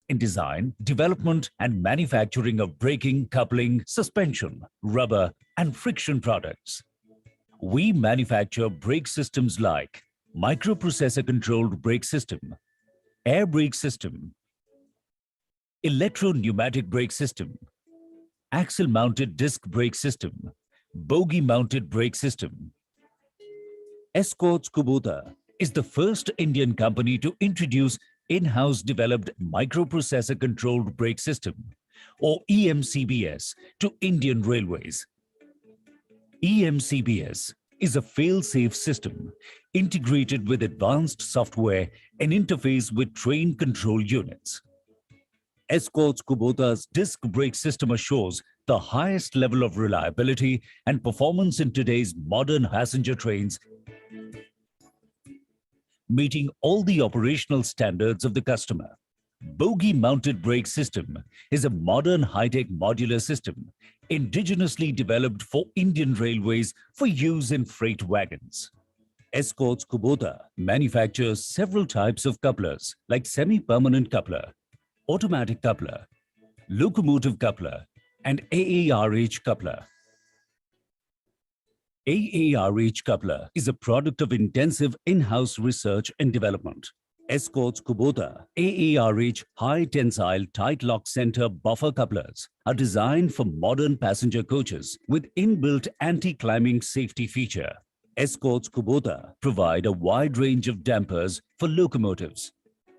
in design, development, and manufacturing of braking, coupling, suspension, rubber, and friction products. We manufacture brake systems like microprocessor-controlled brake system, air brake system, electro-pneumatic brake system, axle-mounted disc brake system, bogie-mounted brake system. Escorts Kubota is the first Indian company to introduce in-house developed microprocessor-controlled brake system, or EMCBS, to Indian Railways. EMCBS is a fail-safe system integrated with advanced software and interface with train control units. Escorts Kubota's disc brake system assures the highest level of reliability and performance in today's modern passenger trains, meeting all the operational standards of the customer. Bogie-mounted brake system is a modern high-tech modular system indigenously developed for Indian Railways for use in freight wagons. Escorts Kubota manufactures several types of couplers like semi-permanent coupler, automatic coupler, locomotive coupler, and AARH coupler. AARH coupler is a product of intensive in-house research and development. Escorts Kubota AARH high tensile tight lock center buffer couplers are designed for modern passenger coaches with inbuilt anti-climbing safety feature. Escorts Kubota provide a wide range of dampers for locomotives,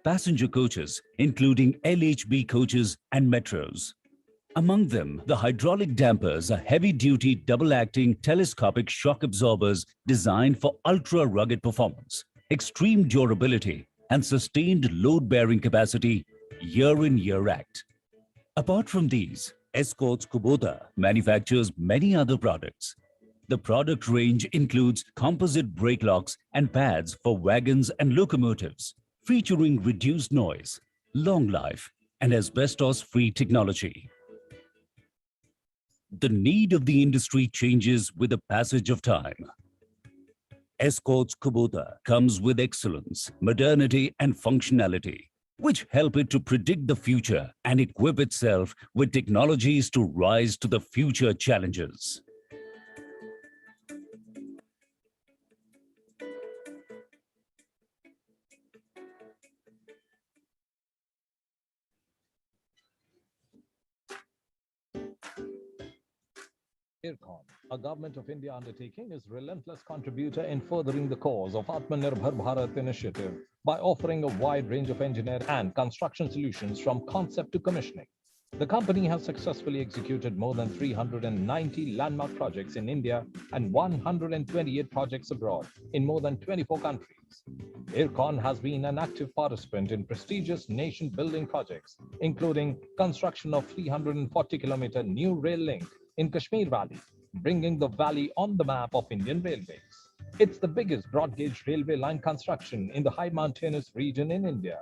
passenger coaches including LHB coaches and metros. Among them, the hydraulic dampers are heavy-duty double-acting telescopic shock absorbers designed for ultra-rugged performance, extreme durability, and sustained load-bearing capacity year in, year out. Apart from these, Escorts Kubota manufactures many other products. The product range includes composite brake locks and pads for wagons and locomotives, featuring reduced noise, long life, and asbestos-free technology. The need of the industry changes with the passage of time. Escorts Kubota comes with excellence, modernity, and functionality, which help it to predict the future and equip itself with technologies to rise to the future challenges. IRCON, a Government of India undertaking, is a relentless contributor in furthering the cause of Atmanirbhar Bharat initiative by offering a wide range of engineering and construction solutions from concept to commissioning. The company has successfully executed more than 390 landmark projects in India and 128 projects abroad in more than 24 countries. IRCON has been an active participant in prestigious nation-building projects, including construction of 340-kilometer new rail link in Kashmir Valley, bringing the valley on the map of Indian Railways. It's the biggest broad-gauge railway line construction in the high mountainous region in India.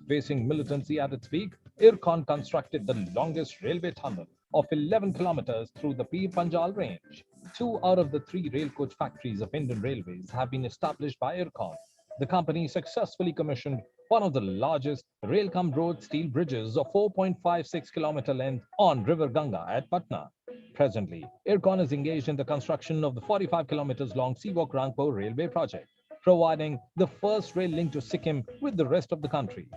Facing militancy at its peak, IRCON constructed the longest railway tunnel of 11 kilometers through the Pir Panjal range. 2 out of the 3 rail coach factories of Indian Railways have been established by IRCON. The company successfully commissioned one of the largest rail-cum-road steel bridges of 4.56 kilometer length on River Ganga at Patna. Presently, IRCON is engaged in the construction of the 45 kilometers long Sivok-Rangpur railway project, providing the first rail link to Sikkim with the rest of the country.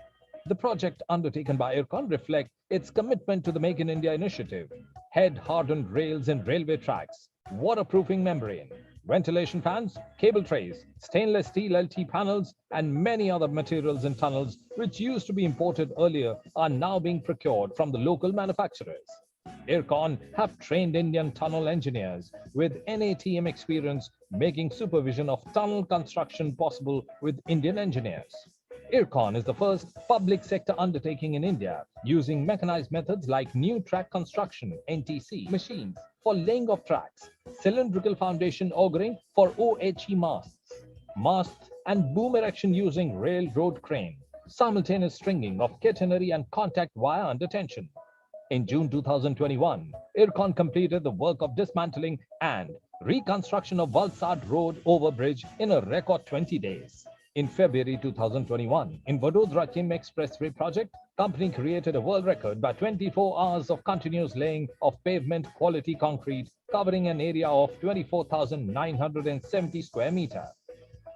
The project undertaken by IRCON reflects its commitment to the Make in India initiative. Head-hardened rails and railway tracks, waterproofing membrane, ventilation fans, cable trays, stainless steel LT panels, and many other materials and tunnels which used to be imported earlier are now being procured from the local manufacturers. IRCON have trained Indian tunnel engineers with NATM experience, making supervision of tunnel construction possible with Indian engineers. IRCON is the first public sector undertaking in India using mechanized methods like new track construction (NTC) machines for laying of tracks, cylindrical foundation augering for OHE masts and boom erection using railroad crane, simultaneous stringing of catenary and contact wire under tension. In June 2021, IRCON completed the work of dismantling and reconstruction of Valsad Road overbridge in a record 20 days. In February 2021, in Vadodara Kim Expressway project, Company created a world record by 24 hours of continuous laying of pavement quality concrete covering an area of 24,970 square meter.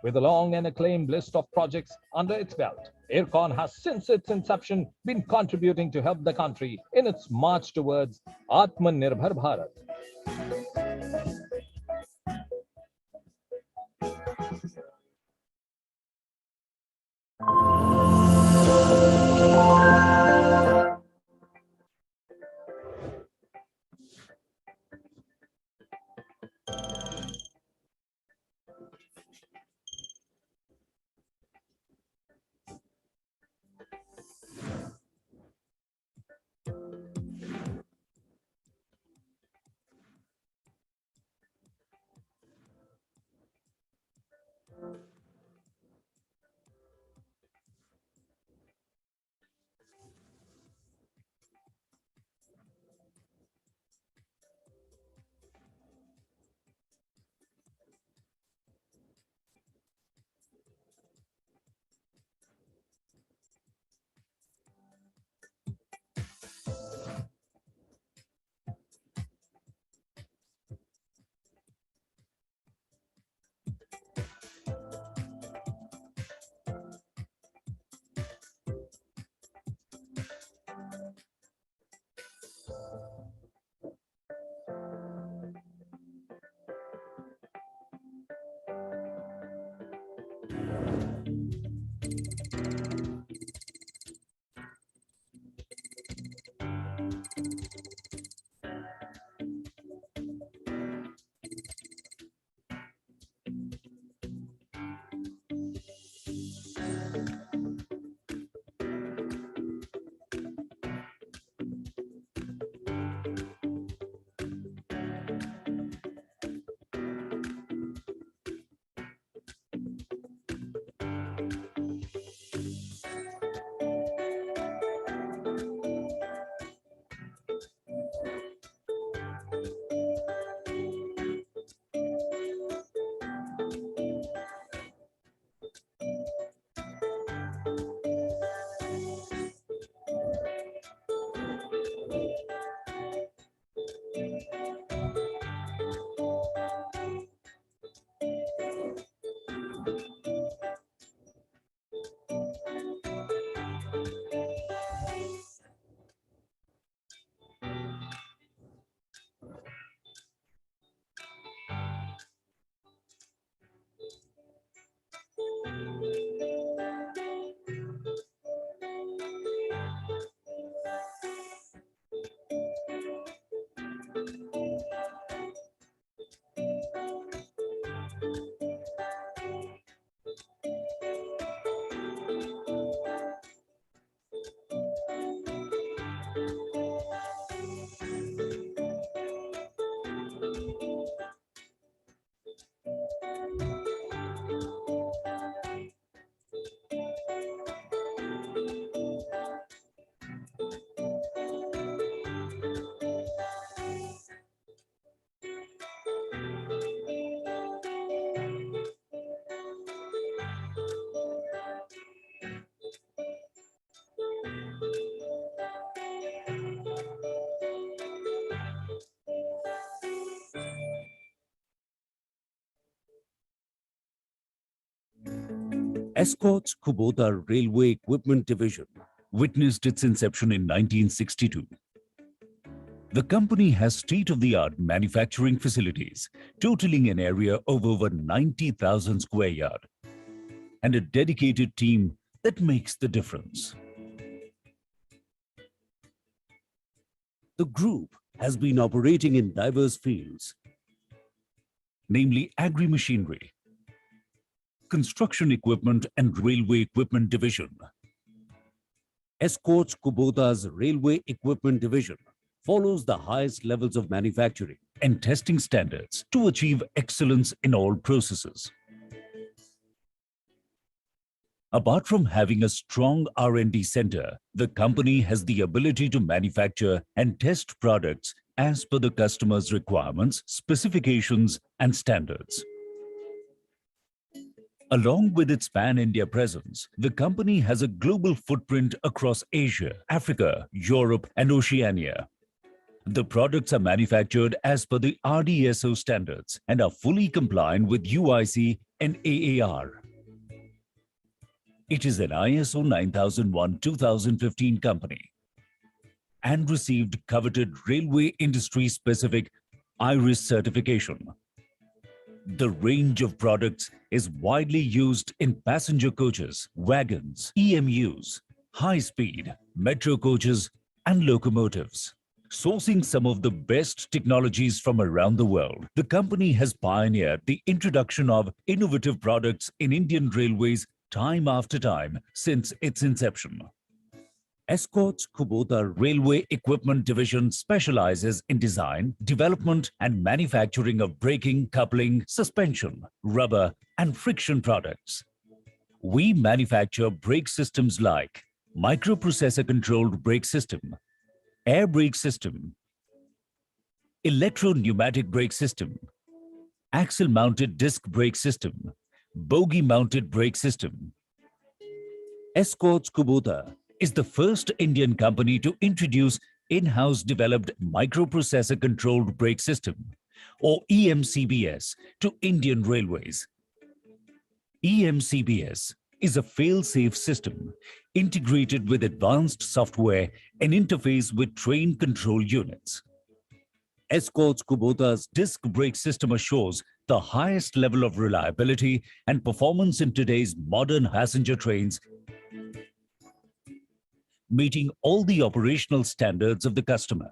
With a long and acclaimed list of projects under its belt, Aircon has since its inception been contributing to help the country in its march towards Atmanirbhar Bharat. Escorts Kubota Railway Equipment Division witnessed its inception in 1962. The company has state-of-the-art manufacturing facilities totaling an area of over 90,000 square yards and a dedicated team that makes the difference. The group has been operating in diverse fields, namely agri-machinery, construction equipment and railway equipment division. Escorts Kubota's Railway Equipment Division follows the highest levels of manufacturing and testing standards to achieve excellence in all processes. Apart from having a strong R&D center, the company has the ability to manufacture and test products as per the customer's requirements, specifications, and standards. Along with its pan-India presence, the company has a global footprint across Asia, Africa, Europe, and Oceania. The products are manufactured as per the RDSO standards and are fully compliant with UIC and AAR. It is an ISO 9001-2015 company and received coveted railway industry-specific IRIS certification. The range of products is widely used in passenger coaches, wagons, EMUs, high-speed, metro coaches, and locomotives. Sourcing some of the best technologies from around the world, the company has pioneered the introduction of innovative products in Indian railways time after time since its inception. Escorts Kubota Railway Equipment Division specializes in design, development, and manufacturing of braking, coupling, suspension, rubber, and friction products. We manufacture brake systems like microprocessor-controlled brake system, air brake system, electro-pneumatic brake system, axle-mounted disc brake system, bogie-mounted brake system. Escorts Kubota is the first Indian company to introduce in-house developed microprocessor controlled brake system or EMCBS to Indian Railways. EMCBS is a fail-safe system integrated with advanced software and interface with train control units. Escorts Kubota's disc brake system assures the highest level of reliability and performance in today's modern passenger trains, meeting all the operational standards of the customer.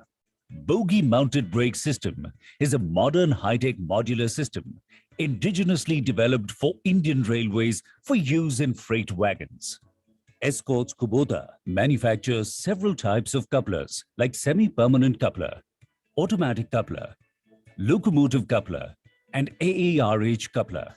Bogie-mounted brake system is a modern high-tech modular system indigenously developed for Indian Railways for use in freight wagons. Escorts Kubota manufactures several types of couplers like semi-permanent coupler, automatic coupler, locomotive coupler, and AARH coupler.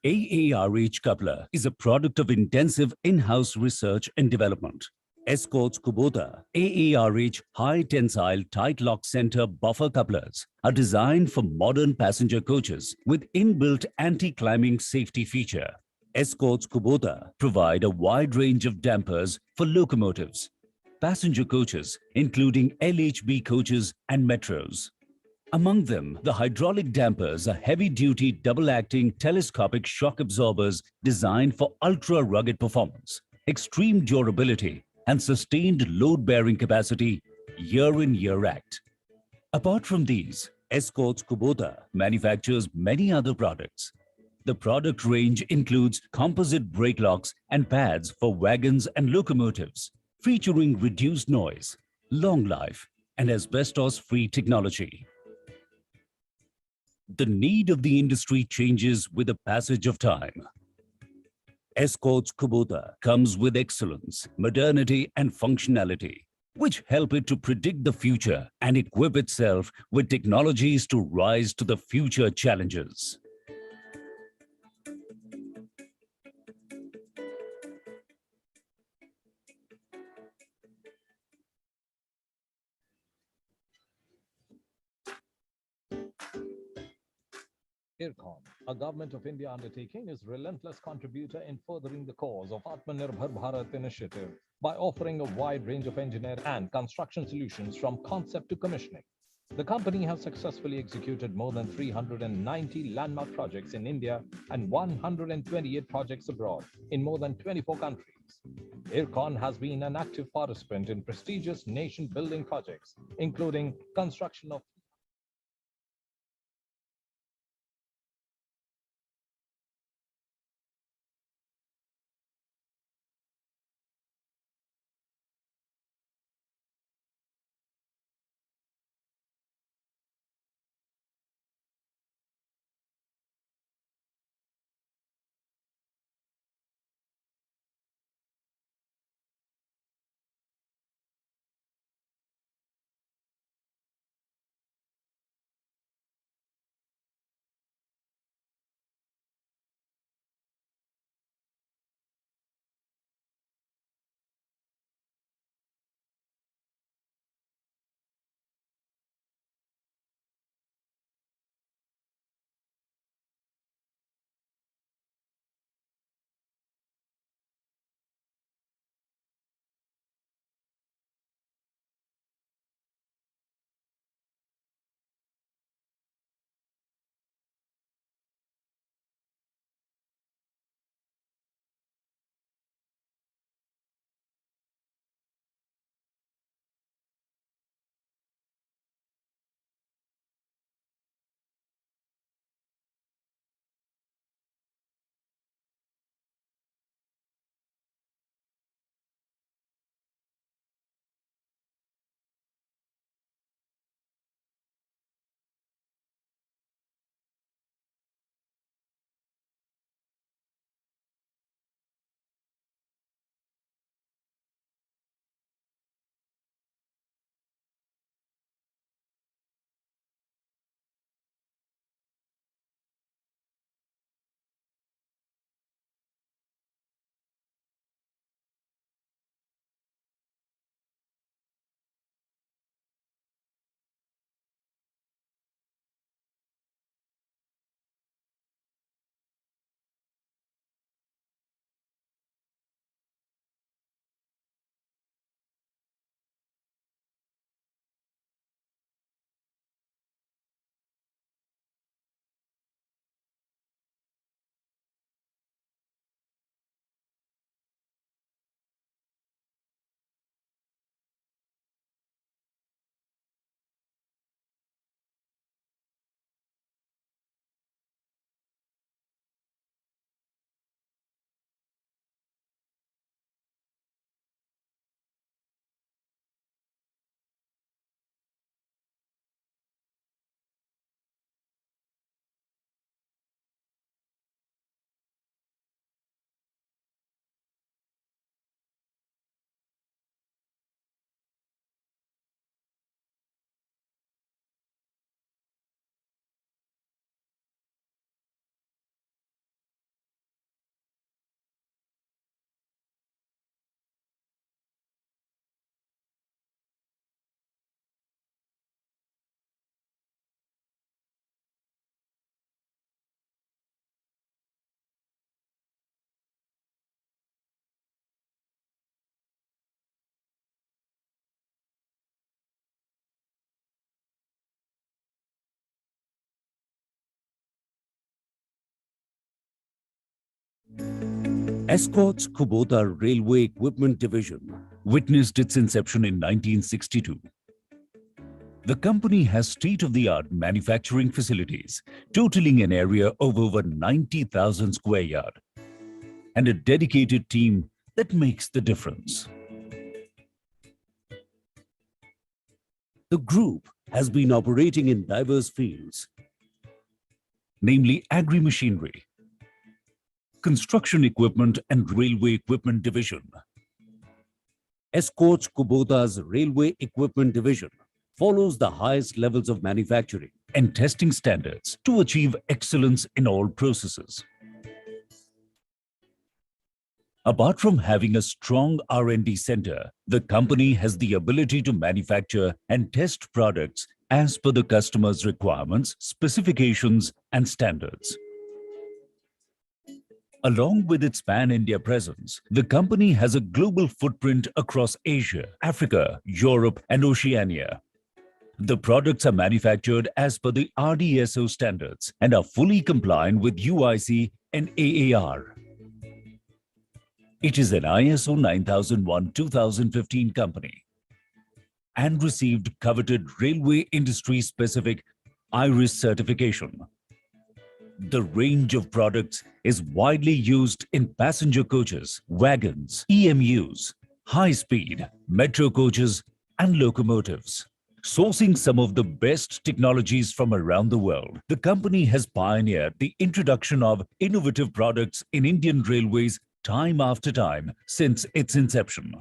AARH coupler is a product of intensive in-house research and development. Escorts Kubota AARH high tensile tight lock center buffer couplers are designed for modern passenger coaches with inbuilt anti-climbing safety feature. Escorts Kubota provide a wide range of dampers for locomotives, passenger coaches, including LHB coaches and metros. Among them, the hydraulic dampers are heavy-duty double-acting telescopic shock absorbers designed for ultra-rugged performance, extreme durability, and sustained load-bearing capacity year in, year out. Apart from these, Escorts Kubota manufactures many other products. The product range includes composite brake locks and pads for wagons and locomotives, featuring reduced noise, long life, and asbestos-free technology. The need of the industry changes with the passage of time. Escorts Kubota comes with excellence, modernity, and functionality, which help it to predict the future and equip itself with technologies to rise to the future challenges. IRCON, a Government of India undertaking, is relentless contributor in furthering the cause of Atmanirbhar Bharat initiative by offering a wide range of engineering and construction solutions from concept to commissioning. The company has successfully executed more than 390 landmark projects in India and 128 projects abroad in more than 24 countries. IRCON has been an active participant in prestigious nation-building projects, including construction of Escorts Kubota Railway Equipment Division witnessed its inception in 1962. The company has state-of-the-art manufacturing facilities, totaling an area of over 90,000 square yards, and a dedicated team that makes the difference. The group has been operating in diverse fields, namely agri-machinery, construction equipment and railway equipment division. Escorts Kubota's Railway Equipment Division follows the highest levels of manufacturing and testing standards to achieve excellence in all processes. Apart from having a strong R&D center, the company has the ability to manufacture and test products as per the customer's requirements, specifications, and standards. Along with its pan-India presence, the company has a global footprint across Asia, Africa, Europe, and Oceania. The products are manufactured as per the RDSO standards and are fully compliant with UIC and AAR. It is an ISO 9001-2015 company and received coveted railway industry-specific IRIS certification. The range of products is widely used in passenger coaches, wagons, EMUs, high-speed, metro coaches, and locomotives. Sourcing some of the best technologies from around the world, the company has pioneered the introduction of innovative products in Indian railways time after time since its inception.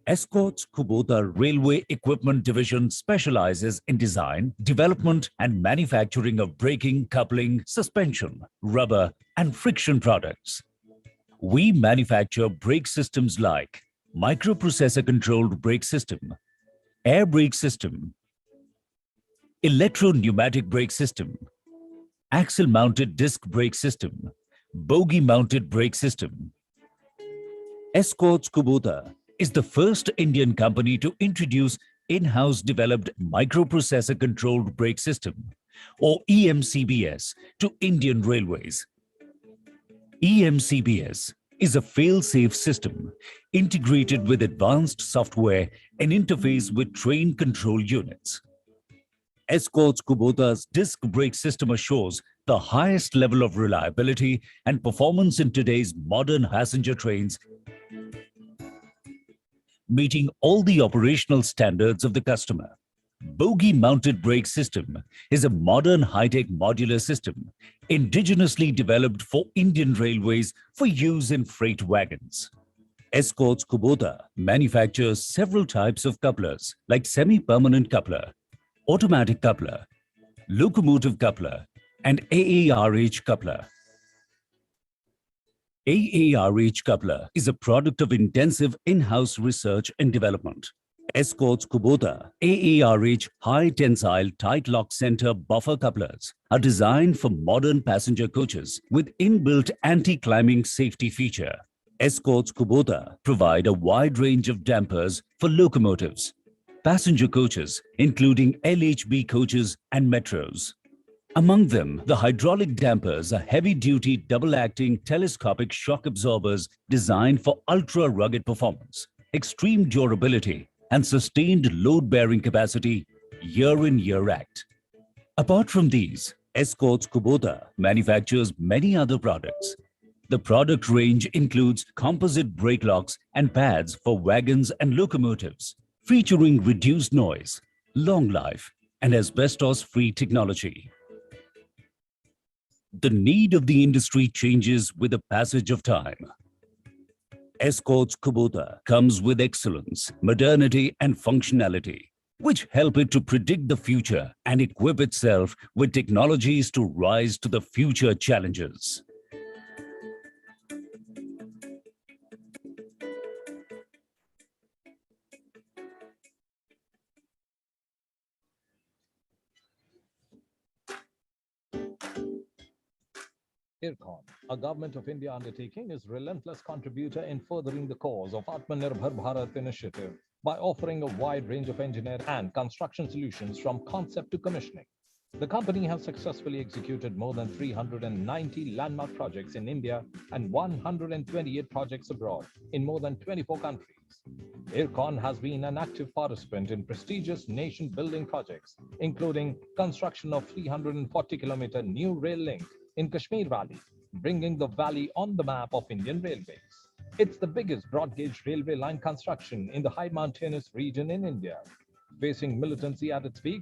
Escorts Kubota Railway Equipment Division specializes in design, development, and manufacturing of braking, coupling, suspension, rubber, and friction products. We manufacture brake systems like microprocessor-controlled brake system, air brake system, electro-pneumatic brake system, axle-mounted disc brake system, bogie-mounted brake system. Escorts Kubota is the first Indian company to introduce in-house developed microprocessor-controlled brake system, or EMCBS, to Indian railways. EMCBS is a fail-safe system integrated with advanced software and interface with train control units. Escorts Kubota's disc brake system assures the highest level of reliability and performance in today's modern passenger trains, meeting all the operational standards of the customer. Bogie-mounted brake system is a modern high-tech modular system indigenously developed for Indian railways for use in freight wagons. Escorts Kubota manufactures several types of couplers like semi-permanent coupler, automatic coupler, locomotive coupler, and AARH coupler. AARH coupler is a product of intensive in-house research and development. Escorts Kubota AARH high tensile tight lock center buffer couplers are designed for modern passenger coaches with inbuilt anti-climbing safety feature. Escorts Kubota provide a wide range of dampers for locomotives, passenger coaches including LHB coaches and metros. Among them, the hydraulic dampers are heavy-duty double-acting telescopic shock absorbers designed for ultra-rugged performance, extreme durability, and sustained load-bearing capacity year in, year out. Apart from these, Escorts Kubota manufactures many other products. The product range includes composite brake locks and pads for wagons and locomotives, featuring reduced noise, long life, and asbestos-free technology. The need of the industry changes with the passage of time. Escorts Kubota comes with excellence, modernity, and functionality, which help it to predict the future and equip itself with technologies to rise to the future challenges. IRCON, a Government of India undertaking, is relentless contributor in furthering the cause of Atmanirbhar Bharat initiative by offering a wide range of engineering and construction solutions from concept to commissioning. The company has successfully executed more than 390 landmark projects in India and 128 projects abroad in more than 24 countries. Ircon has been an active participant in prestigious nation-building projects, including construction of 340-kilometer new rail link in Kashmir Valley, bringing the valley on the map of Indian railways. It's the biggest broad-gauge railway line construction in the high mountainous region in India. Facing militancy at its peak,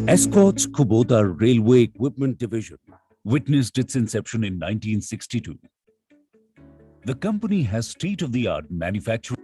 Escorts Kubota Railway Equipment Division witnessed its inception in 1962. The company has state-of-the-art manufacturing.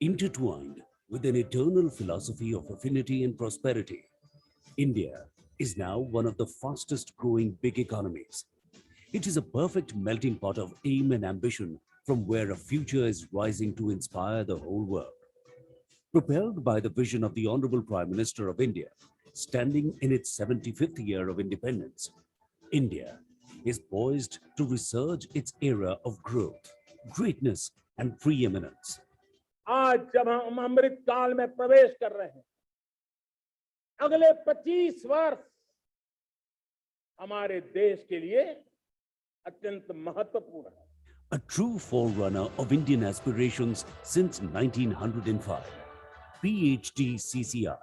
Intertwined with an eternal philosophy of affinity and prosperity, India is now one of the fastest growing big economies. It is a perfect melting pot of aim and ambition from where a future is rising to inspire the whole world. Propelled by the vision of the Honorable Prime Minister of India, standing in its 75th year of independence, India is poised to resurge its era of growth, greatness, and preeminence. आज जब हम अमृत काल में प्रवेश कर रहे हैं, अगले 25 वर्ष हमारे देश के लिए अत्यंत महत्वपूर्ण है। a true forerunner of Indian aspirations since 1905. PHDCCI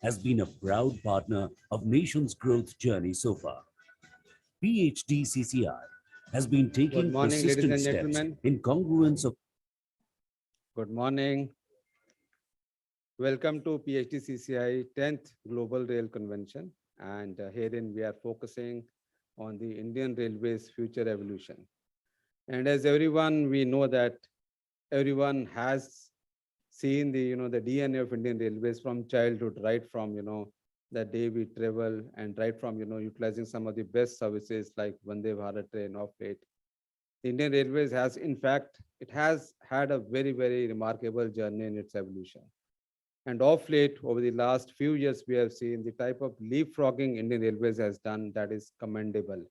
has been a proud partner of nation's growth journey so far. PHDCCI has been Good taking morning, ladies persistent and steps gentlemen. in congruence of Good morning. Welcome to PHDCCI 10th Global Rail Convention. And herein we are focusing on the Indian Railways future evolution. And as everyone, we know that everyone has seen the DNA of Indian Railways from childhood, right from, the day we travel and right from, utilizing some of the best services like Vande Bharat train of late. The Indian Railways has, in fact, it has had a very, very remarkable journey in its evolution. And of late, over the last few years, we have seen the type of leapfrogging Indian Railways has done that is commendable.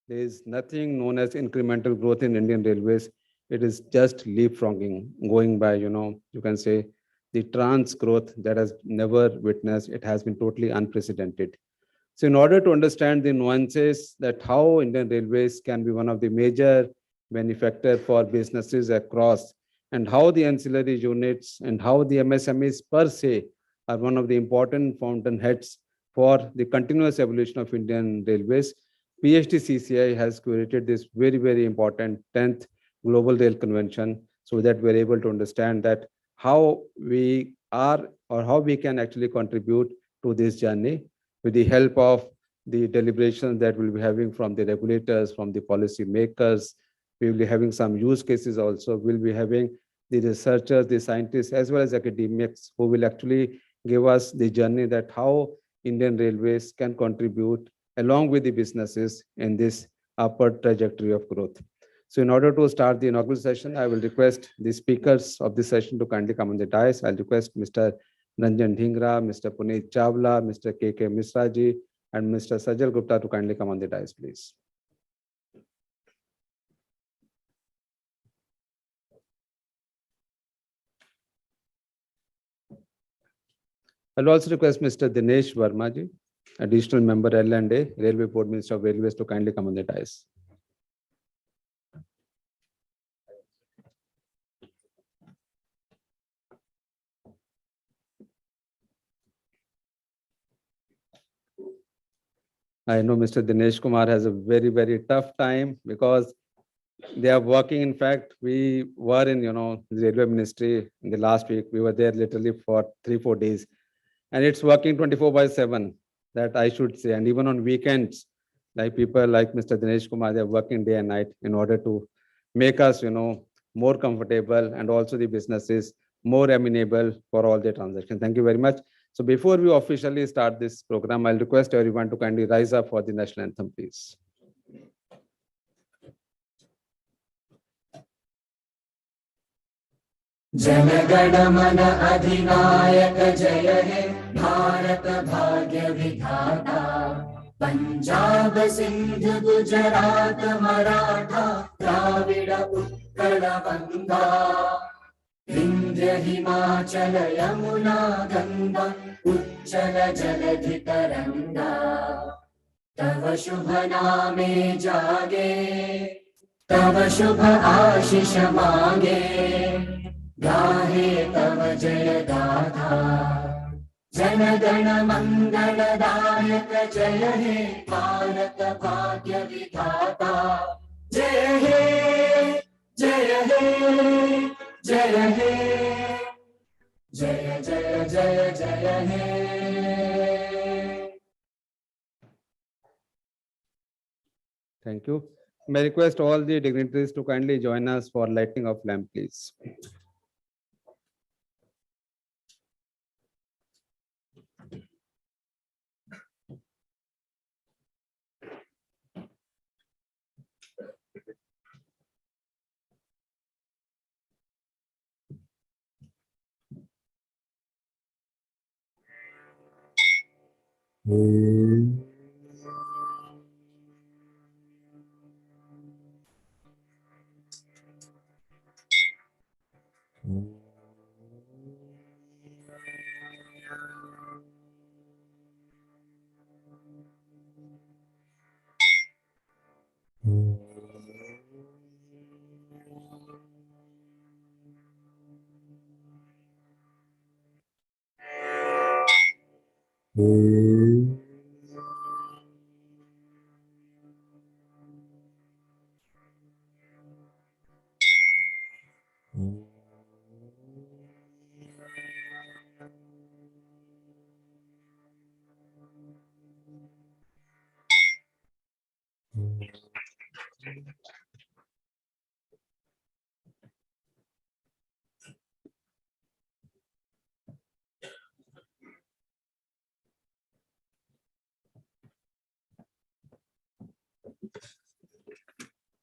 There is nothing known as incremental growth in Indian Railways. It is just leapfrogging, going by, you can say the trans growth that has never witnessed. It has been totally unprecedented. So in order to understand the nuances that how Indian Railways can be one of the major benefactor for businesses across, and how the ancillary units and how the MSMEs per se are one of the important fountainheads for the continuous evolution of Indian Railways, PHDCCI has created this very, very important 10th Global Rail Convention so that we're able to understand that how we are or how we can actually contribute to this journey with the help of the deliberations that we'll be having from the regulators, from the policy makers. We will be having some use cases also. We'll be having the researchers, the scientists, as well as academics who will actually give us the journey that how Indian Railways can contribute along with the businesses in this upward trajectory of growth. So in order to start the inaugural session, I will request the speakers of this session to kindly come on the dais. I'll request Mr. Ranjan Dhingra, Mr. Puneet Chawla, Mr. K.K. Misraji, and Mr. Sajal Gupta to kindly come on the dais, please. I'll also request Mr. Dinesh Verma, additional member L&A, Railway Board Minister of Railways, to kindly come on the dais. I know Mr. Dinesh Kumar has a very, very tough time because they are working. In fact, we were in, the Railway Ministry in the last week. We were there literally for 3-4 days, and it's working 24/7. That I should say, and even on weekends, like people like Mr. Dinesh Kumar, they're working day and night in order to make us, more comfortable and also the businesses more amenable for all the transactions. Thank you very much. So before we officially start this program, I'll request everyone to kindly rise up for the national anthem, please. जनगण मन अधिनायक जय हे भारत भाग्य विधाता पंजाब सिंध गुजरात मराठा द्राविड़ उत्कल गंगा विंध्य हिमाचल यमुना गंगा उच्चल जलधि तरंगा तव शुभ नामे जागे तव शुभ आशीष मांगे गाहे तव जय गाथा जनगण मंगलदायक जय हे भारत भाग्य विधाता जय हे जय हे जय हे जय जय जय जय हे. Thank you. May I request all the dignitaries to kindly join us for lighting of lamp, please.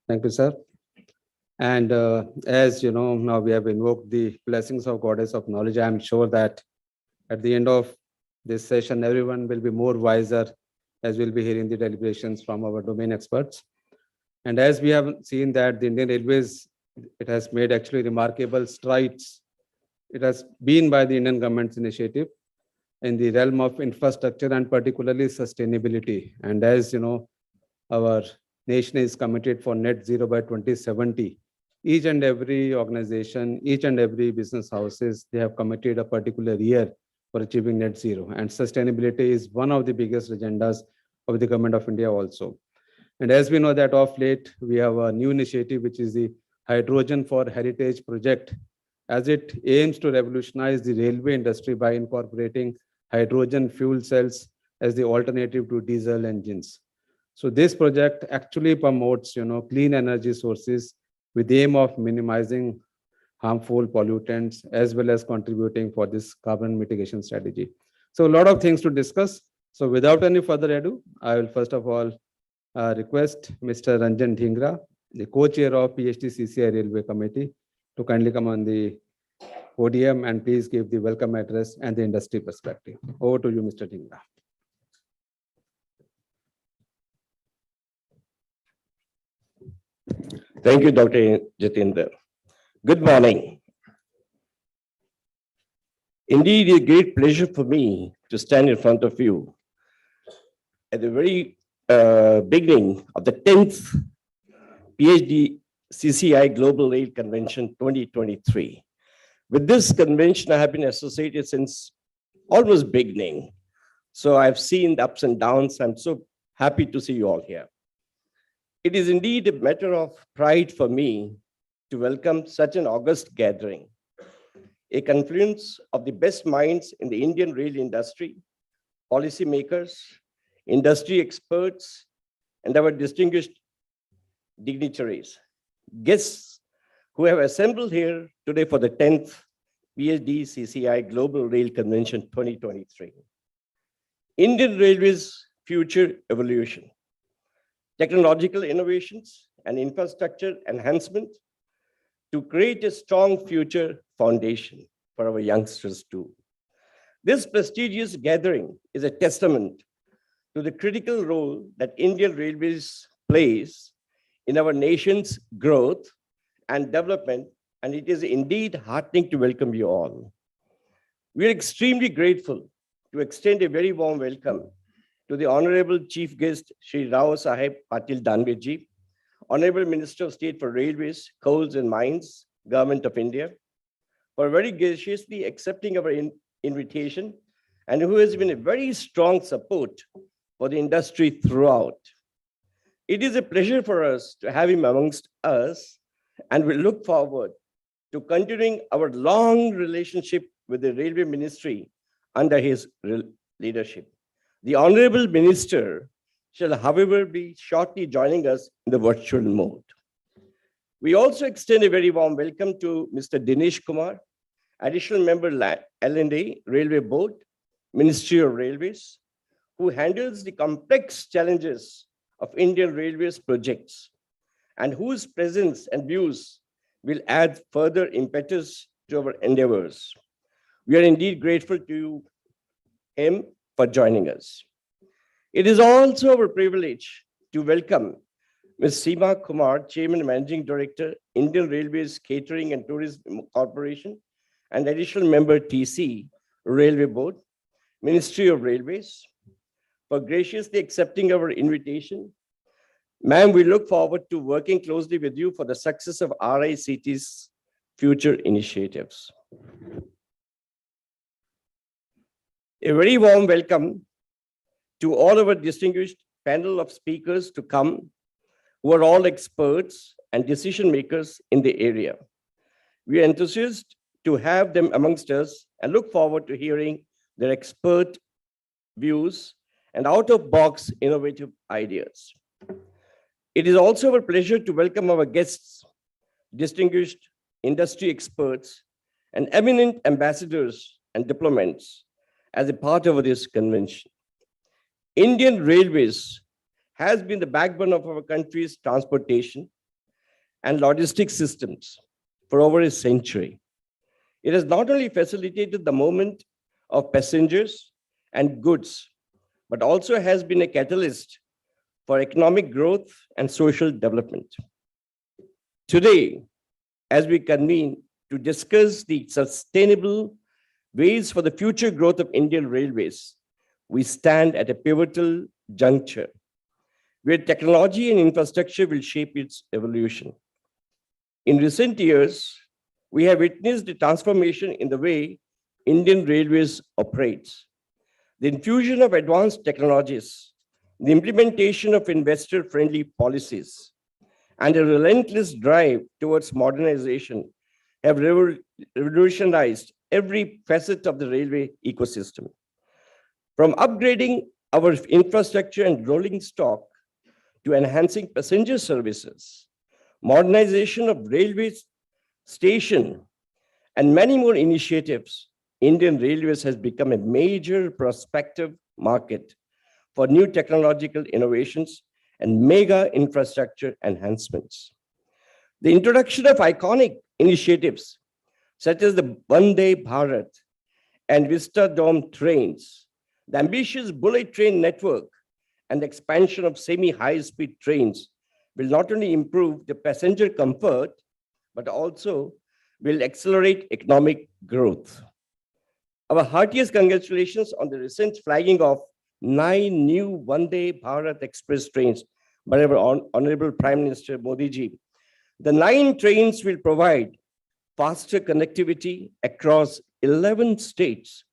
Thank you, sir. And as you know, now we have invoked the blessings of Goddess of Knowledge. I am sure that at the end of this session, everyone will be more wiser as we'll be hearing the deliberations from our domain experts. And as we have seen that the Indian Railways, it has made actually remarkable strides. It has been by the Indian government's initiative in the realm of infrastructure and particularly sustainability. And as you know, our nation is committed for net zero by 2070. Each and every organization, each and every business houses, they have committed a particular year for achieving net zero. And sustainability is one of the biggest agendas of the government of India also. And as we know that of late, we have a new initiative, which is the Hydrogen for Heritage project, as it aims to revolutionize the railway industry by incorporating hydrogen fuel cells as the alternative to diesel engines. So this project actually promotes, clean energy sources with the aim of minimizing harmful pollutants as well as contributing for this carbon mitigation strategy. So a lot of things to discuss. So without any further ado, I will first of all request Mr. Ranjan Dhingra, the co-chair of PHDCCI Railway Committee, to kindly come on the podium and please give the welcome address and the industry perspective. Over to you, Mr. Dhingra. Thank you, Dr. Jatinder. Good morning. Indeed, it's a great pleasure for me to stand in front of you at the very beginning of the 10th PHDCCI Global Rail Convention 2023. With this convention, I have been associated since almost beginning. So I've seen the ups and downs. I'm so happy to see you all here. It is indeed a matter of pride for me to welcome such an august gathering, a confluence of the best minds in the Indian rail industry, policymakers, industry experts, and our distinguished dignitaries, guests who have assembled here today for the 10th PHDCCI Global Rail Convention 2023. Indian Railways' future evolution, technological innovations and infrastructure enhancement to create a strong future foundation for our youngsters too. This prestigious gathering is a testament to the critical role that Indian Railways plays in our nation's growth and development, and it is indeed heartening to welcome you all. We are extremely grateful to extend a very warm welcome to the Honorable Chief Guest, Shri Rao Saheb Patil Danveji, Honorable Minister of State for Railways, Coals and Mines, Government of India, for very graciously accepting our invitation and who has been a very strong support for the industry throughout. It is a pleasure for us to have him amongst us, and we look forward to continuing our long relationship with the Railway Ministry under his leadership. The Honorable Minister shall, however, be shortly joining us in the virtual mode. We also extend a very warm welcome to Mr. Dinesh Kumar, Additional Member L&A Railway Board, Ministry of Railways, who handles the complex challenges of Indian Railways projects and whose presence and views will add further impetus to our endeavors. We are indeed grateful to him for joining us. It is also our privilege to welcome Ms. Seema Kumar, Chairman and Managing Director, Indian Railways Catering and Tourism Corporation, and Additional Member TC, Railway Board, Ministry of Railways, for graciously accepting our invitation. Ma'am, we look forward to working closely with you for the success of RICT's future initiatives. A very warm welcome to all our distinguished panel of speakers to come, who are all experts and decision makers in the area. We are enthusiastic to have them amongst us and look forward to hearing their expert views and out-of-box innovative ideas. It is also our pleasure to welcome our guests, distinguished industry experts, and eminent ambassadors and diplomats as a part of this convention. Indian Railways has been the backbone of our country's transportation and logistics systems for over a century. It has not only facilitated the movement of passengers and goods, but also has been a catalyst for economic growth and social development. Today, as we convene to discuss the sustainable ways for the future growth of Indian Railways, we stand at a pivotal juncture where technology and infrastructure will shape its evolution. In recent years, we have witnessed a transformation in the way Indian Railways operates. The infusion of advanced technologies, the implementation of investor-friendly policies, and a relentless drive towards modernization have revolutionized every facet of the railway ecosystem. From upgrading our infrastructure and rolling stock to enhancing passenger services, modernization of railway station, and many more initiatives, Indian Railways has become a major prospective market for new technological innovations and mega infrastructure enhancements. The introduction of iconic initiatives such as the Vande Bharat and Vista Dome trains, the ambitious bullet train network, and the expansion of semi-high-speed trains will not only improve the passenger comfort, but also will accelerate economic growth. Our heartiest congratulations on the recent flagging of 9 new Vande Bharat Express trains by our Honorable Prime Minister Modi ji. The 9 trains will provide faster connectivity across 11 states: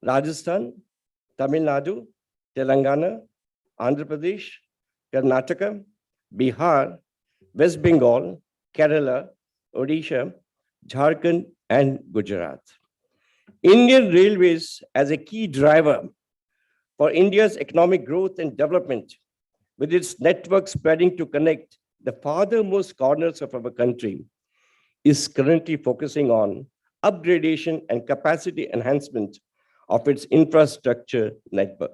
Rajasthan, Tamil Nadu, Telangana, Andhra Pradesh, Karnataka, Bihar, West Bengal, Kerala, Odisha, Jharkhand, and Gujarat. Indian Railways, as a key driver for India's economic growth and development, with its network spreading to connect the farthermost corners of our country, is currently focusing on upgradation and capacity enhancement of its infrastructure network,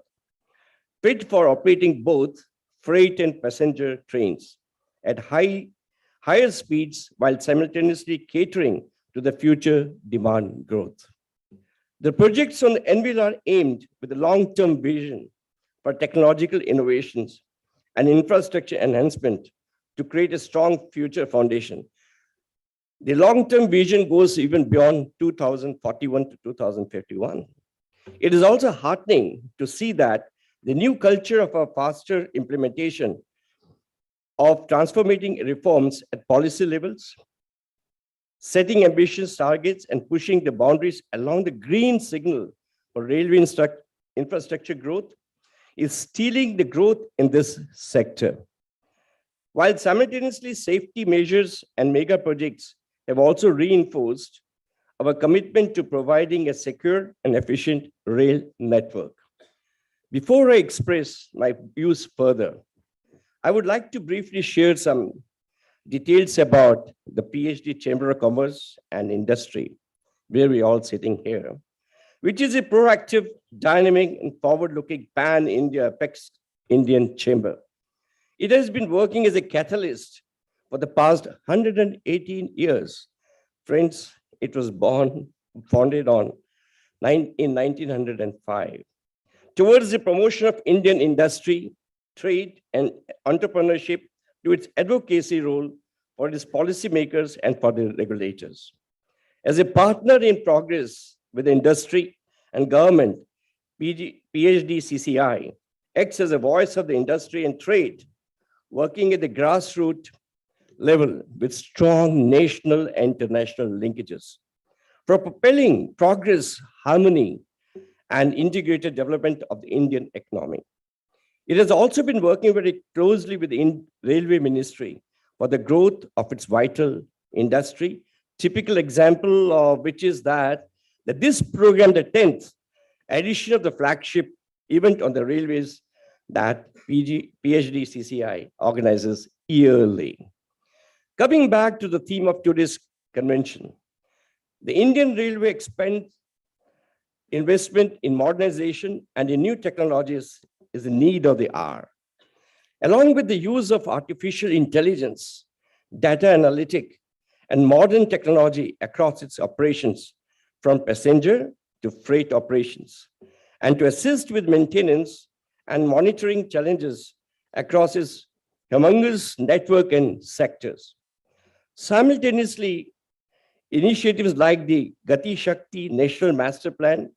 fit for operating both freight and passenger trains at higher speeds while simultaneously catering to the future demand growth. The projects on the anvil are aimed with a long-term vision for technological innovations and infrastructure enhancement to create a strong future foundation. The long-term vision goes even beyond 2041 to 2051. It is also heartening to see that the new culture of a faster implementation of transforming reforms at policy levels, setting ambitious targets and pushing the boundaries along the green signal for railway infrastructure growth is stealing the growth in this sector. While simultaneously safety measures and mega projects have also reinforced our commitment to providing a secure and efficient rail network. Before I express my views further, I would like to briefly share some details about the PhD Chamber of Commerce and Industry, where we're all sitting here, which is a proactive, dynamic, and forward-looking pan-India Apex Indian Chamber. It has been working as a catalyst for the past 118 years. Friends, it was founded in 1905, towards the promotion of Indian industry, trade, and entrepreneurship, to its advocacy role for its policymakers and for the regulators. As a partner in progress with industry and government, PHDCCI acts as a voice of the industry and trade, working at the grassroots level with strong national and international linkages for propelling progress, harmony, and integrated development of the Indian economy. It has also been working very closely with the Railway Ministry for the growth of its vital industry. Typical example of which is that this program, the 10th edition of the flagship event on the railways that PHDCCI organizes yearly. Coming back to the theme of today's convention, the Indian Railway expands investment in modernization and in new technologies is the need of the hour. Along with the use of artificial intelligence, data analytic, and modern technology across its operations, from passenger to freight operations, and to assist with maintenance and monitoring challenges across its humongous network and sectors. Simultaneously, initiatives like the Gati Shakti National Master Plan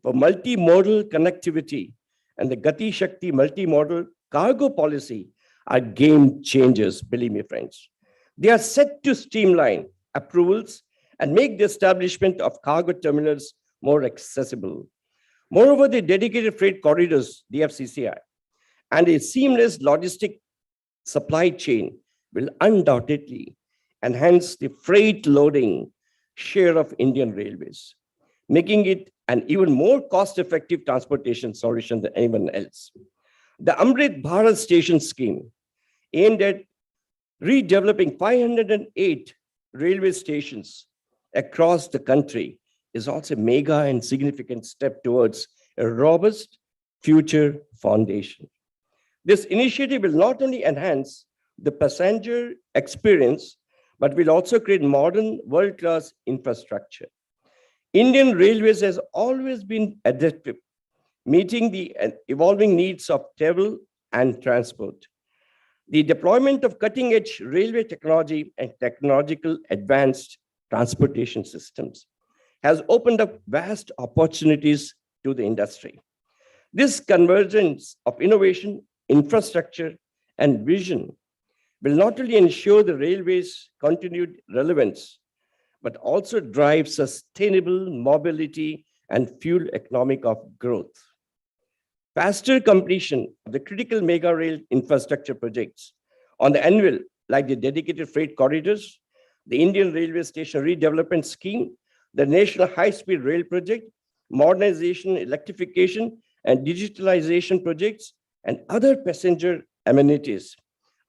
for multimodal connectivity and the Gati Shakti multimodal cargo policy are game changers, believe me, friends. They are set to streamline approvals and make the establishment of cargo terminals more accessible. Moreover, the dedicated freight corridors, DFCCI, and a seamless logistic supply chain will undoubtedly enhance the freight loading share of Indian railways, making it an even more cost-effective transportation solution than anyone else. The Amrit Bharat Station scheme, aimed at redeveloping 508 railway stations across the country, is also a mega and significant step towards a robust future foundation. This initiative will not only enhance the passenger experience, but will also create modern world-class infrastructure. Indian Railways has always been adaptive, meeting the evolving needs of travel and transport. The deployment of cutting-edge railway technology and technological advanced transportation systems has opened up vast opportunities to the industry. This convergence of innovation, infrastructure, and vision will not only ensure the railways' continued relevance, but also drive sustainable mobility and fuel economic of growth. Faster completion of the critical mega rail infrastructure projects on the annual, like the dedicated freight corridors, the Indian Railway Station Redevelopment Scheme, the National High-Speed Rail Project, modernization, electrification, and digitalization projects, and other passenger amenities,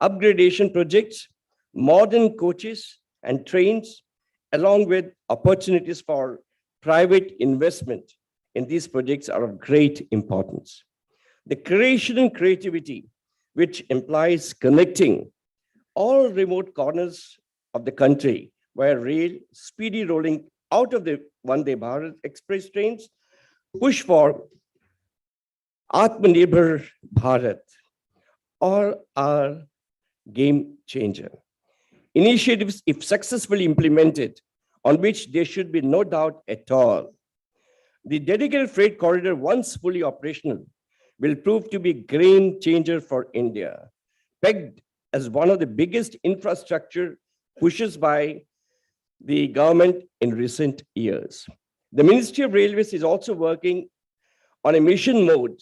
upgradation projects, modern coaches and trains, along with opportunities for private investment in these projects are of great importance. The creation and creativity, which implies connecting all remote corners of the country via rail, speedy rolling out of the Vande Bharat Express trains, push for Atmanirbhar Bharat, or our game changer. Initiatives, if successfully implemented, on which there should be no doubt at all. The dedicated freight corridor, once fully operational, will prove to be a game changer for India, pegged as one of the biggest infrastructure pushes by the government in recent years. The Ministry of Railways is also working on a mission mode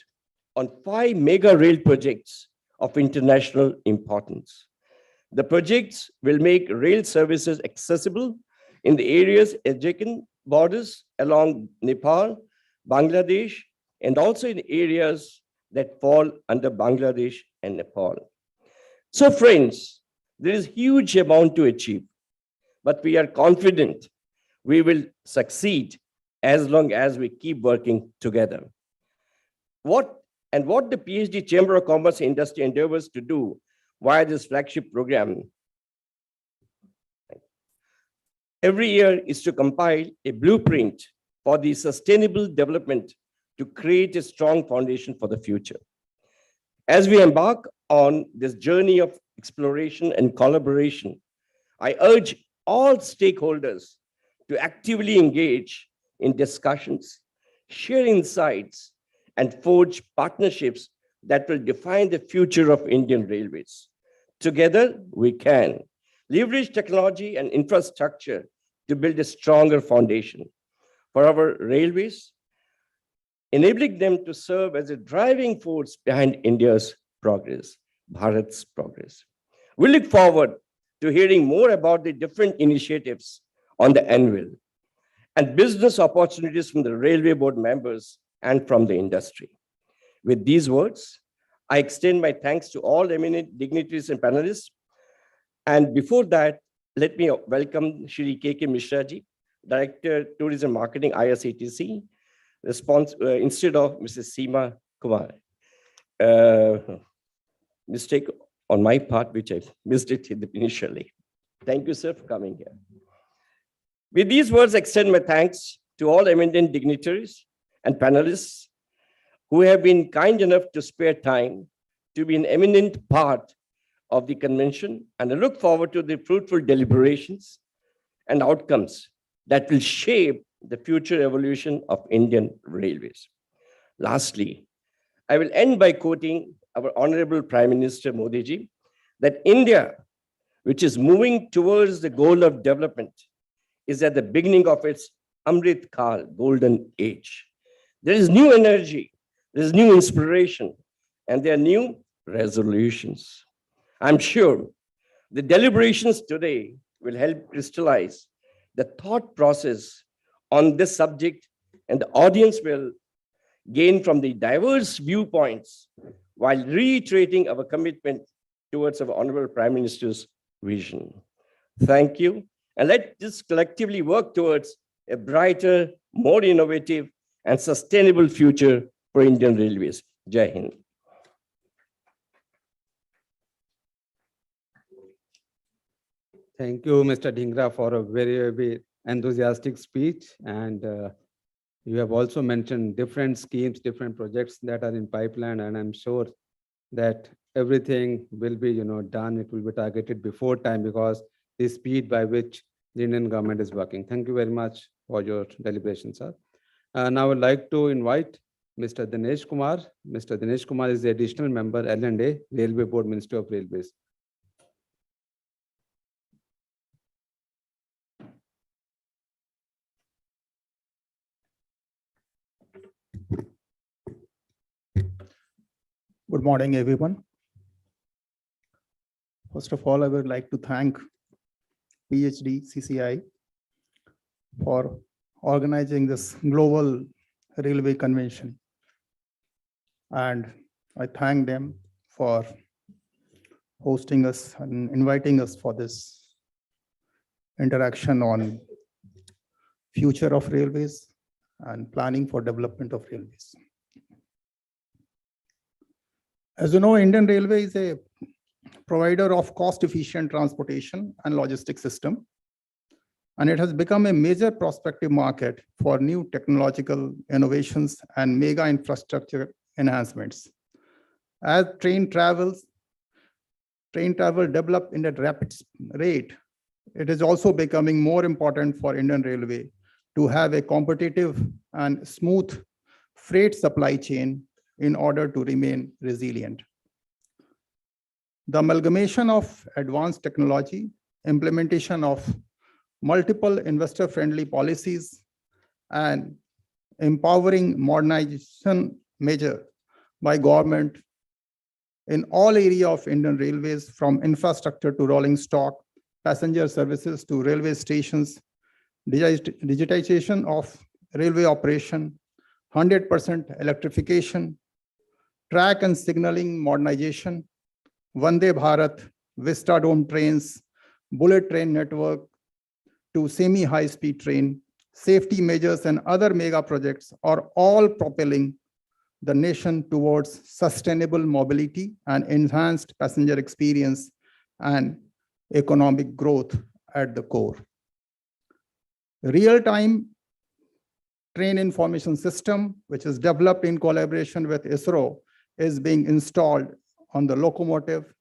on 5 mega rail projects of international importance. The projects will make rail services accessible in the areas adjacent borders along Nepal, Bangladesh, and also in areas that fall under Bangladesh and Nepal. So friends, there is huge amount to achieve, but we are confident we will succeed as long as we keep working together. What the PhD Chamber of Commerce Industry endeavors to do via this flagship program every year is to compile a blueprint for the sustainable development to create a strong foundation for the future. As we embark on this journey of exploration and collaboration, I urge all stakeholders to actively engage in discussions, share insights, and forge partnerships that will define the future of Indian railways. Together, we can leverage technology and infrastructure to build a stronger foundation for our railways enabling them to serve as a driving force behind India's progress, Bharat's progress. We look forward to hearing more about the different initiatives on the annual and business opportunities from the Railway Board members and from the industry. With these words, I extend my thanks to all eminent dignitaries and panelists. And before that, let me welcome Shri K.K. Mishra ji, Director, Tourism Marketing, IRCTC, instead of Mrs. Seema Kumar. Mistake on my part, which I missed it initially. Thank you, sir, for coming here. With these words, I extend my thanks to all eminent dignitaries and panelists who have been kind enough to spare time to be an eminent part of the convention, and I look forward to the fruitful deliberations and outcomes that will shape the future evolution of Indian railways. Lastly, I will end by quoting our Honorable Prime Minister Modi ji, that India, which is moving towards the goal of development, is at the beginning of its Amrit Kal, golden age. There is new energy, there is new inspiration, and there are new resolutions. I'm sure the deliberations today will help crystallize the thought process on this subject, and the audience will gain from the diverse viewpoints while reiterating our commitment towards our Honorable Prime Minister's vision. Thank you, and let us collectively work towards a brighter, more innovative, and sustainable future for Indian Railways. Jai Hind. Thank you, Mr. Dhingra, for a very, very enthusiastic speech. And you have also mentioned different schemes, different projects that are in pipeline, and I'm sure that everything will be, done. It will be targeted before time because the speed by which the Indian government is working. Thank you very much for your deliberation, sir. Now I would like to invite Mr. Dinesh Kumar. Mr. Dinesh Kumar is the additional member, L&A, Railway Board, Ministry of Railways. Good morning, everyone. First of all, I would like to thank PHDCCI for organizing this global railway convention. And I thank them for hosting us and inviting us for this interaction on future of railways and planning for development of railways. As you know, Indian Railway is a provider of cost-efficient transportation and logistics system, and it has become a major prospective market for new technological innovations and mega infrastructure enhancements. As train travel develop in a rapid rate, it is also becoming more important for Indian Railway to have a competitive and smooth freight supply chain in order to remain resilient. The amalgamation of advanced technology, implementation of multiple investor-friendly policies, and empowering modernization measure by government in all areas of Indian Railways, from infrastructure to rolling stock, passenger services to railway stations, digitization of railway operation, 100% electrification, track and signaling modernization, Vande Bharat, Vista Dome trains, bullet train network to semi-high-speed train, safety measures and other mega projects are all propelling the nation towards sustainable mobility and enhanced passenger experience and economic growth at the core. Real-time train information system, which is developed in collaboration with ISRO, is being installed on the locomotive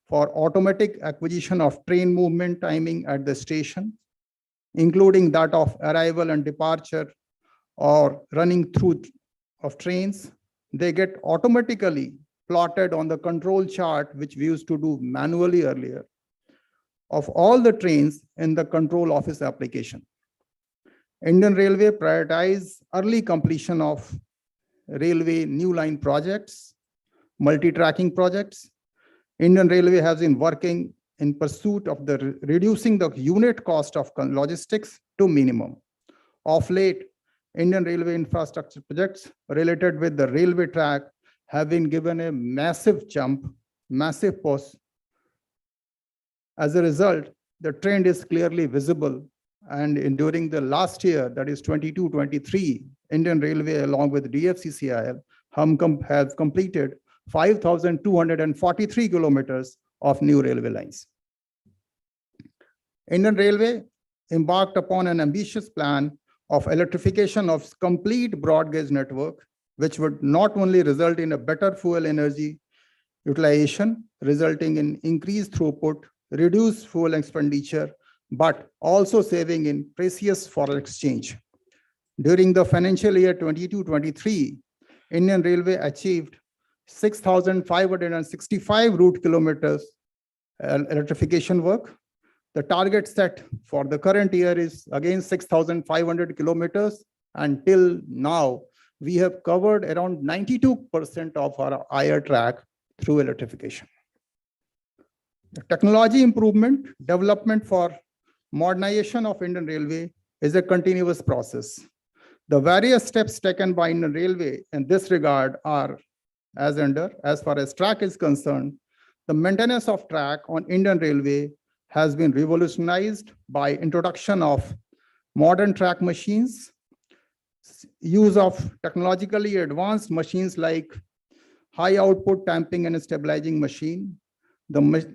for automatic acquisition of train movement timing at the station, including that of arrival and departure or running through of trains. They get automatically plotted on the control chart, which we used to do manually earlier, of all the trains in the control office application. Indian Railway prioritize early completion of railway new line projects, multi-tracking projects. Indian Railway has been working in pursuit of reducing the unit cost of logistics to minimum. Of late, Indian Railway infrastructure projects related with the railway track have been given a massive jump, massive push. As a result, the trend is clearly visible. And during the last year, that is 22-23, Indian Railway along with DFCCIL have completed 5,243 kilometers of new railway lines. Indian Railway embarked upon an ambitious plan of electrification of complete broad gauge network, which would not only result in a better fuel energy utilization, resulting in increased throughput, reduced fuel expenditure, but also saving in precious foreign exchange. During the financial year 22-23, Indian Railway achieved 6,565 route kilometers electrification work. The target set for the current year is again 6,500 kilometers. Until now, we have covered around 92% of our IR track through electrification. The technology improvement, development for modernization of Indian Railway is a continuous process. The various steps taken by Indian Railway in this regard are as far as track is concerned, the maintenance of track on Indian Railway has been revolutionized by introduction of modern track machines, use of technologically advanced machines like high output tamping and stabilizing machine.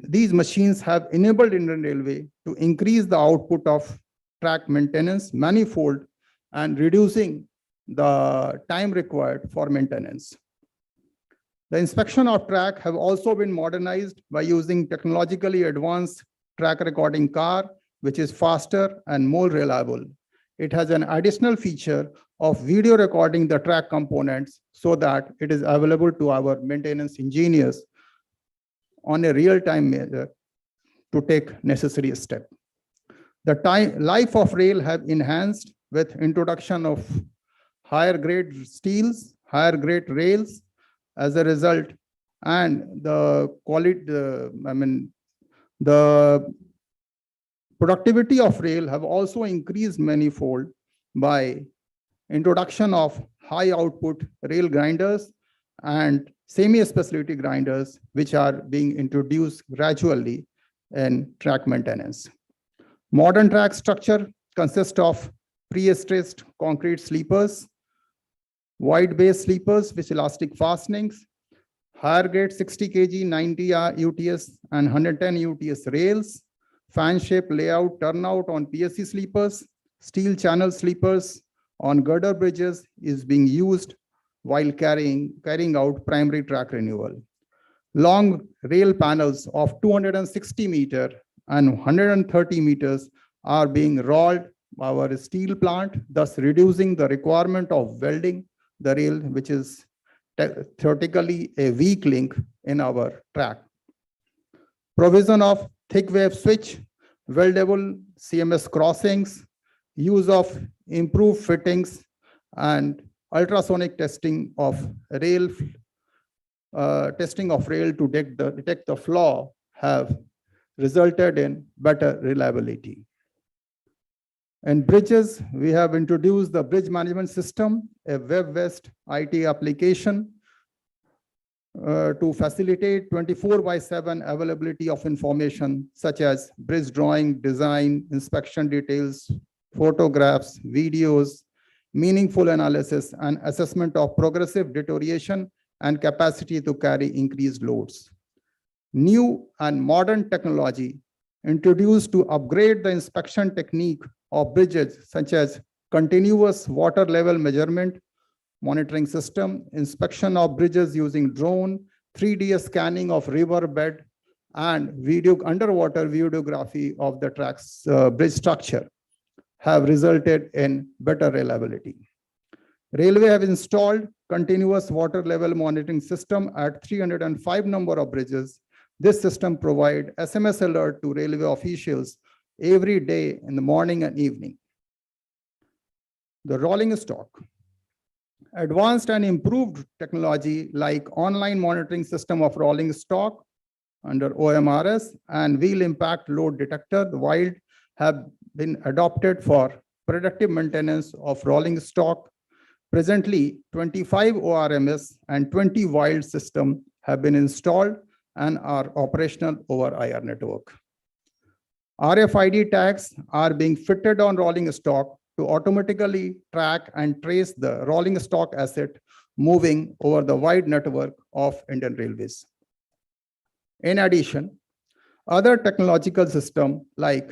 These machines have enabled Indian Railway to increase the output of track maintenance manifold and reducing the time required for maintenance. The inspection of track have also been modernized by using technologically advanced track recording car, which is faster and more reliable. It has an additional feature of video recording the track components so that it is available to our maintenance engineers on a real-time measure to take necessary step. The life of rail have enhanced with introduction of higher grade steels, higher grade rails as a result, and the quality, the productivity of rail have also increased manifold by introduction of high output rail grinders and semi-specialty grinders, which are being introduced gradually in track maintenance. Modern track structure consists of pre-stressed concrete sleepers, wide base sleepers with elastic fastenings, higher grade 60 kg, 90 UTS and 110 UTS rails, fan shape layout turnout on PSC sleepers, steel channel sleepers on girder bridges is being used while carrying out primary track renewal. Long rail panels of 260 meter and 130 meters are being rolled by our steel plant, thus reducing the requirement of welding the rail, which is theoretically a weak link in our track. Provision of thick wave switch, weldable CMS crossings, use of improved fittings, and ultrasonic testing of rail to detect the flaw have resulted in better reliability. In bridges, we have introduced the bridge management system, a web-based IT application to facilitate 24/7 availability of information such as bridge drawing, design, inspection details, photographs, videos, meaningful analysis, and assessment of progressive deterioration and capacity to carry increased loads. New and modern technology introduced to upgrade the inspection technique of bridges, such as continuous water level measurement, monitoring system, inspection of bridges using drone, 3D scanning of river bed, and underwater videography of the track's bridge structure have resulted in better reliability. Railway have installed continuous water level monitoring system at 305 number of bridges. This system provides SMS alert to railway officials every day in the morning and evening. The rolling stock. Advanced and improved technology like online monitoring system of rolling stock under OMRS and wheel impact load detector, the wild, have been adopted for predictive maintenance of rolling stock. Presently, 25 ORMS and 20 wild systems have been installed and are operational over IR network. RFID tags are being fitted on rolling stock to automatically track and trace the rolling stock asset moving over the wide network of Indian Railways. In addition, other technological systems like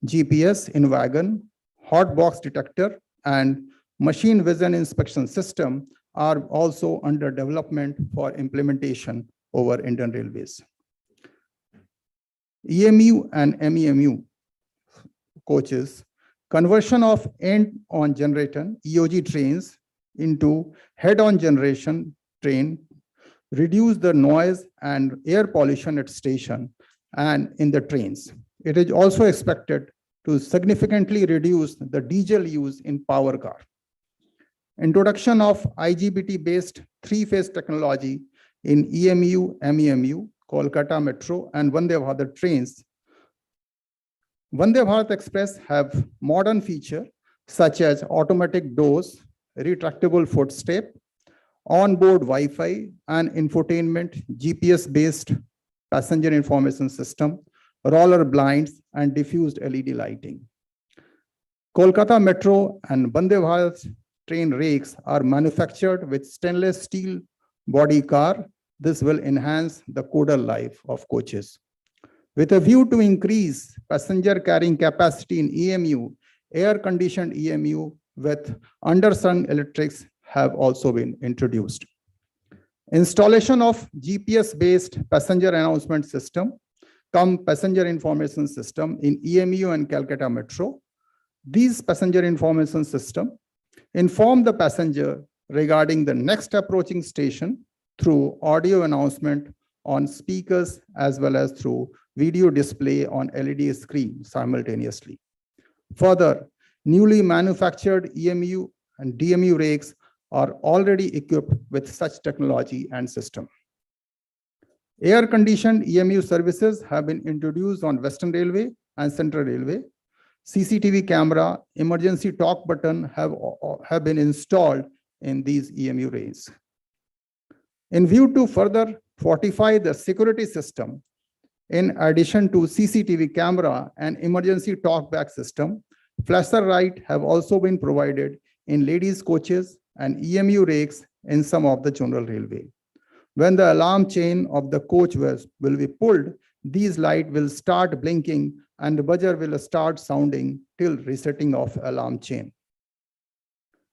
GPS in wagon, hot box detector, and machine vision inspection system are also under development for implementation over Indian Railways. EMU and MEMU coaches, conversion of end-on generation EOG trains into head-on generation train reduce the noise and air pollution at station and in the trains. It is also expected to significantly reduce the diesel use in power car. Introduction of IGBT-based three-phase technology in EMU, MEMU, Kolkata Metro, and Vande Bharat trains. Vande Bharat Express have modern features such as automatic doors, retractable footstep, onboard Wi-Fi and infotainment, GPS-based passenger information system, roller blinds, and diffused LED lighting. Kolkata Metro and Vande Bharat train rakes are manufactured with stainless steel body car. This will enhance the coder life of coaches. With a view to increase passenger carrying capacity in EMU, air-conditioned EMU with underslung electrics have also been introduced. Installation of GPS-based passenger announcement system, passenger information system in EMU and Calcutta Metro. These passenger information system inform the passenger regarding the next approaching station through audio announcement on speakers as well as through video display on LED screen simultaneously. Further, newly manufactured EMU and DMU rakes are already equipped with such technology and system. Air-conditioned EMU services have been introduced on Western Railway and Central Railway. CCTV camera, emergency talk button have been installed in these EMU rails. In view to further fortify the security system, in addition to CCTV camera and emergency talkback system, flasher light have also been provided in ladies coaches and EMU rakes in some of the general railway. When the alarm chain of the coach will be pulled, these lights will start blinking and the buzzer will start sounding till resetting of alarm chain.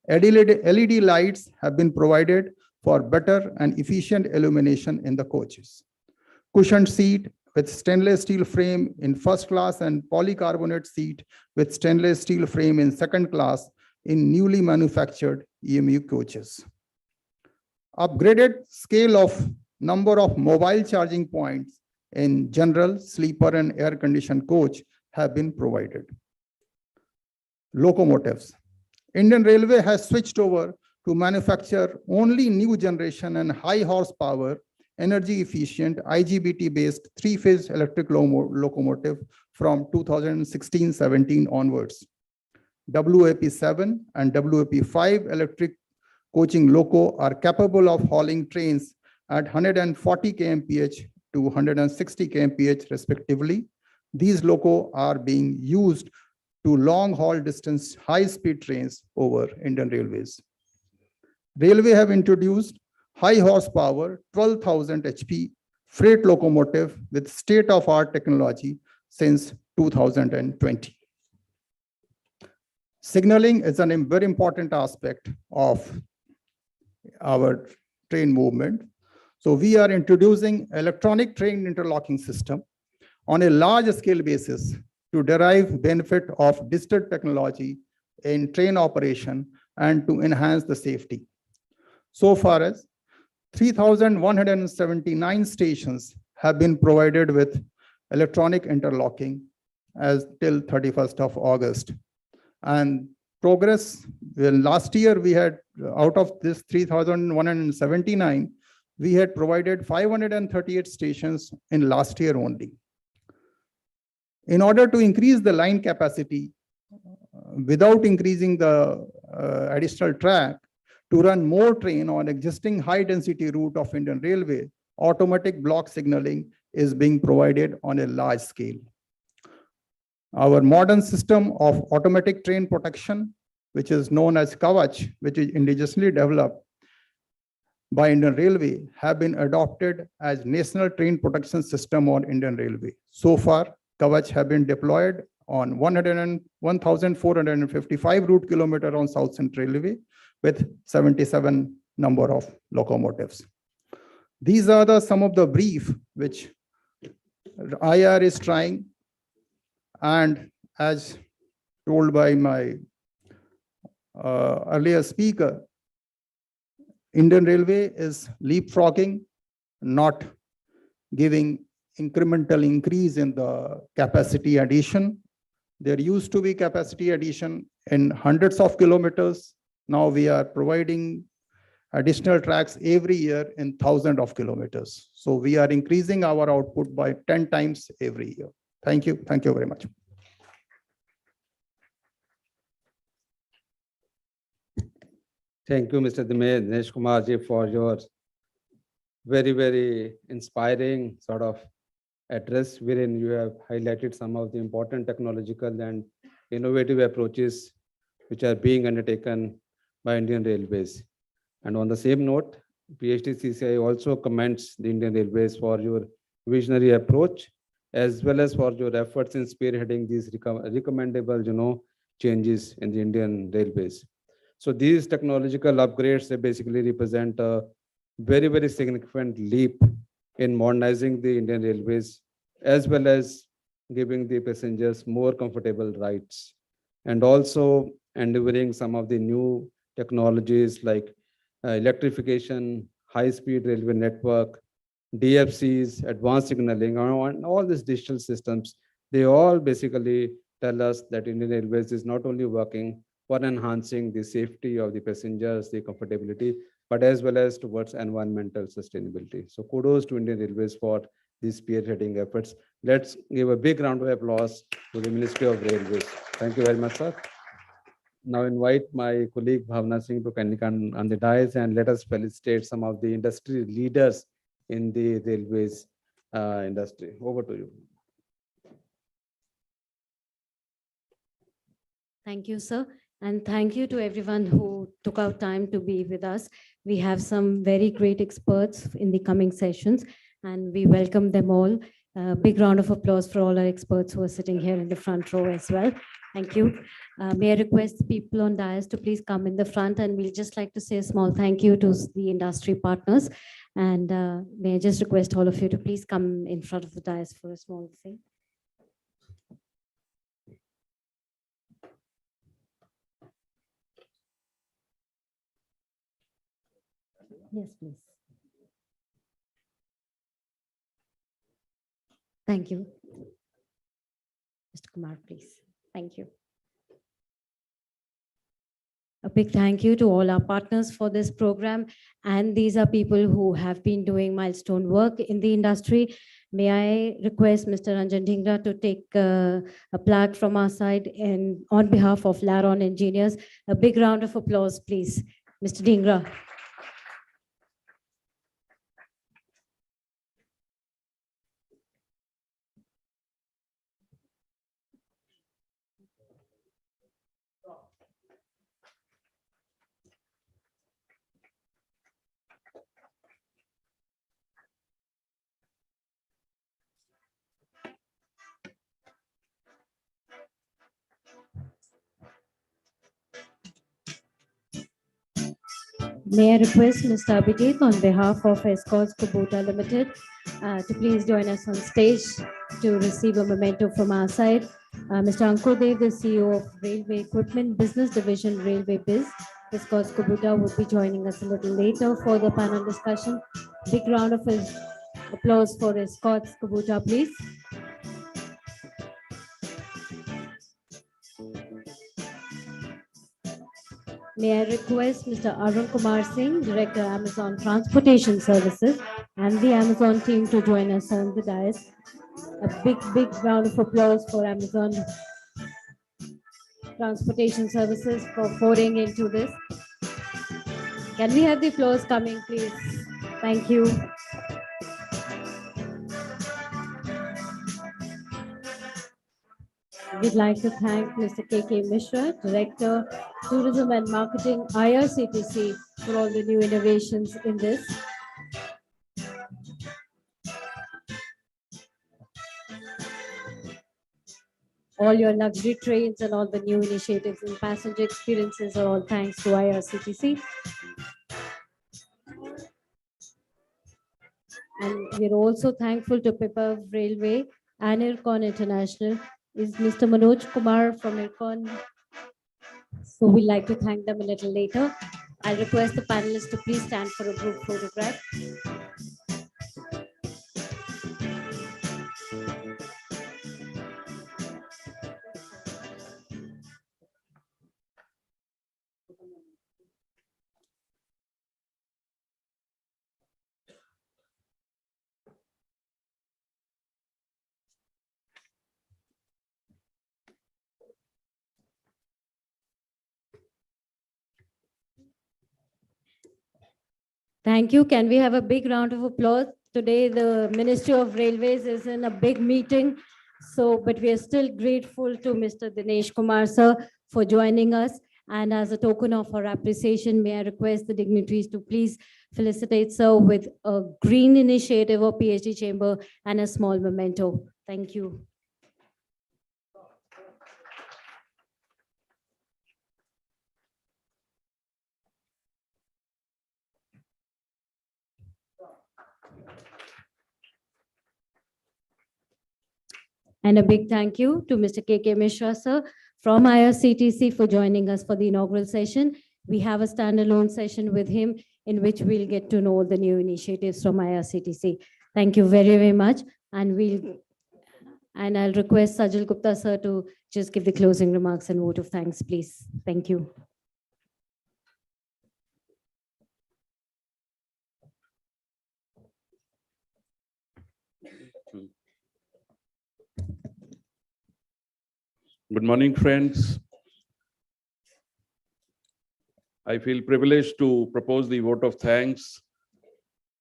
LED lights have been provided for better and efficient illumination in the coaches. Cushioned seat with stainless steel frame in first class and polycarbonate seat with stainless steel frame in second class in newly manufactured EMU coaches. Upgraded scale of number of mobile charging points in general, sleeper and air-conditioned coach have been provided. Locomotives. Indian Railway has switched over to manufacture only new generation and high horsepower, energy efficient, IGBT-based three-phase electric locomotive from 2016-17 onwards. WAP7 and WAP5 electric coaching loco are capable of hauling trains at 140 kmph to 160 kmph respectively. These loco are being used to long haul distance high-speed trains over Indian Railways. Railway have introduced high horsepower 12,000 HP freight locomotive with state-of-art technology since 2020. Signaling is a very important aspect of our train movement. So we are introducing electronic train interlocking system on a large scale basis to derive benefit of digital technology in train operation and to enhance the safety. So far as 3,179 stations have been provided with electronic interlocking as till 31st of August. And progress. Well, last year we had, out of this 3,179, we had provided 538 stations in last year only. In order to increase the line capacity, without increasing the additional track, to run more train on existing high density route of Indian Railway, automatic block signaling is being provided on a large scale. Our modern system of automatic train protection, which is known as Kavach, which is indigenously developed by Indian Railway, have been adopted as national train protection system on Indian Railway. So far, Kavach have been deployed on 1,455 route kilometer on South Central Railway with 77 number of locomotives. These are some of the brief which IR is trying, and as told by my earlier speaker, Indian Railway is leapfrogging, not giving incremental increase in the capacity addition. There used to be capacity addition in hundreds of kilometers. Now we are providing additional tracks every year in thousands of kilometers. So we are increasing our output by 10 times every year. Thank you. Thank you very much. Thank you, Mr. Dinesh Kumar ji, for your very, very inspiring sort of address, wherein you have highlighted some of the important technological and innovative approaches which are being undertaken by Indian Railways. And on the same note, PHDCCI also commends the Indian Railways for your visionary approach, as well as for your efforts in spearheading these recommendable, changes in the Indian Railways. So these technological upgrades, they basically represent a very, very significant leap in modernizing the Indian Railways, as well as giving the passengers more comfortable rides, and also endeavoring some of the new technologies like electrification, high-speed railway network, DFCs, advanced signaling, and all these digital systems. They all basically tell us that Indian Railways is not only working for enhancing the safety of the passengers, the comfortability, but as well as towards environmental sustainability. So kudos to Indian Railways for these spearheading efforts. Let's give a big round of applause to the Ministry of Railways. Thank you very much, sir. Now invite my colleague Bhavna Singh to kindly come on the dais and let us felicitate some of the industry leaders in the railways industry. Over to you. Thank you, sir. And thank you to everyone who took out time to be with us. We have some very great experts in the coming sessions, and we welcome them all. Big round of applause for all our experts who are sitting here in the front row as well. Thank you. May I request people on dais to please come in the front, and we'll just like to say a small thank you to the industry partners. And may I just request all of you to please come in front of the dais for a small thing. Yes, please. Thank you. Mr. Kumar, please. Thank you. A big thank you to all our partners for this program. And these are people who have been doing milestone work in the industry. May I request Mr. Ranjan Dhingra to take a plaque from our side and on behalf of Laron Engineers. A big round of applause, please. Mr. Dhingra. May I request Mr. Abhijit on behalf of Escorts Kubota Limited to please join us on stage to receive a memento from our side. Mr. Ankur Dev, the CEO of Railway Equipment Business Division, Railway Biz, Escorts Kubota, would be joining us a little later for the panel discussion. Big round of applause for Escorts Kubota, please. May I request Mr. Arun Kumar Singh, Director, Amazon Transportation Services, and the Amazon team to join us on the dais. A big round of applause for Amazon Transportation Services for foraying into this. Can we have the applause coming, please? Thank you. We'd like to thank Mr. K.K. Mishra, Director, Tourism and Marketing, IRCTC, for all the new innovations in this. All your luxury trains and all the new initiatives and passenger experiences are all thanks to IRCTC. And we're also thankful to Pippa Railway and Ircon International. Is Mr. Manoj Kumar from Ircon? So we'd like to thank them a little later. I'll request the panelists to please stand for a group photograph. Thank you. Can we have a big round of applause? Today, the Ministry of Railways is in a big meeting. So, but we are still grateful to Mr. Dinesh Kumar, sir, for joining us. And as a token of our appreciation, may I request the dignitaries to please felicitate sir with a green initiative of PhD chamber and a small memento. Thank you. And a big thank you to Mr. K.K. Mishra, sir, from IRCTC for joining us for the inaugural session. We have a standalone session with him in which we'll get to know the new initiatives from IRCTC. Thank you very much. And I'll request Sajal Gupta, sir, to just give the closing remarks and vote of thanks, please. Thank you. Good morning, friends. I feel privileged to propose the vote of thanks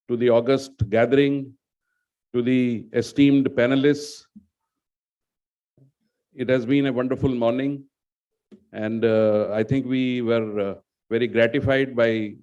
to the august gathering, to the esteemed panelists. It has been a wonderful morning, and I think we were very gratified by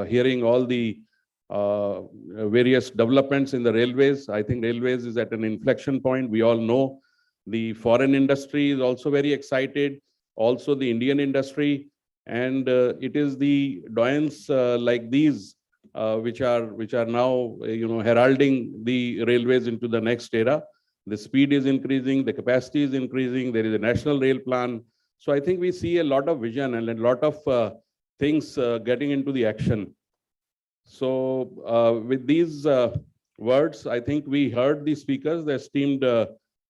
hearing all the various developments in the railways. I think railways is at an inflection point. We all know the foreign industry is also very excited, also the Indian industry, and it is the doyens like these which are now heralding the railways into the next era. The speed is increasing, the capacity is increasing, there is a national rail plan. So I think we see a lot of vision and a lot of things getting into the action. So with these words, I think we heard the speakers, the esteemed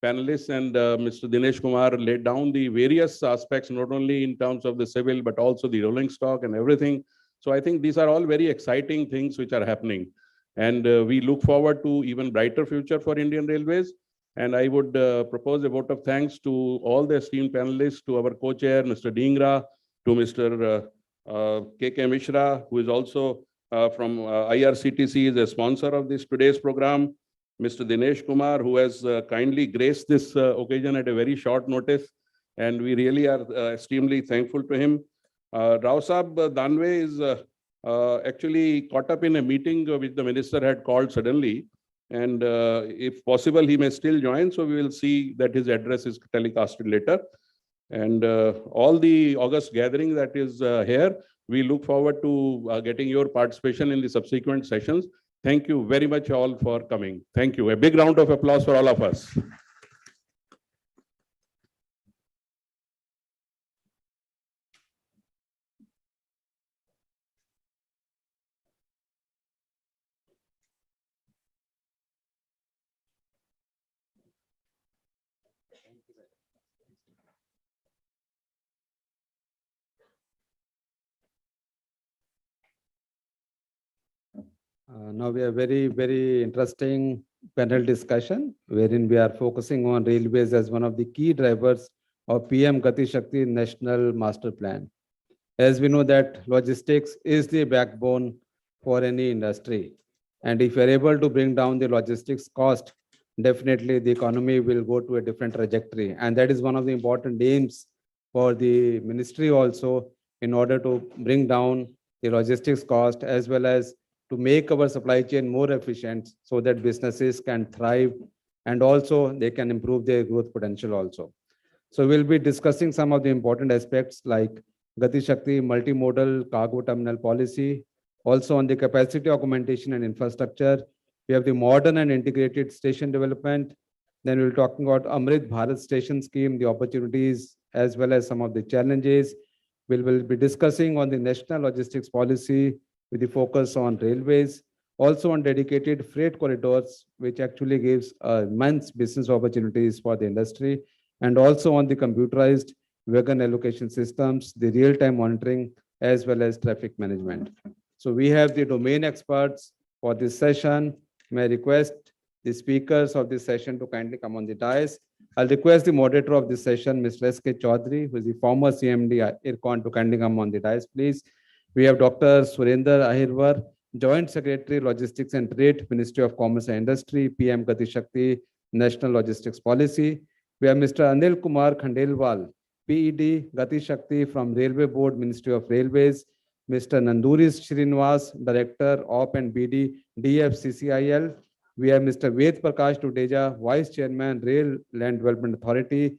panelists, and Mr. Dinesh Kumar laid down the various aspects, not only in terms of the civil, but also the rolling stock and everything. So I think these are all very exciting things which are happening. And we look forward to even brighter future for Indian Railways. And I would propose a vote of thanks to all the esteemed panelists, to our co-chair, Mr. Dhingra, to Mr. K.K. Mishra, who is also from IRCTC, is a sponsor of this today's program. Mr. Dinesh Kumar, who has kindly graced this occasion at a very short notice. And we really are extremely thankful to him. Rao Saab Danve is actually caught up in a meeting which the minister had called suddenly. And if possible, he may still join. So we will see that his address is telecasted later. And all the August gathering that is here, we look forward to getting your participation in the subsequent sessions. Thank you very much all for coming. Thank you. A big round of applause for all of us. Now we have very interesting panel discussion wherein we are focusing on railways as one of the key drivers of PM Gati Shakti National Master Plan. As we know that logistics is the backbone for any industry. And if you're able to bring down the logistics cost, definitely the economy will go to a different trajectory. And that is one of the important aims for the ministry also, in order to bring down the logistics cost as well as to make our supply chain more efficient so that businesses can thrive and also they can improve their growth potential also. So we'll be discussing some of the important aspects like Gati Shakti multimodal cargo terminal policy, also on the capacity augmentation and infrastructure. We have the modern and integrated station development. Then we'll talking about Amrit Bharat station scheme, the opportunities as well as some of the challenges. We'll be discussing on the national logistics policy with the focus on railways, also on dedicated freight corridors, which actually gives immense business opportunities for the industry, and also on the computerized wagon allocation systems, the real-time monitoring, as well as traffic management. So we have the domain experts for this session. May I request the speakers of this session to kindly come on the dais. I'll request the moderator of this session, Mr. S.K. Chaudhary, who is the former CMD IRCON, to kindly come on the dais, please. We have Dr. Surender Ahirwar, Joint Secretary, Logistics and Trade, Ministry of Commerce and Industry, PM Gati Shakti, National Logistics Policy. We have Mr. Anil Kumar Khandelwal, PED Gati Shakti from Railway Board, Ministry of Railways. Mr. Nanduris Srinivas, Director, OP and BD, DFCCIL. We have Mr. Ved Prakash Tuteja, Vice Chairman, Rail Land Development Authority.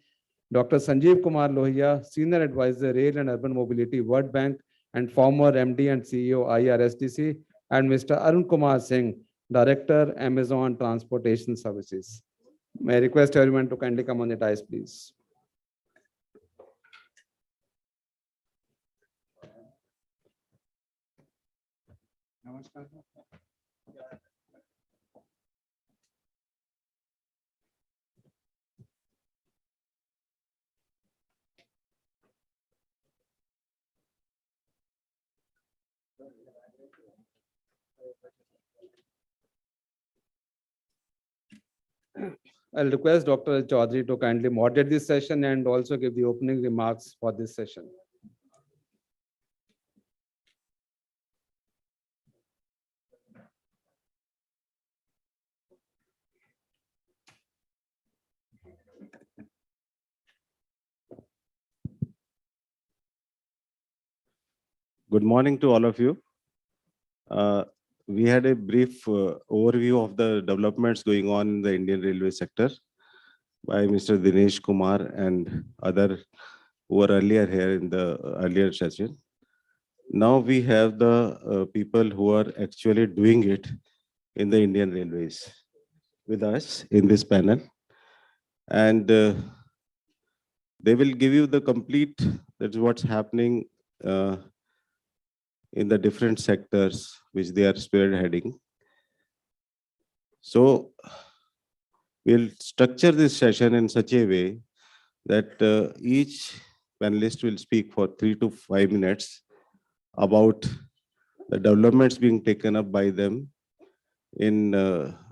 Dr. Sanjeev Kumar Lohia, Senior Advisor, Rail and Urban Mobility, World Bank, and former MD and CEO, IRSTC. And Mr. Arun Kumar Singh, Director, Amazon Transportation Services. May I request everyone to kindly come on the dais, please. I'll request Dr. Chaudhary to kindly moderate this session and also give the opening remarks for this session. Good morning to all of you. We had a brief overview of the developments going on in the Indian railway sector by Mr. Dinesh Kumar and other who were earlier here in the earlier session. Now we have the people who are actually doing it in the Indian Railways with us in this panel. And they will give you the complete, that's what's happening in the different sectors which they are spearheading. So we'll structure this session in such a way that each panelist will speak for 3 to 5 minutes about the developments being taken up by them in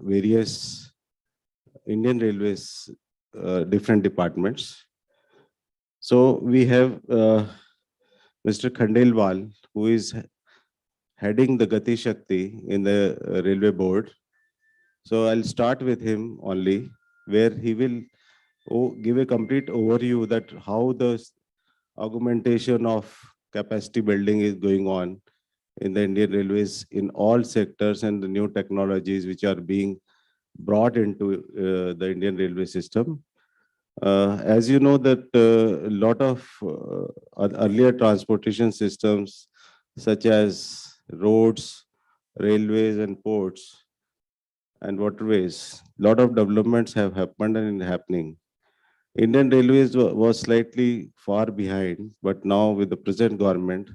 various Indian Railways different departments. So we have Mr. Khandelwal, who is heading the Gati Shakti in the Railway Board. So I'll start with him only, where he will give a complete overview that how the augmentation of capacity building is going on in the Indian Railways in all sectors and the new technologies which are being brought into the Indian railway system. As you know that a lot of earlier transportation systems such as roads, railways and ports and waterways, a lot of developments have happened and happening. Indian Railways was slightly far behind, but now with the present government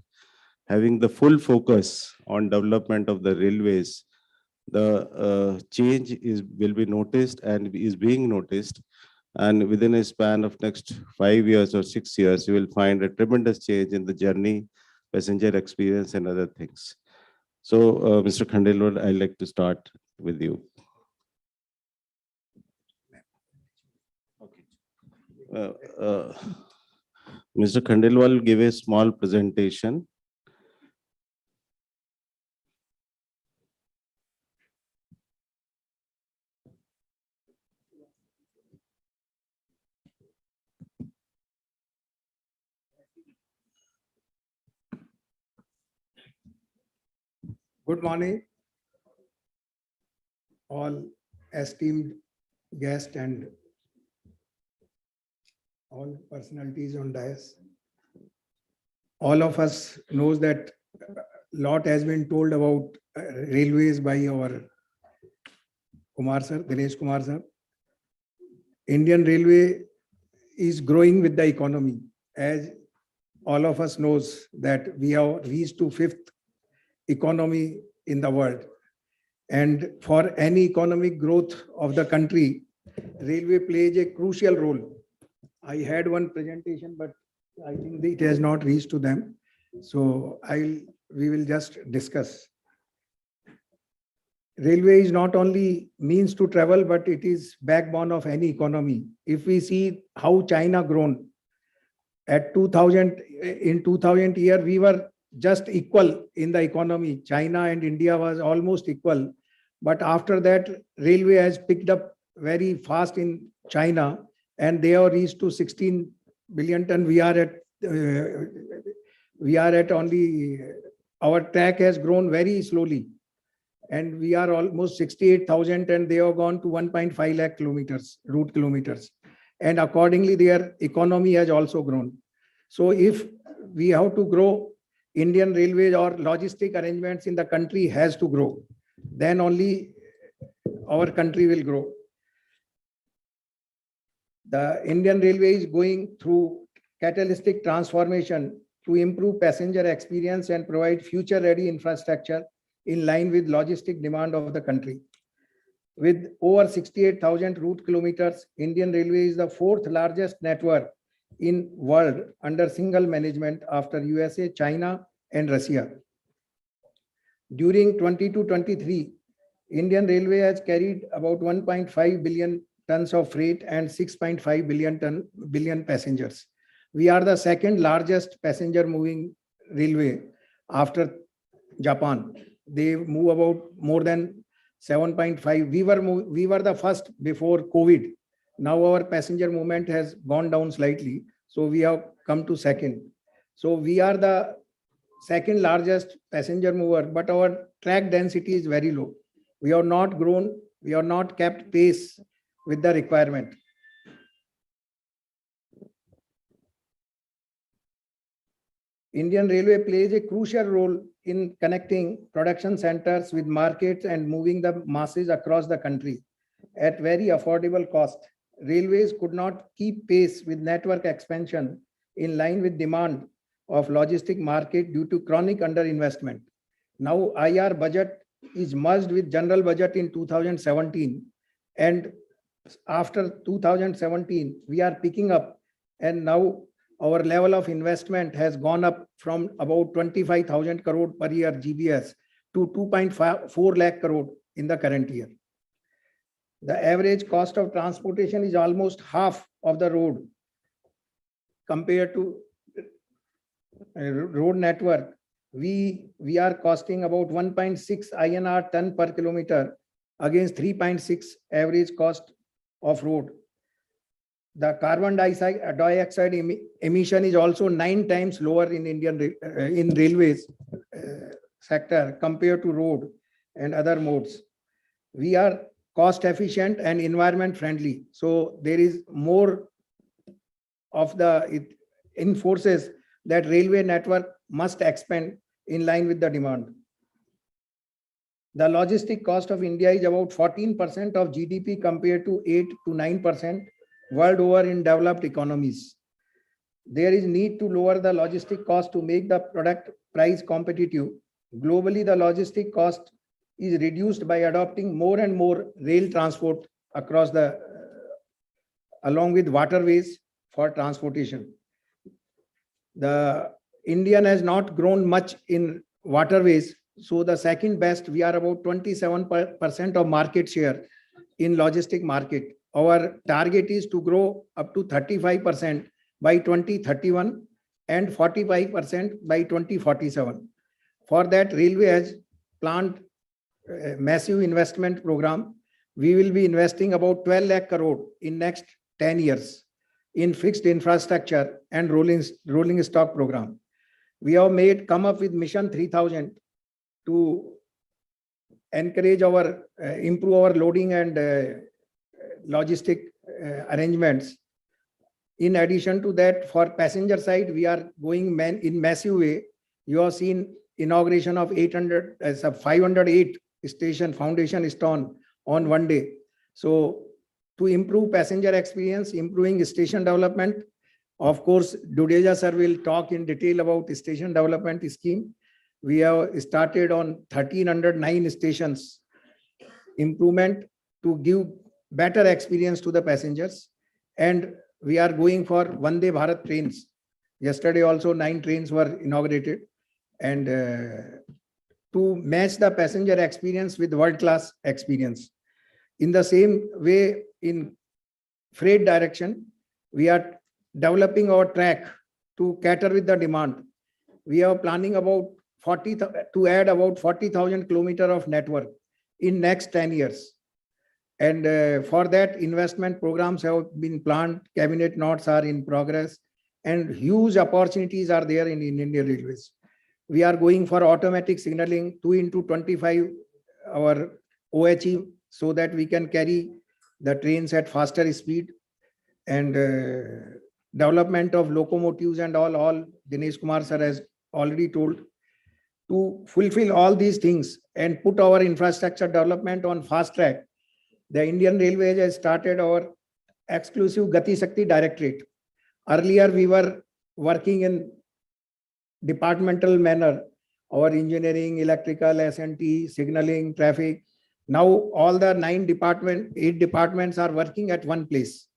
having the full focus on development of the railways, the change will be noticed and is being noticed. And within a span of next 5 years or 6 years, you will find a tremendous change in the journey, passenger experience and other things. So, Mr. Khandelwal, I'd like to start with you. Mr. Khandelwal gave a small presentation. Good morning, all esteemed guests and all personalities on dais. All of us knows that lot has been told about railways by our Kumar sir, Dinesh Kumar sir. Indian Railway is growing with the economy. As all of us knows that we have reached to 5th economy in the world. And for any economic growth of the country, railway plays a crucial role. I had one presentation, but I think it has not reached to them. So we will just discuss. Railway is not only means to travel, but it is backbone of any economy. If we see how China grown, at 2000, in 2000 year, we were just equal in the economy. China and India was almost equal. But after that, railway has picked up very fast in China, and they have reached to 16 billion ton. We are at only, our track has grown very slowly. And we are almost 68,000, and they have gone to 1.5 lakh kilometers, route kilometers. And accordingly, their economy has also grown. So if we have to grow, Indian Railways or logistic arrangements in the country has to grow. Then only our country will grow. The Indian Railway is going through catalytic transformation to improve passenger experience and provide future-ready infrastructure in line with logistic demand of the country. With over 68,000 route kilometers, Indian Railway is the 4th largest network in world under single management after USA, China, and Russia. During 22-23, Indian Railway has carried about 1.5 billion tons of freight and 6.5 billion passengers. We are the 2nd largest passenger moving railway after Japan. They move about more than 7.5. We were the first before COVID. Now our passenger movement has gone down slightly. So we have come to 2nd. So we are the 2nd largest passenger mover, but our track density is very low. We have not grown, we have not kept pace with the requirement. Indian Railway plays a crucial role in connecting production centers with markets and moving the masses across the country at very affordable cost. Railways could not keep pace with network expansion in line with demand of logistic market due to chronic underinvestment. Now IR budget is merged with general budget in 2017, and after 2017 we are picking up, and now our level of investment has gone up from about 25,000 crore per year GBS to 2.4 lakh crore in the current year. The average cost of transportation is almost half of the road compared to road network. We are costing about 1.6 INR ton per kilometer against 3.6 average cost of road. The carbon dioxide emission is also 9 times lower in in railways sector compared to road and other modes. We are cost efficient and environment friendly. So there is more of it enforces that railway network must expand in line with the demand. The logistic cost of India is about 14% of GDP compared to 8 to 9% world over in developed economies. There is need to lower the logistic cost to make the product price competitive. Globally, the logistic cost is reduced by adopting more and more rail transport across along with waterways for transportation. The Indian has not grown much in waterways, So the second best, we are about 27% of market share in logistic market. Our target is to grow up to 35% by 2031 and 45% by 2047. For that, Railway has planned a massive investment program. We will be investing about 12 lakh crore in next 10 years in fixed infrastructure and rolling stock program. We have come up with Mission 3000 to encourage our, improve our loading and logistic arrangements. In addition to that, for passenger side, we are going in massive way. You have seen inauguration of 508 station foundation stone on one day. So to improve passenger experience, improving station development, of course, Dudeja sir will talk in detail about station development scheme. We have started on 1309 stations improvement to give better experience to the passengers. And we are going for Vande Bharat trains. Yesterday also 9 trains were inaugurated. And to match the passenger experience with world-class experience. In the same way, in freight direction, we are developing our track to cater with the demand. We are planning about to add about 40,000 kilometers of network in next 10 years. And for that, investment programs have been planned, cabinet notes are in progress, and huge opportunities are there in Indian Railways. We are going for automatic signaling 2x25 our OHE so that we can carry the trains at faster speed, and development of locomotives and all Dinesh Kumar sir has already told. To fulfill all these things and put our infrastructure development on fast track, the Indian Railways has started our exclusive Gati Shakti Directorate. Earlier, we were working in departmental manner, our engineering, electrical, S&T, signaling, traffic. Now all the 8 departments are working at one place.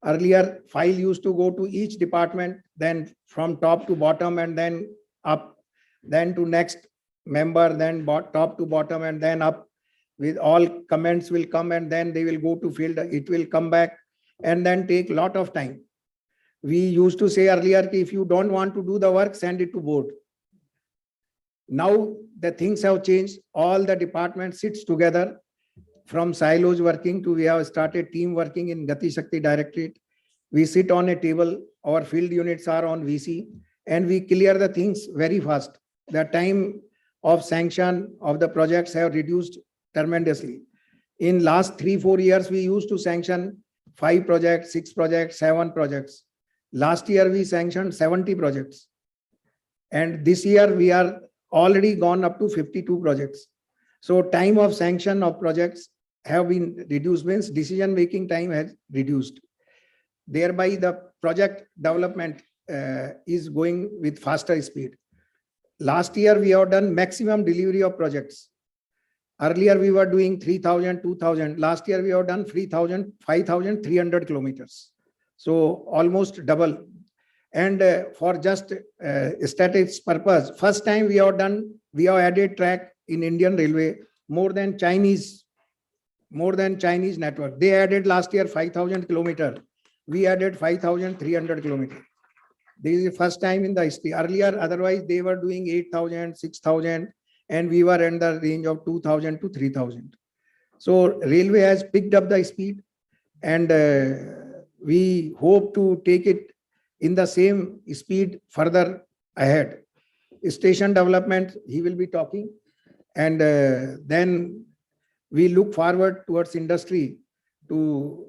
Earlier, file used to go to each department, then from top to bottom and then up, then to next member, then top to bottom and then up, with all comments will come and then they will go to field, it will come back and then take lot of time. We used to say earlier, if you don't want to do the work, send it to board. Now the things have changed. All the departments sits together, from silos working to we have started team working in Gati Shakti Directorate. We sit on a table, our field units are on VC, and we clear the things very fast. The time of sanction of the projects have reduced tremendously. In last 3-4 years, we used to sanction 5 projects, 6 projects, 7 projects. Last year, we sanctioned 70 projects. And this year, we are already gone up to 52 projects. So time of sanction of projects have been reduced, means decision-making time has reduced. Thereby, the project development is going with faster speed. Last year, we have done maximum delivery of projects. Earlier, we were doing 3,000, 2,000. Last year, we have done 5,300 kilometers. So almost double. And for just statistics purpose, first time we have added track in Indian Railway more than Chinese network. They added last year 5,000 kilometers. We added 5,300 kilometers. This is the first time in the history. Earlier, otherwise they were doing 8,000, 6,000, and we were in the range of 2,000 to 3,000. So railway has picked up the speed, and we hope to take it in the same speed further ahead. Station development, he will be talking, and then we look forward towards industry to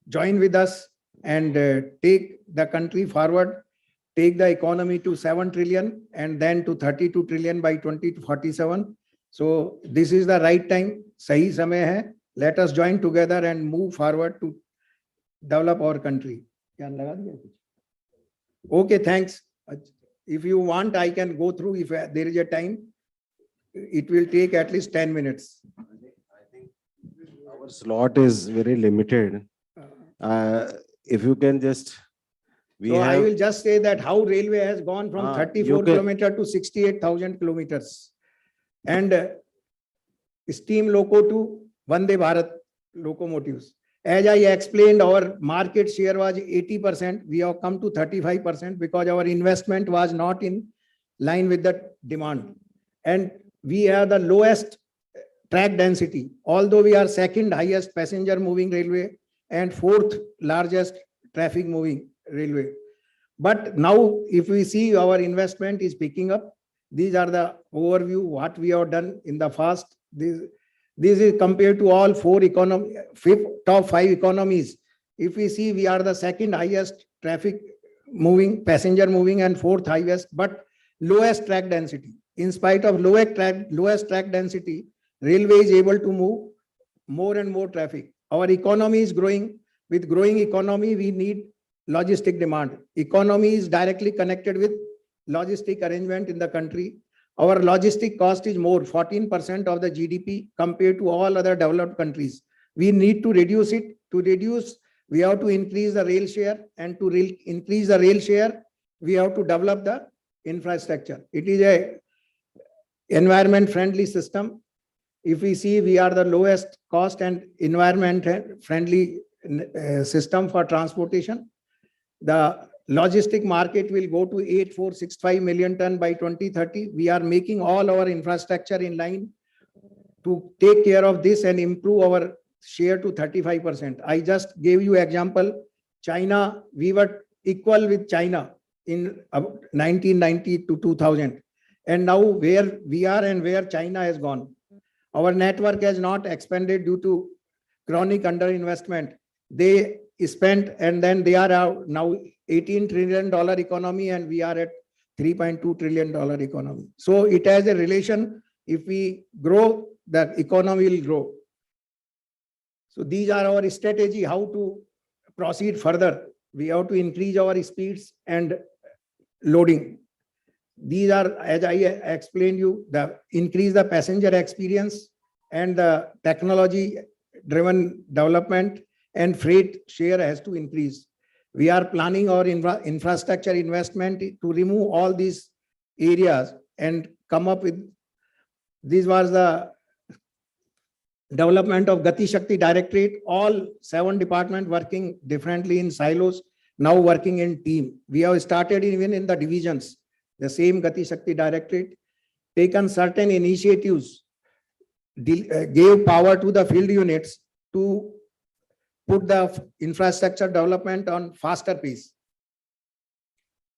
join with us and take the country forward, take the economy to 7 trillion and then to 32 trillion by 2047. So this is the right time. Sahi samay hai. Let us join together and move forward to develop our country. Okay, thanks. If you want, I can go through if there is a time. It will take at least 10 minutes. I think our slot is very limited. If you can just, I will just say that how railway has gone from 34 kilometers to 68,000 kilometers. and steam loco to Vande Bharat locomotives. As I explained, our market share was 80%. We have come to 35% because our investment was not in line with the demand. And we have the lowest track density, although we are second highest passenger moving railway and fourth largest traffic moving railway. But now if we see our investment is picking up, these are the overview what we have done in the past. This is compared to all top five economies. If we see, we are the second highest traffic moving, passenger moving, and fourth highest, but lowest track density. In spite of lowest track density, railway is able to move more and more traffic. Our economy is growing. With growing economy, we need logistic demand. Economy is directly connected with logistic arrangement in the country. Our logistic cost is more, 14% of the GDP compared to all other developed countries. We need to reduce it. To reduce, we have to increase the rail share, and to increase the rail share, we have to develop the infrastructure. It is a environment friendly system. If we see, we are the lowest cost and environment friendly system for transportation. The logistic market will go to 8,465 million ton by 2030. We are making all our infrastructure in line to take care of this and improve our share to 35%. I just gave you example. China, we were equal with China in 1990 to 2000. And now where we are and where China has gone. Our network has not expanded due to chronic underinvestment. They spent, and then they are now $18 trillion economy, and we are at $3.2 trillion economy. So it has a relation. If we grow, the economy will grow. So these are our strategy, how to proceed further. We have to increase our speeds and loading. These are, as I explained you, the increase the passenger experience and the technology driven development, and freight share has to increase. We are planning our infrastructure investment to remove all these areas and come up with, this was the development of Gati Shakti Directorate, all 7 departments working differently in silos, now working in team. We have started even in the divisions, the same Gati Shakti Directorate, taken certain initiatives, gave power to the field units to put the infrastructure development on faster pace.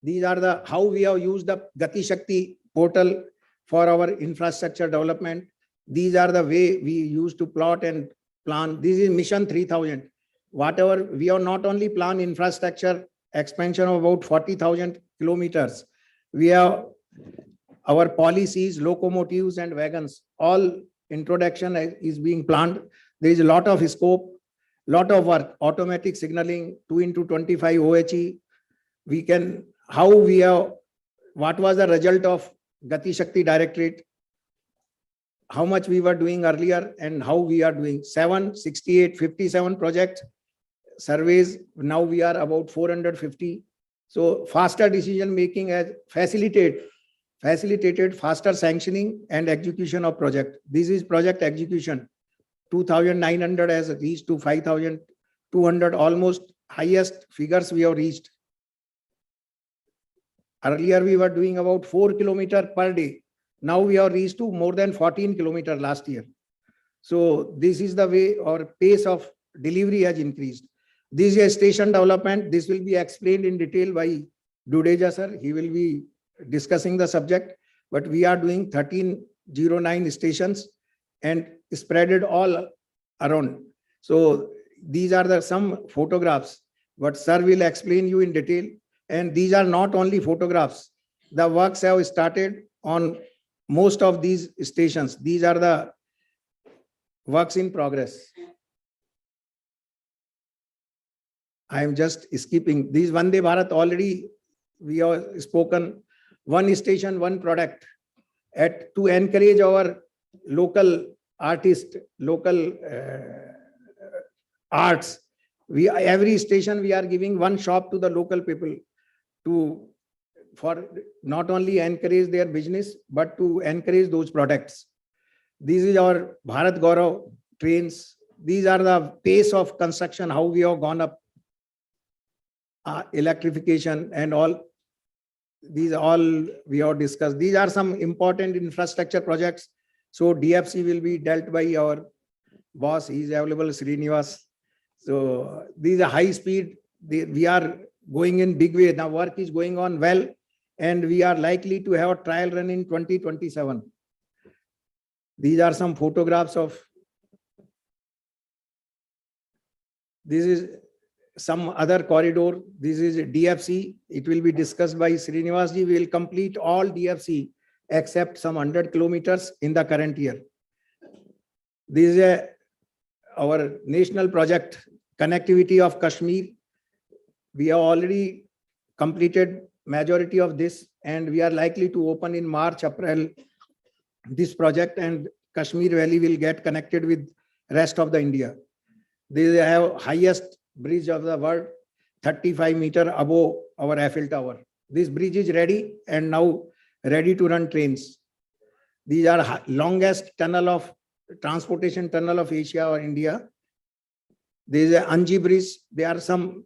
These are the how we have used the Gati Shakti portal for our infrastructure development. These are the way we used to plot and plan. This is Mission 3000. Whatever we have not only planned infrastructure expansion of about 40,000 kilometers. We have our policies, locomotives and wagons. All introduction is being planned. There is a lot of scope. Lot of work, automatic signaling, 2x25 OHE. We can, how we have, what was the result of Gati Shakti Directorate, how much we were doing earlier and how we are doing. 768, 57 projects, surveys, now we are about 450. So faster decision making has facilitated faster sanctioning and execution of project. This is project execution. 2,900 has reached to 5,200, almost highest figures we have reached. Earlier we were doing about 4 kilometers per day. Now we have reached to more than 14 kilometers last year. So this is the way our pace of delivery has increased. This is a station development. This will be explained in detail by Dudeja sir. He will be discussing the subject, but we are doing 1309 stations and spread it all around. So these are the some photographs, but sir will explain you in detail. And these are not only photographs. The works have started on most of these stations. These are the works in progress. I am just skipping. These Vande Bharat already we have spoken. One station, one product. To encourage our local artists, local arts, every station we are giving one shop to the local people for not only encourage their business but to encourage those products. This is our Bharat Gaurav trains. These are the pace of construction, how we have gone up, electrification and all. These all we have discussed. These are some important infrastructure projects. So DFC will be dealt by our boss. He is available, Srinivas. So these are high speed. We are going in big way. Now work is going on well, and we are likely to have a trial run in 2027. These are some photographs of. This is some other corridor. This is DFC. It will be discussed by Srinivasji. We will complete all DFC except some 100 kilometers in the current year. This is our national project, connectivity of Kashmir. We have already completed majority of this, and we are likely to open in March, April this project, and Kashmir Valley will get connected with rest of the India. They have highest bridge of the world, 35 meters above our Eiffel Tower. This bridge is ready and now ready to run trains. These are longest tunnel of transportation tunnel of Asia or India. There is a Anji bridge. There are some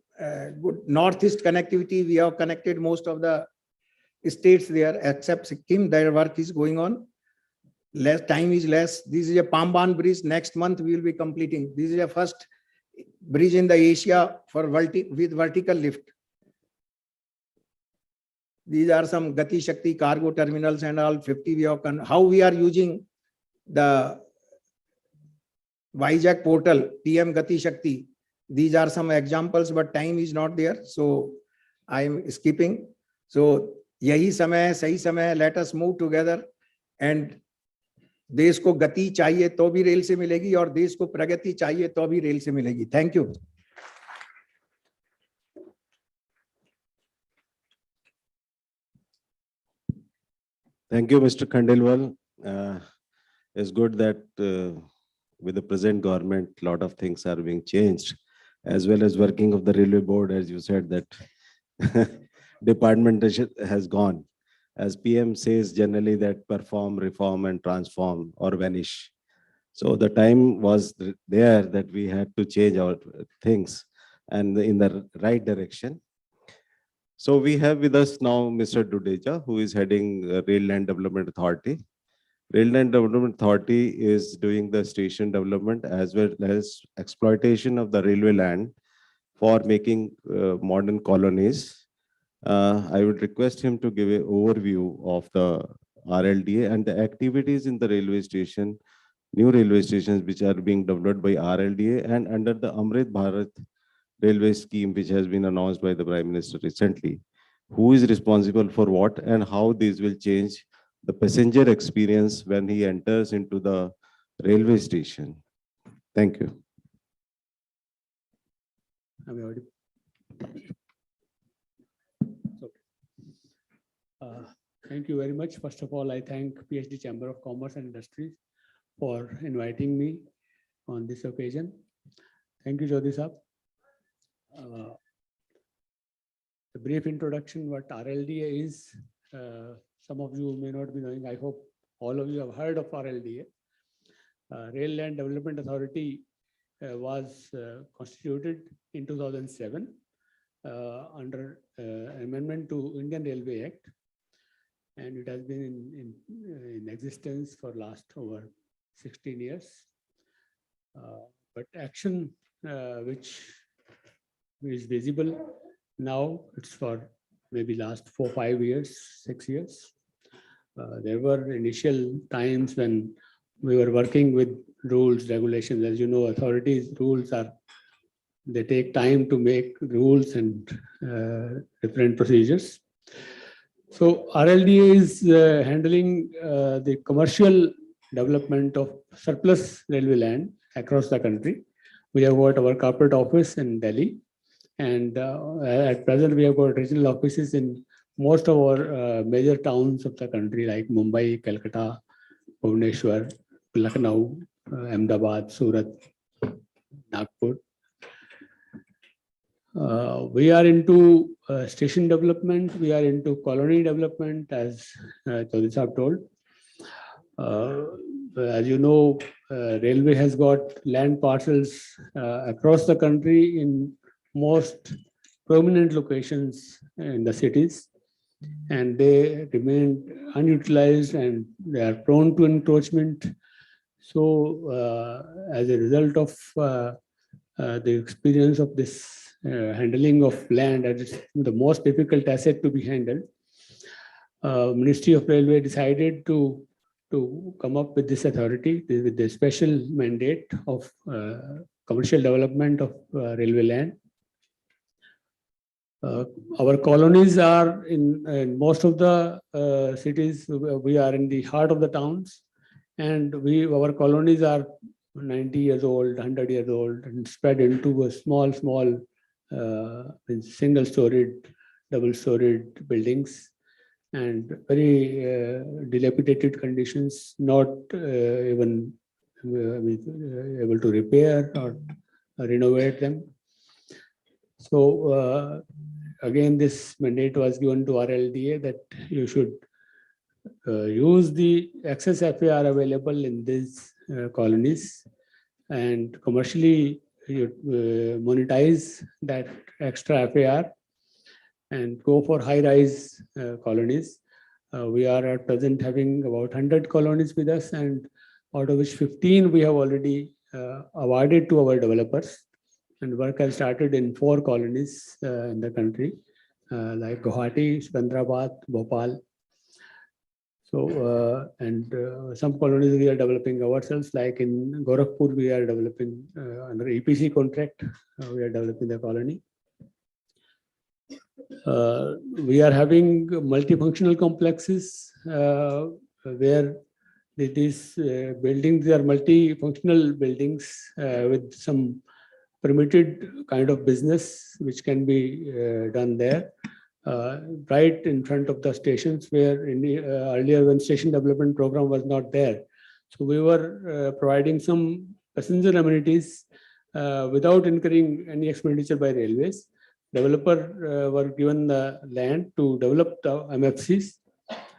good northeast connectivity. We have connected most of the states there except Sikkim. Their work is going on. Less time is less. This is a Pamban bridge. Next month we will be completing. This is a first bridge in the Asia for with vertical lift. These are some Gati Shakti cargo terminals and all 50 we have how we are using the Vizag portal, PM Gati Shakti. These are some examples, but time is not there, so I am skipping. So yahi samay hai, sahi samay hai. Let us move together, and देश को गति चाहिए तो भी rail से मिलेगी और देश को प्रगति चाहिए तो भी रेल से मिलेगी. Thank you. Thank you, Mr. Khandelwal. It's good that with the present government, a lot of things are being changed, as well as working of the railway board, as you said, that department has gone. As PM says generally that perform, reform, and transform or vanish. So the time was there that we had to change our things and in the right direction. So we have with us now Mr. Dudeja, who is heading Rail Land Development Authority. Rail Land Development Authority is doing the station development as well as exploitation of the railway land for making modern colonies. I would request him to give an overview of the RLDA and the activities in the railway station, new railway stations which are being developed by RLDA and under the Amrit Bharat railway scheme, which has been announced by the Prime Minister recently. Who is responsible for what and how these will change the passenger experience when he enters into the railway station. Thank you. Thank you very much. First of all, I thank PhD Chamber of Commerce and Industries for inviting me on this occasion. Thank you, Jyoti Saab. A brief introduction what RLDA is. Some of you may not be knowing. I hope all of you have heard of RLDA. Rail Land Development Authority was constituted in 2007 under amendment to Indian Railway Act, and it has been in existence for last over 16 years. But action which is visible now, it's for maybe last 4, 5 years, 6 years. There were initial times when we were working with rules, regulations. As you know, authorities' rules they take time to make rules and different procedures. So RLDA is handling the commercial development of surplus railway land across the country. We have got our corporate office in Delhi, and at present we have got regional offices in most of our major towns of the country like Mumbai, Calcutta, Bhubaneswar, Lucknow, Ahmedabad, Surat, Nagpur. We are into station development, we are into colony development, as Chaudhary Sahab told. As you know, railway has got land parcels across the country in most prominent locations in the cities, and they remain unutilized and they are prone to encroachment. So, as a result of the experience of this handling of land, as the most difficult asset to be handled, Ministry of Railway decided to come up with this authority with the special mandate of commercial development of railway land. Our colonies are in most of the cities. We are in the heart of the towns, and our colonies are 90 years old, 100 years old, and spread into a small single-storied, double-storied buildings, and very dilapidated conditions, not even able to repair or renovate them. So again, this mandate was given to RLDA that you should use the excess FAR available in these colonies and commercially monetize that extra FAR and go for high-rise colonies. We are at present having about 100 colonies with us, and out of which 15 we have already awarded to our developers. And work has started in 4 colonies in the country, like Guwahati, Sikandrabad, Bhopal. So, some colonies we are developing ourselves, like in Gorakhpur, we are developing under EPC contract, we are developing the colony. We are having multifunctional complexes where these buildings are multifunctional buildings with some permitted kind of business which can be done there, right in front of the stations, where in the, earlier when station development program was not there. So we were providing some passenger amenities without incurring any expenditure by railways. Developer were given the land to develop the MFCs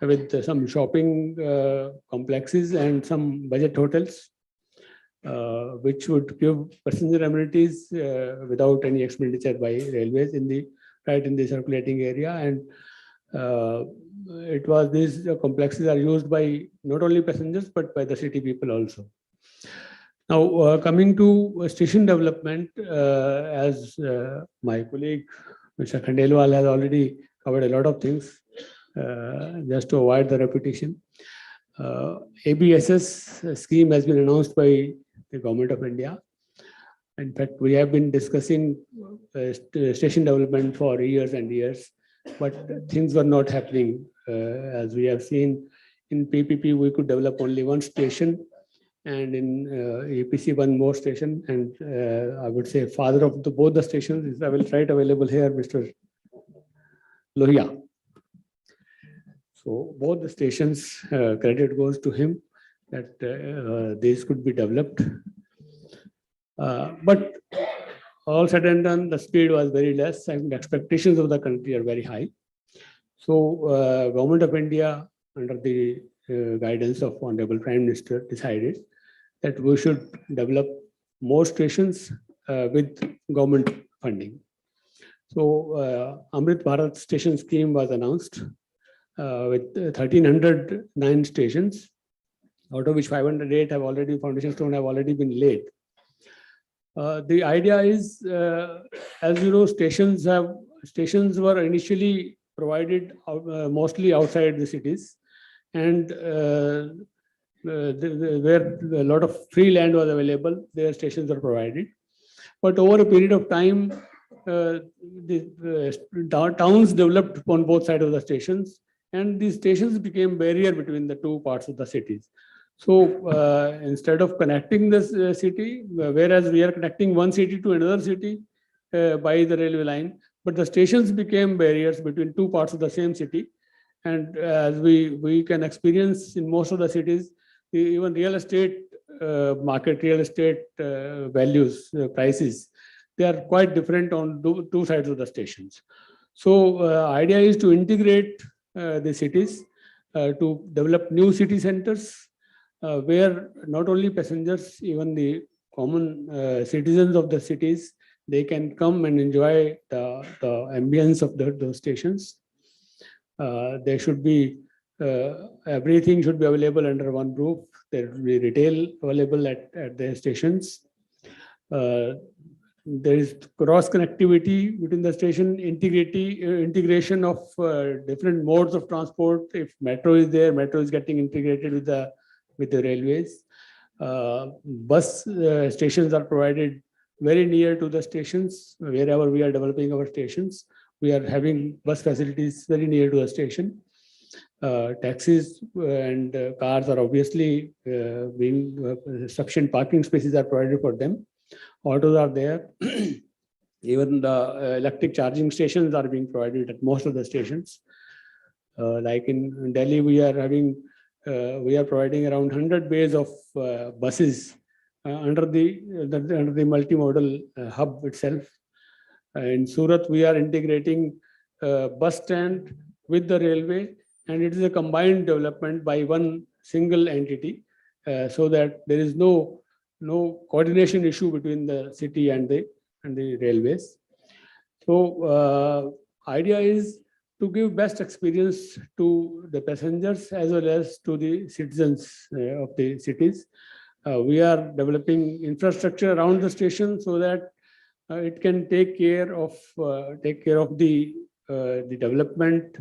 with some shopping complexes and some budget hotels, which would give passenger amenities without any expenditure by railways in the circulating area. And it was these complexes are used by not only passengers but by the city people also. Now, coming to station development, as my colleague Mr. Khandelwal has already covered a lot of things, just to avoid the repetition. ABSS scheme has been announced by the Government of India. In fact, we have been discussing station development for years and years, but things were not happening. As we have seen in PPP, we could develop only 1 station, and in EPC 1 more station. And I would say father of both the stations is, I will write available here, Mr. Lohia. So both the stations, credit goes to him that these could be developed. But all said and done, the speed was very less, and the expectations of the country are very high. So Government of India, under the guidance of Honorable Prime Minister, decided that we should develop more stations with government funding. So Amrit Bharat station scheme was announced with 1,309 stations, out of which 508 have already, foundation stone have already been laid. The idea is, as you know, stations were initially provided mostly outside the cities, and where a lot of free land was available, their stations were provided. But over a period of time, the towns developed on both sides of the stations, and these stations became barrier between the 2 parts of the cities. So instead of connecting this city, whereas we are connecting one city to another city by the railway line, but the stations became barriers between 2 parts of the same city. And as we can experience in most of the cities, even real estate market, real estate values, prices, they are quite different on 2 sides of the stations. So idea is to integrate the cities, to develop new city centers, where not only passengers, even the common citizens of the cities, they can come and enjoy the ambience of those stations. There should be everything should be available under one roof. There will be retail available at the stations. There is cross connectivity between the station, integration of different modes of transport. If metro is there, metro is getting integrated with the railways. Bus stations are provided very near to the stations. Wherever we are developing our stations, we are having bus facilities very near to the station. Taxis and cars are obviously being sufficient parking spaces are provided for them. Autos are there. Even the electric charging stations are being provided at most of the stations. Like in Delhi, we are providing around 100 bays of buses under the multimodal hub itself. In Surat, we are integrating bus stand with the railway, and it is a combined development by one single entity, so that there is no coordination issue between the city and the railways. So idea is to give best experience to the passengers as well as to the citizens of the cities. We are developing infrastructure around the station so that it can take care of the development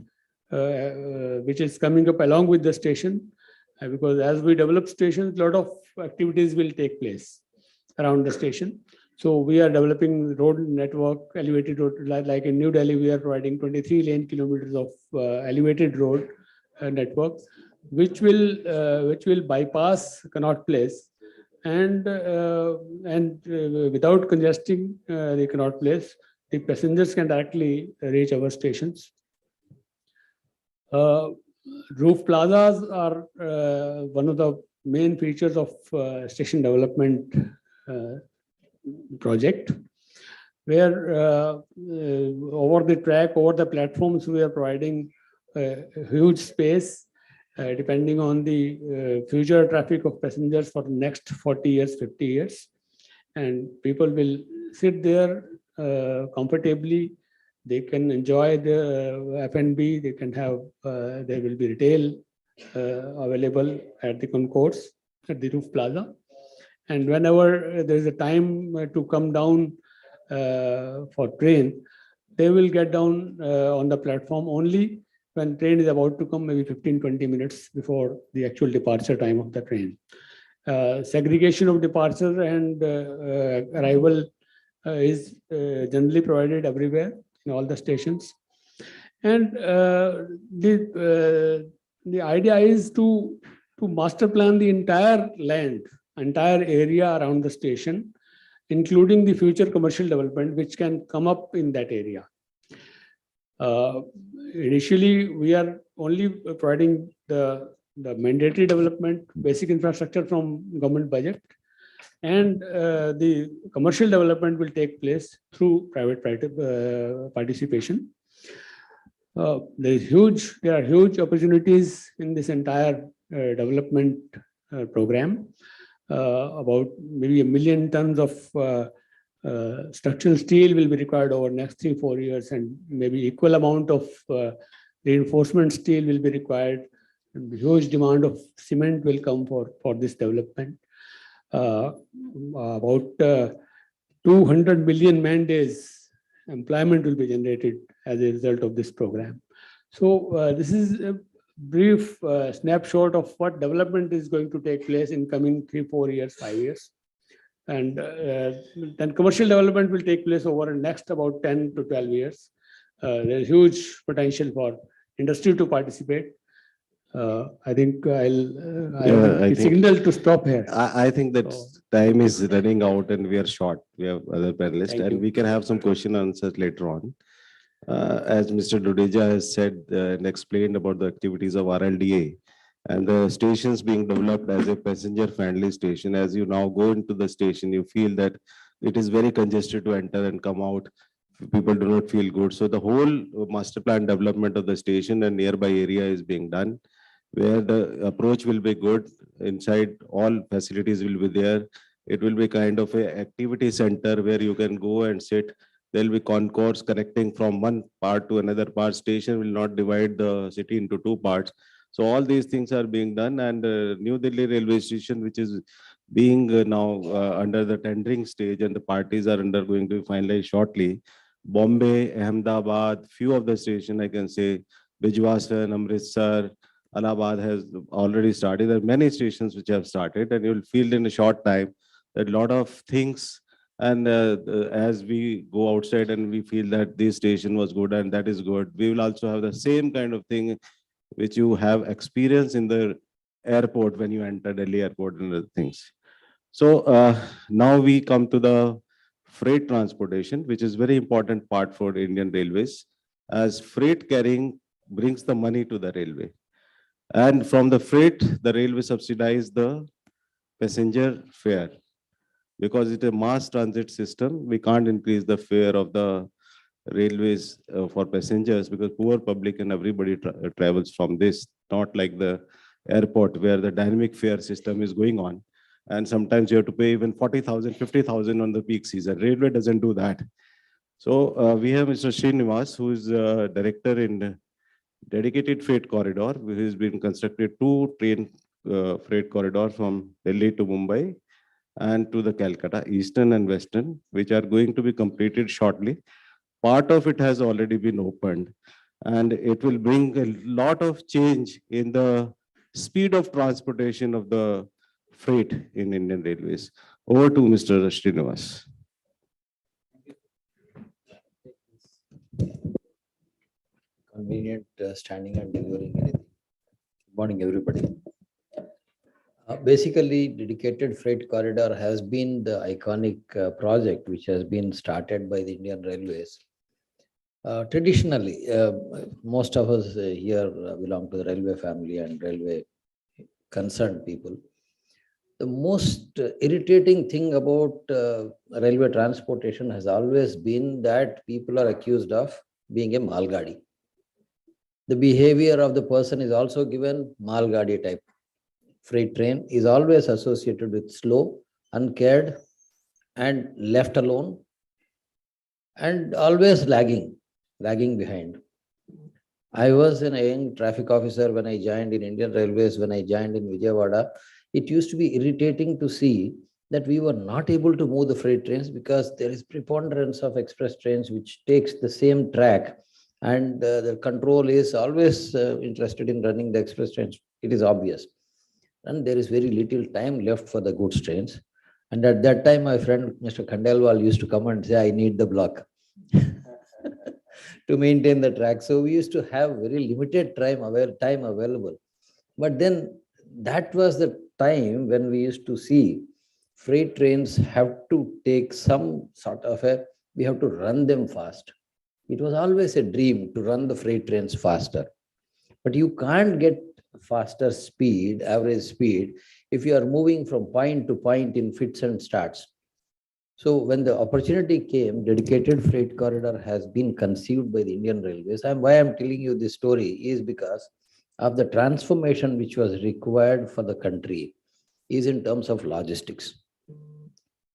which is coming up along with the station. Because as we develop stations, a lot of activities will take place around the station. So we are developing road network, elevated road, like in New Delhi, we are providing 23 lane kilometers of elevated road network, which will bypass Connaught Place and without congesting the Connaught Place, the passengers can directly reach our stations. Roof plazas are one of the main features of station development project, where over the track, over the platforms, we are providing huge space depending on the future traffic of passengers for the next 40 years, 50 years. And people will sit there comfortably. They can enjoy the F&B. They can have, there will be retail available at the concourse, at the roof plaza. And whenever there is a time to come down for train, they will get down on the platform only when train is about to come, maybe 15-20 minutes before the actual departure time of the train. Segregation of departure and arrival is generally provided everywhere in all the stations. And the idea is to master plan the entire land, entire area around the station, including the future commercial development which can come up in that area. Initially, we are only providing the mandatory development, basic infrastructure from government budget, and the commercial development will take place through private participation. There are huge opportunities in this entire development program. About maybe 1 million tons of structural steel will be required over next 3-4 years, and maybe equal amount of reinforcement steel will be required. And huge demand of cement will come for this development. About 200 million man days employment will be generated as a result of this program. So this is a brief snapshot of what development is going to take place in coming 3-4 years, 5 years. And then commercial development will take place over the next about 10 to 12 years. There's huge potential for industry to participate. I think I'll signal to stop here. I think that time is running out and we are short. We have other panelists and we can have some question answers later on. As Mr. Dudeja has said and explained about the activities of RLDA and the stations being developed as a passenger-friendly station, as you now go into the station, you feel that it is very congested to enter and come out. People do not feel good. So the whole master plan development of the station and nearby area is being done, where the approach will be good. inside all facilities will be there. It will be kind of a activity center where you can go and sit. There'll be concourse connecting from one part to another part. Station will not divide the city into two parts. So all these things are being done, and New Delhi railway station, which is being now under the tendering stage, and the parties are undergoing to be finalized shortly. Bombay, Ahmedabad, few of the station I can say, Bijwasan, Amritsar, Allahabad has already started. There are many stations which have started, and you'll feel in a short time that a lot of things. And as we go outside and we feel that this station was good and that is good, we will also have the same kind of thing which you have experienced in the airport when you enter Delhi airport and other things. So now we come to the freight transportation, which is very important part for Indian Railways, as freight carrying brings the money to the railway. And from the freight, the railway subsidize the passenger fare. Because it's a mass transit system, we can't increase the fare of the railways for passengers, because poor public and everybody travels from this, not like the airport where the dynamic fare system is going on. And sometimes you have to pay even 40,000, 50,000 on the peak season. Railway doesn't do that. So we have Mr. Srinivas, who is director in dedicated freight corridor, which has been constructed 2 train freight corridor from Delhi to Mumbai and to the Calcutta, Eastern and Western, which are going to be completed shortly. Part of it has already been opened, and it will bring a lot of change in the speed of transportation of the freight in Indian Railways. Over to Mr. Srinivas. Convenient standing and delivering anything. Good morning, everybody. Basically, dedicated freight corridor has been the iconic project which has been started by the Indian Railways. Traditionally, most of us here belong to the railway family and railway concerned people. The most irritating thing about railway transportation has always been that people are accused of being a malgadi. The behavior of the person is also given malgadi type. Freight train is always associated with slow, uncared, and left alone, and always lagging behind. I was a young traffic officer when I joined in Indian Railways, when I joined in Vijayawada. It used to be irritating to see that we were not able to move the freight trains because there is preponderance of express trains which takes the same track, and the control is always interested in running the express trains. It is obvious. And there is very little time left for the goods trains. And at that time, my friend Mr. Khandelwal used to come and say, I need the block to maintain the track. So we used to have very limited time available. But then that was the time when we used to see freight trains have to take some sort of we have to run them fast. It was always a dream to run the freight trains faster. But you can't get faster speed, average speed, if you are moving from point to point in fits and starts. So when the opportunity came, dedicated freight corridor has been conceived by the Indian Railways. And why I'm telling you this story is because of the transformation which was required for the country is in terms of logistics.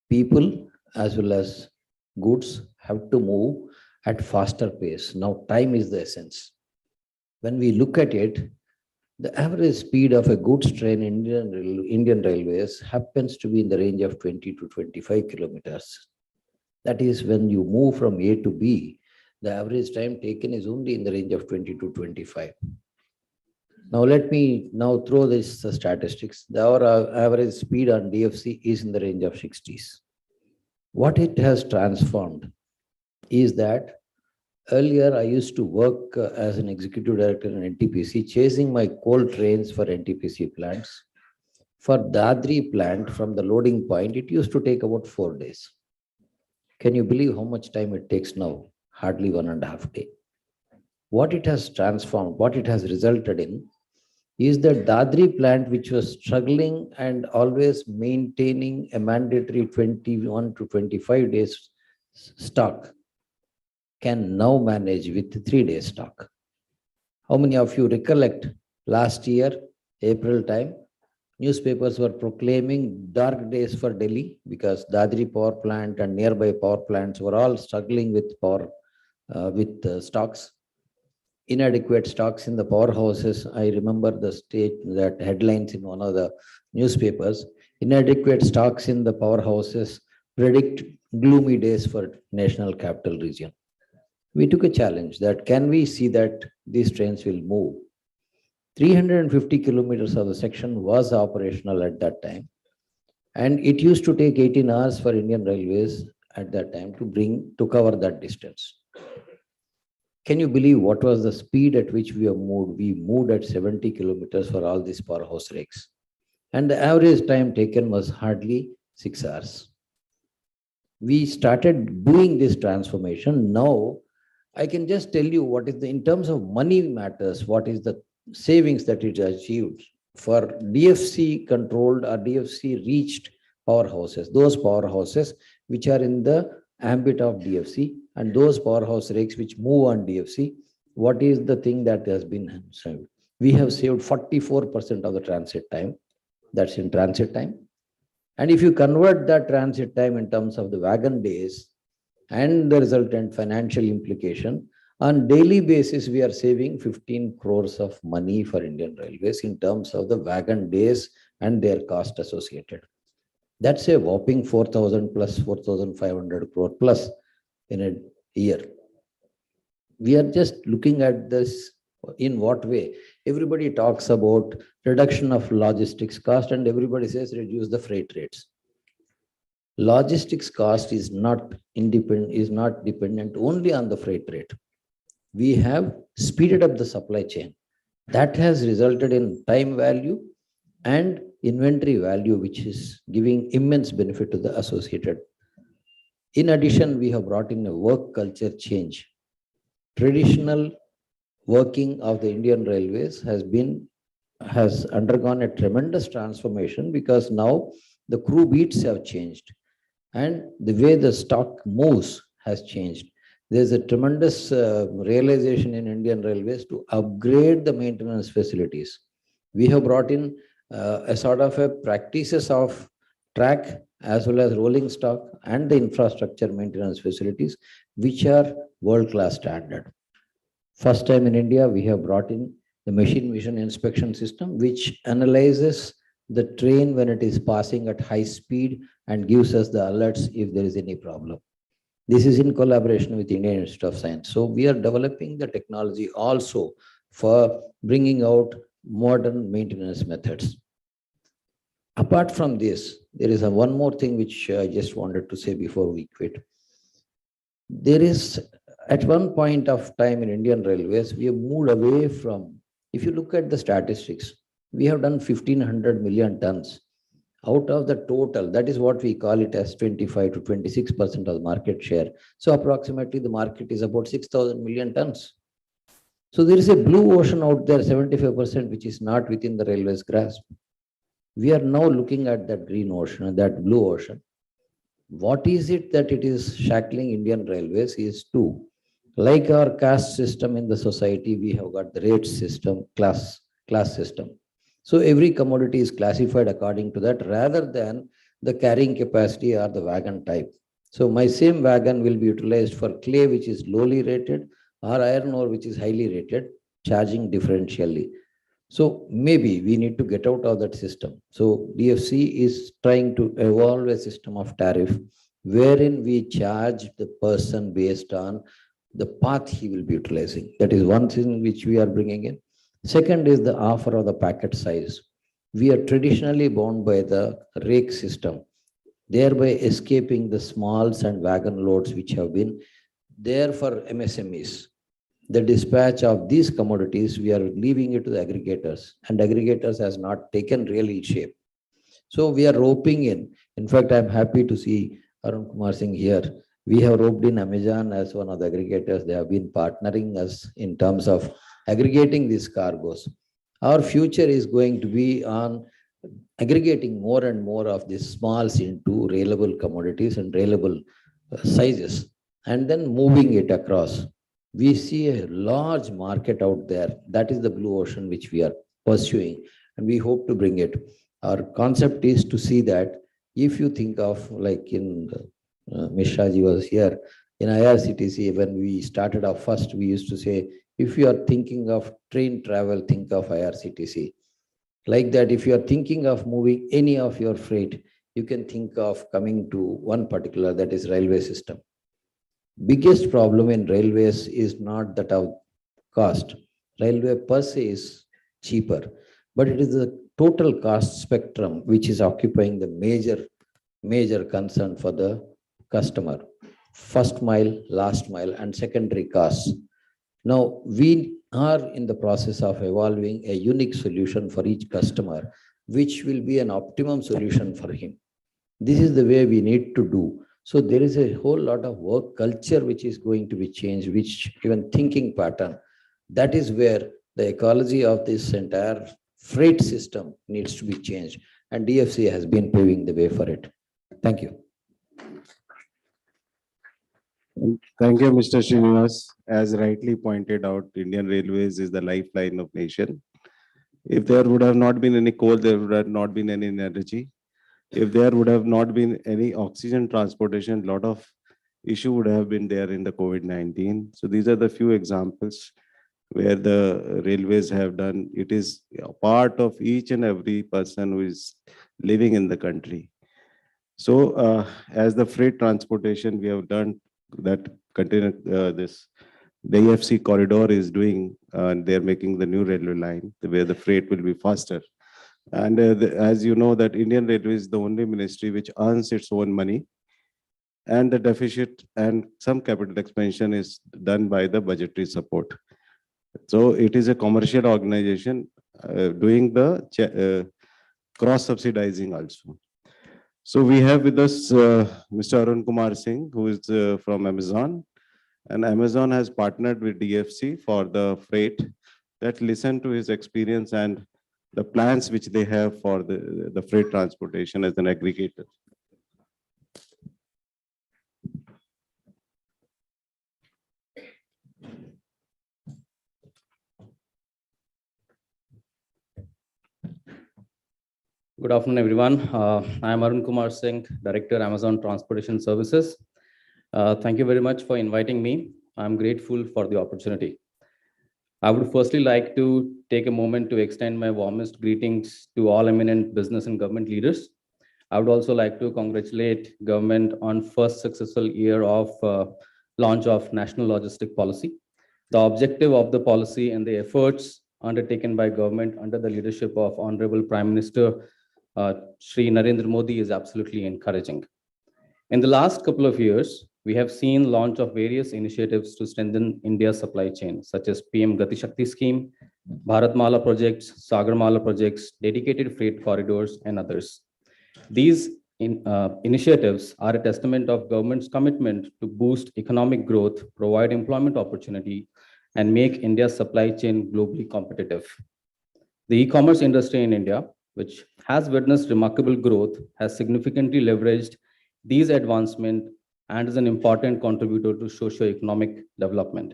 People as well as goods have to move at faster pace. Now time is the essence. When we look at it, the average speed of a goods train in Indian Railways happens to be in the range of 20 to 25 kilometers. That is, when you move from A to B, the average time taken is only in the range of 20 to 25. Now let me throw this statistics. Our average speed on DFC is in the range of 60s. What it has transformed is that earlier, I used to work as an executive director in NTPC, chasing my coal trains for NTPC plants. For Dadri plant, from the loading point, it used to take about 4 days. Can you believe how much time it takes now? Hardly 1.5 days. What it has transformed, what it has resulted in, is that Dadri plant, which was struggling and always maintaining a mandatory 21 to 25 days stock, can now manage with 3 days stock. How many of you recollect last year, April time, newspapers were proclaiming dark days for Delhi because Dadri power plant and nearby power plants were all struggling with power, stocks, inadequate stocks in the powerhouses. I remember the that headlines in one of the newspapers, inadequate stocks in the powerhouses predict gloomy days for national capital region. We took a challenge that can we see that these trains will move. 350 kilometers of the section was operational at that time. And it used to take 18 hours for Indian Railways at that time to cover that distance. Can you believe what was the speed at which we have moved? We moved at 70 kilometers for all these powerhouse rakes. And the average time taken was hardly 6 hours. We started doing this transformation. Now, I can just tell you what is in terms of money matters, what is the savings that it achieved for DFC controlled or DFC reached powerhouses, those powerhouses which are in the ambit of DFC and those powerhouse rakes which move on DFC, what is the thing that has been saved? We have saved 44% of the transit time. That's in transit time. And if you convert that transit time in terms of the wagon days and the resultant financial implication, on daily basis, we are saving 15 crores of money for Indian Railways in terms of the wagon days and their cost associated. That's a whopping 4,000 plus 4,500 crore plus in a year. We are just looking at this in what way. Everybody talks about reduction of logistics cost and everybody says reduce the freight rates. Logistics cost is not dependent only on the freight rate. We have speeded up the supply chain. That has resulted in time value and inventory value, which is giving immense benefit to the associated. In addition, we have brought in a work culture change. Traditional working of the Indian Railways has undergone a tremendous transformation because now the crew beats have changed and the way the stock moves has changed. There's a tremendous realization in Indian Railways to upgrade the maintenance facilities. We have brought in a sort of a practices of track as well as rolling stock and the infrastructure maintenance facilities, which are world-class standard. First time in India, we have brought in the machine vision inspection system, which analyzes the train when it is passing at high speed and gives us the alerts if there is any problem. This is in collaboration with Indian Institute of Science. So we are developing the technology also for bringing out modern maintenance methods. Apart from this, there is one more thing which I just wanted to say before we quit. There is, at one point of time in Indian Railways, we have moved away from, if you look at the statistics, we have done 1,500 million tons. Out of the total, that is what we call it as 25 to 26% of the market share. So approximately the market is about 6,000 million tons. So there is a blue ocean out there, 75%, which is not within the railway's grasp. We are now looking at that green ocean, that blue ocean. What is it that it is shackling Indian Railways is two. Like our caste system in the society, we have got the rate system, class system. So every commodity is classified according to that rather than the carrying capacity or the wagon type. So my same wagon will be utilized for clay, which is lowly rated, or iron ore, which is highly rated, charging differentially. So maybe we need to get out of that system. So DFC is trying to evolve a system of tariff wherein we charge the person based on the path he will be utilizing. That is one thing which we are bringing in. Second is the offer of the packet size. We are traditionally bound by the rake system, thereby escaping the smalls and wagon loads which have been there for MSMEs. The dispatch of these commodities, we are leaving it to the aggregators, and aggregators has not taken really shape. So we are roping in. In fact, I'm happy to see Arun Kumar Singh here. We have roped in Amazon as one of the aggregators. They have been partnering us in terms of aggregating these cargoes. Our future is going to be on aggregating more and more of these smalls into railable commodities and railable sizes, and then moving it across. We see a large market out there. That is the blue ocean which we are pursuing, and we hope to bring it. Our concept is to see that if you think of like in Mishra ji was here, in IRCTC, when we started off first, we used to say, if you are thinking of train travel, think of IRCTC. Like that, if you are thinking of moving any of your freight, you can think of coming to one particular, that is railway system. Biggest problem in railways is not that of cost. Railway per se is cheaper, but it is the total cost spectrum which is occupying the major concern for the customer. First mile, last mile, and secondary costs. Now, we are in the process of evolving a unique solution for each customer, which will be an optimum solution for him. This is the way we need to do. So there is a whole lot of work culture which is going to be changed, which even thinking pattern. That is where the ecology of this entire freight system needs to be changed. And DFC has been paving the way for it. Thank you. Thank you, Mr. Srinivas. As rightly pointed out, Indian Railways is the lifeline of nation. If there would have not been any coal, there would have not been any energy. If there would have not been any oxygen transportation, a lot of issue would have been there in the COVID-19. So these are the few examples where the railways have done. It is a part of each and every person who is living in the country. So as the freight transportation, we have done that container, the AFC corridor is doing, and they're making the new railway line where the freight will be faster. And as you know, that Indian Railway is the only ministry which earns its own money, and the deficit and some capital expansion is done by the budgetary support. So it is a commercial organization doing the cross subsidizing also. So we have with us Mr. Arun Kumar Singh, who is from Amazon, and Amazon has partnered with DFC for the freight. Let's listen to his experience and the plans which they have for the freight transportation as an aggregator. Good afternoon, everyone. I am Arun Kumar Singh, Director, Amazon Transportation Services. Thank you very much for inviting me. I'm grateful for the opportunity. I would firstly like to take a moment to extend my warmest greetings to all eminent business and government leaders. I would also like to congratulate government on first successful year of launch of National Logistic Policy. The objective of the policy and the efforts undertaken by government under the leadership of Honorable Prime Minister Shri Narendra Modi is absolutely encouraging. In the last couple of years, we have seen launch of various initiatives to strengthen India's supply chain, such as PM Gati Shakti scheme, Bharatmala projects, Sagarmala projects, dedicated freight corridors, and others. These initiatives are a testament of government's commitment to boost economic growth, provide employment opportunity, and make India's supply chain globally competitive. The e-commerce industry in India, which has witnessed remarkable growth, has significantly leveraged these advancements and is an important contributor to socio-economic development.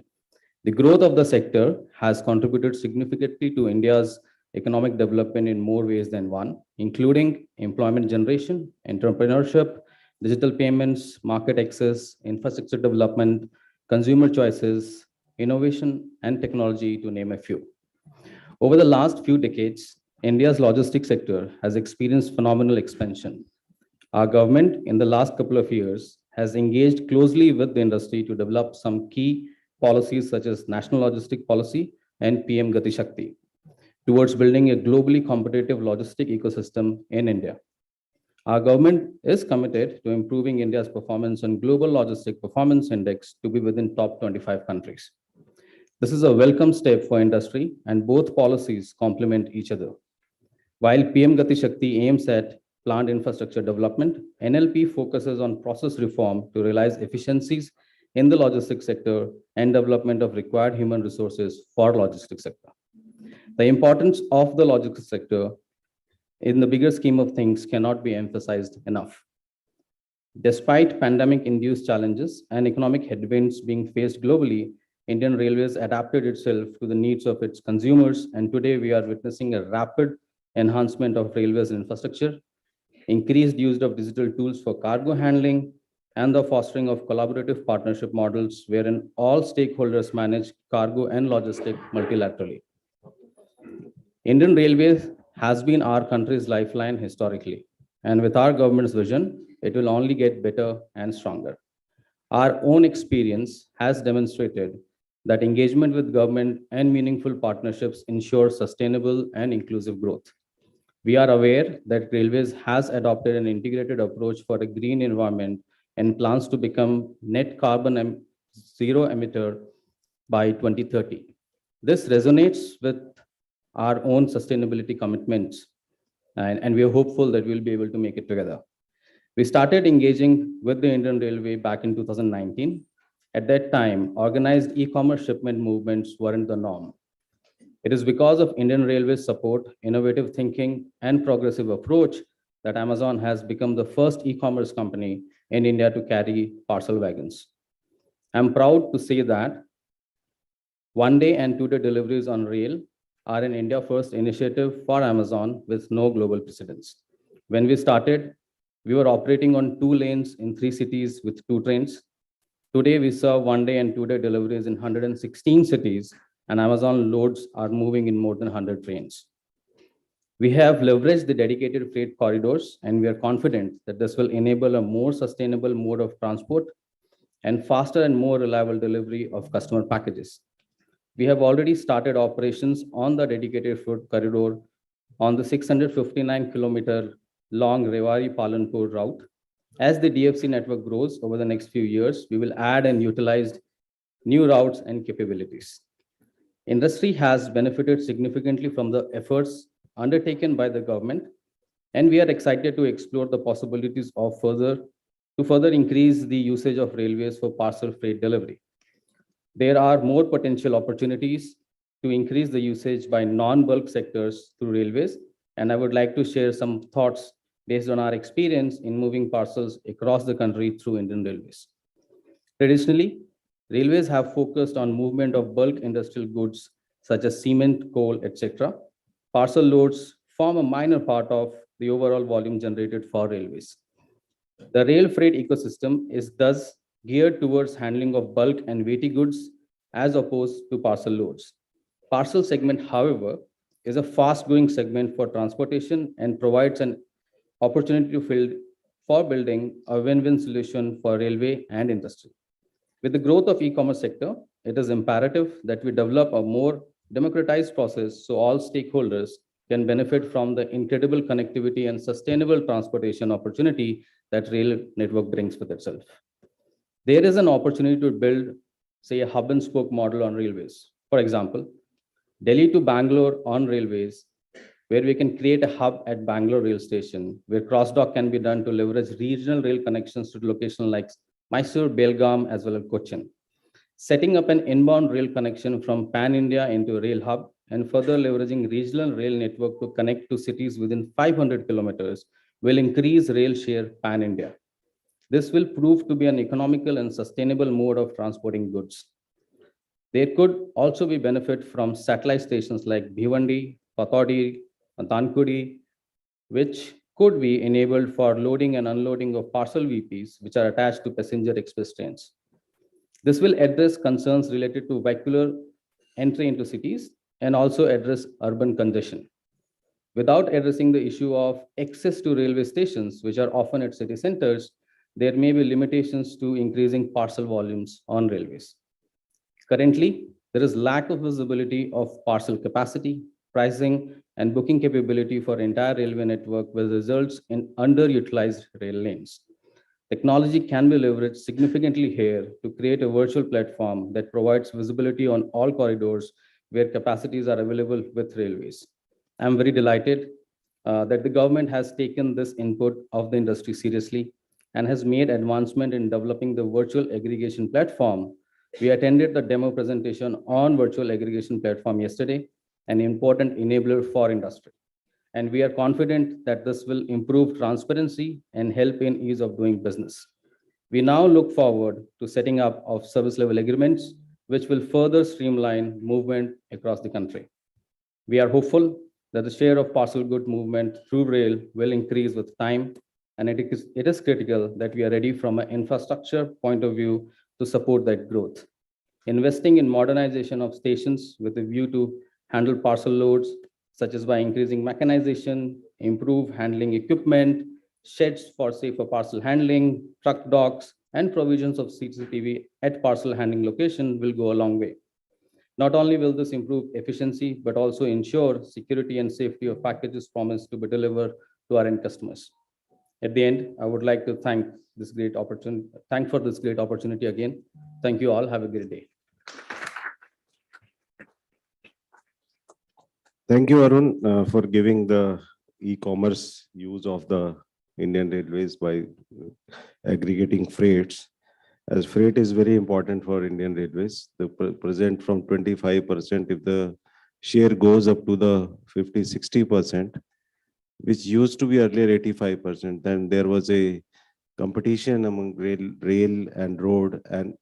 The growth of the sector has contributed significantly to India's economic development in more ways than one, including employment generation, entrepreneurship, digital payments, market access, infrastructure development, consumer choices, innovation, and technology, to name a few. Over the last few decades, India's logistics sector has experienced phenomenal expansion. Our government, in the last couple of years, has engaged closely with the industry to develop some key policies such as National Logistic Policy and PM Gati Shakti towards building a globally competitive logistic ecosystem in India. Our government is committed to improving India's performance on Global Logistic Performance Index to be within top 25 countries. This is a welcome step for industry, and both policies complement each other. While PM Gati Shakti aims at plant infrastructure development, NLP focuses on process reform to realize efficiencies in the logistics sector and development of required human resources for logistics sector. The importance of the logistics sector in the bigger scheme of things cannot be emphasized enough. Despite pandemic-induced challenges and economic headwinds being faced globally, Indian Railways adapted itself to the needs of its consumers, and today we are witnessing a rapid enhancement of railways infrastructure, increased use of digital tools for cargo handling, and the fostering of collaborative partnership models wherein all stakeholders manage cargo and logistics multilaterally. Indian Railways has been our country's lifeline historically, and with our government's vision, it will only get better and stronger. Our own experience has demonstrated that engagement with government and meaningful partnerships ensure sustainable and inclusive growth. We are aware that Railways has adopted an integrated approach for a green environment and plans to become net carbon zero emitter by 2030. This resonates with our own sustainability commitments, and we are hopeful that we'll be able to make it together. We started engaging with the Indian Railway back in 2019. At that time, organized e-commerce shipment movements weren't the norm. It is because of Indian Railways support, innovative thinking, and progressive approach that Amazon has become the first e-commerce company in India to carry parcel wagons. I'm proud to say that one-day and two-day deliveries on rail are an India-first initiative for Amazon with no global precedence. When we started, we were operating on 2 lanes in 3 cities with 2 trains. Today, we serve one-day and two-day deliveries in 116 cities, and Amazon loads are moving in more than 100 trains. We have leveraged the dedicated freight corridors, and we are confident that this will enable a more sustainable mode of transport and faster and more reliable delivery of customer packages. We have already started operations on the dedicated freight corridor on the 659-kilometer long Rewari-Palanpur route. As the DFC network grows over the next few years, we will add and utilize new routes and capabilities. Industry has benefited significantly from the efforts undertaken by the government, and we are excited to explore the possibilities of further increase the usage of railways for parcel freight delivery. There are more potential opportunities to increase the usage by non-bulk sectors through railways, and I would like to share some thoughts based on our experience in moving parcels across the country through Indian Railways. Traditionally, railways have focused on movement of bulk industrial goods such as cement, coal, etc. Parcel loads form a minor part of the overall volume generated for railways. The rail freight ecosystem is thus geared towards handling of bulk and weighty goods as opposed to parcel loads. Parcel segment, however, is a fast-growing segment for transportation and provides an opportunity for building a win-win solution for railway and industry. With the growth of e-commerce sector, it is imperative that we develop a more democratized process so all stakeholders can benefit from the incredible connectivity and sustainable transportation opportunity that rail network brings with itself. There is an opportunity to build, say, a hub and spoke model on railways. For example, Delhi to Bangalore on railways, where we can create a hub at Bangalore rail station, where cross-dock can be done to leverage regional rail connections to locations like Mysore, Belgaum, as well as Cochin. Setting up an inbound rail connection from Pan-India into a rail hub and further leveraging regional rail network to connect to cities within 500 kilometers will increase rail share Pan-India. This will prove to be an economical and sustainable mode of transporting goods. There could also be benefit from satellite stations like Bhivandi, Patodi, and Tankudi, which could be enabled for loading and unloading of parcel VPs, which are attached to passenger express trains. This will address concerns related to vehicular entry into cities and also address urban congestion. Without addressing the issue of access to railway stations, which are often at city centers, there may be limitations to increasing parcel volumes on railways. Currently, there is lack of visibility of parcel capacity, pricing, and booking capability for entire railway network, which results in underutilized rail lanes. Technology can be leveraged significantly here to create a virtual platform that provides visibility on all corridors where capacities are available with railways. I'm very delighted that the government has taken this input of the industry seriously and has made advancement in developing the virtual aggregation platform. We attended the demo presentation on virtual aggregation platform yesterday, an important enabler for industry. And we are confident that this will improve transparency and help in ease of doing business. We now look forward to setting up of service level agreements, which will further streamline movement across the country. We are hopeful that the share of parcel good movement through rail will increase with time, and it is critical that we are ready from an infrastructure point of view to support that growth. Investing in modernization of stations with a view to handle parcel loads, such as by increasing mechanization, improve handling equipment, sheds for safer parcel handling, truck docks, and provisions of CCTV at parcel handling location will go a long way. Not only will this improve efficiency, but also ensure security and safety of packages promised to be delivered to our end customers. At the end, I would like to thank for this great opportunity again. Thank you all. Have a great day. Thank you, Arun, for giving the e-commerce use of the Indian Railways by aggregating freights. As freight is very important for Indian Railways, the present from 25%, if the share goes up to the 50-60%, which used to be earlier 85%, then there was a competition among rail and road and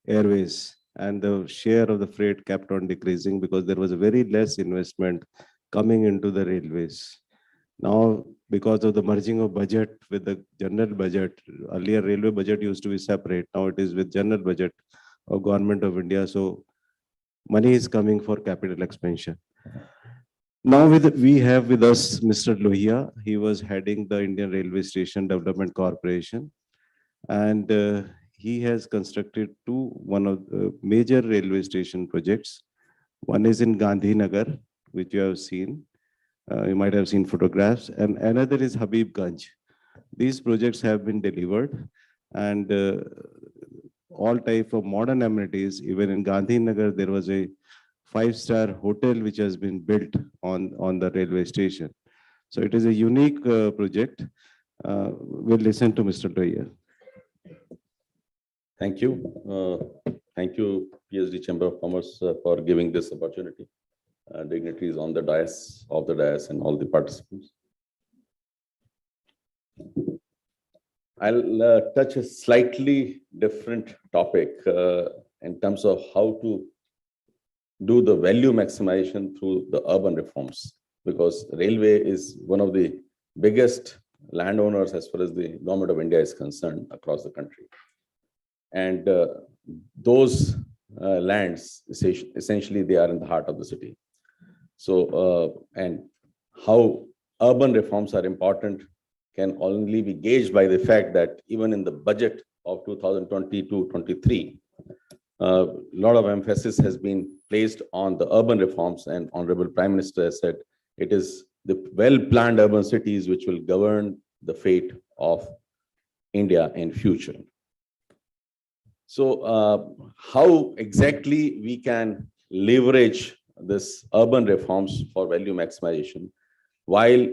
airways, and the share of the freight kept on decreasing because there was a very less investment coming into the railways. Now, because of the merging of budget with the general budget, earlier railway budget used to be separate. Now it is with general budget of Government of India. So money is coming for capital expansion. Now we have with us Mr. Lohia. He was heading the Indian Railway Station Development Corporation, and he has constructed one of the major railway station projects. One is in Gandhinagar, which you have seen. You might have seen photographs, and another is Habibganj. These projects have been delivered, and all type of modern amenities. Even in Gandhinagar, there was a 5-star hotel which has been built on the railway station. So it is a unique project. We'll listen to Mr. Lohia. Thank you. Thank you, PhD Chamber of Commerce, for giving this opportunity. Dignitaries on the dais, and all the participants. I'll touch a slightly different topic in terms of how to do the value maximization through the urban reforms, because railway is one of the biggest landowners as far as the Government of India is concerned across the country. And those lands, essentially, they are in the heart of the city. So, and how urban reforms are important can only be gauged by the fact that even in the budget of 2022-23, a lot of emphasis has been placed on the urban reforms, and Honorable Prime Minister has said it is the well-planned urban cities which will govern the fate of India in future. So how exactly we can leverage this urban reforms for value maximization while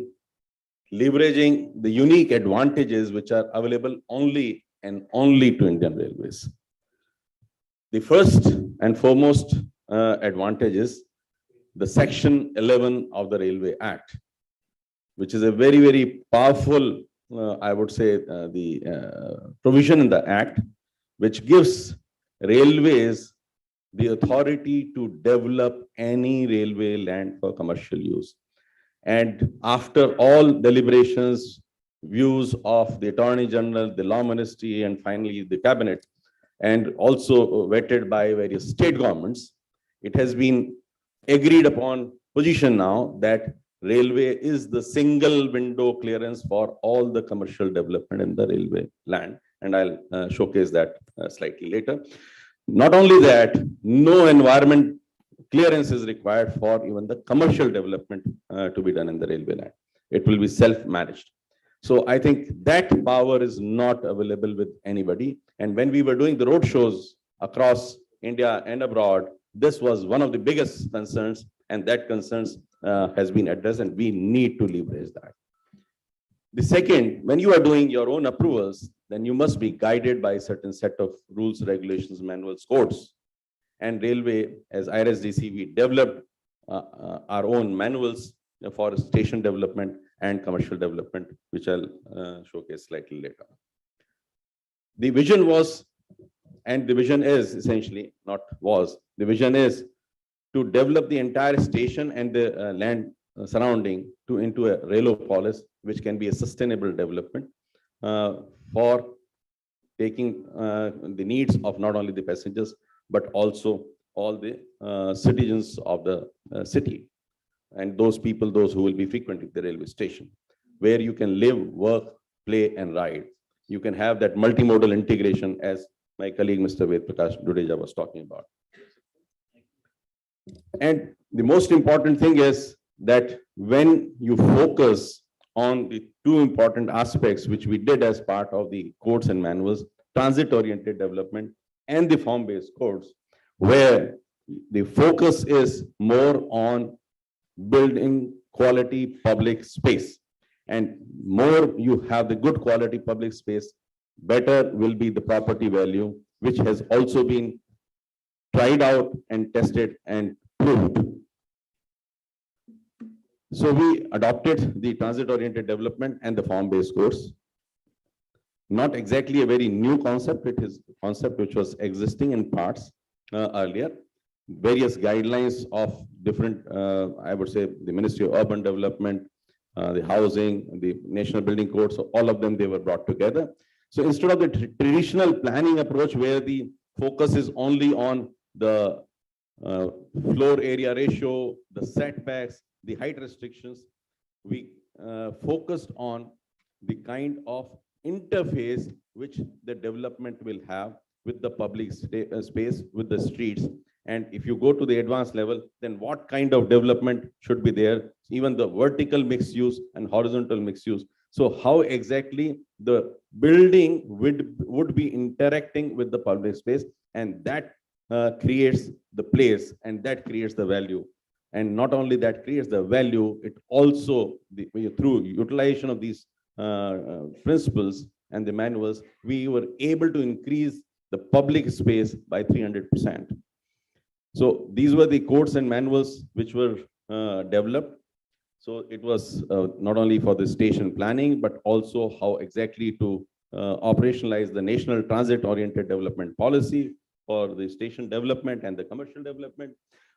leveraging the unique advantages which are available only to Indian Railways. The first and foremost advantage is the Section 11 of the Railway Act, which is a very, very powerful, I would say, the provision in the Act, which gives railways the authority to develop any railway land for commercial use. And after all deliberations, views of the Attorney General, the Law Ministry, and finally the Cabinet, and also vetted by various state governments, it has been agreed upon position now that railway is the single window clearance for all the commercial development in the railway land. And I'll showcase that slightly later. Not only that, no environment clearance is required for even the commercial development to be done in the railway land. It will be self-managed. So I think that power is not available with anybody. And when we were doing the road shows across India and abroad, this was one of the biggest concerns, and that concerns has been addressed, and we need to leverage that. The second, when you are doing your own approvals, then you must be guided by a certain set of rules, regulations, manuals, codes. And railway, as IRSDC, we developed our own manuals for station development and commercial development, which I'll showcase slightly later. The vision was, and the vision is essentially, not was, the vision is to develop the entire station and the land surrounding to into a railopolis, which can be a sustainable development for taking the needs of not only the passengers, but also all the citizens of the city and those people, those who will be frequenting the railway station, where you can live, work, play, and ride. You can have that multimodal integration as my colleague, Mr. Ved Prakash Dudeja was talking about. And the most important thing is that when you focus on the two important aspects, which we did as part of the codes and manuals, transit-oriented development and the form-based codes, where the focus is more on building quality public space. And more you have the good quality public space, better will be the property value, which has also been tried out and tested and proved. So we adopted the transit-oriented development and the form-based codes. Not exactly a very new concept, it is a concept which was existing in parts earlier. Various guidelines of different, I would say, the Ministry of Urban Development, the housing, the National Building Code, so all of them, they were brought together. So instead of the traditional planning approach where the focus is only on the floor area ratio, the setbacks, the height restrictions, we focused on the kind of interface which the development will have with the public space, with the streets. And if you go to the advanced level, then what kind of development should be there, even the vertical mixed use and horizontal mixed use. So how exactly the building would be interacting with the public space, and that creates the place, and that creates the value. And not only that creates the value, it also, through utilization of these principles and the manuals, we were able to increase the public space by 300%. So these were the codes and manuals which were developed. So it was not only for the station planning, but also how exactly to operationalize the national transit-oriented development policy for the station development and the commercial development,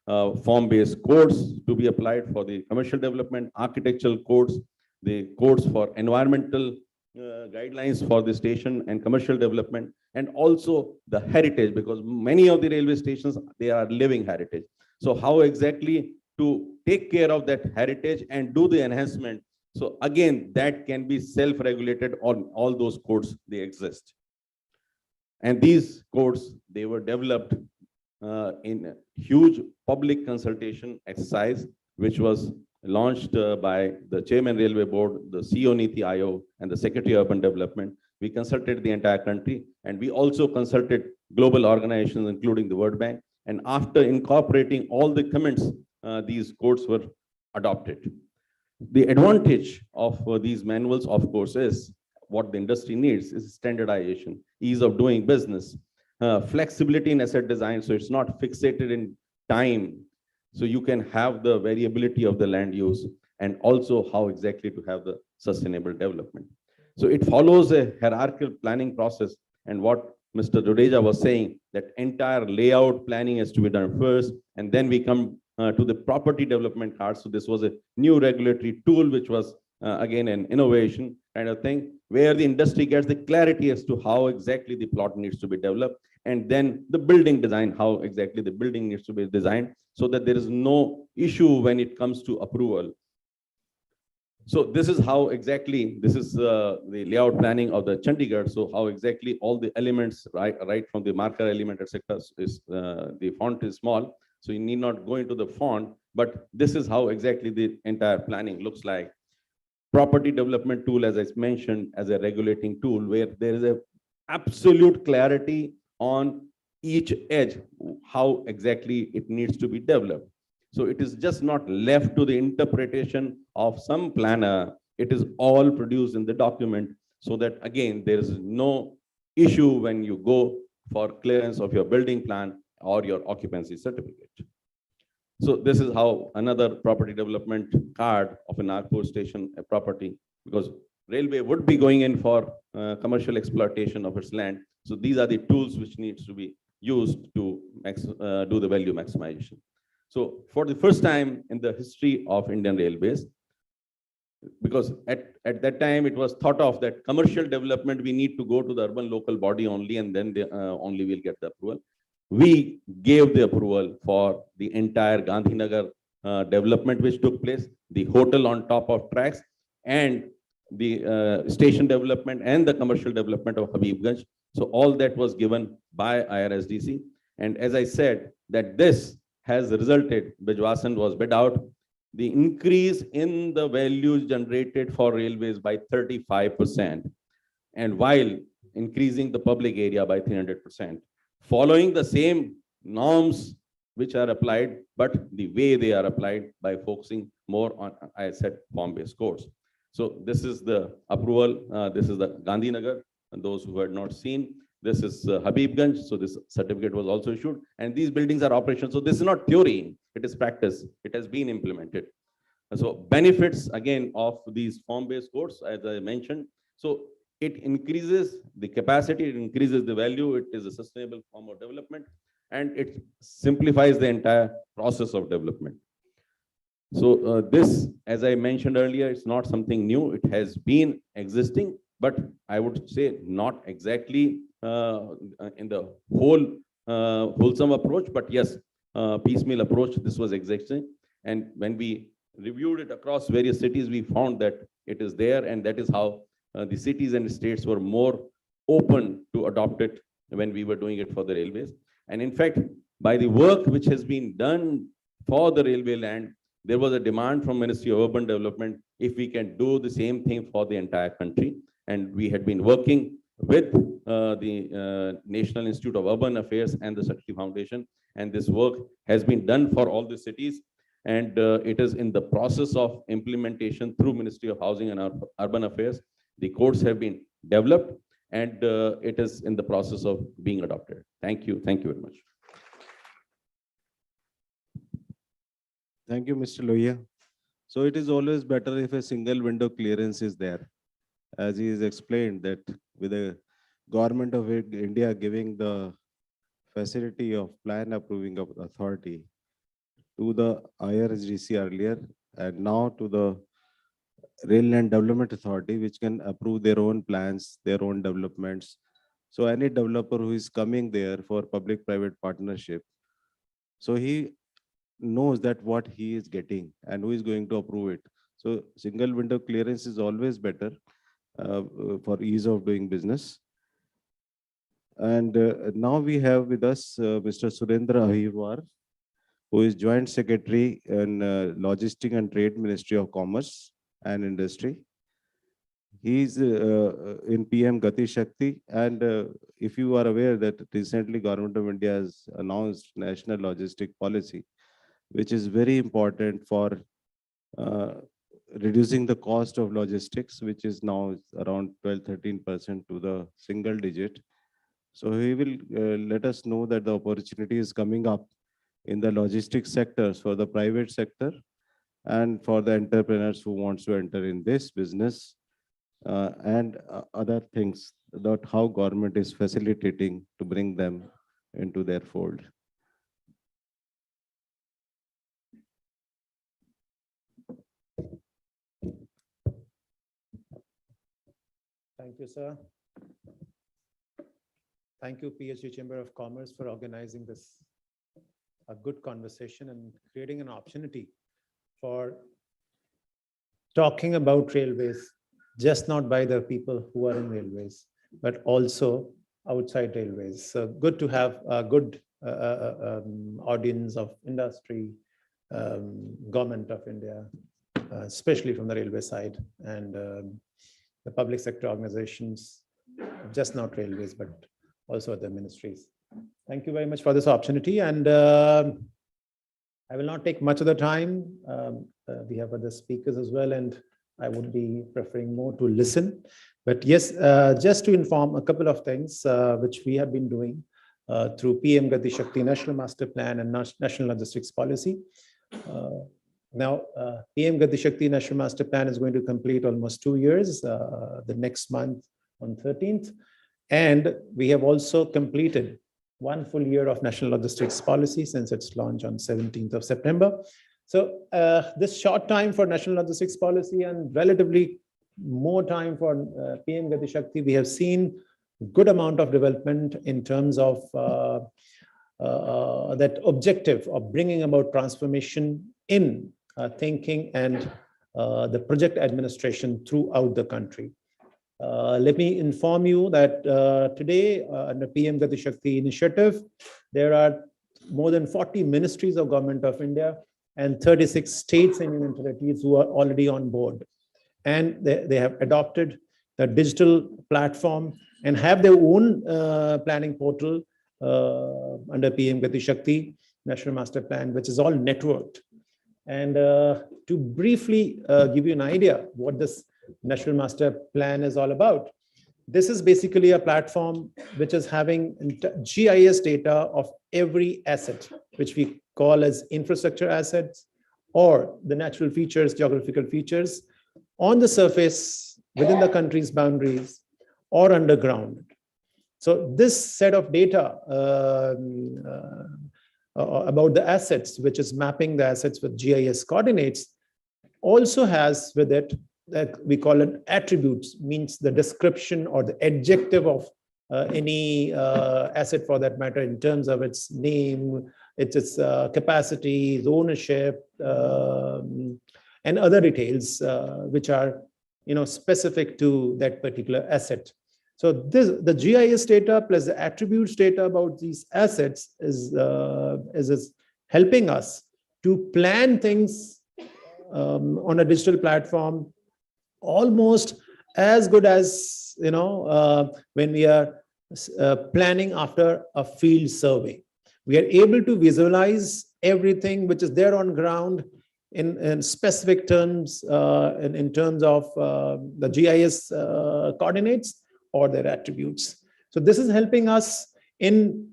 form-based codes to be applied for the commercial development, architectural codes, the codes for environmental guidelines for the station and commercial development, and also the heritage, because many of the railway stations, they are living heritage. So how exactly to take care of that heritage and do the enhancement. So again, that can be self-regulated on all those codes, they exist. And these codes, they were developed in a huge public consultation exercise, which was launched by the Chairman Railway Board, the CEO Niti Aayog, and the Secretary of Urban Development. We consulted the entire country, and we also consulted global organizations, including the World Bank. And after incorporating all the comments, these codes were adopted. The advantage of these manuals, of course, is what the industry needs is standardization, ease of doing business, flexibility in asset design, so it's not fixated in time. So you can have the variability of the land use, and also how exactly to have the sustainable development. So it follows a hierarchical planning process, and what Mr. Dudeja was saying, that entire layout planning has to be done first, and then we come to the property development card. So this was a new regulatory tool, which was again an innovation kind of thing, where the industry gets the clarity as to how exactly the plot needs to be developed, and then the building design, how exactly the building needs to be designed, so that there is no issue when it comes to approval. So this is how exactly, this is the layout planning of the Chandigarh. So how exactly all the elements, right from the marker element, etc., is the font is small, so you need not go into the font, but this is how exactly the entire planning looks like. Property development tool, as I mentioned, as a regulating tool, where there is a absolute clarity on each edge, how exactly it needs to be developed. So it is just not left to the interpretation of some planner. It is all produced in the document, so that again, there is no issue when you go for clearance of your building plan or your occupancy certificate. So this is how another property development card of a Nagpur station property, because railway would be going in for commercial exploitation of its land. So these are the tools which needs to be used to do the value maximization. So for the first time in the history of Indian Railways, because at that time it was thought of that commercial development, we need to go to the urban local body only, and then they only will get the approval. We gave the approval for the entire Gandhinagar development which took place, the hotel on top of tracks, and the station development and the commercial development of Habibganj. So all that was given by IRSDC. And as I said, that this has resulted, Bijwasan was bid out, the increase in the values generated for railways by 35%, and while increasing the public area by 300%, following the same norms which are applied, but the way they are applied by focusing more on, I said, form-based codes. So this is the approval. This is the Gandhinagar, and those who had not seen. This is Habibganj. So this certificate was also issued, and these buildings are operational. So this is not theory, it is practice. It has been implemented. So benefits again of these form-based codes, as I mentioned. So it increases the capacity, it increases the value, it is a sustainable form of development, and it simplifies the entire process of development. So this, as I mentioned earlier, it's not something new. It has been existing, but I would say not exactly in the whole wholesome approach, but yes, piecemeal approach, this was existing. And when we reviewed it across various cities, we found that it is there, and that is how the cities and states were more open to adopt it when we were doing it for the railways. And in fact, by the work which has been done for the railway land, there was a demand from Ministry of Urban Development if we can do the same thing for the entire country. And we had been working with the National Institute of Urban Affairs and the Shakti Foundation, and this work has been done for all the cities, and it is in the process of implementation through Ministry of Housing and Urban Affairs. The codes have been developed, and it is in the process of being adopted. Thank you. Thank you very much. Thank you, Mr. Lohia. So it is always better if a single window clearance is there. As he has explained that with the government of India giving the facility of plan approving of authority to the IRSDC earlier, and now to the Rail Land Development Authority, which can approve their own plans, their own developments. So any developer who is coming there for public-private partnership, so he knows that what he is getting and who is going to approve it. So single window clearance is always better for ease of doing business. And now we have with us Mr. Surendra Ahirwar, who is Joint Secretary in Logistics and Trade, Ministry of Commerce and Industry. He is in PM Gati Shakti, and if you are aware that recently Government of India has announced National Logistic Policy, which is very important for reducing the cost of logistics, which is now around 12-13% to the single digit. So he will let us know that the opportunity is coming up in the logistics sectors for the private sector and for the entrepreneurs who wants to enter in this business and other things that how government is facilitating to bring them into their fold. Thank you, sir. Thank you, PhD Chamber of Commerce, for organizing this a good conversation and creating an opportunity for talking about railways, just not by the people who are in railways, but also outside railways. So good to have a good audience of industry, government of India, especially from the railway side, and the public sector organizations, just not railways, but also other ministries. Thank you very much for this opportunity. And I will not take much of the time. We have other speakers as well, and I would be preferring more to listen. But yes, just to inform a couple of things which we have been doing through PM Gati Shakti National Master Plan and National Logistics Policy. Now, PM Gati Shakti National Master Plan is going to complete almost 2 years, the next month on 13th. And we have also completed 1 full year of national logistics policy since its launch on 17th of September. So this short time for national logistics policy and relatively more time for PM Gati Shakti, we have seen good amount of development in terms of that objective of bringing about transformation in thinking and the project administration throughout the country. Let me inform you that today under PM Gati Shakti initiative, there are more than 40 ministries of Government of India and 36 states and union territories who are already on board. And they have adopted the digital platform and have their own planning portal under PM Gati Shakti National Master Plan, which is all networked. And to briefly give you an idea what this National Master Plan is all about, this is basically a platform which is having GIS data of every asset, which we call as infrastructure assets or the natural features, geographical features on the surface within the country's boundaries or underground. So this set of data about the assets, which is mapping the assets with GIS coordinates, also has with it that we call it attributes, means the description or the adjective of any asset for that matter in terms of its name, its capacity, its ownership, and other details which are specific to that particular asset. So the GIS data plus the attributes data about these assets is helping us to plan things on a digital platform almost as good as when we are planning after a field survey. We are able to visualize everything which is there on ground in specific terms, in terms of the GIS coordinates or their attributes. So this is helping us in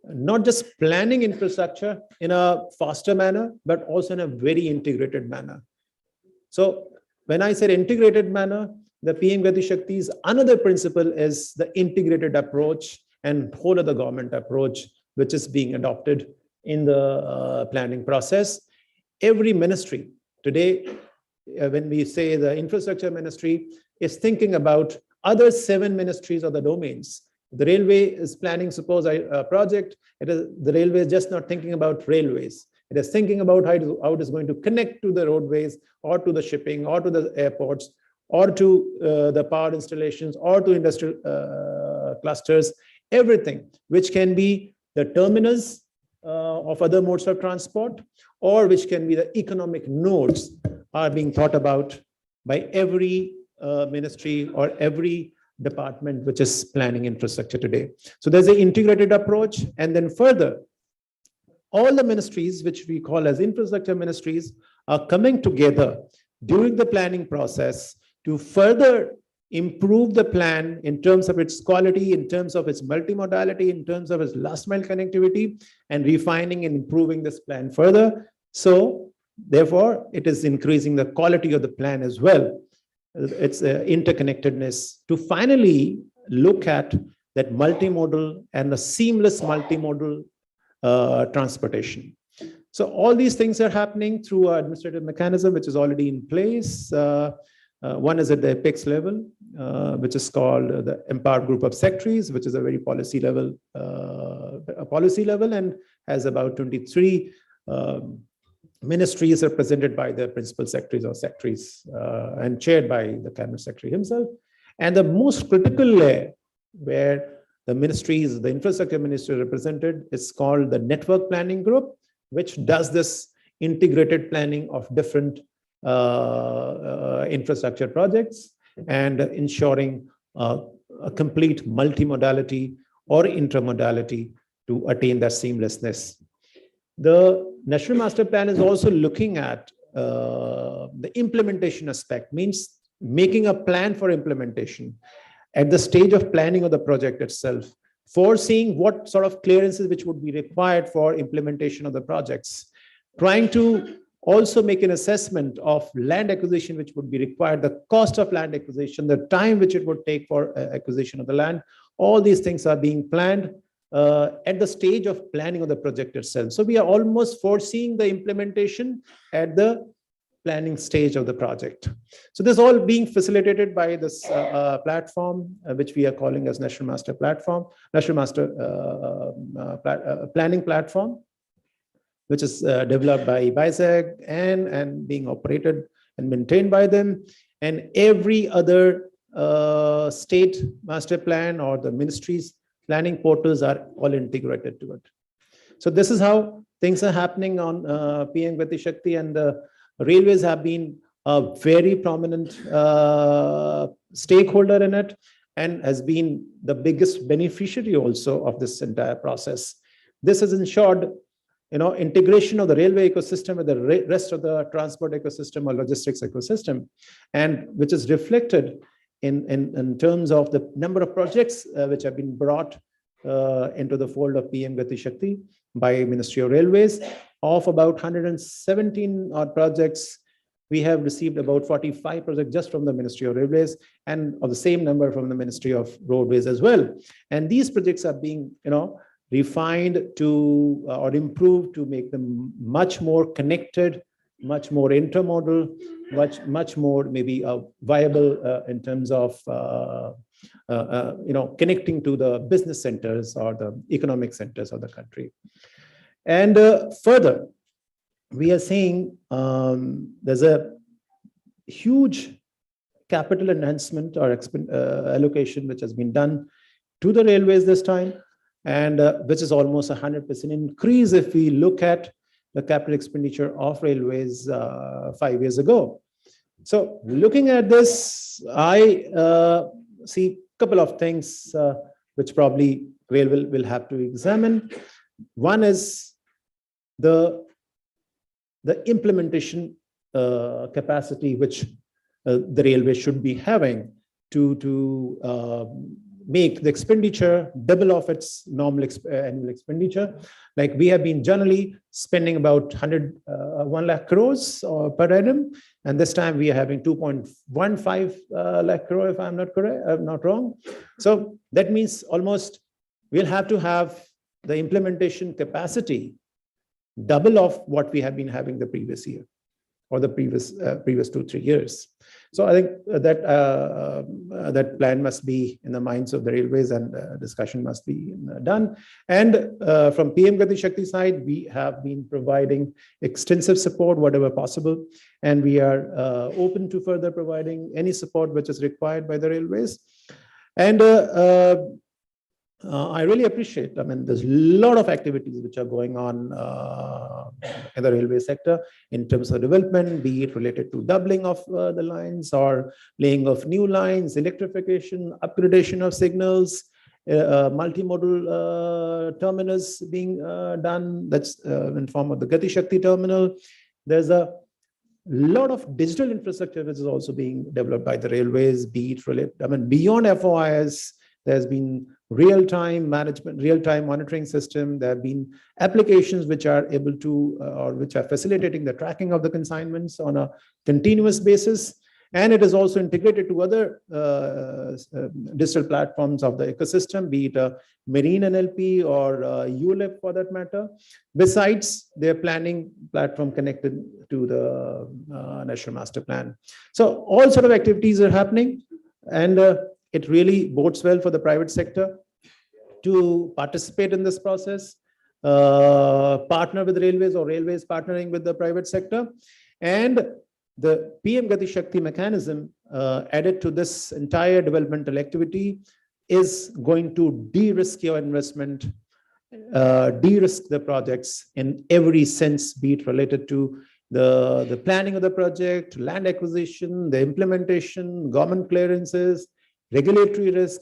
not just planning infrastructure in a faster manner, but also in a very integrated manner. So when I said integrated manner, the PM Gati Shakti's another principle is the integrated approach and whole of the government approach, which is being adopted in the planning process. Every ministry today, when we say the infrastructure ministry, is thinking about other 7 ministries or the domains. The railway is planning, suppose a project, the railway is just not thinking about railways. It is thinking about how it is going to connect to the roadways or to the shipping or to the airports or to the power installations or to industrial clusters, everything which can be the terminus of other modes of transport or which can be the economic nodes are being thought about by every ministry or every department which is planning infrastructure today. So there's an integrated approach, and then further, all the ministries which we call as infrastructure ministries are coming together during the planning process to further improve the plan in terms of its quality, in terms of its multimodality, in terms of its last mile connectivity, and refining and improving this plan further. So therefore, it is increasing the quality of the plan as well. It's interconnectedness to finally look at that multimodal and a seamless multimodal transportation. So all these things are happening through our administrative mechanism, which is already in place. One is at the apex level, which is called the Empowered Group of Secretaries, which is a very policy level and has about 23 ministries represented by the principal secretaries or secretaries and chaired by the cabinet secretary himself. And the most critical layer where the ministries, the infrastructure ministry represented, is called the network planning group, which does this integrated planning of different infrastructure projects and ensuring a complete multimodality or intermodality to attain that seamlessness. The National Master Plan is also looking at the implementation aspect, means making a plan for implementation at the stage of planning of the project itself, foreseeing what sort of clearances which would be required for implementation of the projects, trying to also make an assessment of land acquisition which would be required, the cost of land acquisition, the time which it would take for acquisition of the land. All these things are being planned at the stage of planning of the project itself. So we are almost foreseeing the implementation at the planning stage of the project. So this is all being facilitated by this platform, which we are calling as National Master Platform, National Master Planning Platform, which is developed by BISAG and being operated and maintained by them. And every other state master plan or the ministry's planning portals are all integrated to it. So this is how things are happening on PM Gati Shakti, and the railways have been a very prominent stakeholder in it and has been the biggest beneficiary also of this entire process. This has ensured integration of the railway ecosystem with the rest of the transport ecosystem or logistics ecosystem, and which is reflected in terms of the number of projects which have been brought into the fold of PM Gati Shakti by Ministry of Railways. Of about 117 odd projects, we have received about 45 projects just from the Ministry of Railways, and of the same number from the Ministry of Roadways as well. And these projects are being, refined to or improved to make them much more connected, much more intermodal, much more maybe viable in terms of connecting to the business centers or the economic centers of the country. And further, we are seeing there's a huge capital enhancement or allocation which has been done to the railways this time, and which is almost 100% increase if we look at the capital expenditure of railways 5 years ago. So looking at this, I see a couple of things which probably railway will have to examine. One is the implementation capacity which the railway should be having to make the expenditure double of its normal annual expenditure. Like we have been generally spending about 1 lakh crores per annum, and this time we are having 2.15 lakh crore, if I'm not correct, I'm not wrong. So that means almost we'll have to have the implementation capacity double of what we have been having the previous year or the previous 2-3 years. So I think that that plan must be in the minds of the railways, and discussion must be done. And from PM Gati Shakti side, we have been providing extensive support whatever possible, and we are open to further providing any support which is required by the railways. And I really appreciate, there's a lot of activities which are going on in the railway sector in terms of development, be it related to doubling of the lines or laying of new lines, electrification, upgradation of signals, multimodal terminus being done, that's in form of the Gati Shakti terminal. There's a lot of digital infrastructure which is also being developed by the railways, be it related, beyond FOIs, there's been real-time management, real-time monitoring system. There have been applications which are able to, or which are facilitating the tracking of the consignments on a continuous basis. And it is also integrated to other digital platforms of the ecosystem, be it a marine NLP or ULIP for that matter. Besides their planning platform connected to the National Master Plan. So all sort of activities are happening, and it really bodes well for the private sector to participate in this process, partner with railways or railways partnering with the private sector. And the PM Gati Shakti mechanism added to this entire developmental activity is going to de-risk your investment, de-risk the projects in every sense, be it related to the planning of the project, land acquisition, the implementation, government clearances, regulatory risk,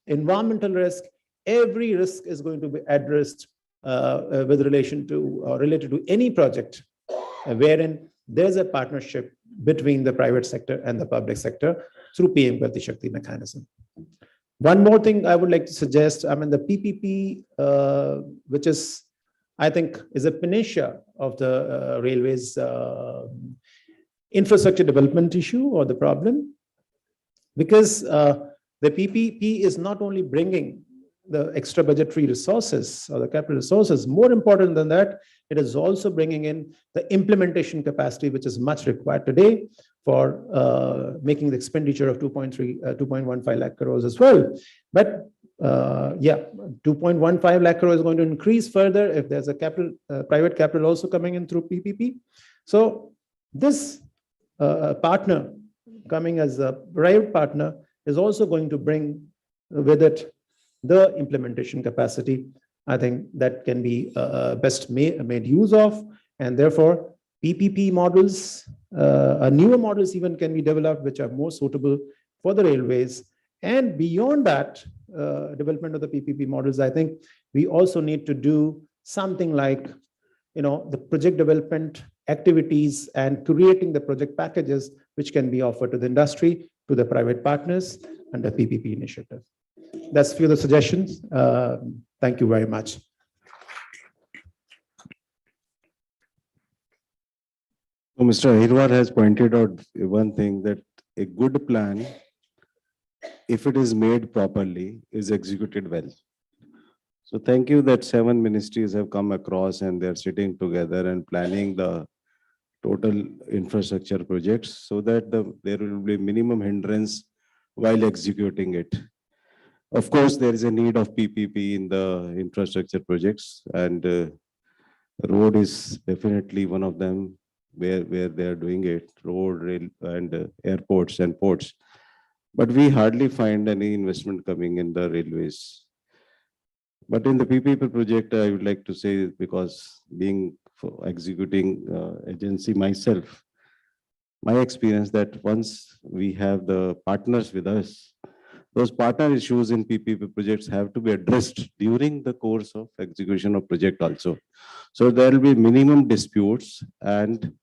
environmental risk. Every risk is going to be addressed with relation to or related to any project wherein there's a partnership between the private sector and the public sector through PM Gati Shakti mechanism. One more thing I would like to suggest, the PPP, which is, I think, is a panacea of the railways infrastructure development issue or the problem, because the PPP is not only bringing the extra budgetary resources or the capital resources. More important than that, it is also bringing in the implementation capacity, which is much required today for making the expenditure of 2.15 lakh crores as well. But yeah, 2.15 lakh crores is going to increase further if there's a capital, private capital also coming in through PPP. So this partner coming as a private partner is also going to bring with it the implementation capacity. I think that can be best made use of, and therefore PPP models, newer models even can be developed, which are more suitable for the railways. And beyond that, development of the PPP models, I think we also need to do something like, the project development activities and creating the project packages, which can be offered to the industry, to the private partners under PPP initiative. That's a few of the suggestions. Thank you very much. So Mr. Ahirwar has pointed out one thing, that a good plan, if it is made properly, is executed well. So thank you that 7 ministries have come across and they're sitting together and planning the total infrastructure projects so that there will be minimum hindrance while executing it. Of course, there is a need of PPP in the infrastructure projects, and road is definitely one of them where they are doing it, road, rail, and airports and ports. But we hardly find any investment coming in the railways. But in the PPP project, I would like to say, because being executing agency myself, my experience that once we have the partners with us, those partner issues in PPP projects have to be addressed during the course of execution of project also. So there will be minimum disputes and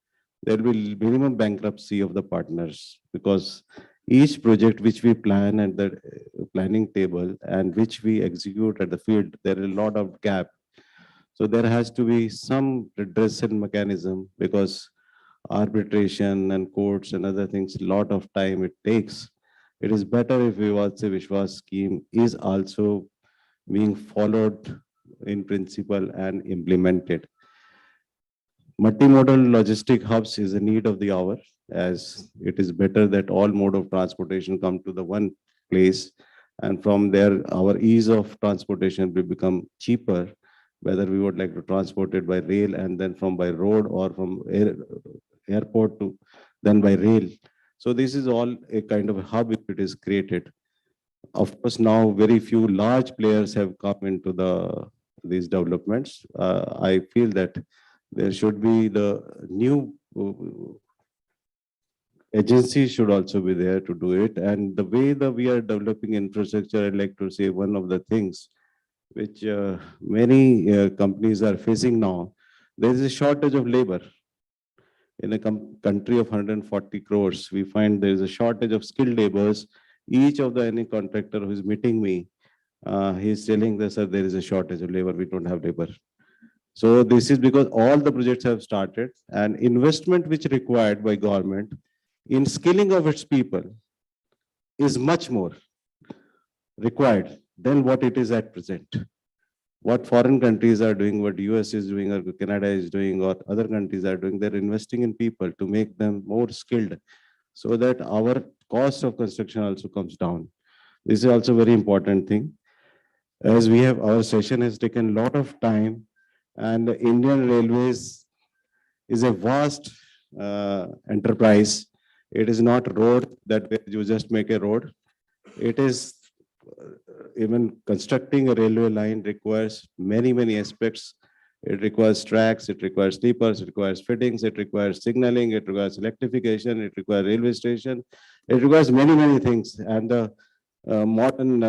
there will be minimum bankruptcy of the partners, because each project which we plan at the planning table and which we execute at the field, there is a lot of gap. So there has to be some redressal mechanism, because arbitration and courts and other things, a lot of time it takes. It is better if Vivad Se Vishwas scheme is also being followed in principle and implemented. Multimodal logistic hubs is a need of the hour, as it is better that all mode of transportation come to the one place, and from there our ease of transportation will become cheaper, whether we would like to transport it by rail and then from by road, or from airport to then by rail. So this is all a kind of a hub if it is created. Of course, now very few large players have come into these developments. I feel that there should be the new agency should also be there to do it. And the way that we are developing infrastructure, I'd like to say one of the things which many companies are facing now, there is a shortage of labor. In a country of 140 crores, we find there is a shortage of skilled laborers. Each of any contractor who is meeting me, he is telling this, sir, there is a shortage of labor, we don't have labor. So this is because all the projects have started, and investment which required by government in skilling of its people is much more required than what it is at present. What foreign countries are doing, what US is doing, or Canada is doing, or other countries are doing, they're investing in people to make them more skilled so that our cost of construction also comes down. This is also a very important thing. As we have, our session has taken a lot of time, and the Indian Railways is a vast enterprise. It is not road that way you just make a road. It is even constructing a railway line requires many aspects. It requires tracks, it requires sleepers, it requires fittings, it requires signaling, it requires electrification, it requires railway station, it requires many things. And the modern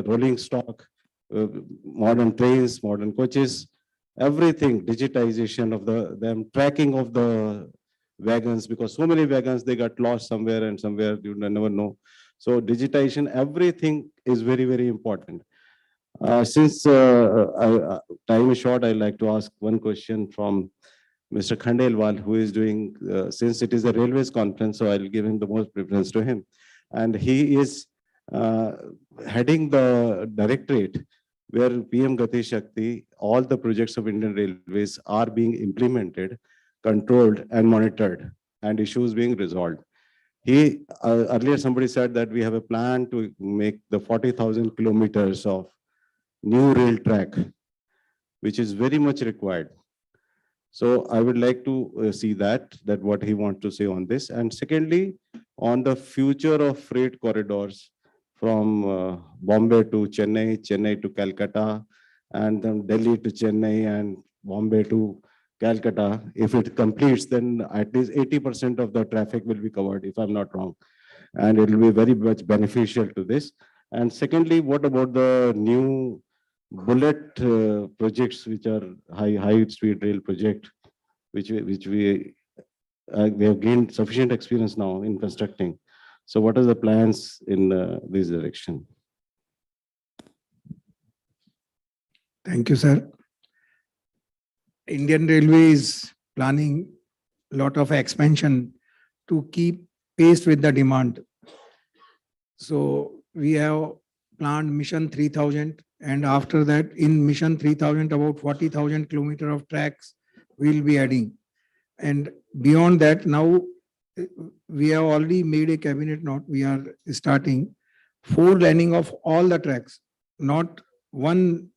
rolling stock, modern trains, modern coaches, everything, digitization of them, tracking of the wagons, because so many wagons, they got lost somewhere and somewhere, you never know. So digitization, everything is very important. Since time is short, I'd like to ask one question from Mr. Khandelwal, who is doing, since it is a railways conference, so I'll give him the most preference to him. And he is heading the directorate where PM Gati Shakti, all the projects of Indian Railways are being implemented, controlled and monitored, and issues being resolved. Earlier somebody said that we have a plan to make the 40,000 kilometers of new rail track, which is very much required. So I would like to see that what he wants to say on this. And secondly, on the future of freight corridors from Bombay to Chennai, Chennai to Calcutta, and then Delhi to Chennai and Bombay to Calcutta. If it completes, then at least 80% of the traffic will be covered, if I'm not wrong. And it will be very much beneficial to this. And secondly, what about the new bullet projects, which are high speed rail project, which we have gained sufficient experience now in constructing. So what are the plans in this direction? Thank you, sir. Indian Railway is planning a lot of expansion to keep pace with the demand. So we have planned Mission 3000, and after that in Mission 3000 about 40,000 kilometers of tracks we'll be adding. And beyond that, now we have already made a cabinet note. We are starting 4 laning of all the tracks, not one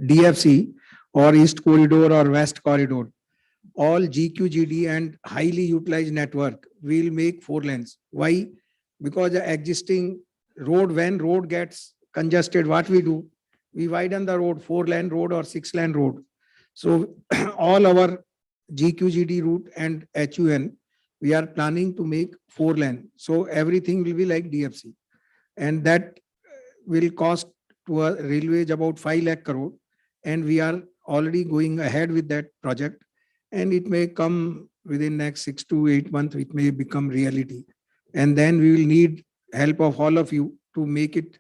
DFC or East Corridor or West Corridor. All GQGD and highly utilized network will make 4 lanes. Why? Because the existing road, when road gets congested, what we do? We widen the road, 4-lane road or 6-lane road. So all our GQGD route and HUN, we are planning to make 4-lane. So everything will be like DFC. And that will cost to a railways about 5 lakh crore. And we are already going ahead with that project. And it may come within next 6 to 8 months, it may become reality. And then we will need help of all of you to make it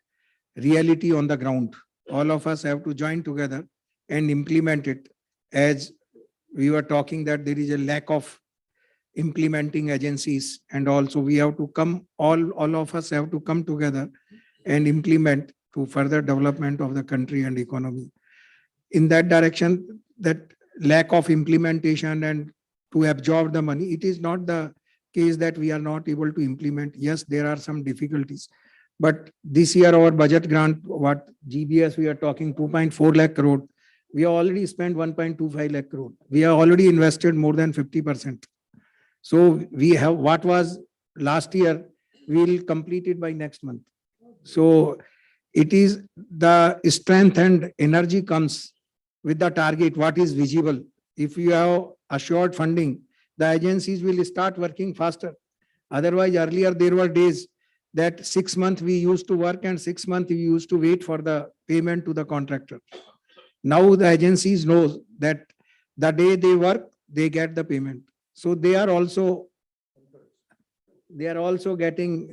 reality on the ground. All of us have to join together and implement it. As we were talking that there is a lack of implementing agencies, and also we have to come, all of us have to come together and implement to further development of the country and economy. In that direction, that lack of implementation and to absorb the money, it is not the case that we are not able to implement. Yes, there are some difficulties, but this year our budget grant, what GBS we are talking 2.4 lakh crore, we have already spent 1.25 lakh crore. We have already invested more than 50%. So we have what was last year, we will complete it by next month. So it is the strength and energy comes with the target, what is visible. If you have assured funding, the agencies will start working faster. Otherwise, earlier there were days that 6 months we used to work and 6 months we used to wait for the payment to the contractor. Now the agencies knows that the day they work, they get the payment. So they are also getting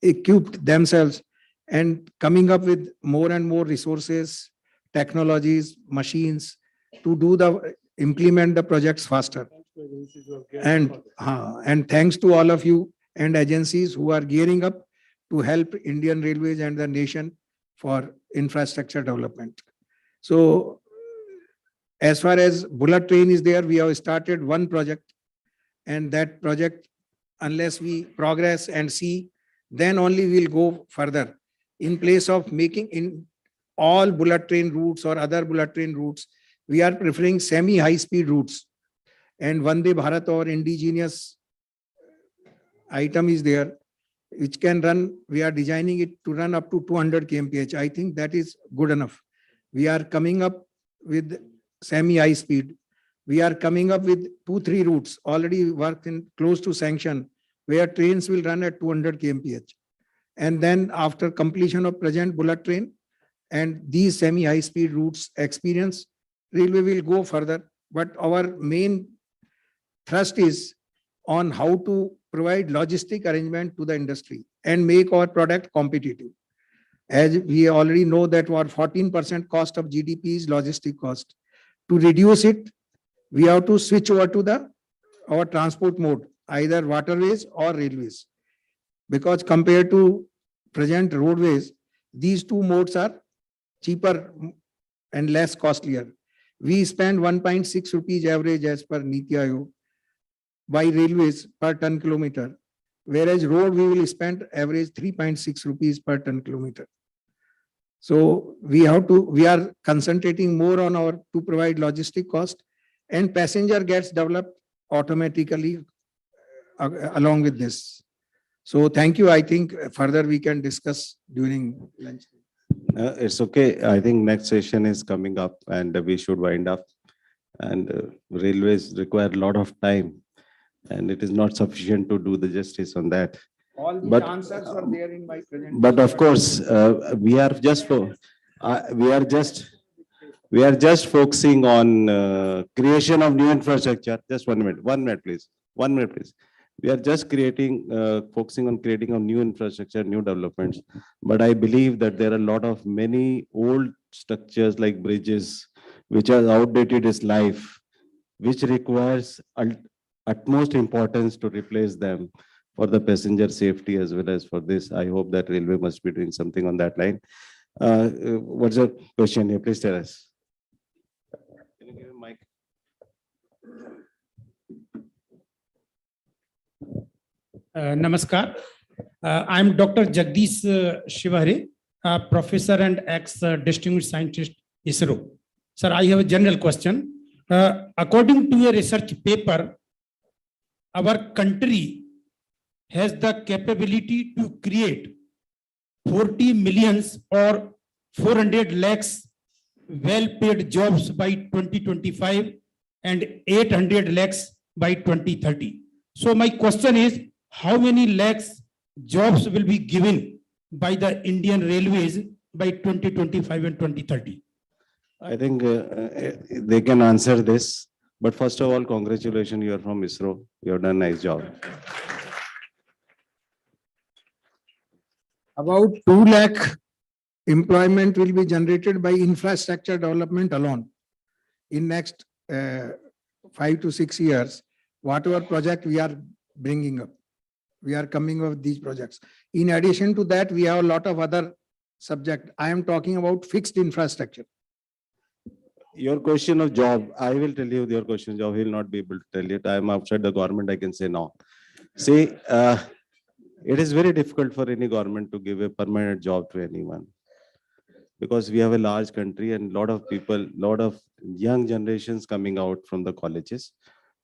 equipped themselves and coming up with more and more resources, technologies, machines to implement the projects faster. And thanks to all of you and agencies who are gearing up to help Indian Railways and the nation for infrastructure development. So as far as bullet train is there, we have started one project, and that project, unless we progress and see, then only we'll go further. In place of making in all bullet train routes or other bullet train routes, we are preferring semi-high speed routes. And Vande Bharat or indigenous item is there, which can run, we are designing it to run up to 200 kmph. I think that is good enough. We are coming up with semi-high speed. We are coming up with 2-3 routes already worked in close to sanction, where trains will run at 200 kmph. And then after completion of present bullet train and these semi-high speed routes experience, railway will go further. But our main thrust is on how to provide logistic arrangement to the industry and make our product competitive. As we already know that our 14% cost of GDP is logistic cost. To reduce it, we have to switch over to our transport mode, either waterways or railways. Because compared to present roadways, these two modes are cheaper and less costlier. We spend 1.6 rupees average as per Niti Aayog by railways per ton kilometer, whereas road we will spend average 3.6 rupees per ton kilometer. So we are concentrating more on our to provide logistic cost, and passenger gets developed automatically along with this. So thank you. I think further we can discuss during lunch. It's okay. I think next session is coming up and we should wind up. And railways require a lot of time and it is not sufficient to do the justice on that. All the But, answers are there in my presentation. But of course, we are just focusing on creation of new infrastructure. Just 1 minute, 1 minute, please. 1 minute, please. We are just focusing on creating a new infrastructure, new developments. But I believe that there are a lot of many old structures like bridges, which are outdated in life, which requires utmost importance to replace them for the passenger safety as well as for this. I hope that railway must be doing something on that line. What's your question here? Please tell us. Can you give a mic? Namaskar. I'm Dr. Jagdish Shivare, professor and ex-distinguished scientist, ISRO. Sir, I have a general question. According to a research paper, our country has the capability to create 40 millions or 400 lakhs well-paid jobs by 2025 and 800 lakhs by 2030. So my question is, how many lakhs jobs will be given by the Indian Railways by 2025 and 2030? I think they can answer this. But first of all, congratulations, you are from ISRO. You have done a nice job. About 2 lakh employment will be generated by infrastructure development alone in next 5 to 6 years. Whatever project we are bringing up, we are coming up with these projects. In addition to that, we have a lot of other subject. I am talking about fixed infrastructure. Your question of job, I will tell you your question of job. He will not be able to tell it. I am outside the government. I can say no. See, it is very difficult for any government to give a permanent job to anyone because we have a large country and a lot of people, lot of young generations coming out from the colleges.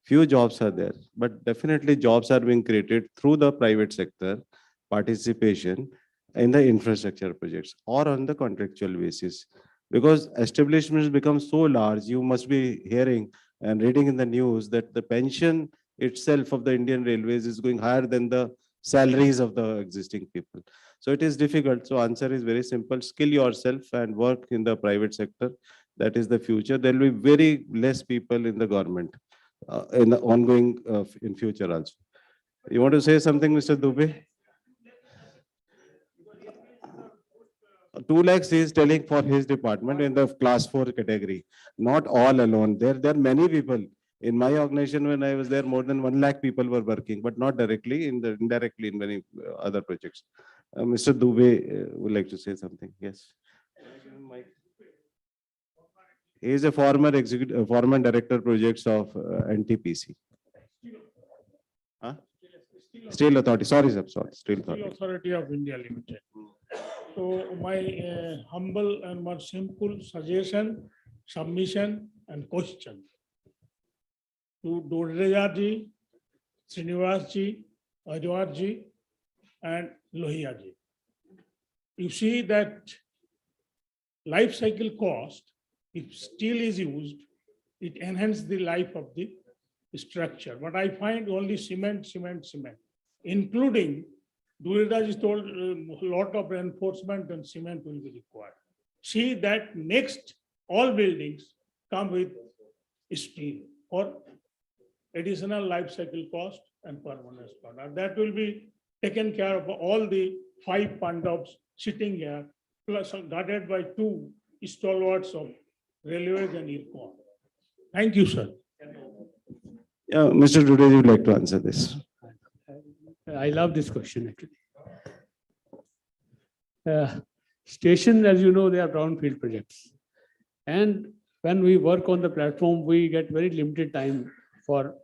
Few jobs are there, but definitely jobs are being created through the private sector participation in the infrastructure projects or on the contractual basis. Because establishments become so large, you must be hearing and reading in the news that the pension itself of the Indian Railways is going higher than the salaries of the existing people. So it is difficult. So answer is very simple. Skill yourself and work in the private sector. That is the future. There will be very less people in the government in the ongoing in future also. You want to say something, Mr. Dubey? 2 lakhs he is telling for his department in the class 4 category, not all alone. There are many people. In my organization, when I was there, more than 1 lakh people were working, but not directly, indirectly in many other projects. Mr. Dubey would like to say something. Yes. He is a former director projects of NTPC. Huh? Steel Authority. Sorry, sir. Sorry. Steel Authority. Steel Authority of India Limited. So my humble and more simple suggestion, submission and question to Dodreja ji, Srinivas ji, Ajwar ji and Lohia ji. You see that life cycle cost, if steel is used, it enhances the life of the structure. But I find only cement, including Dodreja is told a lot of reinforcement and cement will be required. See that next all buildings come with steel or additional life cycle cost and permanence cost. And that will be taken care of all the 5 Pandavs sitting here, plus guarded by 2 stalwarts of railways and IRCON. Thank you, sir. Yeah, Mr. Dudley, would like to answer this. I love this question actually. Stations, as you know, they are brownfield projects. And when we work on the platform, we get very limited time for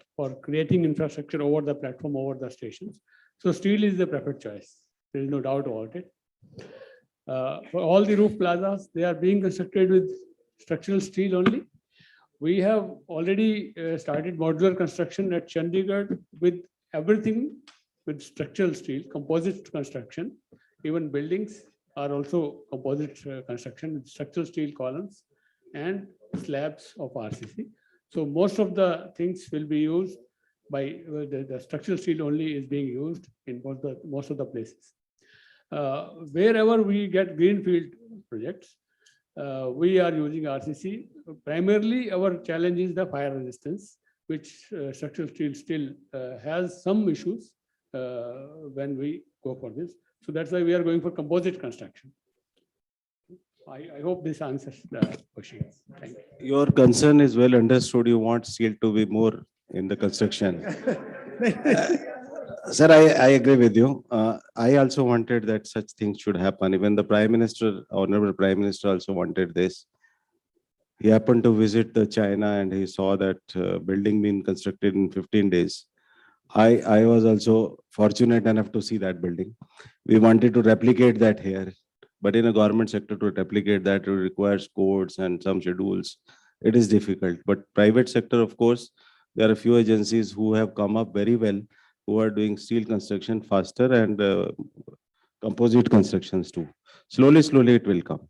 creating infrastructure over the platform, over the stations. So steel is the preferred choice. There is no doubt about it. For all the roof plazas, they are being constructed with structural steel only. We have already started modular construction at Chandigarh with everything with structural steel, composite construction. Even buildings are also composite construction with structural steel columns and slabs of RCC. So most of the things will be used by the structural steel only is being used in most of the places. Wherever we get greenfield projects, we are using RCC. Primarily, our challenge is the fire resistance, which structural steel still has some issues when we go for this. So that's why we are going for composite construction. I hope this answers the question. Thank you. Your concern is well understood. You want steel to be more in the construction. Sir, I agree with you. I also wanted that such things should happen. Even the Prime Minister, Honorable Prime Minister also wanted this. He happened to visit China and he saw that building being constructed in 15 days. I was also fortunate enough to see that building. We wanted to replicate that here. But in a government sector, to replicate that, it requires codes and some schedules. It is difficult. But private sector, of course, there are a few agencies who have come up very well, who are doing steel construction faster and composite constructions too. Slowly, it will come.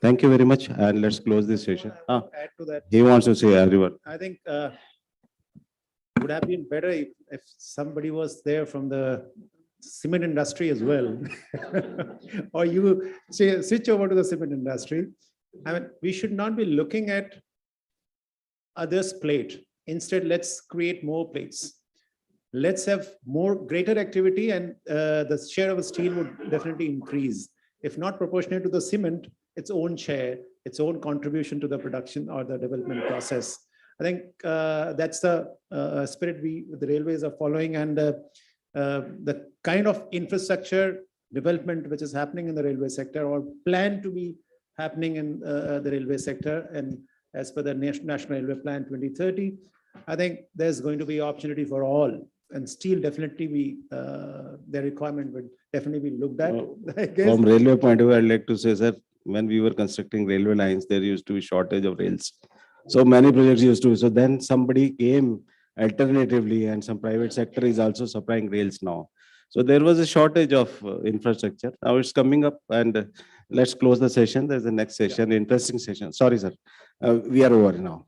Thank you very much. And let's close this session. Add to that. He wants to say everyone. I think would have been better if somebody was there from the cement industry as well. Or you say, switch over to the cement industry. I mean, we should not be looking at others' plate. Instead, let's create more plates. Let's have greater activity, and the share of steel would definitely increase. If not proportionate to the cement, its own share, its own contribution to the production or the development process. I think that's the spirit the railways are following, and the kind of infrastructure development which is happening in the railway sector or planned to be happening in the railway sector, and as per the National Railway Plan 2030, I think there's going to be opportunity for all, and steel definitely their requirement would definitely be looked at. From railway point of view, I'd like to say, sir, when we were constructing railway lines, there used to be shortage of rails. So many projects used to be. So then somebody came alternatively, and some private sector is also supplying rails now. So there was a shortage of infrastructure. Now it's coming up, and let's close the session. There's the next session, interesting session. Sorry, sir. We are over now.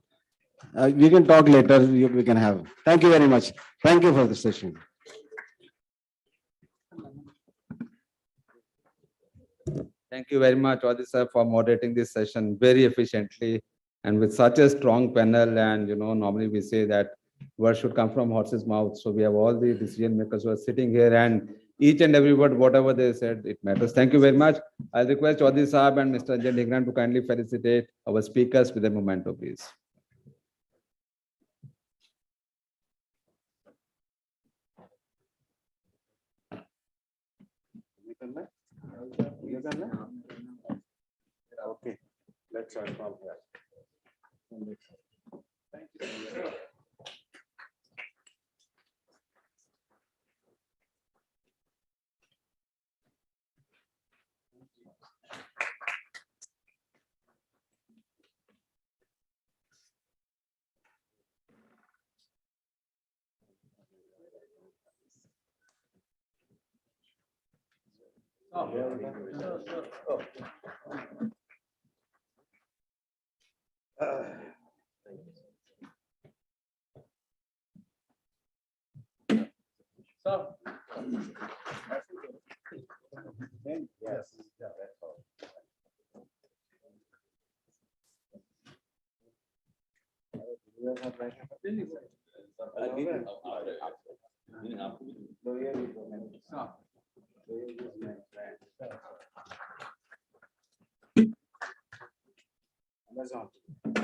We can talk later. We can have. Thank you very much. Thank you for the session. Thank you very much, Adi sir, for moderating this session very efficiently and with such a strong panel. And normally we say that words should come from horse's mouth. So we have all the decision makers who are sitting here, and each and every word, whatever they said, it matters. Thank you very much. I'll request Adi Saab and Mr. Anjan Digran to kindly felicitate our speakers with a memento, please. Okay, let's start from here. Thank you. Yes, yeah, that's all.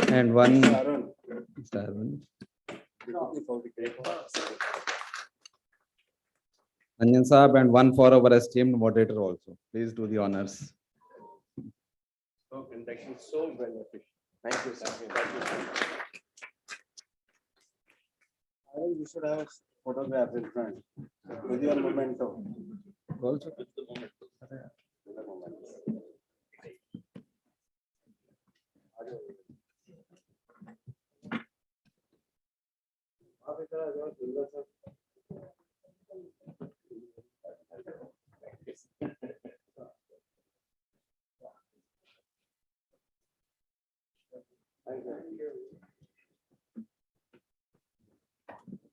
And one, Anjan Saab, and one for our esteemed moderator also. Please do the honors. So conducting so well efficient. Thank you, sir. Thank you, sir. I think we should have a photograph in front with your memento. Also with the moment.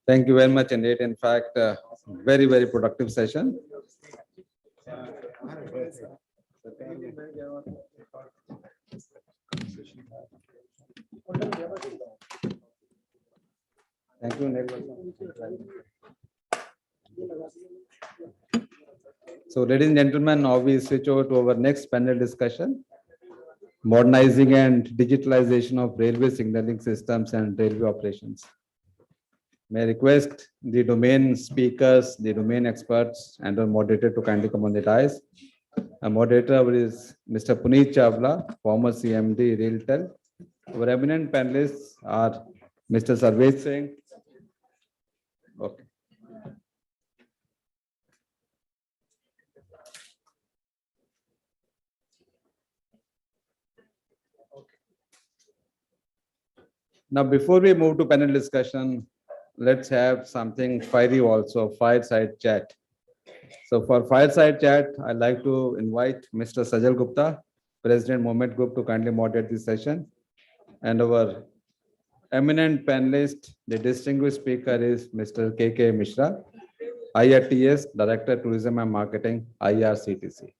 Thank you very much, indeed. In fact, very, very productive session. Thank you, Ned. So, ladies and gentlemen, now we switch over to our next panel discussion: modernizing and digitalization of railway signaling systems and railway operations. May I request the domain speakers, the domain experts, and our moderator to kindly come on the dais. Our moderator is Mr. Puneet Chawla, former CMD RailTel. Our eminent panelists are Mr. Sarvesh Singh. Okay. Now, before we move to panel discussion, let's have something fiery also, fireside chat. So for fireside chat, I'd like to invite Mr. Sajal Gupta, President Moment Group, to kindly moderate this session. And our eminent panelist, the distinguished speaker is Mr. K.K. Mishra, IRTS, Director Tourism and Marketing, IRCTC.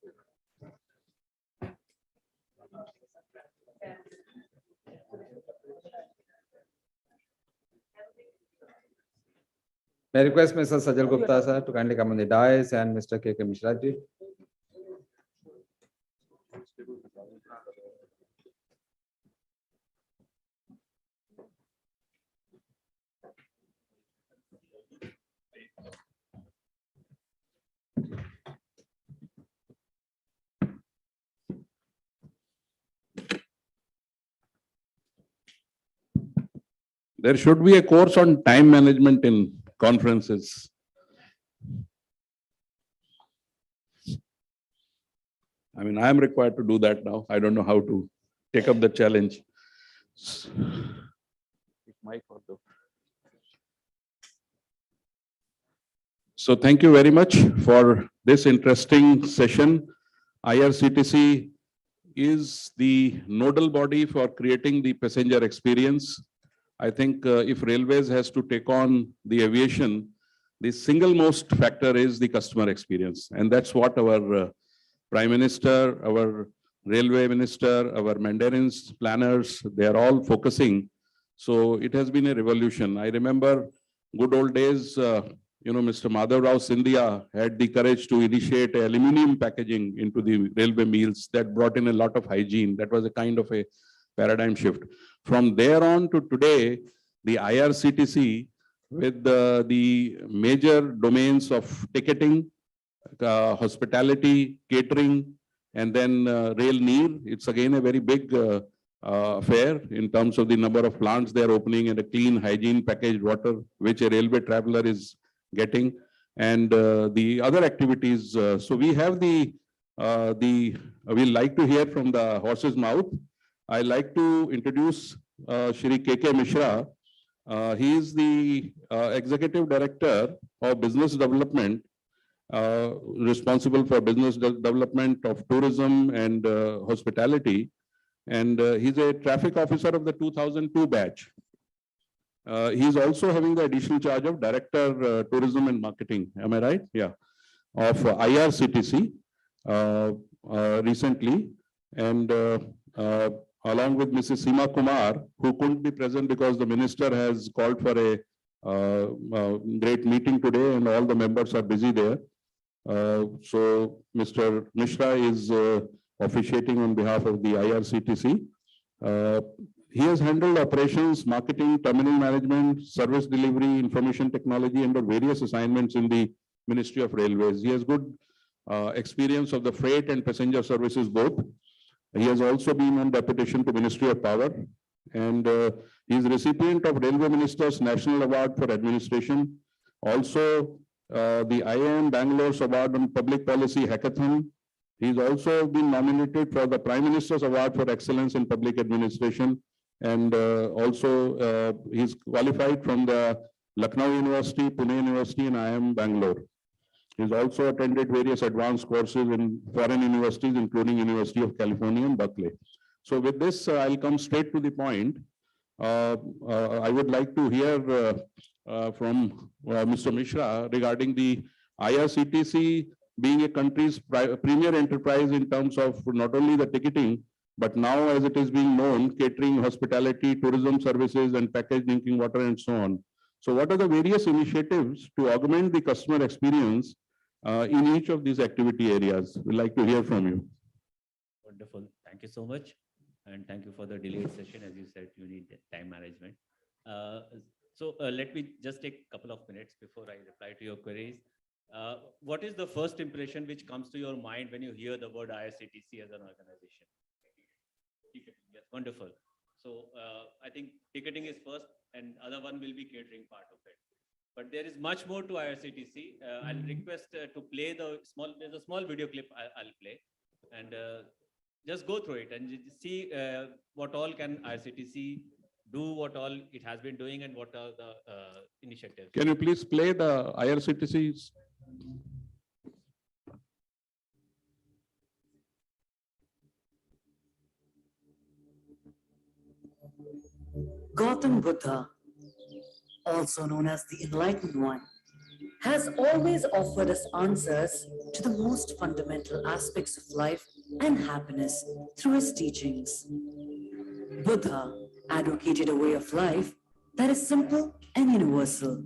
May I request Mr. Sajal Gupta sir to kindly come on the dais, and Mr. K.K. Mishra ji. There should be a course on time management in conferences. I mean, I am required to do that now. I don't know how to take up the challenge. So thank you very much for this interesting session. IRCTC is the nodal body for creating the passenger experience. I think if Railways has to take on the aviation, the single most factor is the customer experience. And that's what our Prime Minister, our Railway Minister, our Mandarins, planners, they are all focusing. So it has been a revolution. I remember good old days, Mr. Madhav Rao Sindhia had the courage to initiate aluminum packaging into the railway meals that brought in a lot of hygiene. That was a kind of a paradigm shift. From there on to today, the IRCTC with the major domains of ticketing, hospitality, catering, and then Rail Neer. It's again a very big affair in terms of the number of plants they are opening and a clean hygiene packaged water, which a railway traveler is getting, and the other activities. So we have we'd like to hear from the horse's mouth. I like to introduce Shri K.K. Mishra. He is the Executive Director of Business Development, responsible for business development of tourism and hospitality. And he's a traffic officer of the 2002 batch. He's also having the additional charge of Director Tourism and Marketing. Am I right? Yeah. Of IRCTC recently. And along with Mrs. Seema Kumar, who couldn't be present because the minister has called for a great meeting today and all the members are busy there. So Mr. Mishra is officiating on behalf of the IRCTC. He has handled operations, marketing, terminal management, service delivery, information technology, and various assignments in the Ministry of Railways. He has good experience of the freight and passenger services both. He has also been on deputation to Ministry of Power, and he is recipient of Railway Minister's National Award for Administration. Also, the IIM Bangalore's Award on Public Policy Hackathon. He's also been nominated for the Prime Minister's Award for Excellence in Public Administration, and also he's qualified from the Lucknow University, Pune University, and IIM Bangalore. He's also attended various advanced courses in foreign universities, including University of California and Berkeley. So with this, I'll come straight to the point. I would like to hear from Mr. Mishra regarding the IRCTC being a country's premier enterprise in terms of not only the ticketing, but now as it is being known, catering, hospitality, tourism services, and packaged drinking water, and so on. So what are the various initiatives to augment the customer experience in each of these activity areas? We'd like to hear from you. Wonderful. Thank you so much. And thank you for the delayed session. As you said, you need time management. So let me just take a couple of minutes before I reply to your queries. What is the first impression which comes to your mind when you hear the word IRCTC as an organization? Ticketing, yes, wonderful. So I think ticketing is first, and other one will be catering part of it. But there is much more to IRCTC. I'll request to play there's a small video clip I'll play, and just go through it and see what all can IRCTC do, what all it has been doing, and what are the initiatives. Can you please play the IRCTC's? Gautam Buddha, also known as the Enlightened One, has always offered us answers to the most fundamental aspects of life and happiness through his teachings. Buddha advocated a way of life that is simple and universal.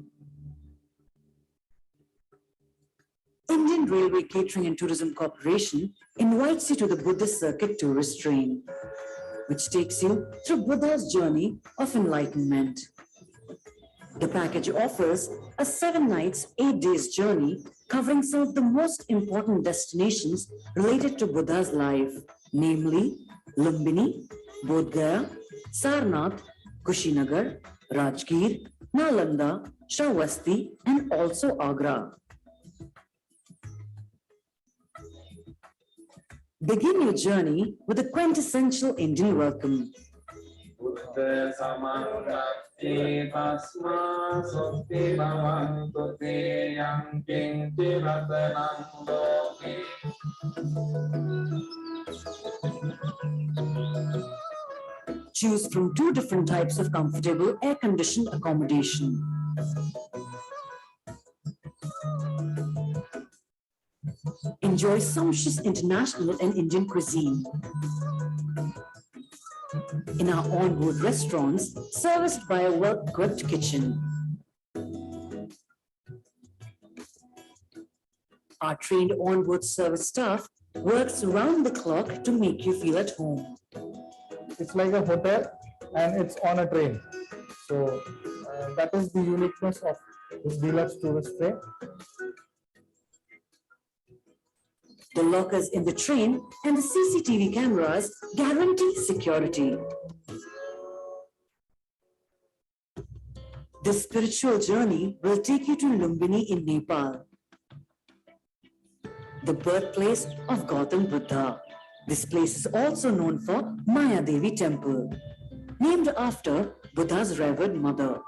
Indian Railway Catering and Tourism Corporation invites you to the Buddhist Circuit Tourist Train, which takes you through Buddha's journey of enlightenment. The package offers a 7 nights, 8 days journey covering some of the most important destinations related to Buddha's life, namely Lumbini, Bodh Gaya, Sarnath, Kushinagar, Rajgir, Nalanda, Shravasti, and also Agra. Begin your journey with a quintessential Indian welcome. Choose from 2 different types of comfortable air-conditioned accommodation. Enjoy sumptuous international and Indian cuisine in our onboard restaurants, serviced by a well-equipped kitchen. Our trained onboard service staff works around the clock to make you feel at home. It's like a hotel and it's on a train. So that is the uniqueness of this deluxe tourist train. The lockers in the train and the CCTV cameras guarantee security. This spiritual journey will take you to Lumbini in Nepal, the birthplace of Gautam Buddha. This place is also known for Maya Devi Temple, named after Buddha's revered mother.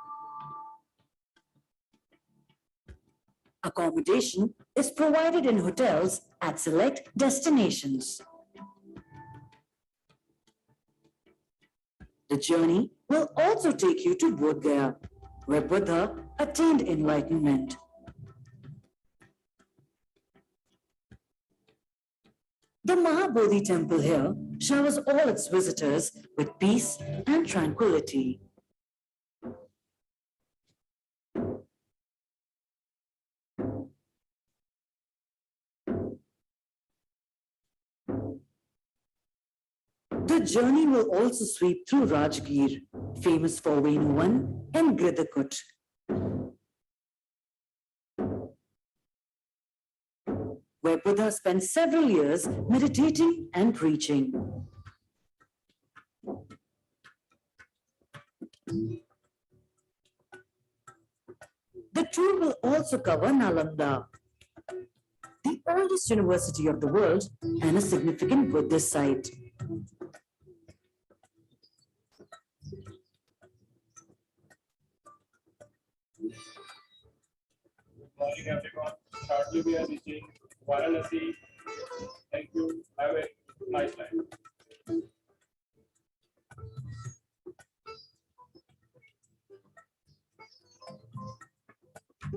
Accommodation is provided in hotels at select destinations. The journey will also take you to Bodh Gaya, where Buddha attained enlightenment. The Mahabodhi temple here showers all its visitors with peace and tranquility. The journey will also sweep through Rajgir, famous for Venuvan and Gridakut. Where Buddha spent several years meditating and preaching. The tour will also cover Nalanda, the oldest university of the world and a significant Buddhist site. Good morning, everyone. Shortly we are reaching Varanasi. Thank you. Have a nice time.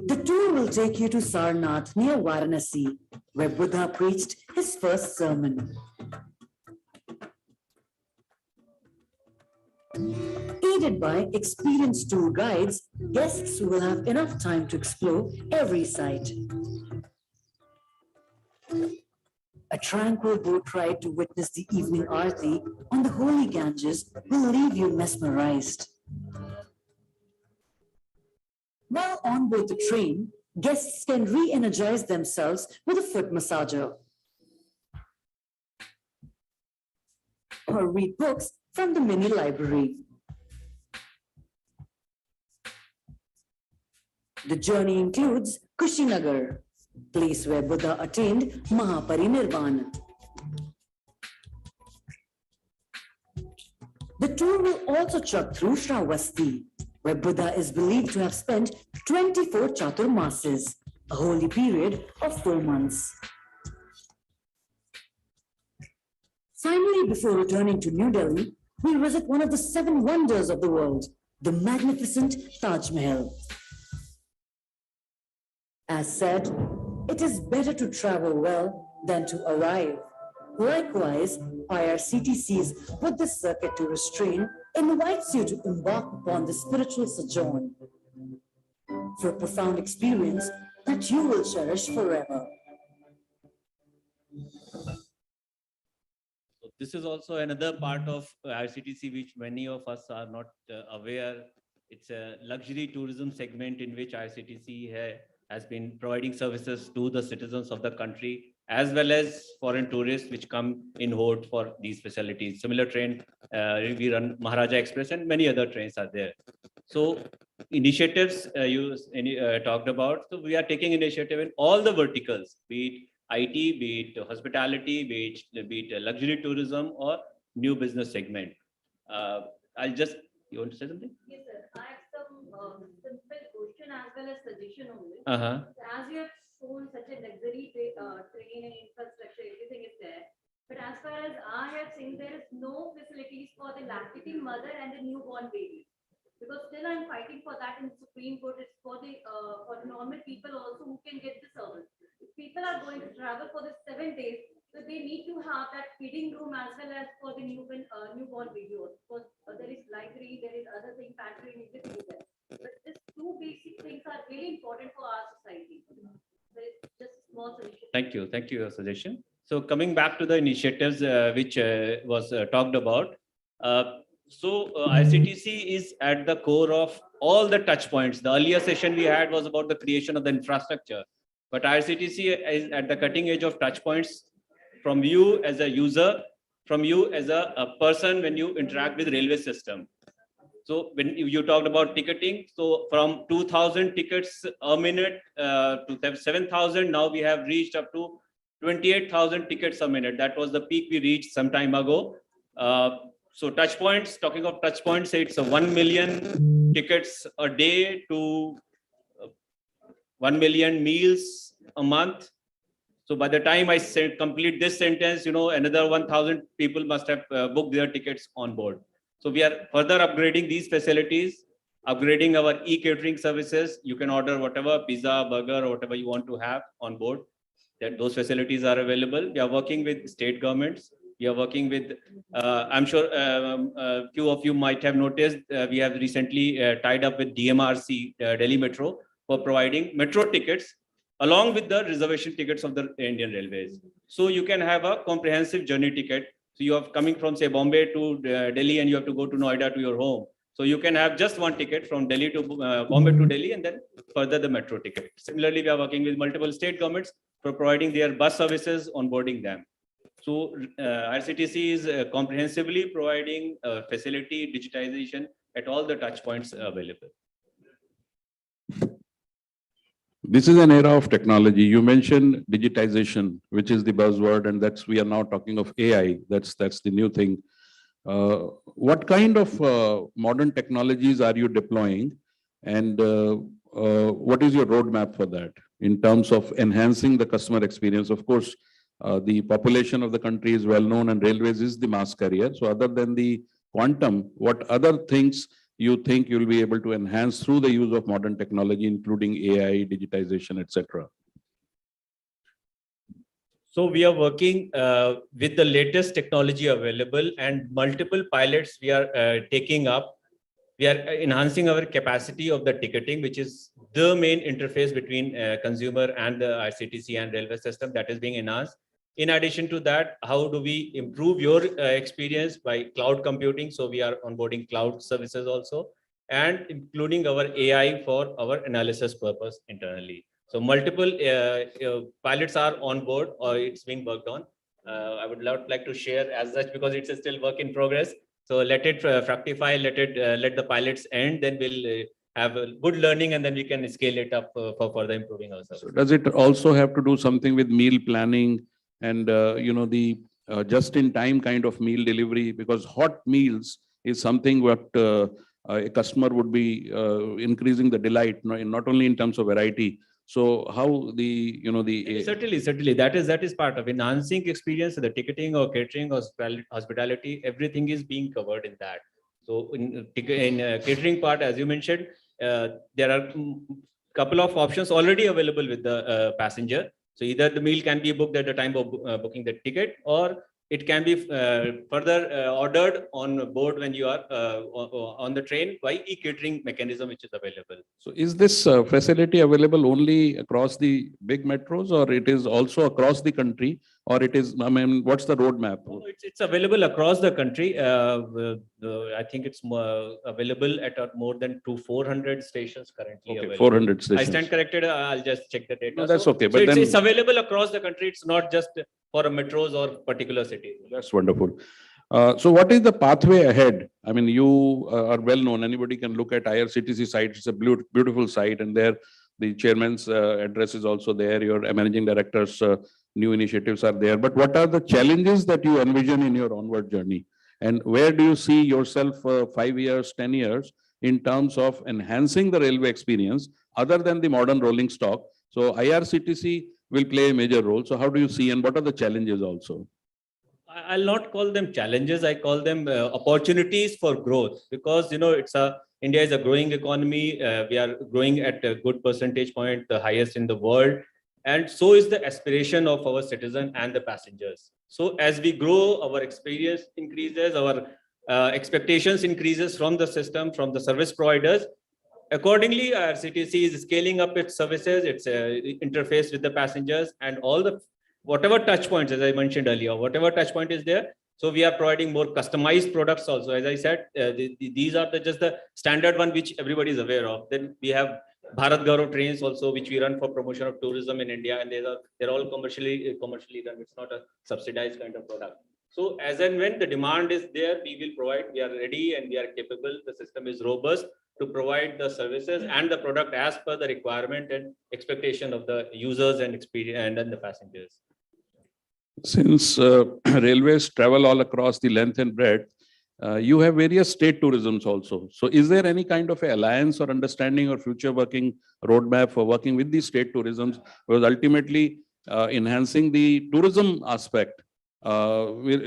The tour will take you to Sarnath near Varanasi, where Buddha preached his first sermon. Aided by experienced tour guides, guests will have enough time to explore every site. A tranquil boat ride to witness the evening aarti on the holy Ganges will leave you mesmerized. While on board the train, guests can re-energize themselves with a foot massager or read books from the mini library. The journey includes Kushinagar, place where Buddha attained Mahaparinirvana. The tour will also truck through Shravasti, where Buddha is believed to have spent 24 Chaturmases, a holy period of 4 months. Finally, before returning to New Delhi, we visit one of the 7 wonders of the world, the magnificent Taj Mahal. As said, it is better to travel well than to arrive. Likewise, IRCTC's Buddhist Circuit to Restrain invites you to embark upon this spiritual sojourn for a profound experience that you will cherish forever. So this is also another part of IRCTC which many of us are not aware. It's a luxury tourism segment in which IRCTC has been providing services to the citizens of the country as well as foreign tourists which come in horde for these facilities. Similar train, we run Maharaja Express and many other trains are there. So initiatives you talked about, so we are taking initiative in all the verticals, be it IT, be it hospitality, be it luxury tourism or new business segment. I'll just, you want to say something? Yes, sir. I have some simple question as well as suggestion only. As you have shown such a luxury train and infrastructure, everything is there. But as far as I have seen, there is no facilities for the lactating mother and the newborn baby. Because still I'm fighting for that in Supreme Court. It's for the normal people also who can get the service. If people are going to travel for the 7 days, so they need to have that feeding room as well as for the newborn baby also. Because there is library, there is other thing, pantry, and everything is there. But these 2 basic things are really important for our society. So it's just a small solution. Thank you for your suggestion. So coming back to the initiatives which was talked about. ICTC is at the core of all the touch points. The earlier session we had was about the creation of the infrastructure, but ICTC is at the cutting edge of touch points from you as a user, from you as a person when you interact with railway system. So when you talked about ticketing, so from 2,000 tickets a minute to 7,000, now we have reached up to 28,000 tickets a minute. That was the peak we reached some time ago. So touch points, talking of touch points, it's a 1 million tickets a day to 1 million meals a month. So by the time I complete this sentence, another 1,000 people must have booked their tickets on board. So we are further upgrading these facilities, upgrading our e-catering services. You can order whatever, pizza, burger, or whatever you want to have on board. Those facilities are available. We are working with state governments. We are working with, I'm sure a few of you might have noticed, we have recently tied up with DMRC, Delhi Metro, for providing metro tickets along with the reservation tickets of the Indian Railways. So you can have a comprehensive journey ticket. So you are coming from, say, Bombay to Delhi and you have to go to Noida to your home. So you can have just one ticket from Delhi to Bombay to Delhi and then further the metro ticket. Similarly, we are working with multiple state governments for providing their bus services, onboarding them. So IRCTC is comprehensively providing facility, digitization at all the touch points available. This is an era of technology. You mentioned digitization, which is the buzzword, and that's we are now talking of AI. That's the new thing. What kind of modern technologies are you deploying, and what is your roadmap for that in terms of enhancing the customer experience? Of course, the population of the country is well known, and railways is the mass carrier. So, other than the quantum, what other things you think you'll be able to enhance through the use of modern technology, including AI, digitization, etc.? So we are working with the latest technology available, and multiple pilots we are taking up. We are enhancing our capacity of the ticketing, which is the main interface between consumer and the IRCTC and railway system, that is being enhanced. In addition to that, how do we improve your experience by cloud computing? So we are onboarding cloud services also, and including our AI for our analysis purpose internally. So multiple pilots are on board, or it's being worked on. I would like to share as such, because it's still work in progress. So let it fructify, let the pilots end, then we'll have a good learning, and then we can scale it up for further improving ourselves. So does it also have to do something with meal planning and the just-in-time kind of meal delivery? Because hot meals is something what a customer would be increasing the delight, not only in terms of variety. So how the certainly that is part of enhancing experience. The ticketing or catering or hospitality, everything is being covered in that. So in catering part, as you mentioned, there are couple of options already available with the passenger. So either the meal can be booked at the time of booking the ticket, or it can be further ordered on board when you are on the train by e-catering mechanism, which is available. So is this facility available only across the big metros, or it is also across the country, or it is, I mean, what's the roadmap? No, it's available across the country. I think it's available at more than 400 stations currently. Okay, available. 400 stations. I stand corrected. I'll just check the data. No, that's okay. But But it's available across the country. It's not just for a metros or particular cities. That's wonderful. So what is the pathway ahead? I mean, you are well known. Anybody can look at IRCTC site. It's a beautiful site, and there the chairman's address is also there. Your managing director's new initiatives are there. But what are the challenges that you envision in your onward journey? And where do you see yourself 5 years, 10 years in terms of enhancing the railway experience other than the modern rolling stock? So IRCTC will play a major role. So how do you see, and what are the challenges also? I'll not call them challenges. I call them opportunities for growth, because India is a growing economy. We are growing at a good percentage point, the highest in the world, and so is the aspiration of our citizen and the passengers. So as we grow, our experience increases, our expectations increases from the system, from the service providers. Accordingly, our CTC is scaling up its services, its interface with the passengers, and all the whatever touch points, as I mentioned earlier, whatever touch point is there. So we are providing more customized products also. As I said, these are just the standard one which everybody is aware of. Then we have Bharat Gaurav trains also, which we run for promotion of tourism in India, and they're all commercially run. It's not a subsidized kind of product. So as and when the demand is there, we will provide. We are ready and we are capable. The system is robust to provide the services and the product as per the requirement and expectation of the users and experience and the passengers. Since railways travel all across the length and breadth, you have various state tourisms also. So is there any kind of alliance or understanding or future working roadmap for working with these state tourisms? Because ultimately enhancing the tourism aspect,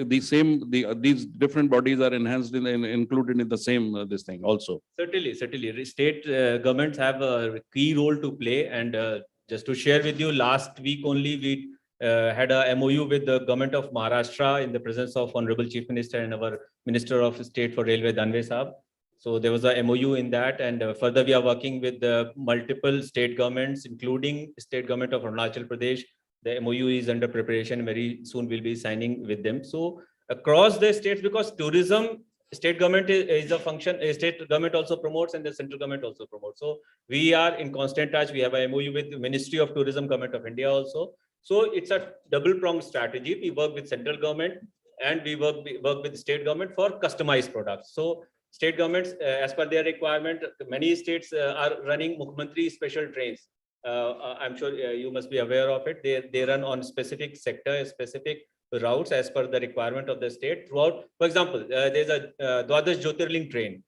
these different bodies are enhanced included in the same this thing also. Certainly. State governments have a key role to play. And just to share with you, last week only we had a MOU with the government of Maharashtra in the presence of Honorable Chief Minister and our Minister of State for Railway, Danve Saab. So there was a MOU in that, and further we are working with the multiple state governments, including state government of Arunachal Pradesh. The MOU is under preparation. Very soon we'll be signing with them. So across the states, because tourism, state government is a function, state government also promotes and the central government also promotes. So we are in constant touch. We have a MOU with the Ministry of Tourism, Government of India also. So it's a double-pronged strategy. We work with central government and we work with state government for customized products. So state governments, as per their requirement, many states are running Mukhyamantri special trains. I'm sure you must be aware of it. They run on specific sector, specific routes as per the requirement of the state throughout. For example, there's a Dwadash Jyotirling train.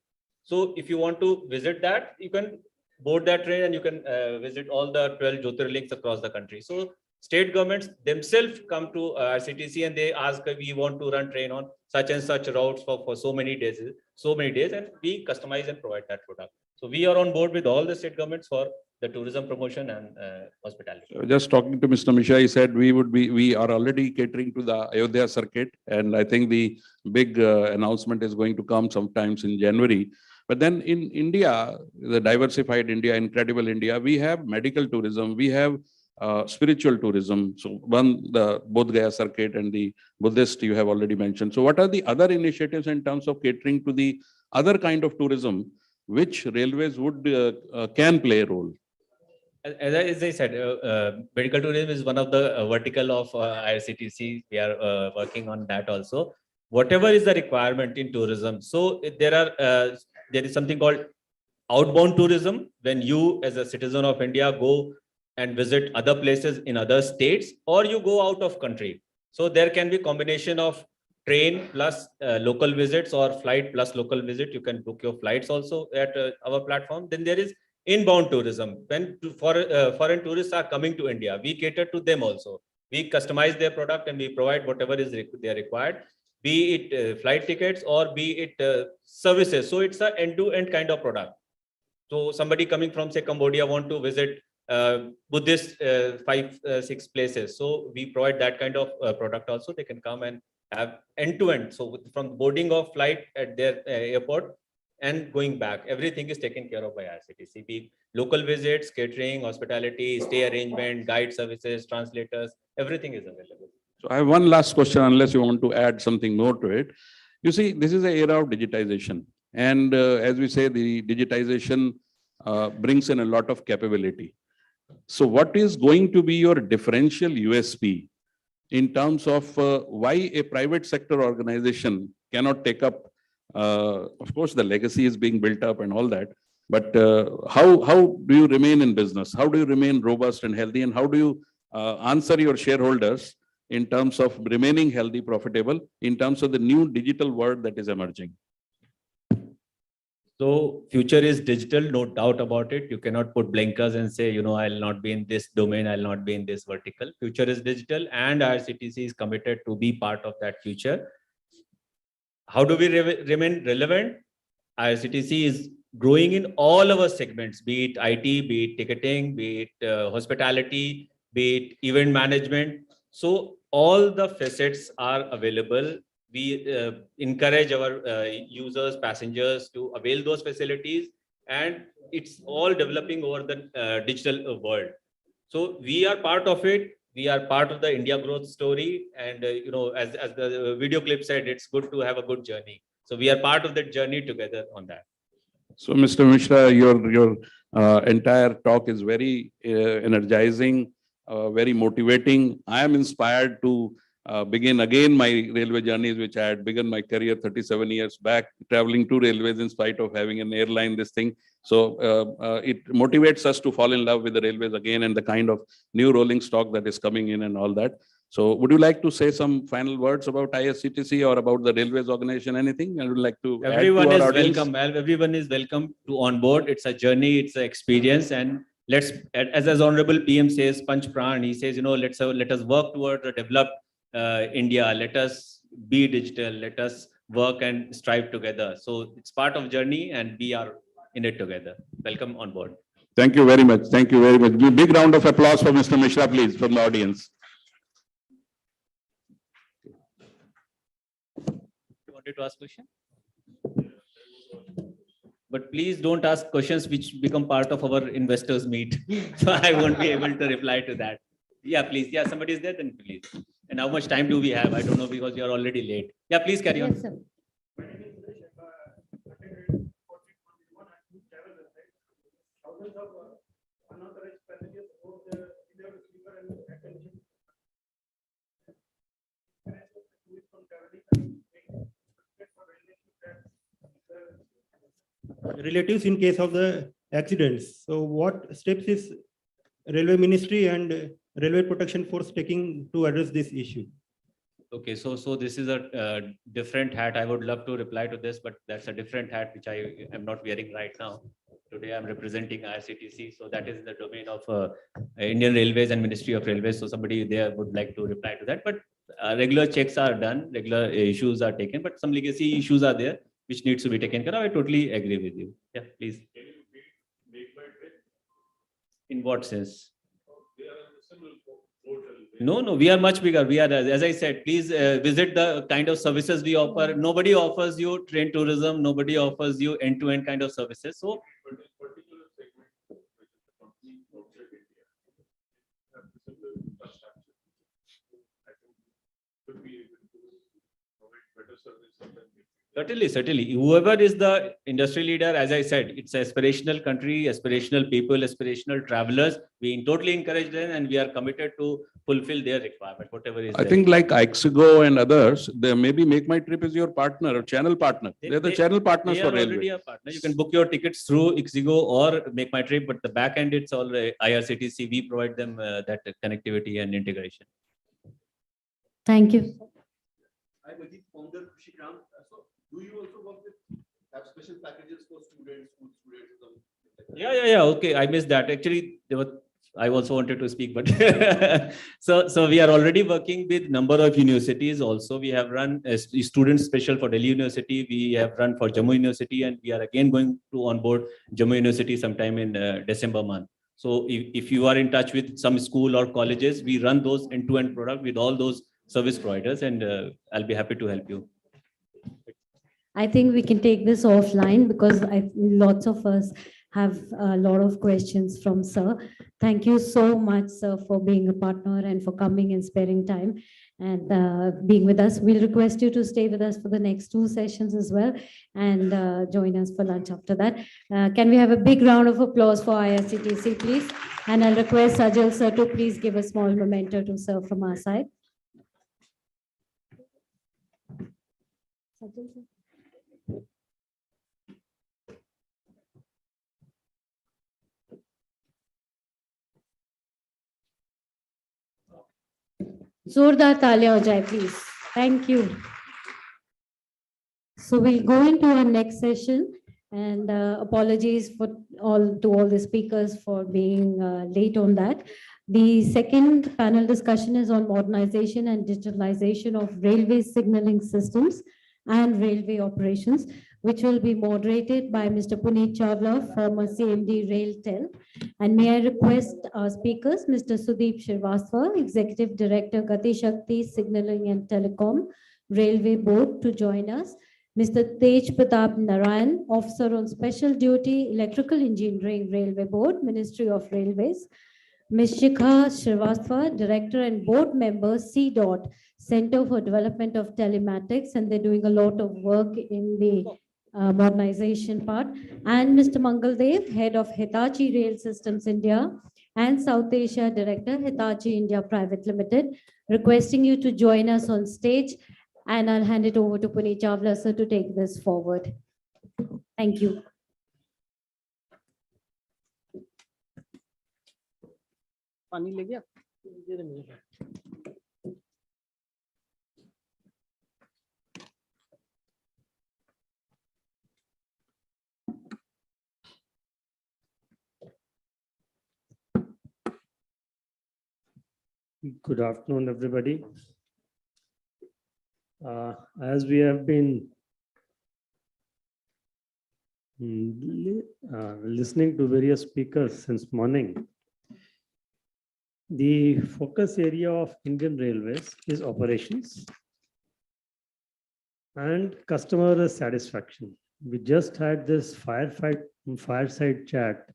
So if you want to visit that, you can board that train and you can visit all the 12 Jyotirlings across the country. So state governments themselves come to RCTC and they ask, we want to run train on such and such routes for so many days, and we customize and provide that product. So we are on board with all the state governments for the tourism promotion and hospitality. Just talking to Mr. Mishra, he said we are already catering to the Ayodhya circuit, and I think the big announcement is going to come sometimes in January. But then in India, the diversified India, incredible India, we have medical tourism, we have spiritual tourism. So one, the Bodh Gaya circuit and the Buddhist you have already mentioned. So what are the other initiatives in terms of catering to the other kind of tourism, which railways would can play a role? As I said, medical tourism is one of the vertical of IRCTC. We are working on that also. Whatever is the requirement in tourism. So there is something called outbound tourism, when you as a citizen of India go and visit other places in other states, or you go out of country. So there can be combination of train plus local visits or flight plus local visit. You can book your flights also at our platform. Then there is inbound tourism. When foreign tourists are coming to India, we cater to them also. We customize their product and we provide whatever is they required, be it flight tickets or be it services. So it's an end-to-end kind of product. So somebody coming from, say, Cambodia want to visit Buddhist 5-6 places. So we provide that kind of product also. They can come and have end-to-end. So from boarding of flight at their airport and going back, everything is taken care of by IRCTC. Be local visits, catering, hospitality, stay arrangement, guide services, translators, everything is available. So I have one last question, unless you want to add something more to it. You see, this is an era of digitization. And as we say, the digitization brings in a lot of capability. So what is going to be your differential USP in terms of why a private sector organization cannot take up, of course, the legacy is being built up and all that, but how do you remain in business? How do you remain robust and healthy? And how do you answer your shareholders in terms of remaining healthy, profitable, in terms of the new digital world that is emerging? So future is digital, no doubt about it. You cannot put blinkers and say, I'll not be in this domain, I'll not be in this vertical. Future is digital and IRCTC is committed to be part of that future. How do we remain relevant? IRCTC is growing in all our segments, be it IT, be it ticketing, be it hospitality, be it event management. So all the facets are available. We encourage our users, passengers to avail those facilities, and it's all developing over the digital world. So we are part of it. We are part of the India growth story. And, as the video clip said, it's good to have a good journey. So we are part of that journey together on that. So, Mr. Mishra, your entire talk is very energizing, very motivating. I am inspired to begin again my railway journeys, which I had begun my career 37 years back, traveling to railways in spite of having an airline, this thing. So it motivates us to fall in love with the railways again and the kind of new rolling stock that is coming in and all that. So would you like to say some final words about IRCTC or about the railways organization, anything? I would like to Everyone add to is our audience. welcome. Everyone is welcome to on board. It's a journey, it's an experience. And let's, as Honorable PM says, Panch Pran, he says, let us work towards a developed India. Let us be digital. Let us work and strive together. So it's part of journey and we are in it together. Welcome on board. Thank you very much. Thank you very much. A big round of applause for Mr. Mishra, please, from the audience. You wanted to ask question? But please don't ask questions which become part of our investors meet. So I won't be able to reply to that. Yeah, please. Yeah, somebody is there, then please. And how much time do we have? I don't know, because you're already late. Yeah, please carry on. Yes, sir. relatives in case of the accidents. So what steps is Railway Ministry and Railway Protection Force taking to address this issue? Okay, so this is a different hat. I would love to reply to this, but that's a different hat which I am not wearing right now. Today I'm representing IRCTC, so that is the domain of Indian Railways and Ministry of Railways. So somebody there would like to reply to that. But regular checks are done, regular issues are taken, but some legacy issues are there which needs to be taken care of. I totally agree with you. Yeah, please. In what sense? No, we are much bigger. We are, as I said, please visit the kind of services we offer. Nobody offers you train tourism. Nobody offers you end-to-end kind of services. So, certainly. Whoever is the industry leader, as I said, it's an aspirational country, aspirational people, aspirational travelers. We totally encourage them, and we are committed to fulfill their requirement, whatever is. I think like Ixigo and others, they maybe Make My Trip is your partner or channel partner. They're the channel partners for They are already railway. a partner. You can book your tickets through Ixigo or Make My Trip, but the back end it's all IRCTC. We provide them that connectivity and integration. Thank you. Hi, Majid, founder Kushikram. So, do you also work with have special packages for students, school students? Yeah. Okay, I missed that. Actually, I also wanted to speak, but so we are already working with number of universities. Also, we have run a student special for Delhi University. We have run for Jammu University, and we are again going to onboard Jammu University sometime in December month. So if you are in touch with some school or colleges, we run those end-to-end product with all those service providers, and I'll be happy to help you. I think we can take this offline because lots of us have a lot of questions from sir. Thank you so much, sir, for being a partner and for coming and sparing time and being with us. We'll request you to stay with us for the next 2 sessions as well and join us for lunch after that. Can we have a big round of applause for IRCTC, please? And I'll request Sajal sir to please give a small memento to sir from our side. Sajal sir. जोरदार तालियां हो जाए, please. Thank you. So we'll go into our next session, and apologies to all the speakers for being late on that. The second panel discussion is on modernization and digitalization of railway signaling systems and railway operations, which will be moderated by Mr. Puneet Chawla, former CMD RailTel. And may I request our speakers, Mr. Sudeep Srivastava, Executive Director, Gati Shakti Signaling and Telecom Railway Board, to join us. Mr. Tej Pratap Narayan, Officer on Special Duty, Electrical Engineering Railway Board, Ministry of Railways. Ms. Shikha Srivastava, Director and Board Member, CDOT, Center for Development of Telematics, and they're doing a lot of work in the modernization part. And Mr. Mangal Dev, Head of Hitachi Rail Systems India and South Asia Director, Hitachi India Private Limited, requesting you to join us on stage. And I'll hand it over to Puneet Chawla sir to take this forward. Thank you. पानी ले गया Good afternoon, everybody. As we have been listening to various speakers since morning, the focus area of Indian Railways is operations and customer satisfaction. We just had this fireside chat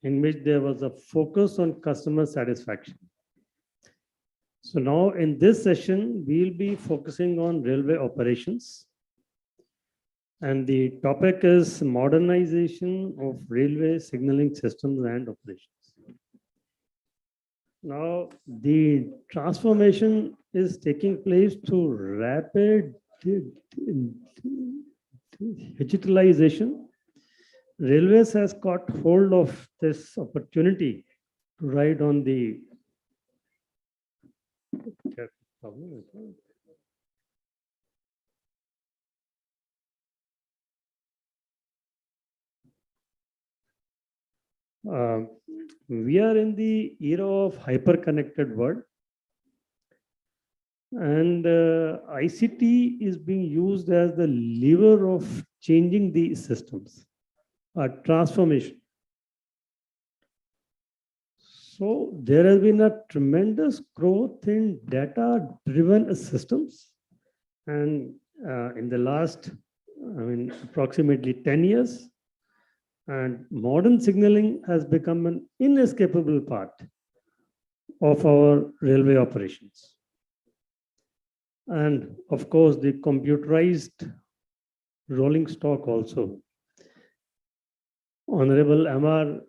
in which there was a focus on customer satisfaction. So now in this session, we'll be focusing on railway operations. And the topic is modernization of railway signaling systems and operations. Now, the transformation is taking place through rapid digitalization Railways has got hold of this opportunity to ride on the we are in the era of hyper-connected world, and ICT is being used as the lever of changing the systems, a transformation. So there has been a tremendous growth in data-driven systems, and in the last, approximately 10 years, and modern signaling has become an inescapable part of our railway operations. And of course, the computerized rolling stock also. Honorable MR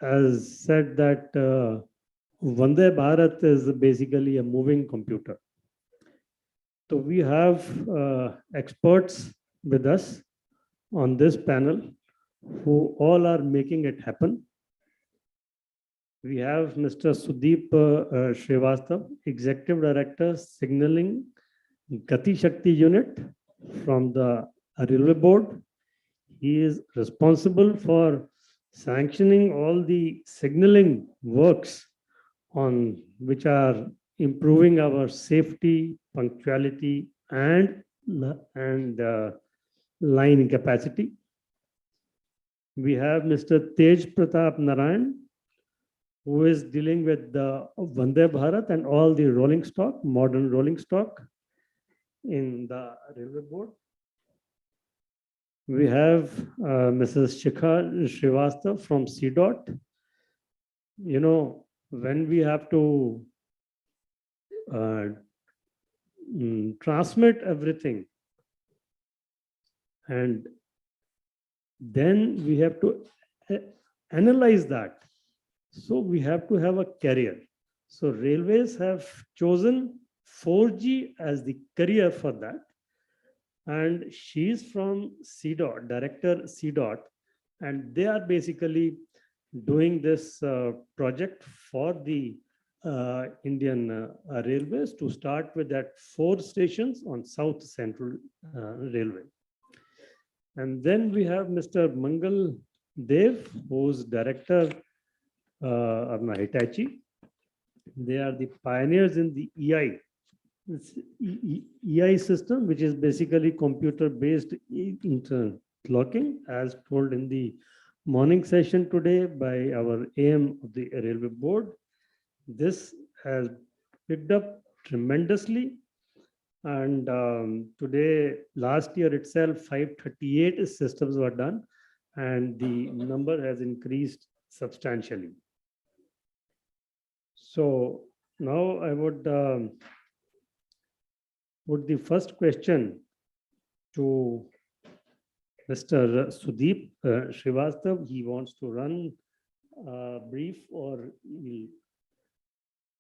has said that Vande Bharat is basically a moving computer. So we have experts with us on this panel who all are making it happen. We have Mr. Sudeep Srivastav, Executive Director, Signaling Gati Shakti Unit from the Railway Board. He is responsible for sanctioning all the signaling works on which are improving our safety, punctuality, and line capacity. We have Mr. Tej Pratap Narayan, who is dealing with the Vande Bharat and all the rolling stock, modern rolling stock in the Railway Board. We have Mrs. Shikha Srivastav from CDOT. You know, when we have to transmit everything, and then we have to analyze that. So we have to have a carrier. So railways have chosen 4G as the carrier for that. And she's from CDOT, Director CDOT, and they are basically doing this project for the Indian Railways to start with that 4 stations on South Central Railway. And then we have Mr. Mangal Dev, who's Director of Hitachi. They are the pioneers in the EI. EI system, which is basically computer-based interlocking, as told in the morning session today by our AM of the Railway Board. This has picked up tremendously. And today, last year itself, 538 systems were done, and the number has increased substantially. So now I would put the first question to Mr. Sudeep Srivastav. He wants to run a brief, or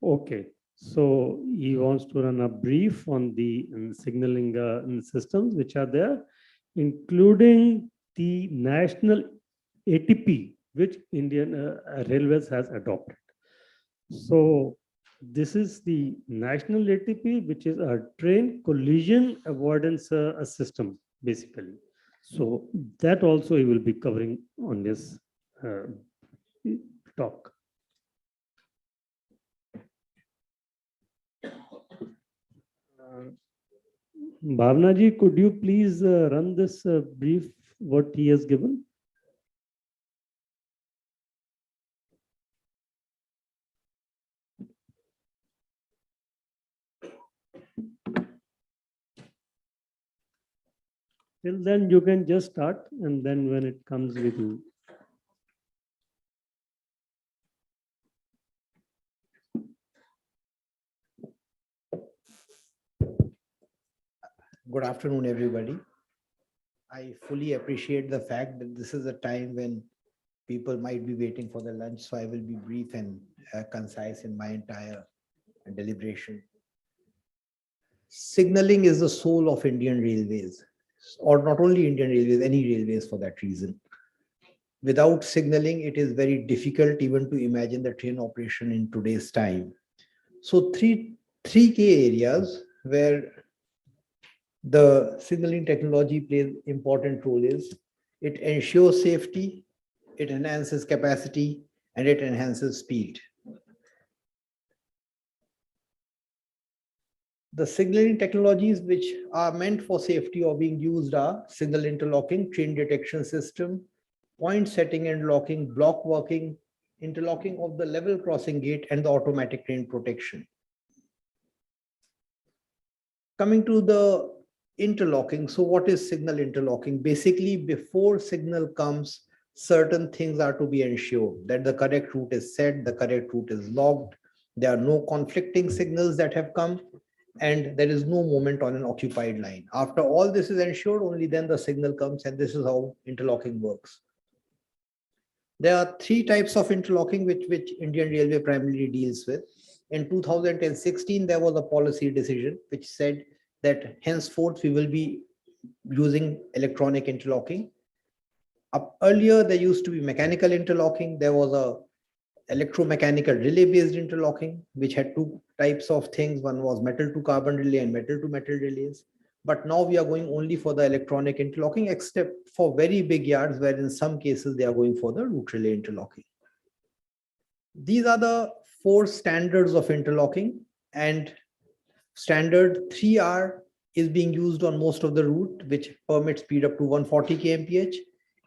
okay. So he wants to run a brief on the signaling systems which are there, including the national ATP, which Indian Railways has adopted. So this is the national ATP, which is a train collision avoidance system, basically. So that also he will be covering on this talk. Bhavna ji, could you please run this brief, what he has given? Till then, you can just start, and then when it comes with you. Good afternoon, everybody. I fully appreciate the fact that this is a time when people might be waiting for the lunch, so I will be brief and concise in my entire deliberation. Signaling is the soul of Indian Railways, or not only Indian Railways, any railways for that reason. Without signaling, it is very difficult even to imagine the train operation in today's time. So three key areas where the signaling technology plays important role is it ensures safety, it enhances capacity, and it enhances speed. The signaling technologies which are meant for safety or being used are signal interlocking, train detection system, point setting and locking, block working, interlocking of the level crossing gate, and the automatic train protection. Coming to the interlocking. So what is signal interlocking? Basically, before signal comes, certain things are to be ensured that the correct route is set, the correct route is logged, there are no conflicting signals that have come, and there is no movement on an occupied line. After all this is ensured, only then the signal comes, and this is how interlocking works. There are three types of interlocking which Indian Railway primarily deals with. In 2016, there was a policy decision which said that henceforth we will be using electronic interlocking. Earlier, there used to be mechanical interlocking. There was a electromechanical relay-based interlocking, which had two types of things. One was metal to carbon relay and metal to metal relays. But now we are going only for the electronic interlocking, except for very big yards, where in some cases they are going for the route relay interlocking. These are the 4 standards of interlocking, and standard 3R is being used on most of the route, which permits speed up to 140 kmph.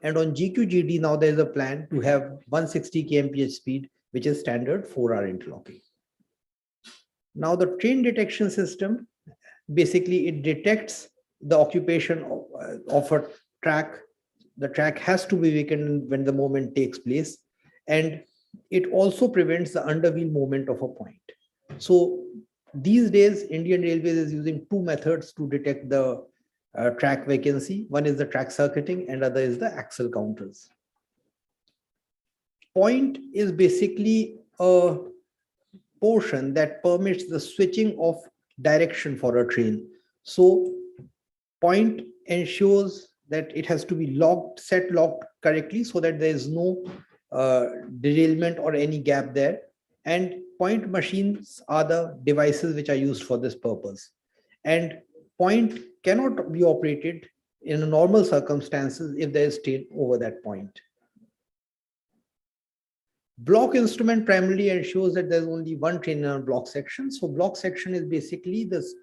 And on GQGD, now there is a plan to have 160 kmph speed, which is standard 4R interlocking. Now the train detection system, basically it detects the occupation of a track. The track has to be vacant when the movement takes place. And it also prevents the underwheel movement of a point. So these days, Indian Railways is using 2 methods to detect the track vacancy. One is the track circuiting and other is the axle counters. Point is basically a portion that permits the switching of direction for a train. So point ensures that it has to be locked, set locked correctly so that there is no derailment or any gap there. And point machines are the devices which are used for this purpose. And point cannot be operated in normal circumstances if there is strain over that point. Block instrument primarily ensures that there's only one train in a block section. So block section is basically this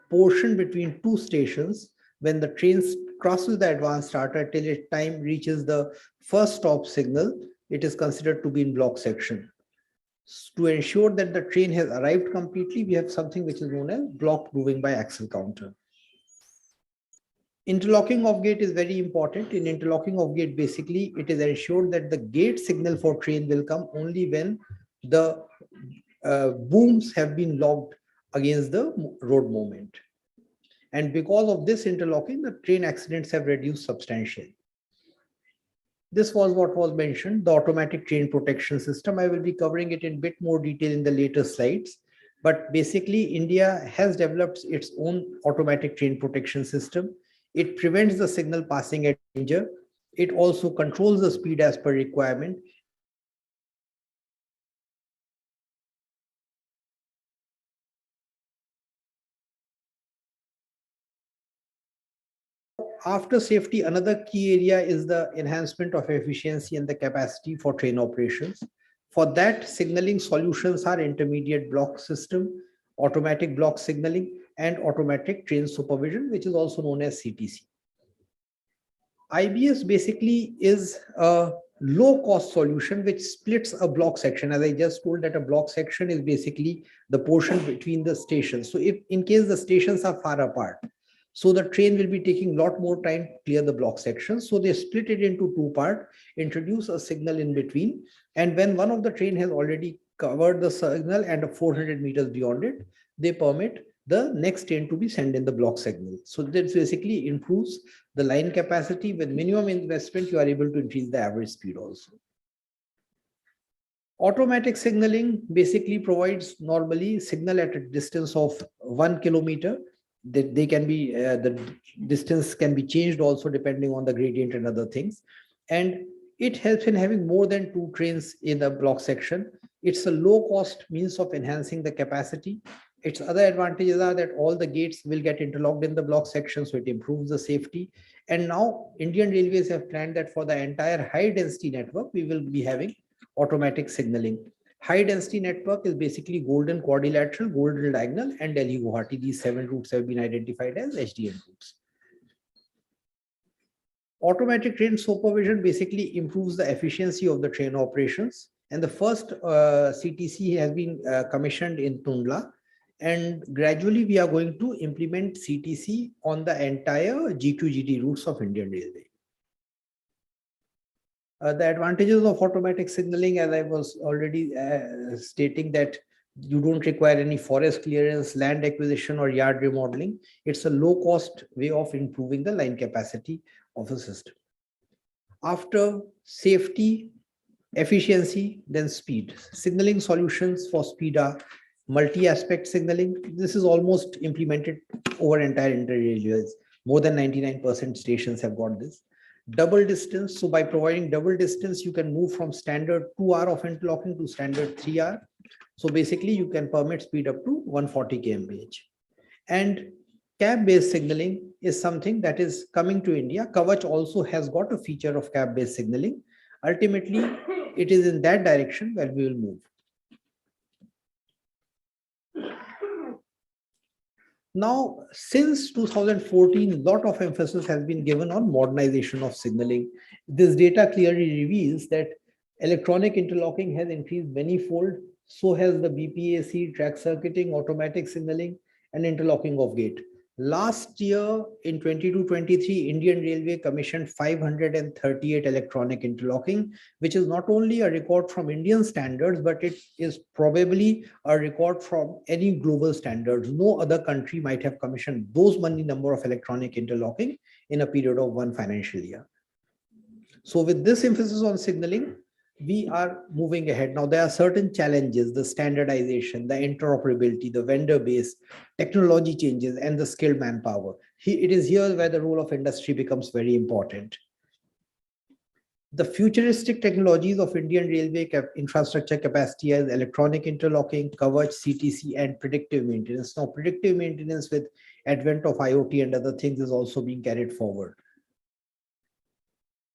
portion between 2 stations. When the train crosses the advanced starter till its time reaches the first stop signal, it is considered to be in block section. To ensure that the train has arrived completely, we have something which is known as block proving by axle counter. Interlocking of gate is very important. In interlocking of gate, basically, it is ensured that the gate signal for train will come only when the booms have been locked against the road movement. And because of this interlocking, the train accidents have reduced substantially. This was what was mentioned, the automatic train protection system. I will be covering it in a bit more detail in the later slides. But basically, India has developed its own automatic train protection system. It prevents the signal passing at danger. It also controls the speed as per requirement. After safety, another key area is the enhancement of efficiency and the capacity for train operations. For that, signaling solutions are intermediate block system, automatic block signaling, and automatic train supervision, which is also known as CTC. IBS basically is a low-cost solution which splits a block section. As I just told, that a block section is basically the portion between the stations. So if in case the stations are far apart, so the train will be taking a lot more time to clear the block section. So they split it into 2 parts, introduce a signal in between. And when one of the train has already covered the signal and 400 meters beyond it, they permit the next train to be sent in the block signal. So that basically improves the line capacity. With minimum investment, you are able to increase the average speed also. Automatic signaling basically provides normally signal at a distance of 1 kilometer. They can be, the distance can be changed also depending on the gradient and other things. And It helps in having more than 2 trains in the block section. It's a low cost means of enhancing the capacity. Its other advantages are that all the gates will get interlocked in the block section, so it improves the safety. And now Indian Railways have planned that for the entire high density network, we will be having automatic signaling. High density network is basically Golden Quadrilateral, Golden Diagonal, and Delhi Guwahati. These 7 routes have been identified as HDN routes. Automatic train supervision basically improves the efficiency of the train operations. And the first CTC has been commissioned in Tundla. And gradually we are going to implement CTC on the entire GQGT routes of Indian Railway. The advantages of automatic signaling, as I was already stating, that you don't require any forest clearance, land acquisition, or yard remodeling. It's a low-cost way of improving the line capacity of a system. After safety, efficiency, then speed. Signaling solutions for speed are multi-aspect signaling. This is almost implemented over entire Indian Railways. More than 99% stations have got this. Double distance. So by providing double distance, you can move from standard 2 hour of interlocking to standard 3 hour. So basically you can permit speed up to 140 kmph. And cab-based signaling is something that is coming to India. Kavach also has got a feature of cab-based signaling. Ultimately, it is in that direction where we will move. Now, since 2014, a lot of emphasis has been given on modernization of signaling. This data clearly reveals that electronic interlocking has increased many-fold. So has the BPAC, track circuiting, automatic signaling, and interlocking of gate. Last year, in 22-23, Indian Railway commissioned 538 electronic interlocking, which is not only a record from Indian standards, but it is probably a record from any global standards. No other country might have commissioned those many number of electronic interlocking in a period of 1 financial year. So with this emphasis on signaling, we are moving ahead. Now, there are certain challenges: the standardization, the interoperability, the vendor base, technology changes, and the skilled manpower. It is here where the role of industry becomes very important. The futuristic technologies of Indian Railway infrastructure capacity as electronic interlocking, Kavach, CTC, and predictive maintenance. Now, predictive maintenance with advent of IoT and other things is also being carried forward.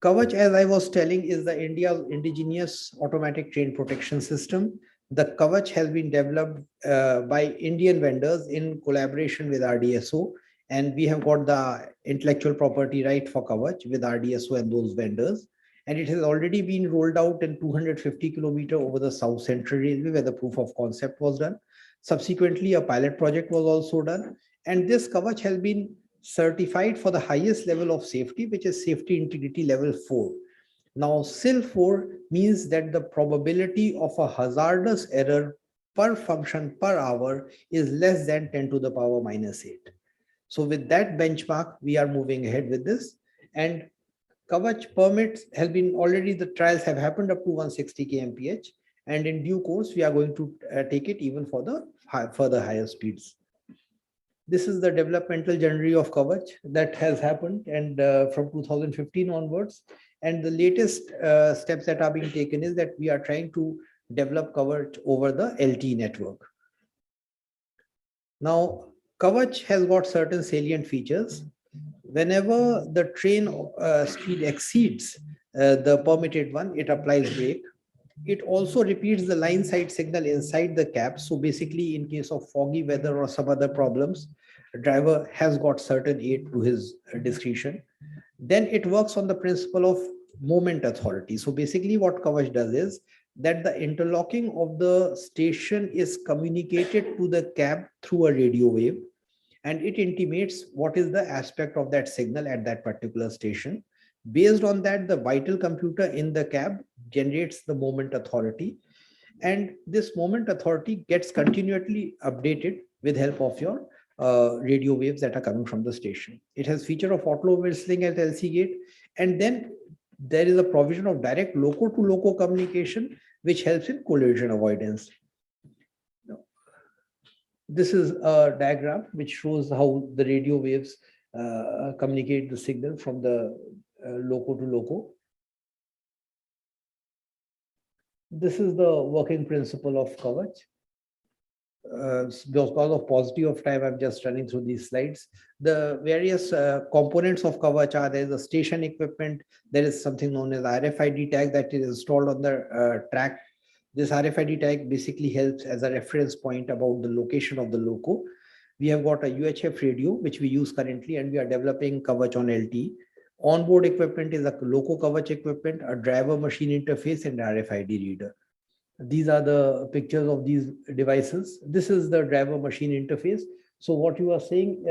Kavach, as I was telling, is the India's indigenous automatic train protection system. The Kavach has been developed by Indian vendors in collaboration with RDSO, and we have got the intellectual property right for Kavach with RDSO and those vendors. And it has already been rolled out in 250 kilometers over the South Central Railway, where the proof of concept was done. Subsequently, a pilot project was also done. And this Kavach has been certified for the highest level of safety, which is safety integrity level 4. Now, SIL 4 means that the probability of a hazardous error per function per hour is less than 10 to the power minus 8. So with that benchmark, we are moving ahead with this. And Kavach permits has been already, the trials have happened up to 160 kmph. And in due course, we are going to take it even for the further higher speeds. This is the developmental journey of Kavach that has happened, and from 2015 onwards. And the latest steps that are being taken is that we are trying to develop Kavach over the LTE network. Now, Kavach has got certain salient features. Whenever the train speed exceeds the permitted one, it applies brake. It also repeats the line side signal inside the cab. So basically, in case of foggy weather or some other problems, the driver has got certain aid to his discretion. Then it works on the principle of moment authority. So basically what Kavach does is that the interlocking of the station is communicated to the cab through a radio wave, and it intimates what is the aspect of that signal at that particular station. Based on that, the vital computer in the cab generates the moment authority, and this moment authority gets continually updated with help of your radio waves that are coming from the station. It has feature of auto whistling at LC gate, and then there is a provision of direct loco to loco communication, which helps in collision avoidance. This is a diagram which shows how the radio waves communicate the signal from the loco to loco. This is the working principle of Kavach. Because of paucity of time, I'm just running through these slides. The various components of Kavach are: there is a station equipment, there is something known as RFID tag that is installed on the track. This RFID tag basically helps as a reference point about the location of the loco. We have got a UHF radio, which we use currently, and we are developing Kavach on LTE. Onboard equipment is a loco Kavach equipment, a driver machine interface, and RFID reader. These are the pictures of these devices. This is the driver machine interface. So what you are seeing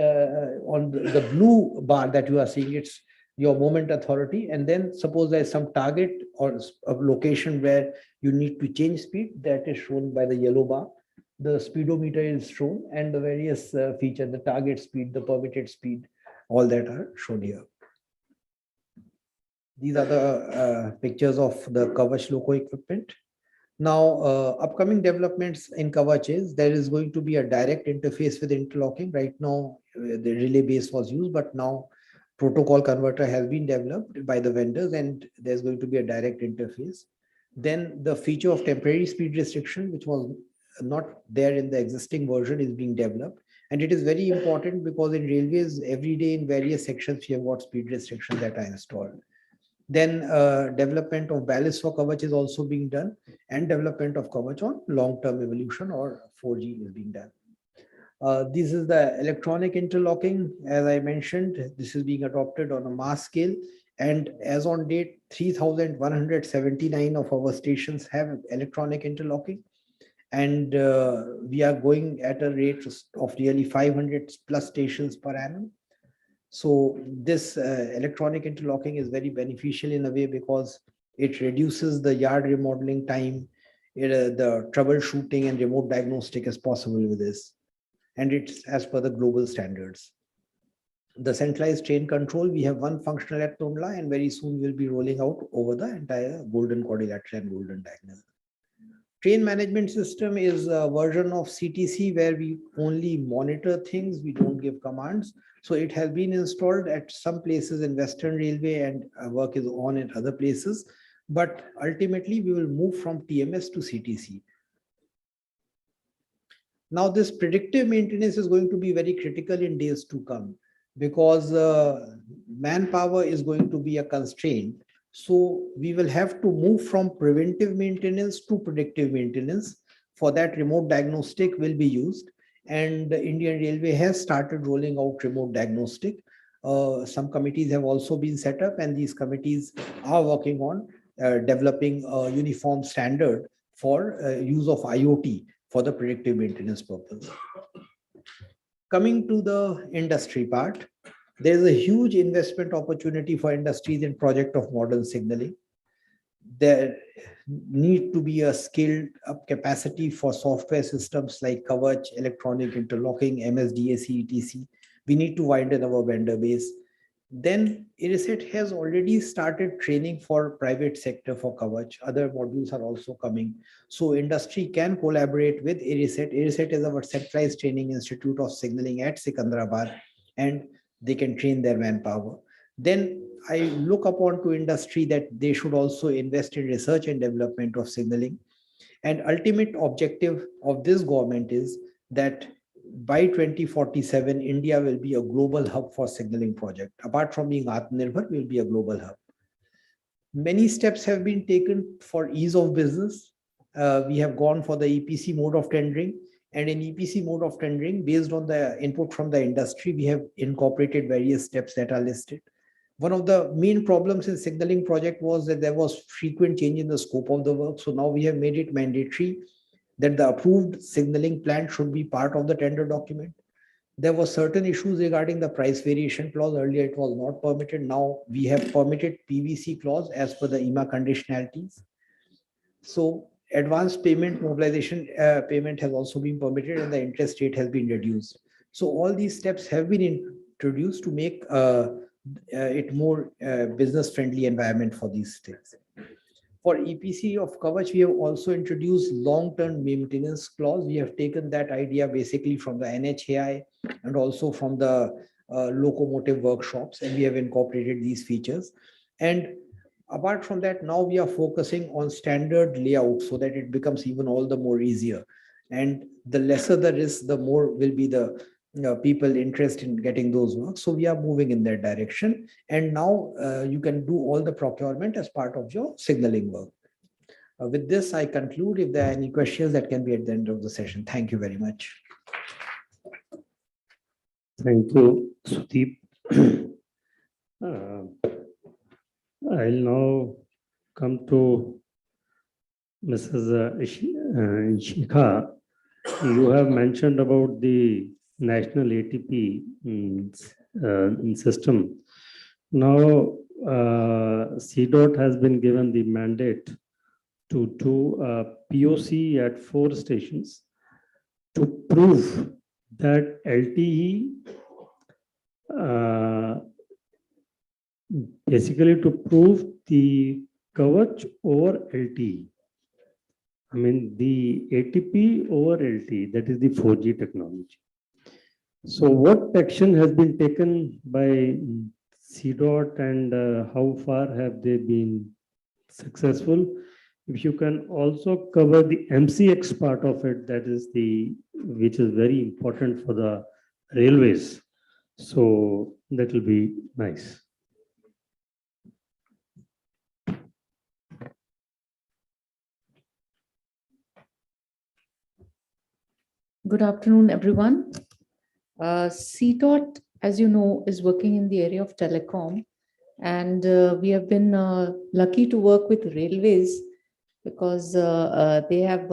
on the blue bar that you are seeing, it's your moment authority. And then suppose there's some target or a location where you need to change speed, that is shown by the yellow bar. The speedometer is shown, and the various features, the target speed, the permitted speed, all that are shown here. These are the pictures of the Kavach loco equipment. Now, upcoming developments in Kavach is there is going to be a direct interface with interlocking. Right now, the relay base was used, but now protocol converter has been developed by the vendors, and there's going to be a direct interface. Then the feature of temporary speed restriction, which was not there in the existing version, is being developed. And it is very important because in railways, every day in various sections, we have got speed restrictions that are installed. Then development of ballast for Kavach is also being done, and development of Kavach on long-term evolution or 4G is being done. This is the electronic interlocking. As I mentioned, this is being adopted on a mass scale. And as on date, 3,179 of our stations have electronic interlocking. And we are going at a rate of nearly 500 plus stations per annum. So this electronic interlocking is very beneficial in a way because it reduces the yard remodeling time. The troubleshooting and remote diagnostic is possible with this. And it's as per the global standards. The centralized train control, we have one functional at Tondla, and very soon we'll be rolling out over the entire Golden Quadrilateral and Golden Diagonal. Train management system is a version of CTC where we only monitor things, we don't give commands. So it has been installed at some places in Western Railway, and work is on at other places. But ultimately, we will move from TMS to CTC. Now, this predictive maintenance is going to be very critical in days to come because manpower is going to be a constraint. So we will have to move from preventive maintenance to predictive maintenance. For that, remote diagnostic will be used. And the Indian Railway has started rolling out remote diagnostic. Some committees have also been set up, and these committees are working on developing a uniform standard for use of IoT for the predictive maintenance purpose. Coming to the industry part, there is a huge investment opportunity for industries in project of modern signaling. There need to be a scaled up capacity for software systems like Kavach, electronic interlocking, MSDAC, etc. We need to widen our vendor base. Then IRISET has already started training for private sector for Kavach. Other modules are also coming. So industry can collaborate with IRISET. IRISET is our centralized training institute of signaling at Sikandrabad, and they can train their manpower. Then I look upon to industry that they should also invest in research and development of signaling. And ultimate objective of this government is that by 2047, India will be a global hub for signaling project. Apart from being Atmanirbhar, will be a global hub. Many steps have been taken for ease of business. We have gone for the EPC mode of tendering. And in EPC mode of tendering, based on the input from the industry, we have incorporated various steps that are listed. One of the main problems in signaling project was that there was frequent change in the scope of the work. So now we have made it mandatory that the approved signaling plan should be part of the tender document. There were certain issues regarding the price variation clause. Earlier, it was not permitted. Now we have permitted PVC clause as per the IMA conditionalities. So advanced payment mobilization payment has also been permitted, and the interest rate has been reduced. So all these steps have been introduced to make it more business friendly environment for these things. For EPC of Kavach, we have also introduced long-term maintenance clause. We have taken that idea basically from the NHAI and also from the locomotive workshops, and we have incorporated these features. And Apart from that, now we are focusing on standard layout so that it becomes even all the more easier. And the lesser the risk, the more will be the people interested in getting those works. So we are moving in that direction. And now you can do all the procurement as part of your signaling work. With this, I conclude. If there are any questions, that can be at the end of the session. Thank you very much. Thank you, Sudeep. I'll now come to Mrs. Shikha. You have mentioned about the national ATP system. Now, CDOT has been given the mandate to do a POC at 4 stations to prove that LTE, basically to prove the coverage over LTE. I mean, the ATP over LTE, that is the 4G technology. So what action has been taken by CDOT and how far have they been successful? If you can also cover the MCX part of it, that is which is very important for the railways. So that will be nice. Good afternoon, everyone. CDOT, as you know, is working in the area of telecom, and we have been lucky to work with railways because they have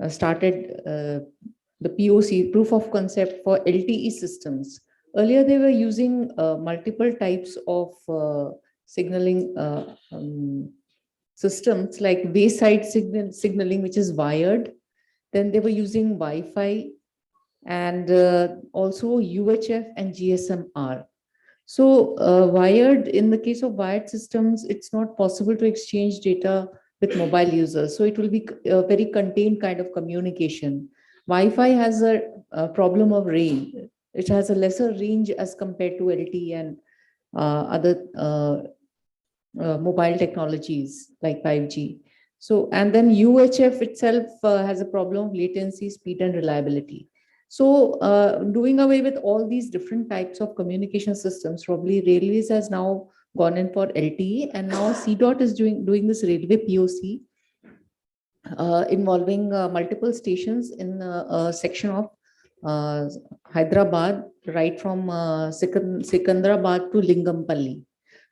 started the POC, proof of concept, for LTE systems. Earlier, they were using multiple types of signaling systems like wayside signaling, which is wired. Then they were using Wi-Fi and also UHF and GSM-R. So wired, in the case of wired systems, it's not possible to exchange data with mobile users. So it will be a very contained kind of communication. Wi-Fi has a problem of range. It has a lesser range as compared to LTE and other mobile technologies like 5G. So, and then UHF itself has a problem of latency, speed, and reliability. So doing away with all these different types of communication systems, probably railways has now gone in for LTE, and now CDOT is doing this railway POC involving multiple stations in a section of Hyderabad, right from Sikandrabad to Lingampalli.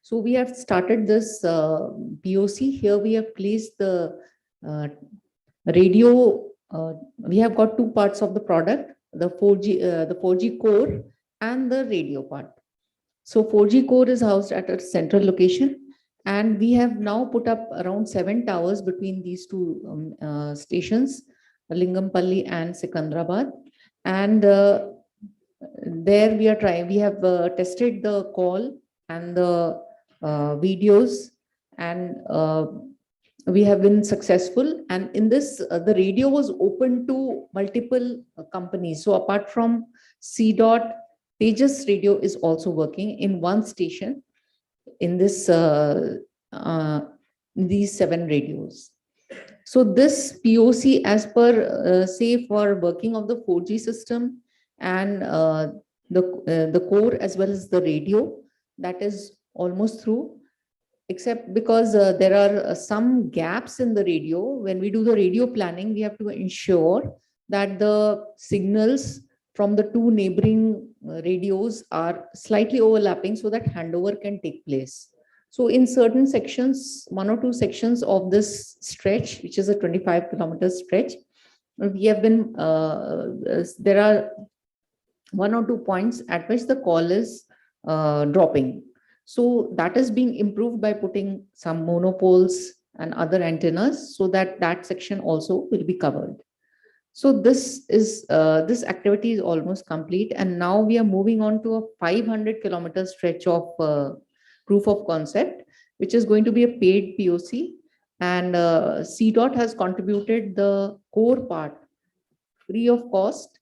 So we have started this POC. Here we have placed the radio. We have got 2 parts of the product, the 4G core and the radio part. So 4G core is housed at a central location, and we have now put up around 7 towers between these 2 stations, Lingampalli and Sikandrabad. And there we have tested the call and the videos, and we have been successful. And in this, the radio was open to multiple companies. So apart from CDOT, Tejas Radio is also working in 1 station in this these 7 radios. So this POC, as per say for working of the 4G system and the core as well as the radio, that is almost through, except because there are some gaps in the radio. When we do the radio planning, we have to ensure that the signals from the 2 neighboring radios are slightly overlapping so that handover can take place. So in certain sections, 1 or 2 sections of this stretch, which is a 25-kilometer stretch, we have been, there are 1 or 2 points at which the call is dropping. So that is being improved by putting some monopoles and other antennas so that that section also will be covered. So this this activity is almost complete, and now we are moving on to a 500-kilometer stretch of proof of concept, which is going to be a paid POC, and CDOT has contributed the core part free of cost.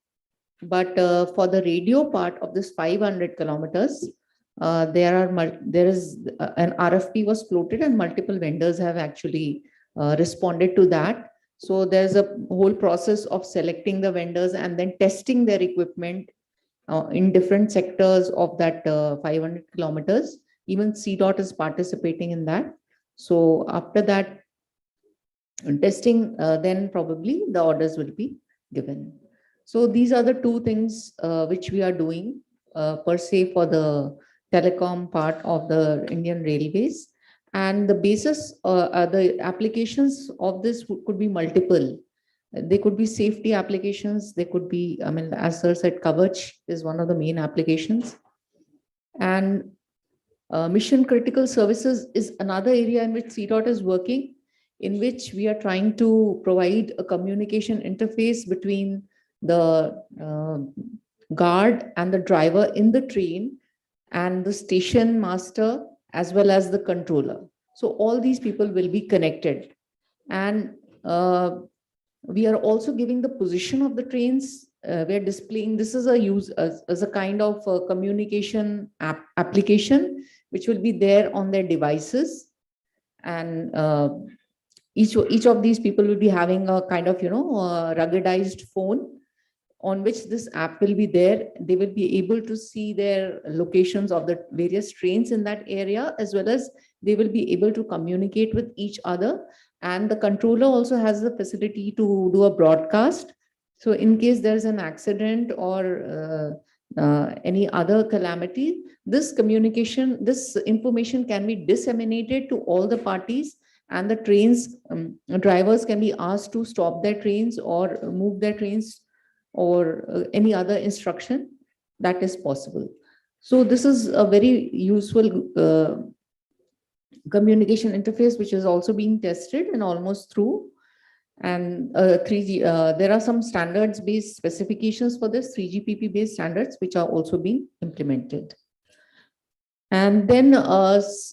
But for the radio part of this 500 kilometers, there is an RFP was floated and multiple vendors have actually responded to that. So there's a whole process of selecting the vendors and then testing their equipment in different sectors of that 500 kilometers. Even CDOT is participating in that. So after that testing, then probably the orders will be given. So these are the two things which we are doing per se for the telecom part of the Indian Railways. And the basis, the applications of this could be multiple. They could be safety applications. They could be, I mean, as Sir said, Kavach is one of the main applications. And mission critical services is another area in which CDOT is working, in which we are trying to provide a communication interface between the guard and the driver in the train and the station master as well as the controller. So all these people will be connected. And we are also giving the position of the trains. We are displaying, this is a use as a kind of communication application, which will be there on their devices. And each of these people will be having a kind of, ruggedized phone on which this app will be there. They will be able to see their locations of the various trains in that area, as well as they will be able to communicate with each other. And the controller also has the facility to do a broadcast. So in case there's an accident or any other calamity, this communication, this information can be disseminated to all the parties, and the trains, drivers can be asked to stop their trains or move their trains or any other instruction that is possible. So this is a very useful communication interface, which is also being tested and almost through. And 3G, there are some standards-based specifications for this, 3GPP-based standards, which are also being implemented. And then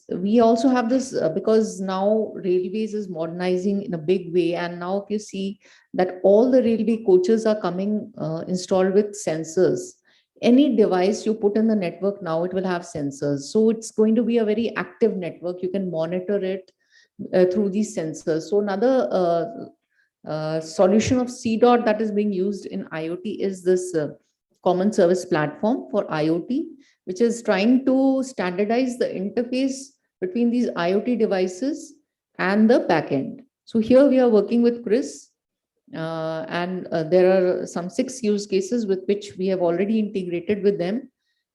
we also have this, because now railways is modernizing in a big way. And now if you see that all the railway coaches are coming installed with sensors. Any device you put in the network now, it will have sensors. So it's going to be a very active network. You can monitor it through these sensors. So another solution of CDOT that is being used in IoT is this common service platform for IoT, which is trying to standardize the interface between these IoT devices and the backend. So here we are working with Chris, and there are some 6 use cases with which we have already integrated with them.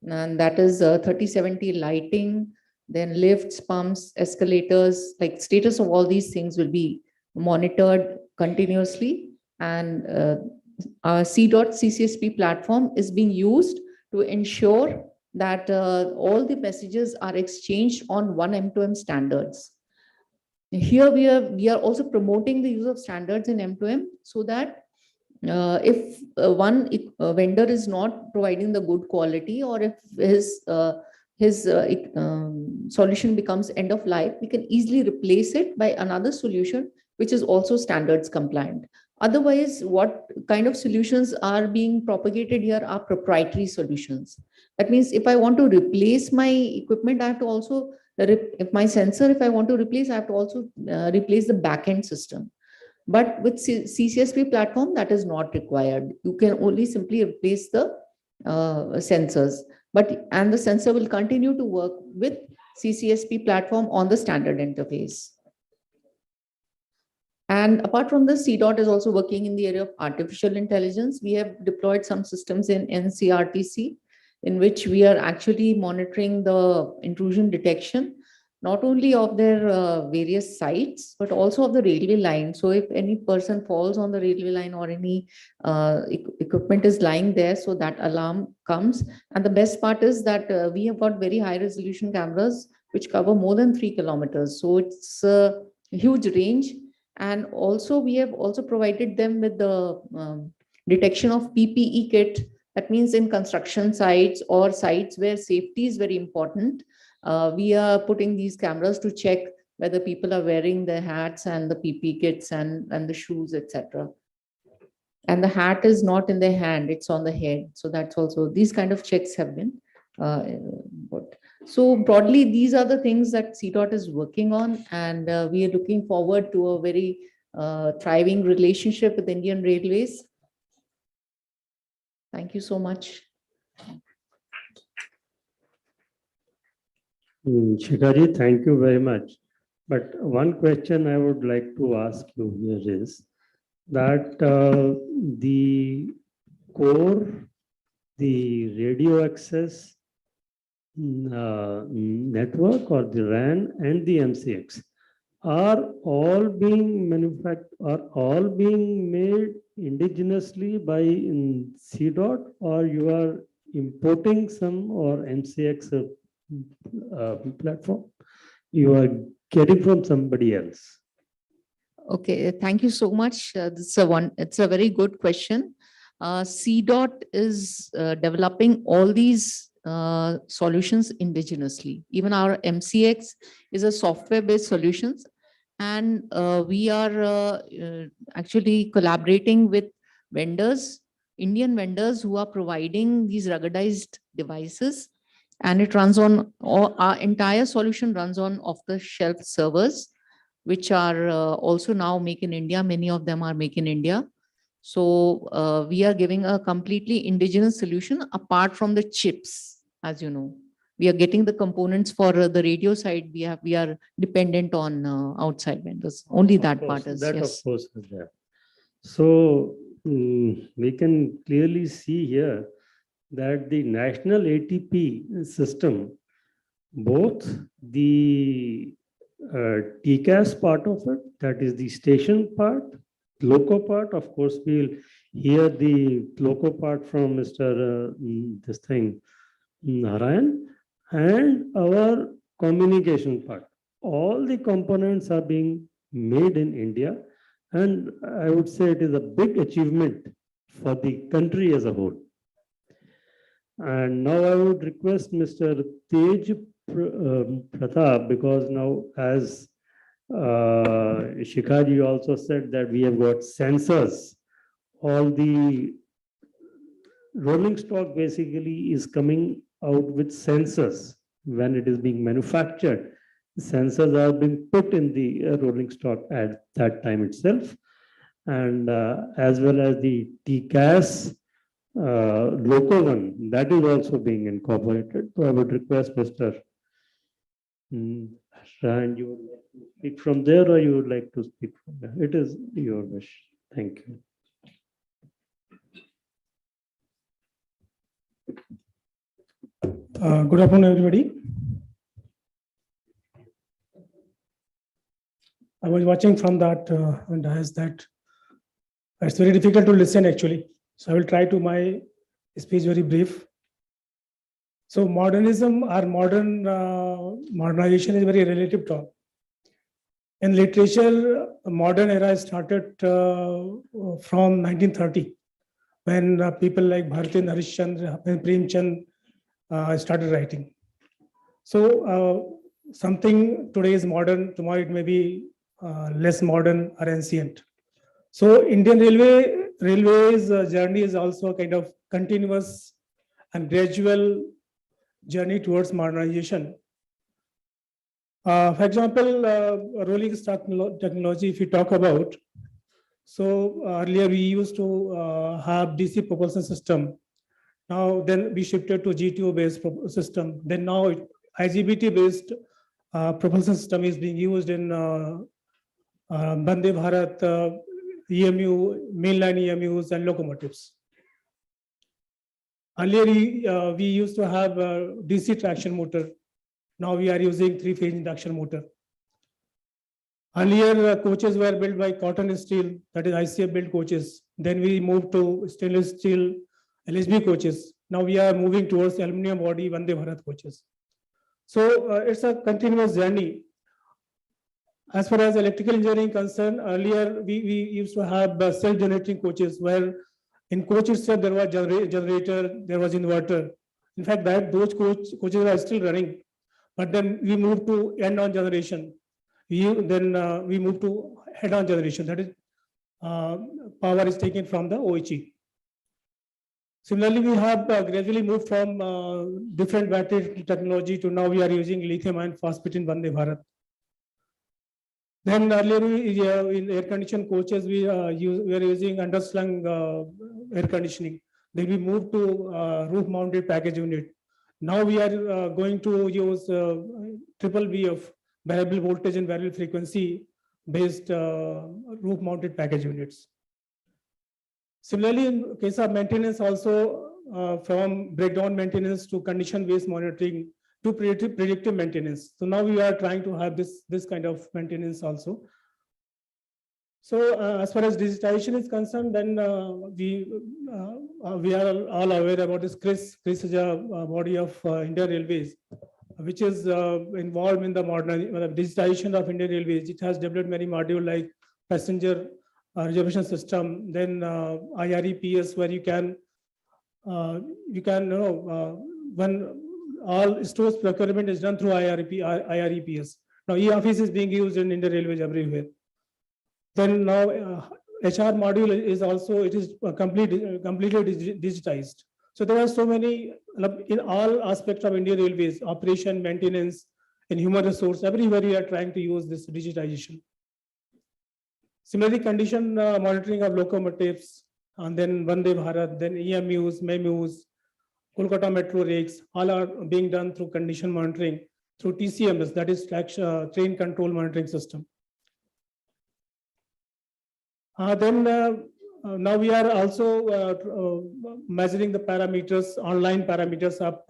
And that is 3070 lighting, then lifts, pumps, escalators, like status of all these things will be monitored continuously. And our CDOT CCSP platform is being used to ensure that all the messages are exchanged on one M2M standards. Here we are also promoting the use of standards in M2M, so that if one vendor is not providing the good quality, or if his solution becomes end of life, we can easily replace it by another solution which is also standards compliant. Otherwise, what kind of solutions are being propagated here are proprietary solutions. That means if I want to replace my equipment, I have to also, if my sensor, if I want to replace, I have to also replace the backend system. But with CCSP platform, that is not required. You can only simply replace the sensors. And the sensor will continue to work with CCSP platform on the standard interface. And apart from this, CDOT is also working in the area of artificial intelligence. We have deployed some systems in NCRTC, in which we are actually monitoring the intrusion detection, not only of their various sites, but also of the railway line. So if any person falls on the railway line or any equipment is lying there, so that alarm comes. And the best part is that we have got very high resolution cameras, which cover more than 3 kilometers. So it's a huge range. And also we have also provided them with the detection of PPE kit. That means in construction sites or sites where safety is very important, we are putting these cameras to check whether people are wearing the hats and the PPE kits and the shoes, etc. And the hat is not in their hand, it's on the head. So that's also, these kind of checks have been put. So broadly, these are the things that CDOT is working on, and we are looking forward to a very thriving relationship with Indian Railways. Thank you so much. Shikhaji, thank you very much. But one question I would like to ask you here is that the core, the radio access network or the RAN and the MCX are all being made indigenously by CDOT, or you are importing some, or MCX platform you are getting from somebody else? Okay, thank you so much. It's a very good question. CDOT is developing all these solutions indigenously. Even our MCX is a software-based solutions, and we are actually collaborating with vendors, Indian vendors who are providing these ruggedized devices, and it runs on, our entire solution runs on off-the-shelf servers, which are also now make in India. Many of them are make in India. So we are giving a completely indigenous solution apart from the chips, as you know. We are getting the components for the radio side. We are dependent on outside vendors. Only that part is, That yes. of course is there. So we can clearly see here that the national ATP system, both the TCAS part of it, that is the station part, loco part, of course, we'll hear the loco part from Mr. Narayan, and our communication part. All the components are being made in India, and I would say it is a big achievement for the country as a whole. And now I would request Mr. Tej Pratap, because now, as Shikhaji also said, that we have got sensors. All the rolling stock basically is coming out with sensors. When it is being manufactured, sensors are being put in the rolling stock at that time itself. And as well as the TCAS local one, that is also being incorporated. So I would request Mr. Ryan, you would like to speak from there, or you would like to speak from there? It is your wish. Thank you. Good afternoon, everybody. I was watching from that dais that it's very difficult to listen actually. So I will try to my speech very brief. So modernism or modernization is a very relative term. In literature, modern era started from 1930, when people like Bharati Harishchandra and Premchand started writing. So something today is modern, tomorrow it may be less modern or ancient. So Indian Railways journey is also a kind of continuous and gradual journey towards modernization. For example, rolling stock technology, if we talk about, so earlier we used to have DC propulsion system. Now then we shifted to GTO based system. Then now IGBT based propulsion system is being used in Vande Bharat, EMU, mainline EMUs and locomotives. Earlier we used to have DC traction motor. Now we are using three-phase induction motor. Earlier coaches were built by cotton steel, that is ICF built coaches. Then we moved to stainless steel LHB coaches. Now we are moving towards aluminum body Vande Bharat coaches. So it's a continuous journey. As far as electrical engineering concerned, earlier we used to have self-generating coaches, where in coach itself there was generator, there was inverter. In fact, those coaches are still running. But then we moved to end-on generation. Then we moved to head-on generation. That is, power is taken from the OHE. Similarly, we have gradually moved from different battery technology to now we are using lithium ion phosphate in Vande Bharat. Then earlier in air conditioned coaches, we are using underslung air conditioning. Then we moved to roof mounted package unit. Now we are going to use triple VF, variable voltage and variable frequency based roof mounted package units. Similarly, in case of maintenance also, from breakdown maintenance to condition based monitoring to predictive maintenance. So now we are trying to have this kind of maintenance also. So as far as digitization is concerned, then we are all aware about this CRIS. CRIS is a body of Indian Railways, which is involved in the digitization of Indian Railways. It has developed many modules like passenger reservation system, then IREPS, where you can when all stores procurement is done through IREPS. Now e-office is being used in Indian Railways everywhere. Then now HR module is also, it is completely digitized. So there are so many in all aspects of Indian Railways, operation, maintenance, and human resource, everywhere we are trying to use this digitization. Similarly, condition monitoring of locomotives, and then Vande Bharat, then EMUs, MEMUs, Kolkata Metro rakes, all are being done through condition monitoring through TCMS, that is train control monitoring system. Now we are also measuring the parameters, online parameters of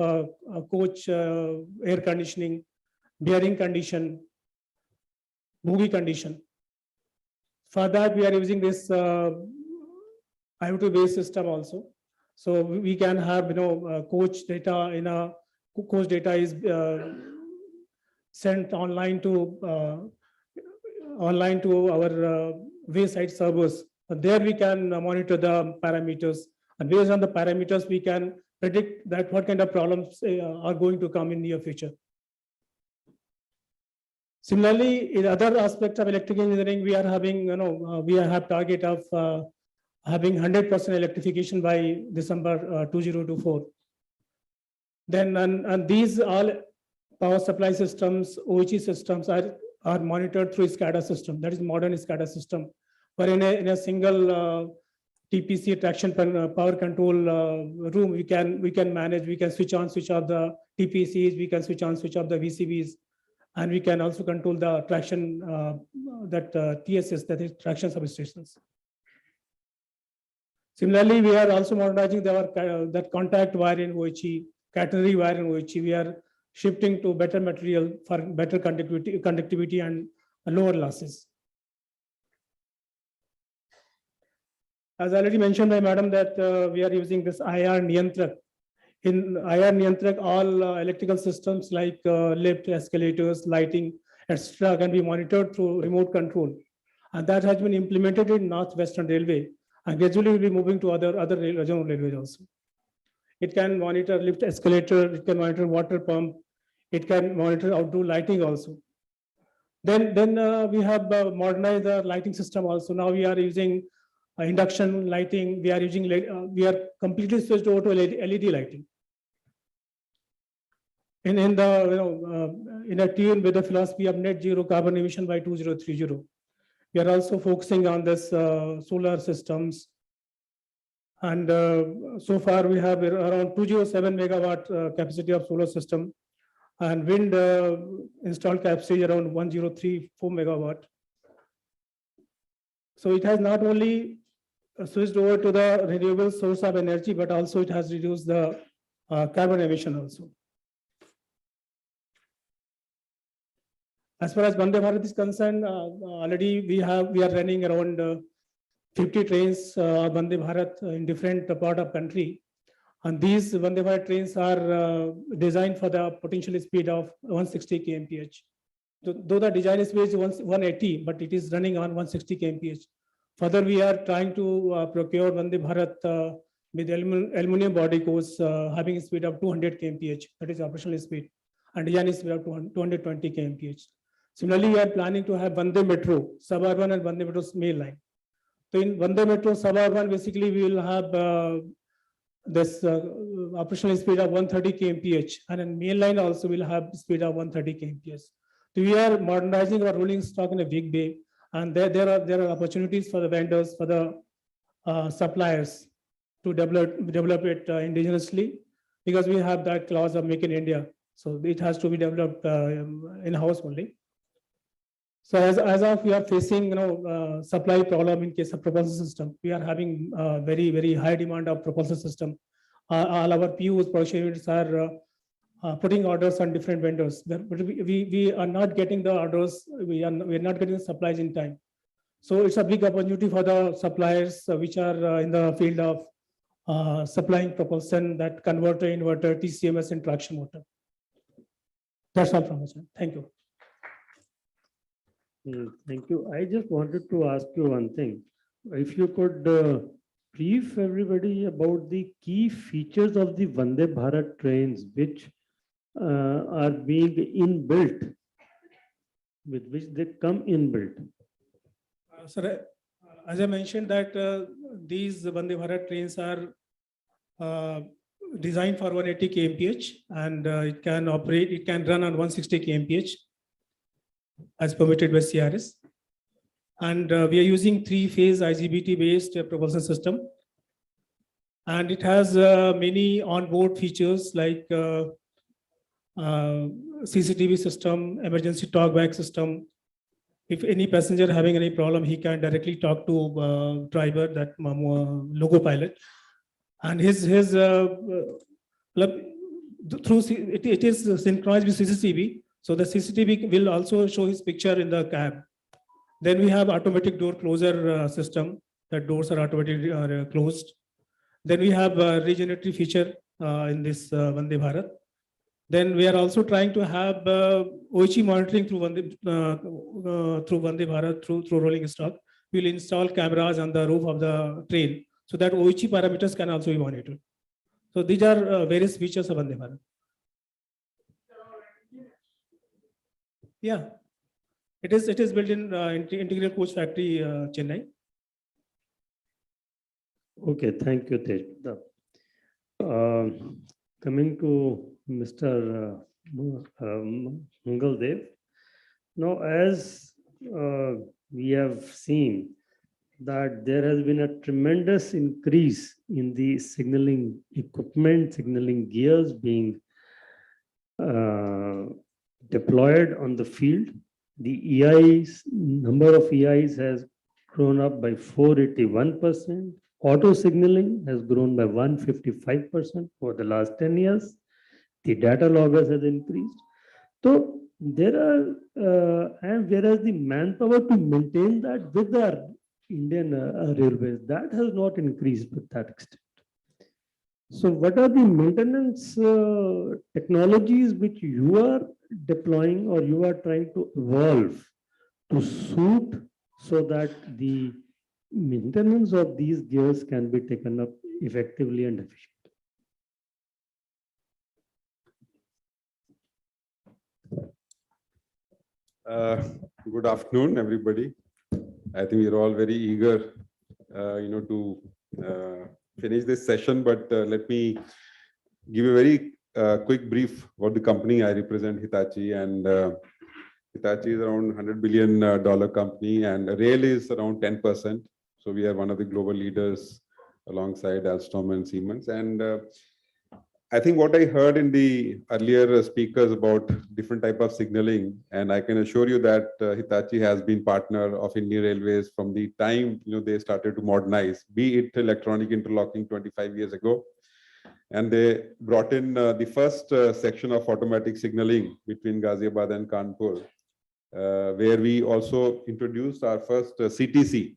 coach air conditioning, bearing condition, bogie condition. For that, we are using this IoT-based system also. So we can have coach data in a coach data is sent online to our wayside servers. There we can monitor the parameters, and based on the parameters, we can predict that what kind of problems are going to come in near future. Similarly, in other aspects of electrical engineering, we are having, we have target of having 100% electrification by December 2024. Then, and these all power supply systems, OHE systems are monitored through SCADA system. That is modern SCADA system, where in a single TPC traction power control room, we can manage, we can switch on, switch off the TPCs, we can switch on, switch off the VCBs, and we can also control the traction TSS, that is traction substations. Similarly, we are also modernizing that contact wire in OHE, catenary wire in OHE. We are shifting to better material for better conductivity and lower losses. As already mentioned by Madam, that we are using this IR Niyantrak. In IR Niyantrak, all electrical systems like lift, escalators, lighting, etc. can be monitored through remote control. And that has been implemented in Northwestern Railway. And gradually we'll be moving to other regional railways also. It can monitor lift, escalator, it can monitor water pump, it can monitor outdoor lighting also. Then we have modernized the lighting system also. Now we are using induction lighting. We are completely switched over to LED lighting. In a tune with the philosophy of net zero carbon emission by 2030. We are also focusing on this solar systems. And so far we have around 207 megawatt capacity of solar system, and wind installed capacity around 1034 megawatt. So it has not only switched over to the renewable source of energy, but also it has reduced the carbon emission also. As far as Vande Bharat is concerned, already we are running around 50 trains Vande Bharat in different part of country, and these Vande Bharat trains are designed for the potential speed of 160 kmph. Though the design speed is 180, but it is running on 160 kmph. Further, we are trying to procure Vande Bharat with aluminum body cores having a speed of 200 kmph. That is operational speed, and design speed of 220 kmph. Similarly, we are planning to have Vande Metro, suburban and Vande Metro main line. So in Vande Metro suburban, basically we will have this operational speed of 130 kmph, and in main line also will have speed of 130 kmph. So we are modernizing our rolling stock in a big way, and there are opportunities for the vendors, for the suppliers to develop it indigenously, because we have that clause of Make in India. So it has to be developed in-house only. So as of we are facing supply problem in case of propulsion system, we are having very high demand of propulsion system. All our PUs, production units are putting orders on different vendors, but we are not getting the orders. We are not getting the supplies in time. So it's a big opportunity for the suppliers which are in the field of supplying propulsion, that converter, inverter, TCMS, and traction motor. That's all from my side. Thank you. Thank you. I just wanted to ask you one thing. If you could brief everybody about the key features of the Vande Bharat trains, which are being inbuilt, with which they come inbuilt. Sir, as I mentioned that these Vande Bharat trains are designed for 180 kmph, and it can run on 160 kmph as permitted by CRS. And we are using 3-phase IGBT based propulsion system. And it has many onboard features like CCTV system, emergency talkback system. If any passenger having any problem, he can directly talk to driver, that logo pilot. And it is synchronized with CCTV. So the CCTV will also show his picture in the cab. Then we have automatic door closer system. The doors are automatically closed. Then we have a regeneratory feature in this Vande Bharat. Then we are also trying to have OHE monitoring through Vande Bharat, through rolling stock. We'll install cameras on the roof of the train so that OHE parameters can also be monitored. So these are various features of Vande Bharat. Yeah, it is built in Integrated Coach Factory, Chennai. Okay, thank you, Tej. Coming to Mr. Mangal Dev. Now, as we have seen that there has been a tremendous increase in the signaling equipment, signaling gears being deployed on the field. The EIs, number of EIs has grown up by 481%. Auto signaling has grown by 155% for the last 10 years. The data loggers has increased. So there are, and whereas the manpower to maintain that with the Indian Railways, that has not increased to that extent. So what are the maintenance technologies which you are deploying or you are trying to evolve to suit so that the maintenance of these gears can be taken up effectively and efficiently? Good afternoon, everybody. I think we're all very eager, to finish this session, but let me give a very quick brief about the company I represent, Hitachi. And Hitachi is around $100 billion company, and rail is around 10%. So we are one of the global leaders alongside Alstom and Siemens. And I think what I heard in the earlier speakers about different type of signaling, and I can assure you that Hitachi has been partner of Indian Railways from the time they started to modernize, be it electronic interlocking 25 years ago, and they brought in the first section of automatic signaling between Ghaziabad and Kanpur, where we also introduced our first CTC,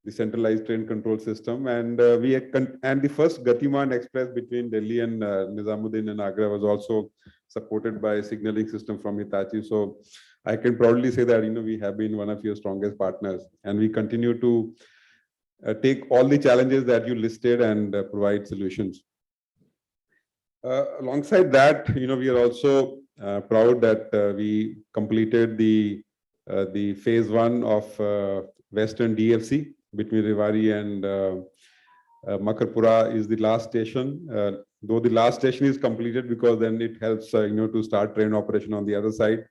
the centralized train control system, and the first Gatiman Express between Delhi and Nizamuddin and Agra was also supported by a signaling system from Hitachi. So I can proudly say that we have been one of your strongest partners, and we continue to take all the challenges that you listed and provide solutions. Alongside that, we are also proud that we completed the phase 1 of Western DFC between Rewari and Makarpura is the last station. Though the last station is completed because then it helps to start train operation on the other side.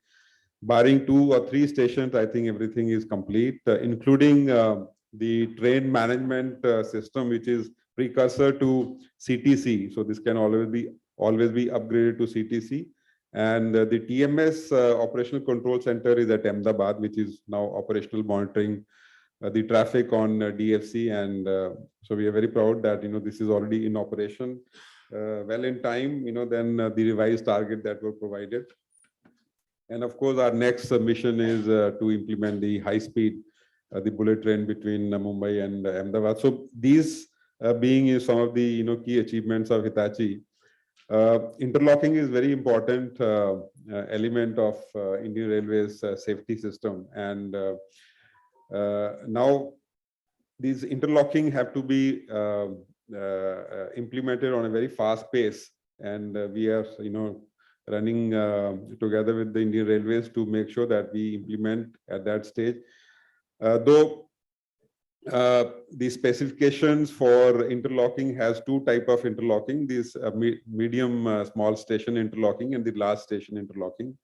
Barring 2 or 3 stations, I think everything is complete, including the train management system, which is precursor to CTC. So this can always be upgraded to CTC. And the TMS operational control center is at Ahmedabad, which is now operational, monitoring the traffic on DFC. And so we are very proud that this is already in operation well in time, than the revised target that were provided. And of course, our next mission is to implement the high speed, the bullet train between Mumbai and Ahmedabad. So these being some of the key achievements of Hitachi. Interlocking is very important element of Indian Railways safety system. And now these interlocking have to be implemented on a very fast pace. And we are, running together with the Indian Railways to make sure that we implement at that stage. Though the specifications for interlocking has 2 types of interlocking, this medium small station interlocking and the large station interlocking.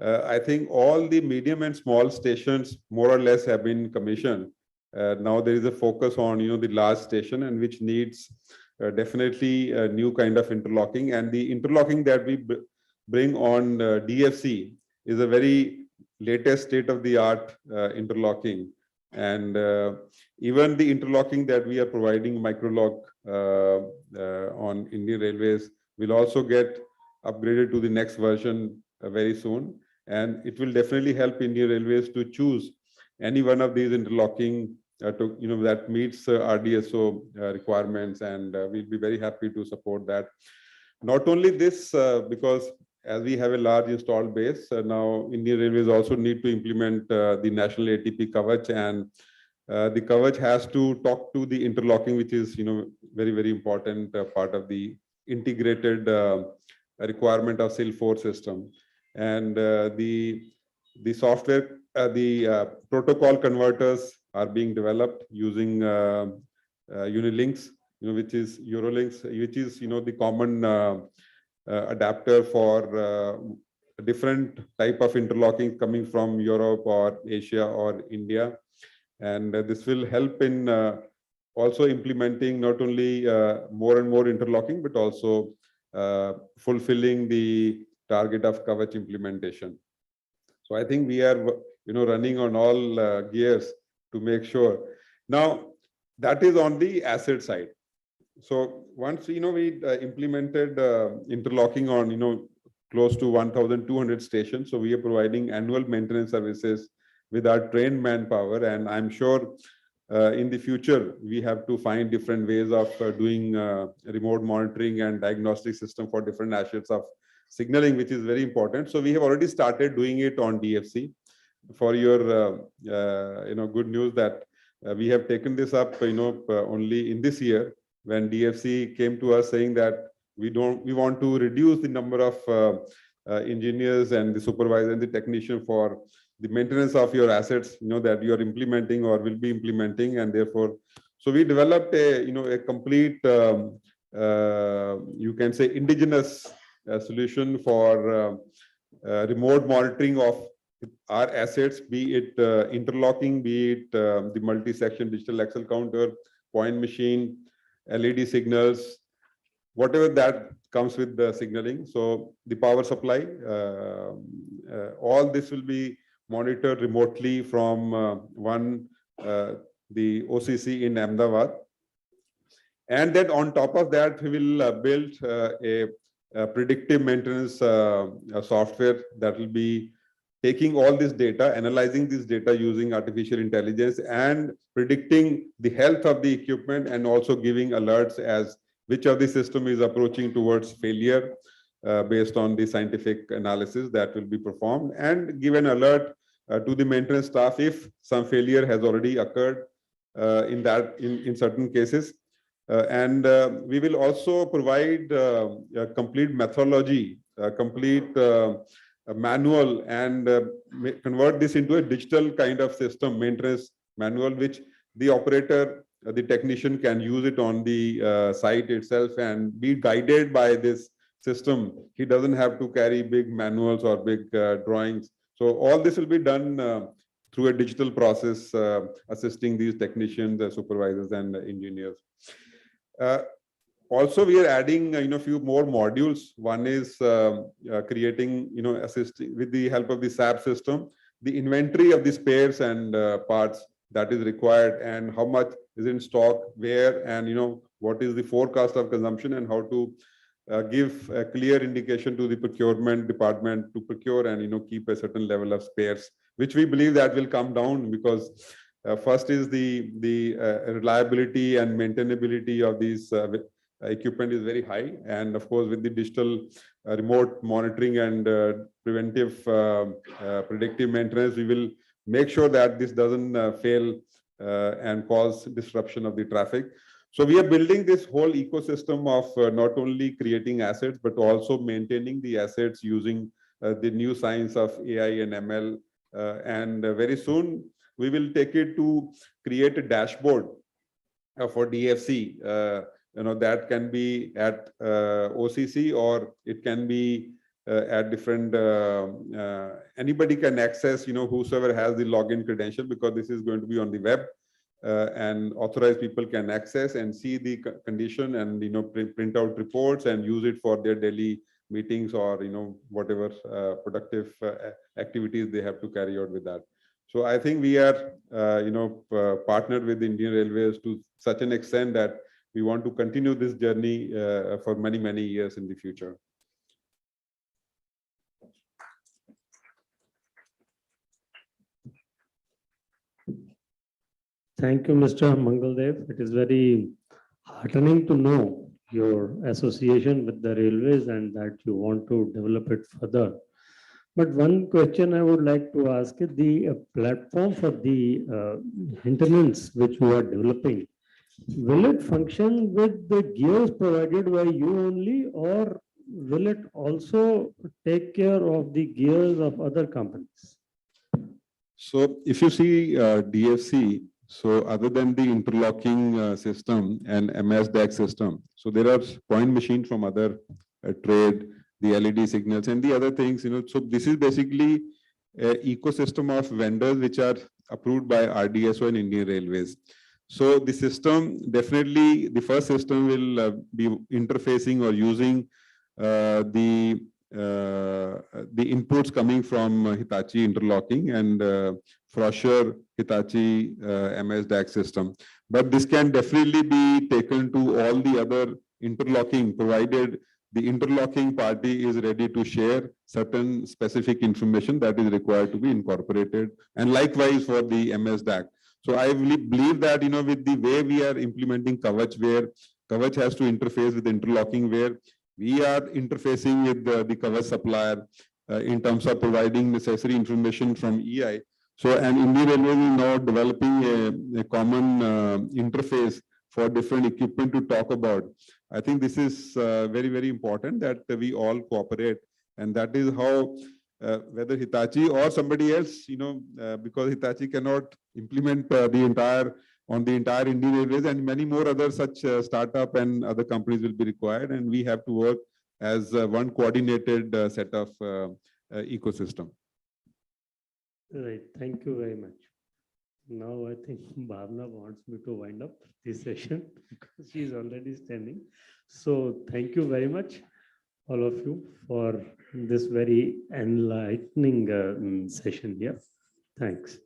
I think all the medium and small stations more or less have been commissioned. Now there is a focus on the large station, and which needs definitely a new kind of interlocking. And the interlocking that we bring on DFC is a very latest state-of-the-art interlocking. And even the interlocking that we are providing microlock on Indian Railways will also get upgraded to the next version very soon. And it will definitely help Indian Railways to choose any one of these interlocking that meets RDSO requirements, and we'll be very happy to support that. Not only this, because as we have a large installed base, now Indian Railways also need to implement the national ATP Kavach, and the Kavach has to talk to the interlocking, which is very, very important part of the integrated requirement of SIL4 system. And the software, the protocol converters are being developed using Unilinks, which is Eurolinks, which is the common adapter for different type of interlocking coming from Europe or Asia or India. And this will help in also implementing not only more and more interlocking, but also fulfilling the target of Kavach implementation. So I think we are running on all gears to make sure. Now that is on the asset side. So once we implemented interlocking on close to 1,200 stations, so we are providing annual maintenance services with our trained manpower. And I'm sure in the future we have to find different ways of doing remote monitoring and diagnostic system for different assets of signaling, which is very important. So we have already started doing it on DFC. For your good news that we have taken this up only in this year, when DFC came to us saying that we want to reduce the number of engineers and the supervisor and the technician for the maintenance of your assets that you are implementing or will be implementing. And therefore, so we developed a complete you can say indigenous solution for remote monitoring of our assets, be it interlocking, be it the multi-section digital axle counter, point machine, LED signals, whatever that comes with the signaling. So the power supply, all this will be monitored remotely from the OCC in Ahmedabad. And then on top of that, we will build a predictive maintenance software that will be taking all this data, analyzing this data using artificial intelligence and predicting the health of the equipment, and also giving alerts as which of the system is approaching towards failure based on the scientific analysis that will be performed, and give an alert to the maintenance staff if some failure has already occurred in certain cases. And we will also provide a complete methodology, a complete manual, and convert this into a digital kind of system, maintenance manual, which the operator the technician can use it on the site itself and be guided by this system. He doesn't have to carry big manuals or big drawings. So all this will be done through a digital process, assisting these technicians, supervisors, and engineers. Also, we are adding, few more modules. One is creating, assisting with the help of the SAP system, the inventory of the spares and parts that is required, and how much is in stock, where, and what is the forecast of consumption, and how to give a clear indication to the procurement department to procure and keep a certain level of spares, which we believe that will come down, because first is the reliability and maintainability of these equipment is very high, and of course with the digital remote monitoring and preventive predictive maintenance, we will make sure that this doesn't fail and cause disruption of the traffic. So we are building this whole ecosystem of not only creating assets, but also maintaining the assets using the new science of AI and ML. And very soon we will take it to create a dashboard for DFC. That can be at OCC, or it can be at different, anybody can access, whosoever has the login credential, because this is going to be on the web. And authorized people can access and see the condition and print out reports and use it for their daily meetings, or whatever productive activities they have to carry out with that. So I think we are partnered with Indian Railways to such an extent that we want to continue this journey for many years in the future. Thank you, Mr. Mangaldev. It is very heartening to know your association with the railways and that you want to develop it further. But one question I would like to ask is the platform for the maintenance which you are developing. Will it function with the gears provided by you only, or will it also take care of the gears of other companies? So if you see DFC, so other than the interlocking system and MS-DAC system, so there are point machines from other trade, the LED signals and the other things, so this is basically an ecosystem of vendors which are approved by RDSO and Indian Railways. So the system, definitely the first system will be interfacing or using the inputs coming from Hitachi interlocking and Froscher Hitachi MS-DAC system. But this can definitely be taken to all the other interlocking, provided the interlocking party is ready to share certain specific information that is required to be incorporated, and likewise for the MS-DAC. So I really believe that, with the way we are implementing Kavach, where Kavach has to interface with interlocking, where we are interfacing with the Kavach supplier in terms of providing necessary information from EI. So, and Indian Railways is now developing a common interface for different equipment to talk about. I think this is very important that we all cooperate, and that is how whether Hitachi or somebody else, because Hitachi cannot implement the entire Indian Railways, and many more other such startup and other companies will be required, and we have to work as one coordinated set of ecosystem. Right. Thank you very much. Now I think Bhavna wants me to wind up this session because she is already standing. So thank you very much, all of you, for this very enlightening session here. Thanks.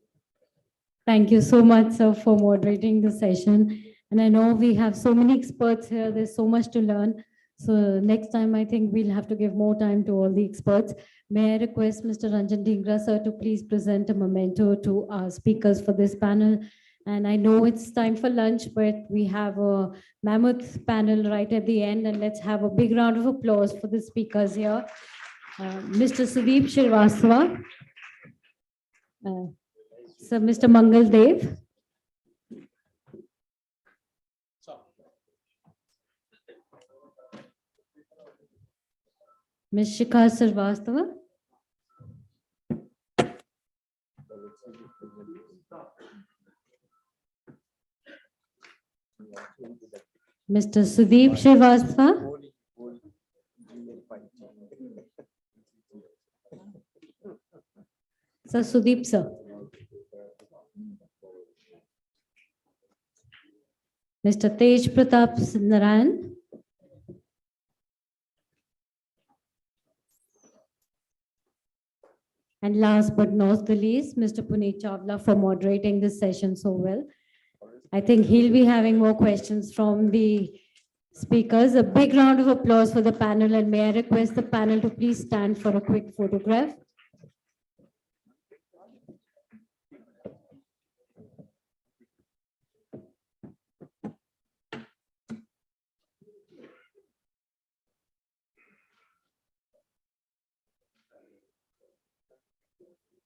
Thank you so much, sir, for moderating the session. And I know we have so many experts here. There's so much to learn. So next time, I think we'll have to give more time to all the experts. May I request Mr. Ranjan Dhingra, sir, to please present a memento to our speakers for this panel. And I know it's time for lunch, but we have a mammoth panel right at the end. And let's have a big round of applause for the speakers here. Mr. Sudeep Srivastava. So, Mr. Mangaldev. Ms. Shikha Srivastava. Mr. Sudeep Srivastava. Sir Sudeep, sir. Mr. Tej Pratap Narayan. And last but not the least, Mr. Puneet Chawla for moderating this session so well. I think he'll be having more questions from the speakers. A big round of applause for the panel, and may I request the panel to please stand for a quick photograph.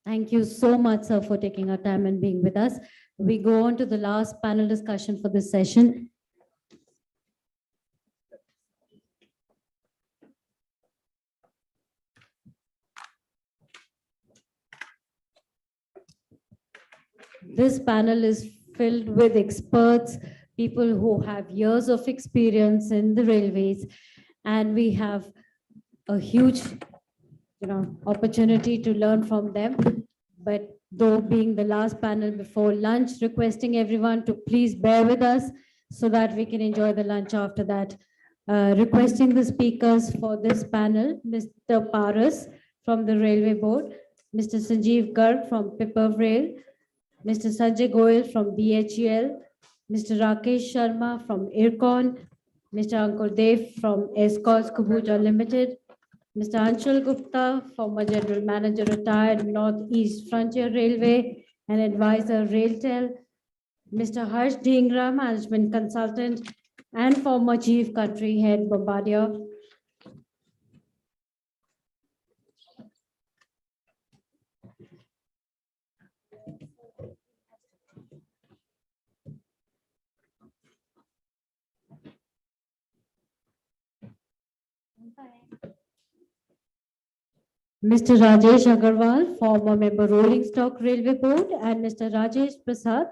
Thank you so much, sir, for taking our time and being with us. We go on to the last panel discussion for this session. This panel is filled with experts, people who have years of experience in the railways, and we have a huge opportunity to learn from them. But though being the last panel before lunch, requesting everyone to please bear with us so that we can enjoy the lunch after that. Requesting the speakers for this panel, Mr. Paras from the Railway Board, Mr. Sanjeev Garg from Pipav Rail, Mr. Sanjay Goyal from BHEL, Mr. Rakesh Sharma from IRCON, Mr. Ankur Dev from Escorts Kubuja Limited, Mr. Anshul Gupta, former General Manager retired Northeast Frontier Railway and advisor Railtel, Mr. Harsh Dhingra, Management Consultant and former Chief Country Head Bombardier, Mr. Rajesh Agarwal, former member Rolling Stock Railway Board, and Mr. Rajesh Prasad,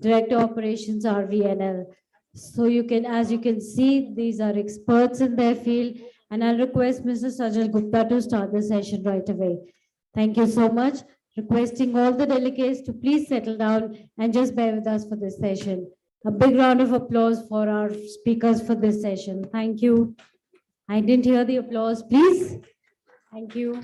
Director Operations RVNL. So as you can see, these are experts in their field, and I'll request Mr. Sajal Gupta to start the session right away. Thank you so much. Requesting all the delegates to please settle down and just bear with us for this session. A big round of applause for our speakers for this session. Thank you. I didn't hear the applause, please. Thank you.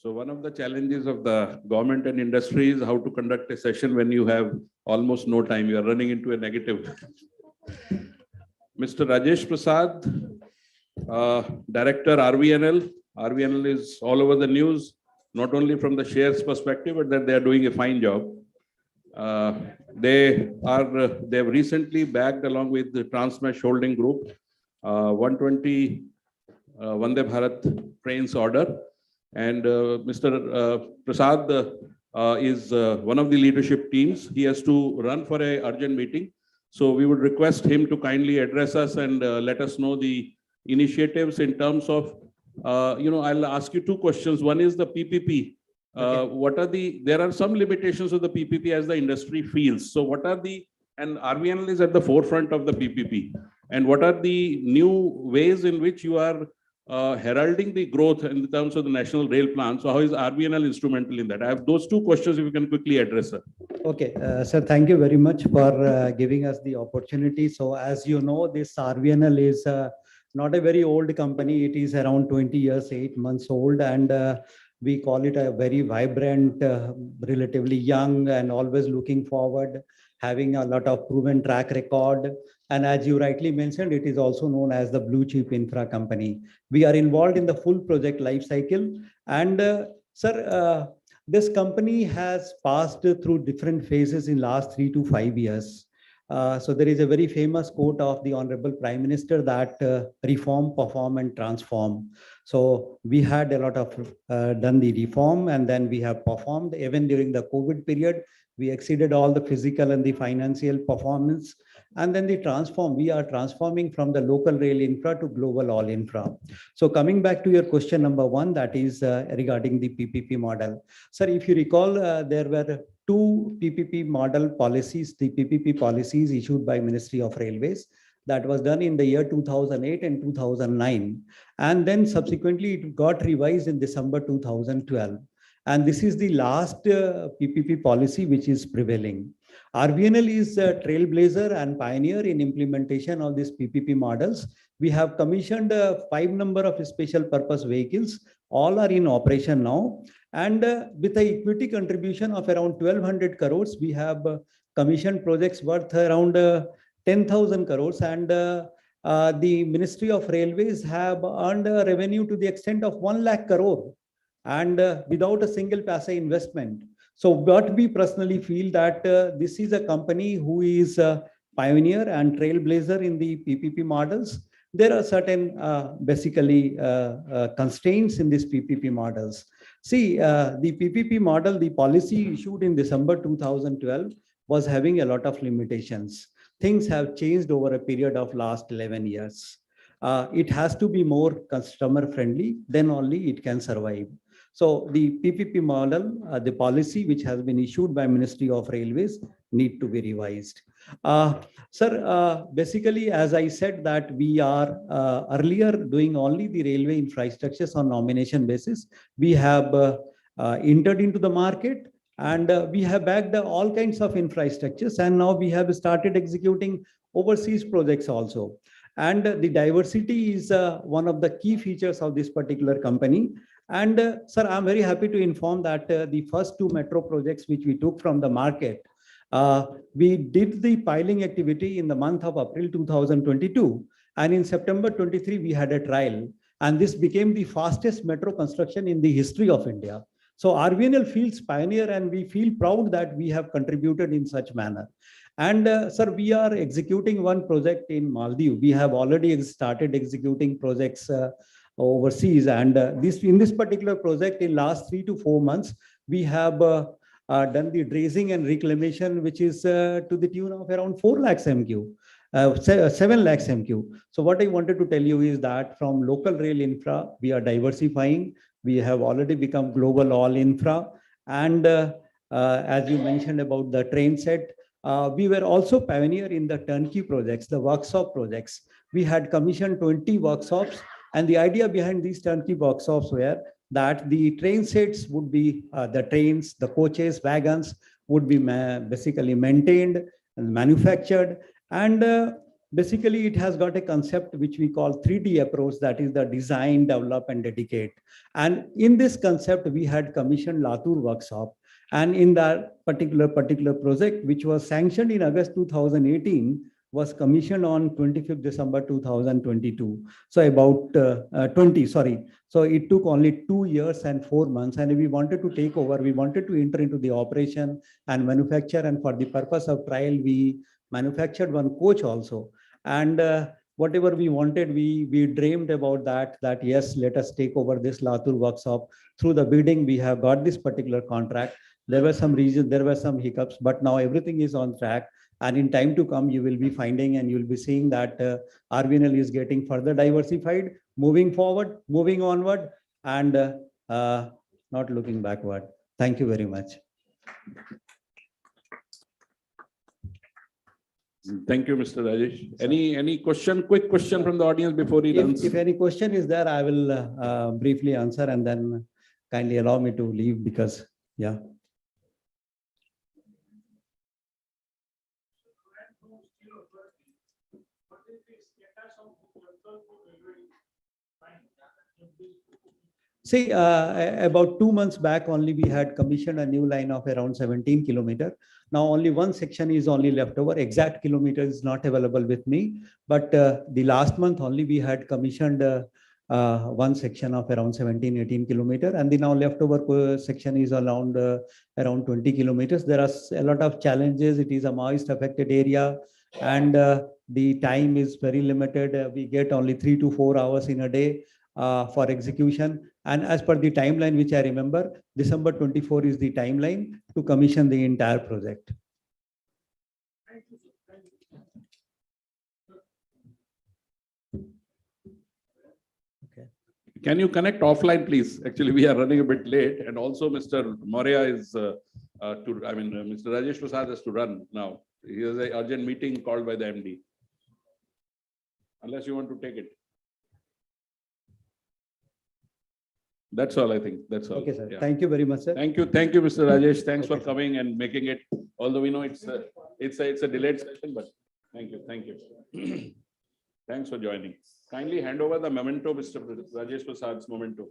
So one of the challenges of the government and industry is how to conduct a session when you have almost no time. You are running into a negative. Mr. Rajesh Prasad, Director RVNL. RVNL is all over the news, not only from the shares perspective, but that they are doing a fine job. They've recently bagged along with the Transmesh Holding Group 120 Vande Bharat trains order. And Mr. Prasad is one of the leadership teams. He has to run for an urgent meeting. So we would request him to kindly address us and let us know the initiatives in terms of, I'll ask you two questions. One is the PPP. There are some limitations of the PPP as the industry feels. So and RVNL is at the forefront of the PPP. And what are the new ways in which you are heralding the growth in terms of the national rail plan? So how is RVNL instrumental in that? I have those two questions if you can quickly address, sir. Okay, sir, thank you very much for giving us the opportunity. So as you know, this RVNL is not a very old company. It is around 20 years, 8 months old, and we call it a very vibrant, relatively young, and always looking forward, having a lot of proven track record. And as you rightly mentioned, it is also known as the blue chip infra company. We are involved in the full project life cycle. And sir, this company has passed through different phases in last 3 to 5 years. So there is a very famous quote of the Honorable Prime Minister that reform, perform, and transform. So we had a lot of done the reform, and then we have performed. Even during the COVID period, we exceeded all the physical and the financial performance. And then the transform, we are transforming from the local rail infra to global all infra. So coming back to your question number one, that is regarding the PPP model. Sir, if you recall, there were two PPP model policies, the PPP policies issued by Ministry of Railways. That was done in the year 2008 and 2009. And then subsequently it got revised in December 2012. And this is the last PPP policy which is prevailing. RVNL is a trailblazer and pioneer in implementation of these PPP models. We have commissioned 5 number of special purpose vehicles. All are in operation now. And with the equity contribution of around 1,200 crores, we have commissioned projects worth around 10,000 crores. And the Ministry of Railways have earned a revenue to the extent of 1 lakh crore, and without a single paisa investment. So what we personally feel that this is a company who is a pioneer and trailblazer in the PPP models. There are certain basically constraints in these PPP models. See, the PPP model, the policy issued in December 2012 was having a lot of limitations. Things have changed over a period of last 11 years. It has to be more customer friendly, then only it can survive. So the PPP model, the policy which has been issued by Ministry of Railways need to be revised. Sir, basically, as I said that we are earlier doing only the railway infrastructures on nomination basis. We have entered into the market, and we have backed all kinds of infrastructures, and now we have started executing overseas projects also. And the diversity is one of the key features of this particular company. And sir, I'm very happy to inform that the first 2 metro projects which we took from the market, we did the piling activity in the month of April 2022. And in September 23, we had a trial. And this became the fastest metro construction in the history of India. So RVNL feels pioneer, and we feel proud that we have contributed in such manner. And sir, we are executing one project in Maldives. We have already started executing projects overseas, and in this particular project in last 3 to 4 months, we have done the dredging and reclamation, which is to the tune of around 4 lakhs MQ, 7 lakhs MQ. So what I wanted to tell you is that from local rail infra, we are diversifying. We have already become global all infra. And as you mentioned about the train set, we were also pioneer in the turnkey projects, the workshop projects. We had commissioned 20 workshops. And the idea behind these turnkey workshops were that the train sets would be, the trains, the coaches, wagons would be basically maintained and manufactured. And basically it has got a concept which we call 3D approach, that is the design, develop, and dedicate. And in this concept, we had commissioned Latur workshop. And in that particular project, which was sanctioned in August 2018, was commissioned on 25th December 2022. So So it took only 2 years and 4 months. And we wanted to take over, we wanted to enter into the operation and manufacture. And for the purpose of trial, we manufactured one coach also. And whatever we wanted, we dreamed about that yes, let us take over this Latur workshop. Through the bidding, we have got this particular contract. There were some reasons, there were some hiccups, but now everything is on track. And in time to come, you will be finding and you'll be seeing that RVNL is getting further diversified, moving forward, moving onward, and not looking backward. Thank you very much. Thank you, Mr. Rajesh. Any question, quick question from the audience before he runs? If any question is there, I will briefly answer, and then kindly allow me to leave because, yeah. See, about 2 months back only, we had commissioned a new line of around 17 kilometer. Now only one section is only left over. Exact kilometer is not available with me, but the last month only we had commissioned one section of around 17, 18 kilometer, and the now leftover section is around 20 kilometers. There are a lot of challenges. It is a moist affected area, and the time is very limited. We get only 3 to 4 hours in a day for execution. And as per the timeline, which I remember, December 24 is the timeline to commission the entire project. Can you connect offline, please? Actually, we are running a bit late, and also Mr. Moria is Mr. Rajesh Prasad has to run now. He has an urgent meeting called by the MD. Unless you want to take it. That's all, I think. That's all. Okay, sir. Yeah. Thank you very much, sir. Thank you, Mr. Rajesh. Thanks for coming and making it. Although we know it's a delayed session, but thank you. Thanks for joining. Kindly hand over the memento, Mr. Rajesh Prasad's memento.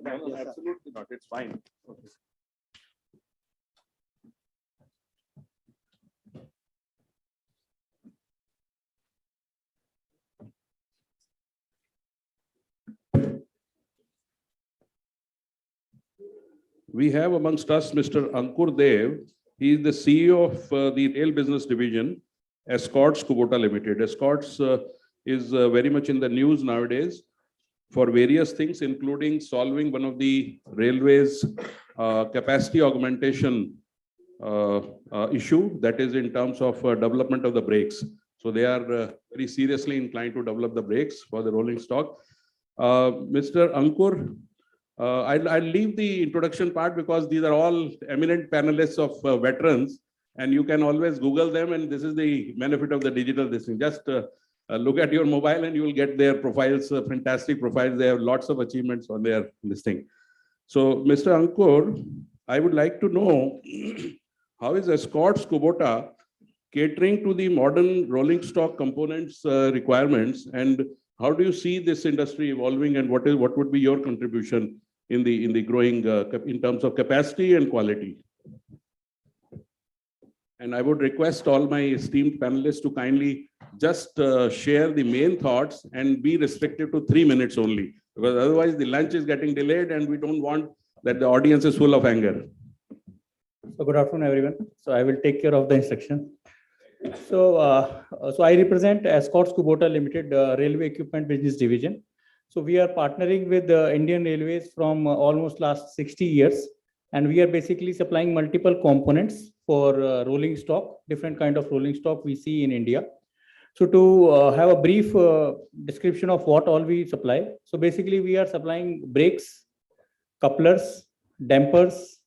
No, absolutely not. It's fine. Okay. We have amongst us Mr. Ankur Dev. He is the CEO of the Rail Business Division, Escorts Kubota Limited. Escorts is very much in the news nowadays for various things, including solving one of the railways capacity augmentation issue, that is in terms of development of the brakes. So they are very seriously inclined to develop the brakes for the rolling stock. Mr. Ankur, I'll leave the introduction part because these are all eminent panelists of veterans, and you can always Google them, and this is the benefit of the digital this thing. Just look at your mobile and you will get their profiles, fantastic profiles. They have lots of achievements on their this thing. So, Mr. Ankur, I would like to know how is Escorts Kubota catering to the modern rolling stock components requirements, and how do you see this industry evolving, and what would be your contribution in the growing in terms of capacity and quality? And I would request all my esteemed panelists to kindly just share the main thoughts and be restricted to 3 minutes only, because otherwise the lunch is getting delayed and we don't want that the audience is full of anger. So good afternoon, everyone. So I will take care of the instruction. So I represent Escorts Kubota Limited, Railway Equipment Business Division. So we are partnering with Indian Railways from almost last 60 years. And we are basically supplying multiple components for rolling stock, different kind of rolling stock we see in India. So to have a brief description of what all we supply. So basically we are supplying brakes, couplers, dampers,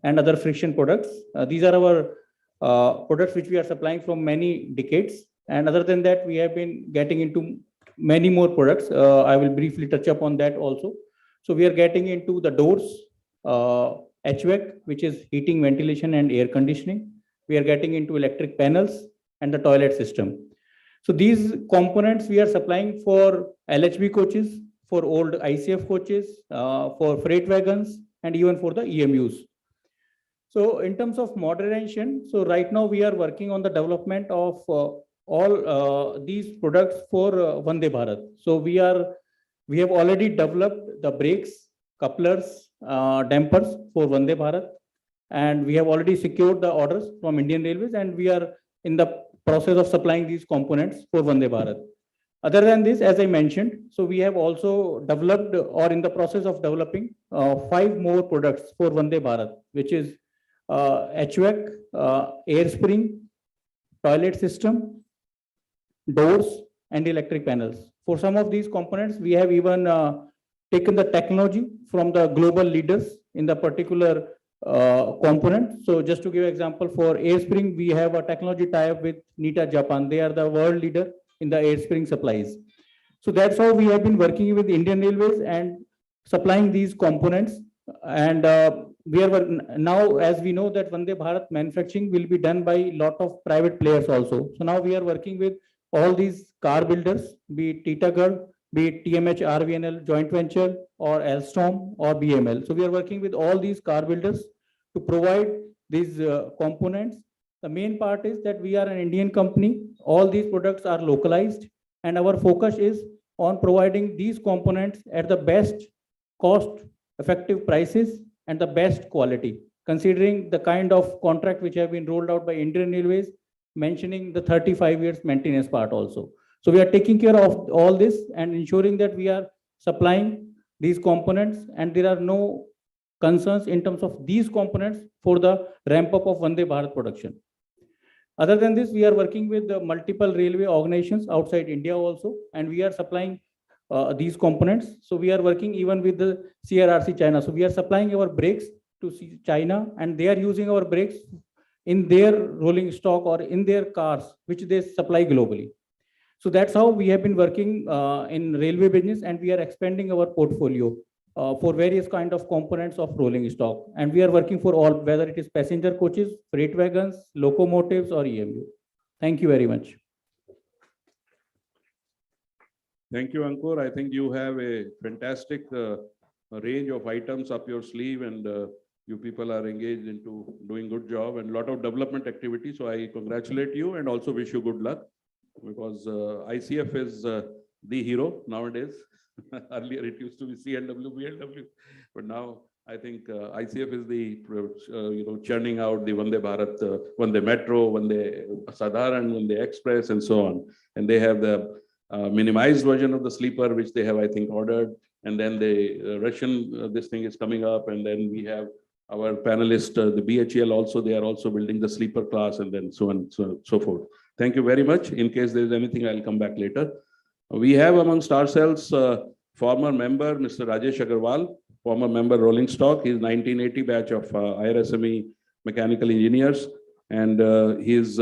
and other friction products. These are our products which we are supplying from many decades. And other than that, we have been getting into many more products. I will briefly touch upon that also. So we are getting into the doors, HVAC, which is heating, ventilation, and air conditioning. We are getting into electric panels and the toilet system. So these components we are supplying for LHB coaches, for old ICF coaches, for freight wagons, and even for the EMUs. So in terms of modernization, so right now we are working on the development of all these products for Vande Bharat. So we have already developed the brakes, couplers, dampers for Vande Bharat, and we have already secured the orders from Indian Railways, and we are in the process of supplying these components for Vande Bharat. Other than this, as I mentioned, so we have also developed or in the process of developing 5 more products for Vande Bharat, which is HVAC, air spring, toilet system, doors, and electric panels. For some of these components, we have even taken the technology from the global leaders in the particular component. So just to give example, for air spring, we have a technology tie-up with Nita Japan. They are the world leader in the air spring supplies. So that's how we have been working with Indian Railways and supplying these components. And we are now, as we know that Vande Bharat manufacturing will be done by a lot of private players also. So now we are working with all these car builders, be it Titagarh, be it TMH RVNL joint venture or Alstom or BML. So we are working with all these car builders to provide these components. The main part is that we are an Indian company. All these products are localized and our focus is on providing these components at the best cost effective prices and the best quality, considering the kind of contract which have been rolled out by Indian Railways, mentioning the 35 years maintenance part also. So we are taking care of all this and ensuring that we are supplying these components and there are no concerns in terms of these components for the ramp up of Vande Bharat production. Other than this, we are working with the multiple railway organizations outside India also, and we are supplying these components. So we are working even with the CRRC China. So we are supplying our brakes to China and they are using our brakes in their rolling stock or in their cars, which they supply globally. So that's how we have been working in railway business and we are expanding our portfolio for various kind of components of rolling stock. And we are working for all, whether it is passenger coaches, freight wagons, locomotives or EMU. Thank you very much. Thank you, Ankur. I think you have a fantastic range of items up your sleeve and you people are engaged into doing good job and a lot of development activity. So I congratulate you and also wish you good luck because ICF is the hero nowadays. Earlier it used to be CNW, BLW, but now I think ICF is the churning out the Vande Bharat, Vande Metro, Vande Sadharan, Vande Express, and so on. And they have the minimized version of the sleeper, which they have, I think, ordered. And then the Russian, this thing is coming up. And then we have our panelist, the BHEL also, they are also building the sleeper class and then so on, so forth. Thank you very much. In case there is anything, I'll come back later. We have amongst ourselves former member, Mr. Rajesh Agarwal, former member Rolling Stock. He's 1980 batch of IRSME mechanical engineers. And his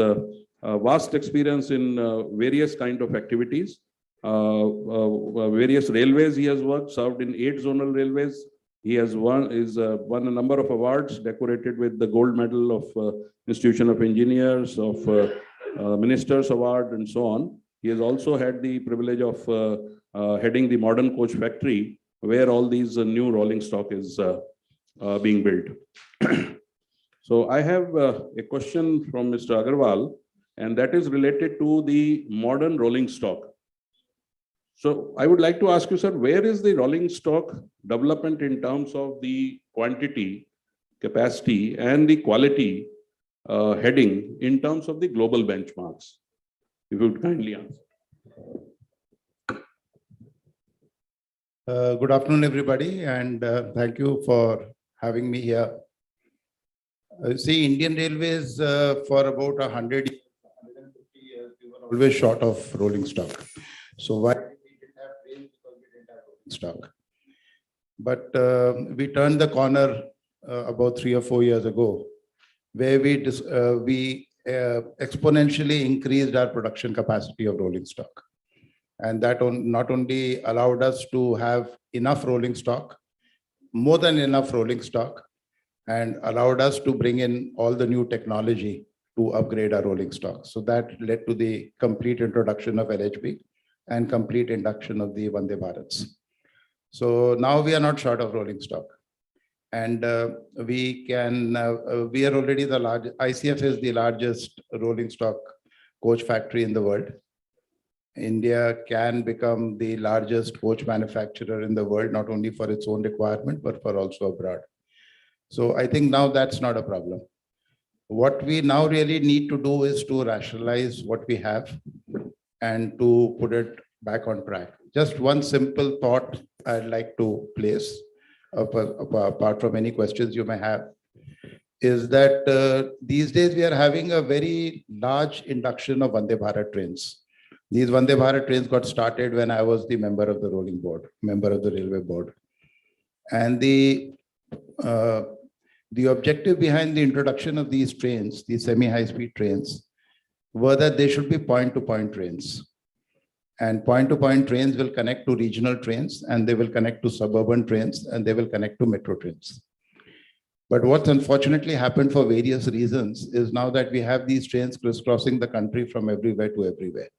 vast experience in various kind of activities. Various railways he has worked, served in 8 zonal railways. He has won a number of awards, decorated with the gold medal of Institution of Engineers, of Ministers Award, and so on. He has also had the privilege of heading the modern coach factory, where all these new rolling stock is being built. So I have a question from Mr. Agarwal, and that is related to the modern rolling stock. So I would like to ask you, sir, where is the rolling stock development in terms of the quantity, capacity, and the quality heading in terms of the global benchmarks? If you would kindly answer. Good afternoon, everybody, and thank you for having me here. See, Indian Railways for about 100 years, 150 years, we were always short of rolling stock. So why we didn't have trains? Because we didn't have rolling stock. But we turned the corner about 3 or 4 years ago, where we exponentially increased our production capacity of rolling stock. And that not only allowed us to have enough rolling stock, more than enough rolling stock, and allowed us to bring in all the new technology to upgrade our rolling stock. So that led to the complete introduction of LHB and complete induction of the Vande Bharats. So now we are not short of rolling stock. And we are already the largest, ICF is the largest rolling stock coach factory in the world. India can become the largest coach manufacturer in the world, not only for its own requirement, but for also abroad. So I think now that's not a problem. What we now really need to do is to rationalize what we have and to put it back on track. Just one simple thought I'd like to place, apart from any questions you may have, is that these days we are having a very large induction of Vande Bharat trains. These Vande Bharat trains got started when I was the member of the rolling board, member of the railway board. And the The objective behind the introduction of these trains, these semi-high-speed trains, were that they should be point-to-point trains. And point-to-point trains will connect to regional trains, and they will connect to suburban trains, and they will connect to metro trains. But what's unfortunately happened for various reasons is now that we have these trains crisscrossing the country from everywhere to everywhere.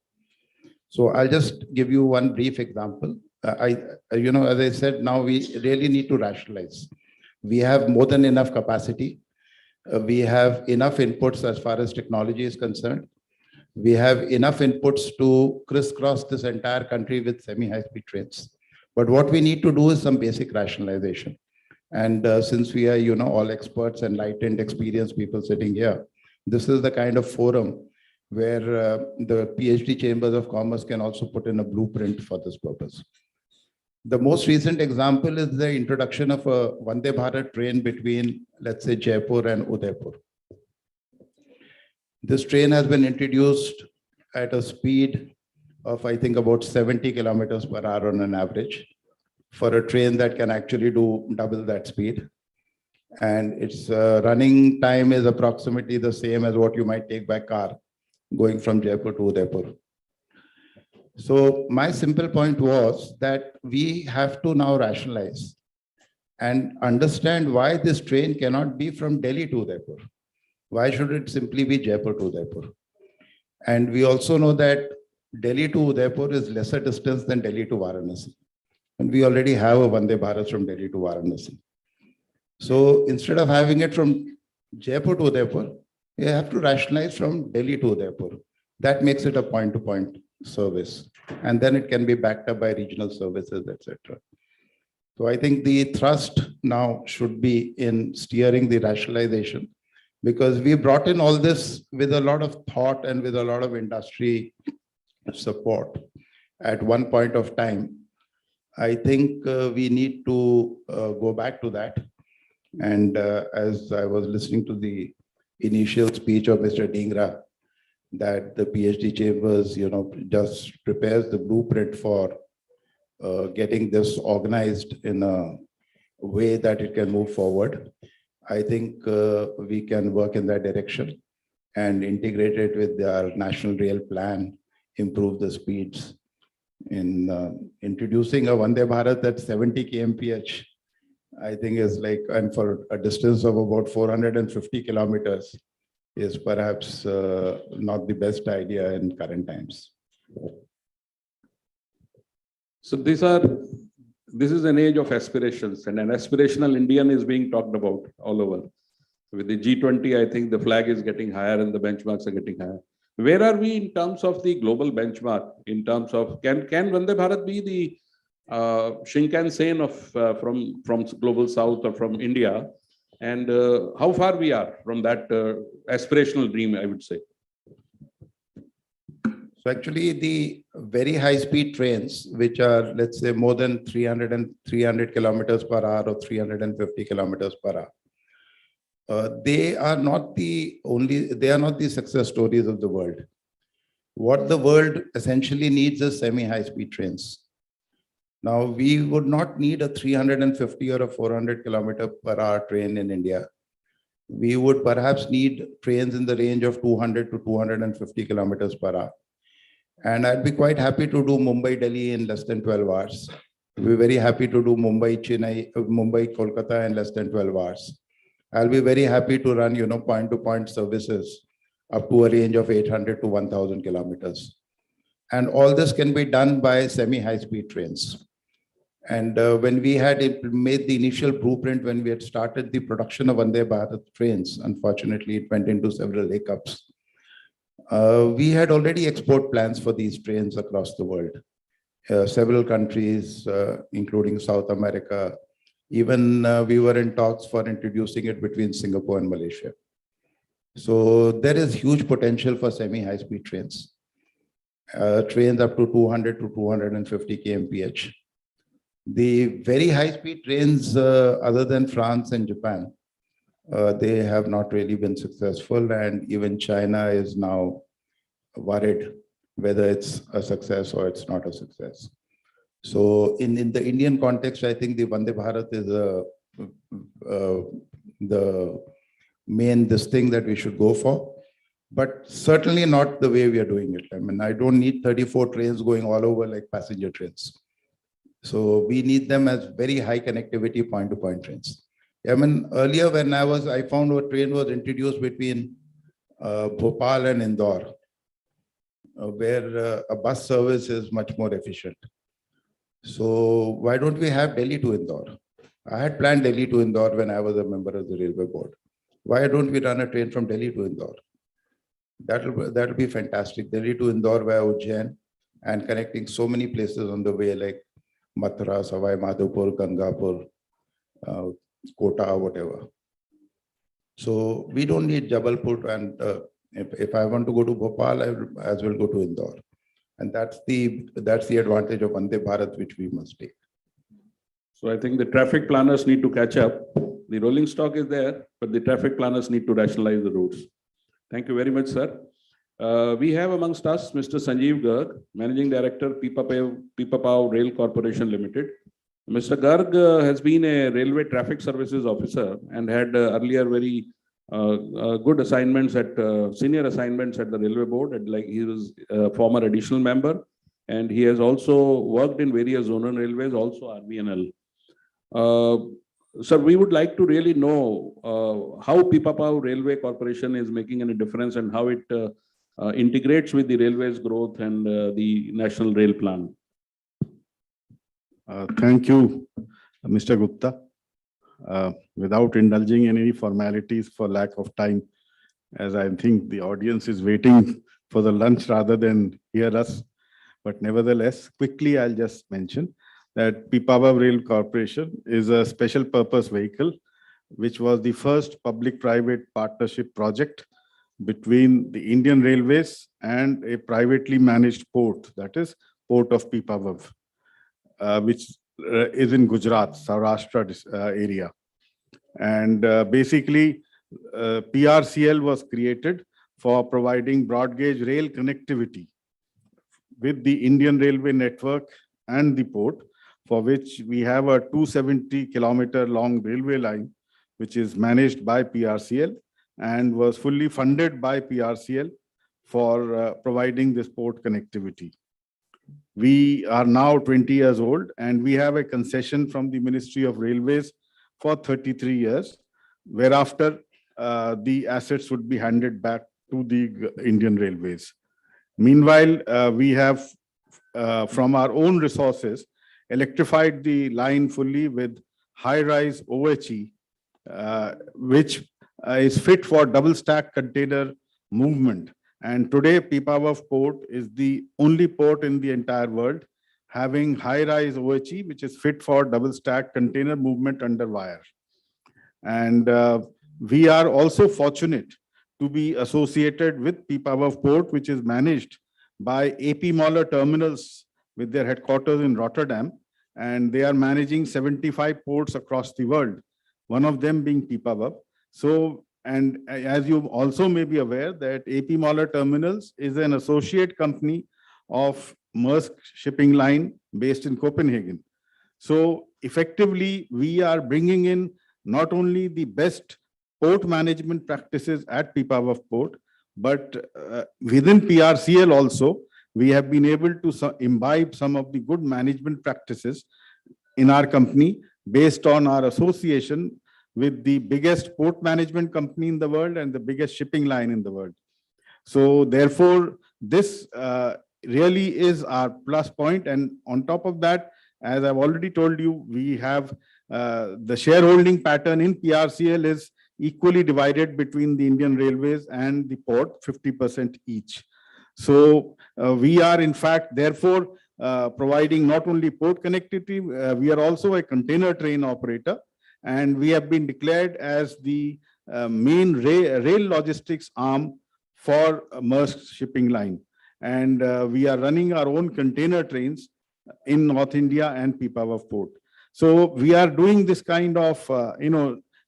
So I'll just give you one brief example. As I said, now we really need to rationalize. We have more than enough capacity. We have enough inputs as far as technology is concerned. We have enough inputs to crisscross this entire country with semi-high-speed trains. But what we need to do is some basic rationalization. And since we are, all experts, enlightened, experienced people sitting here, this is the kind of forum where the PhD chambers of commerce can also put in a blueprint for this purpose. The most recent example is the introduction of a Vande Bharat train between, let's say, Jaipur and Udaipur. This train has been introduced at a speed of, I think, about 70 kilometers per hour on an average for a train that can actually do double that speed. And its running time is approximately the same as what you might take by car going from Jaipur to Udaipur. So my simple point was that we have to now rationalize and understand why this train cannot be from Delhi to Udaipur. Why should it simply be Jaipur to Udaipur? And we also know that Delhi to Udaipur is lesser distance than Delhi to Varanasi. And we already have a Vande Bharat from Delhi to Varanasi. So instead of having it from Jaipur to Udaipur, you have to rationalize from Delhi to Udaipur. That makes it a point-to-point service. And then it can be backed up by regional services, etc. So I think the thrust now should be in steering the rationalization, because we brought in all this with a lot of thought and with a lot of industry support at one point of time. I think we need to go back to that. And as I was listening to the initial speech of Mr. Dhingra, that the PhD chambers, just prepares the blueprint for getting this organized in a way that it can move forward. I think we can work in that direction and integrate it with our national rail plan, improve the speeds. In introducing a Vande Bharat that's 70 kmph, I think is like, and for a distance of about 450 kilometers, is perhaps not the best idea in current times. So this is an age of aspirations, and an aspirational Indian is being talked about all over. With the G20, I think the flag is getting higher and the benchmarks are getting higher. Where are we in terms of the global benchmark? In terms of, can Vande Bharat be the Shinkansen of from global south or from India? And how far we are from that aspirational dream, I would say. So actually the very high speed trains, which are, let's say, more than 300 kilometers per hour or 350 kilometers per hour, they are not the success stories of the world. What the world essentially needs is semi-high speed trains. Now, we would not need a 350 or a 400 kilometer per hour train in India. We would perhaps need trains in the range of 200 to 250 kilometers per hour. And I'd be quite happy to do Mumbai-Delhi in less than 12 hours. I'd be very happy to do Mumbai-Kolkata in less than 12 hours. I'll be very happy to run, point-to-point services up to a range of 800 to 1,000 kilometers. And all this can be done by semi-high speed trains. And when we had made the initial blueprint, when we had started the production of Vande Bharat trains, unfortunately, it went into several hiccups. We had already export plans for these trains across the world. Several countries, including South America. Even we were in talks for introducing it between Singapore and Malaysia. So there is huge potential for semi-high speed trains. Trains up to 200 to 250 kmph. The very high speed trains, other than France and Japan, they have not really been successful, and even China is now worried whether it's a success or it's not a success. So in the Indian context, I think the Vande Bharat is the main this thing that we should go for, but certainly not the way we are doing it. I mean, I don't need 34 trains going all over like passenger trains. So we need them as very high connectivity point-to-point trains. I mean, earlier when I found a train was introduced between Bhopal and Indore, where a bus service is much more efficient. So why don't we have Delhi to Indore? I had planned Delhi to Indore when I was a member of the railway board. Why don't we run a train from Delhi to Indore? That'll be fantastic. Delhi to Indore via Ujjain and connecting so many places on the way like Mathura, Savai Madhopur, Gangapur, Kota, whatever. So we don't need Jabalpur, and if I want to go to Bhopal, I will as well go to Indore. And that's the advantage of Vande Bharat, which we must take. So I think the traffic planners need to catch up. The rolling stock is there, but the traffic planners need to rationalize the routes. Thank you very much, sir. We have amongst us Mr. Sanjeev Garg, Managing Director, Pipavav Rail Corporation Limited. Mr. Garg has been a railway traffic services officer and had earlier very good assignments at senior assignments at the railway board. And like he was a former additional member, and he has also worked in various zonal railways, also RVNL. Sir, we would like to really know how Pipavav Railway Corporation is making any difference and how it integrates with the railways growth and the national rail plan. Thank you, Mr. Gupta. Without indulging in any formalities for lack of time, as I think the audience is waiting for the lunch rather than hear us. But nevertheless, quickly, I'll just mention that Pipavav Rail Corporation is a special purpose vehicle, which was the first public-private partnership project between the Indian Railways and a privately managed port, that is Port of Pipavav, which is in Gujarat, Saurashtra area. And basically, PRCL was created for providing broad gauge rail connectivity with the Indian Railway network and the port, for which we have a 270-kilometer long railway line, which is managed by PRCL and was fully funded by PRCL for providing this port connectivity. We are now 20 years old and we have a concession from the Ministry of Railways for 33 years, whereafter the assets would be handed back to the Indian Railways. Meanwhile, we have from our own resources electrified the line fully with high-rise OHE, which is fit for double stack container movement. And today, Pipavav Port is the only port in the entire world having high-rise OHE, which is fit for double stack container movement under wire. And we are also fortunate to be associated with Pipavav Port, which is managed by AP Moller Terminals with their headquarters in Rotterdam. And they are managing 75 ports across the world, one of them being Pipavav. So, and as you also may be aware that AP Moller Terminals is an associate company of Maersk Shipping Line based in Copenhagen. So effectively, we are bringing in not only the best port management practices at Pipavav Port, but within PRCL also, we have been able to imbibe some of the good management practices in our company based on our association with the biggest port management company in the world and the biggest shipping line in the world. So therefore, this really is our plus point. And on top of that, as I've already told you, we have the shareholding pattern in PRCL is equally divided between the Indian Railways and the port, 50% each. So we are in fact, therefore, providing not only port connectivity, we are also a container train operator. And we have been declared as the main rail logistics arm for Maersk Shipping Line. And we are running our own container trains in North India and Pipavav Port. So we are doing this kind of,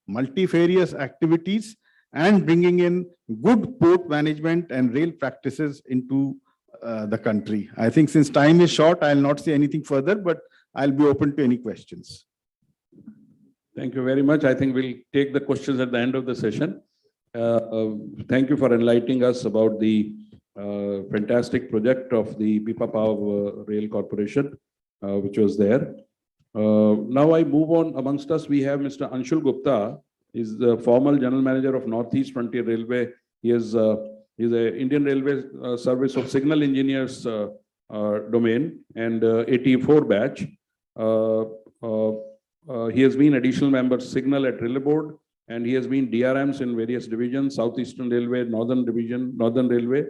multifarious activities and bringing in good port management and rail practices into the country. I think since time is short, I'll not say anything further, but I'll be open to any questions. Thank you very much. I think we'll take the questions at the end of the session. Thank you for enlightening us about the fantastic project of the Bipapav Rail Corporation, which was there. Now I move on. Amongst us, we have Mr. Anshul Gupta. He's the former General Manager of Northeast Frontier Railway. He's a Indian Railway Service of Signal Engineers domain and 84 batch. He has been additional member Signal at Railway Board, and he has been DRMs in various divisions, Southeastern Railway, Northern Division, Northern Railway.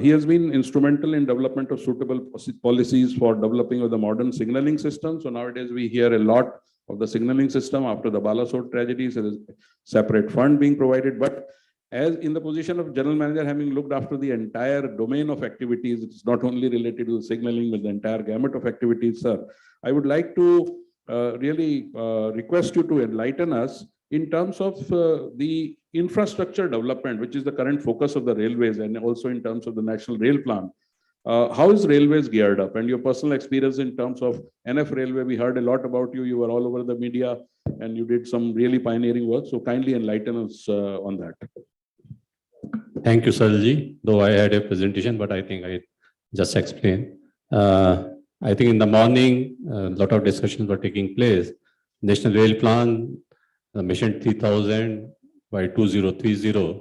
He has been instrumental in development of suitable policies for developing of the modern signaling system. So nowadays we hear a lot of the signaling system after the Balasore tragedies. There is a separate fund being provided, but as in the position of general manager, having looked after the entire domain of activities, it's not only related to signaling, but the entire gamut of activities, sir. I would like to really request you to enlighten us in terms of the infrastructure development, which is the current focus of the railways, and also in terms of the National Rail Plan. How is railways geared up, and your personal experience in terms of NF Railway? We heard a lot about you. You were all over the media, and you did some really pioneering work. So kindly enlighten us on that. Thank you, Sarji. Though I had a presentation, but I think I just explained. I think in the morning, a lot of discussions were taking place. National Rail Plan, Mission 3000 by 2030.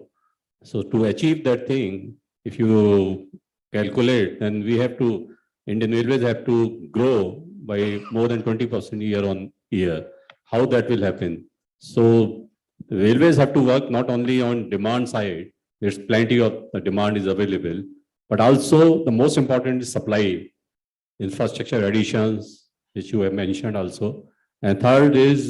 So to achieve that thing, if you calculate, then we have to, Indian Railways have to grow by more than 20% year on year. How that will happen? So the railways have to work not only on demand side, there's plenty of the demand is available, but also the most important is supply, infrastructure additions, which you have mentioned also. And third is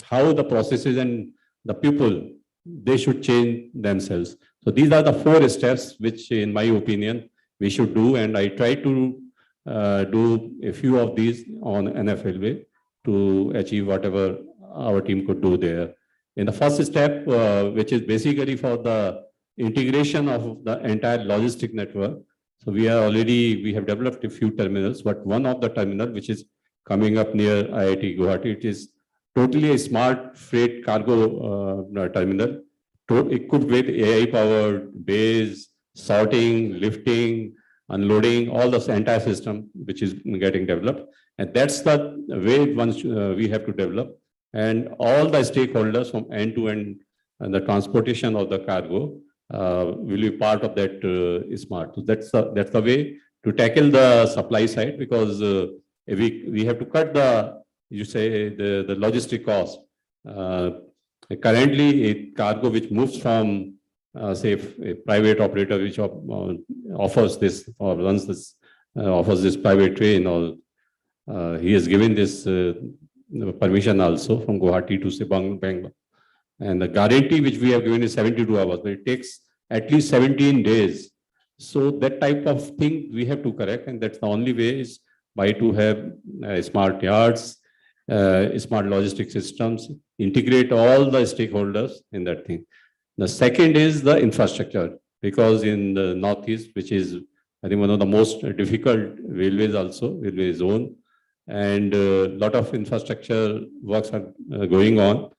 how the processes and the people, they should change themselves. So these are the 4 steps which, in my opinion, we should do. And I try to do a few of these on NF Railway to achieve whatever our team could do there. In the first step, which is basically for the integration of the entire logistic network. So we have developed a few terminals, but one of the terminal, which is coming up near IIT Guwahati, it is totally a smart freight cargo terminal, equipped with AI-powered bays, sorting, lifting, unloading, all the entire system, which is getting developed. And that's the way once we have to develop. And all the stakeholders from end to end and the transportation of the cargo will be part of that smart. So that's the way to tackle the supply side, because we have to cut the logistic cost. Currently, a cargo which moves from say a private operator which offers this or runs this offers this private train, or he has given this permission also from Guwahati to say Bangalore. And the guarantee which we have given is 72 hours, but it takes at least 17 days. So that type of thing we have to correct, and that's the only way is by to have smart yards, smart logistic systems, integrate all the stakeholders in that thing. The second is the infrastructure, because in the Northeast, which is I think one of the most difficult railways also, railway zone, and a lot of infrastructure works are going on,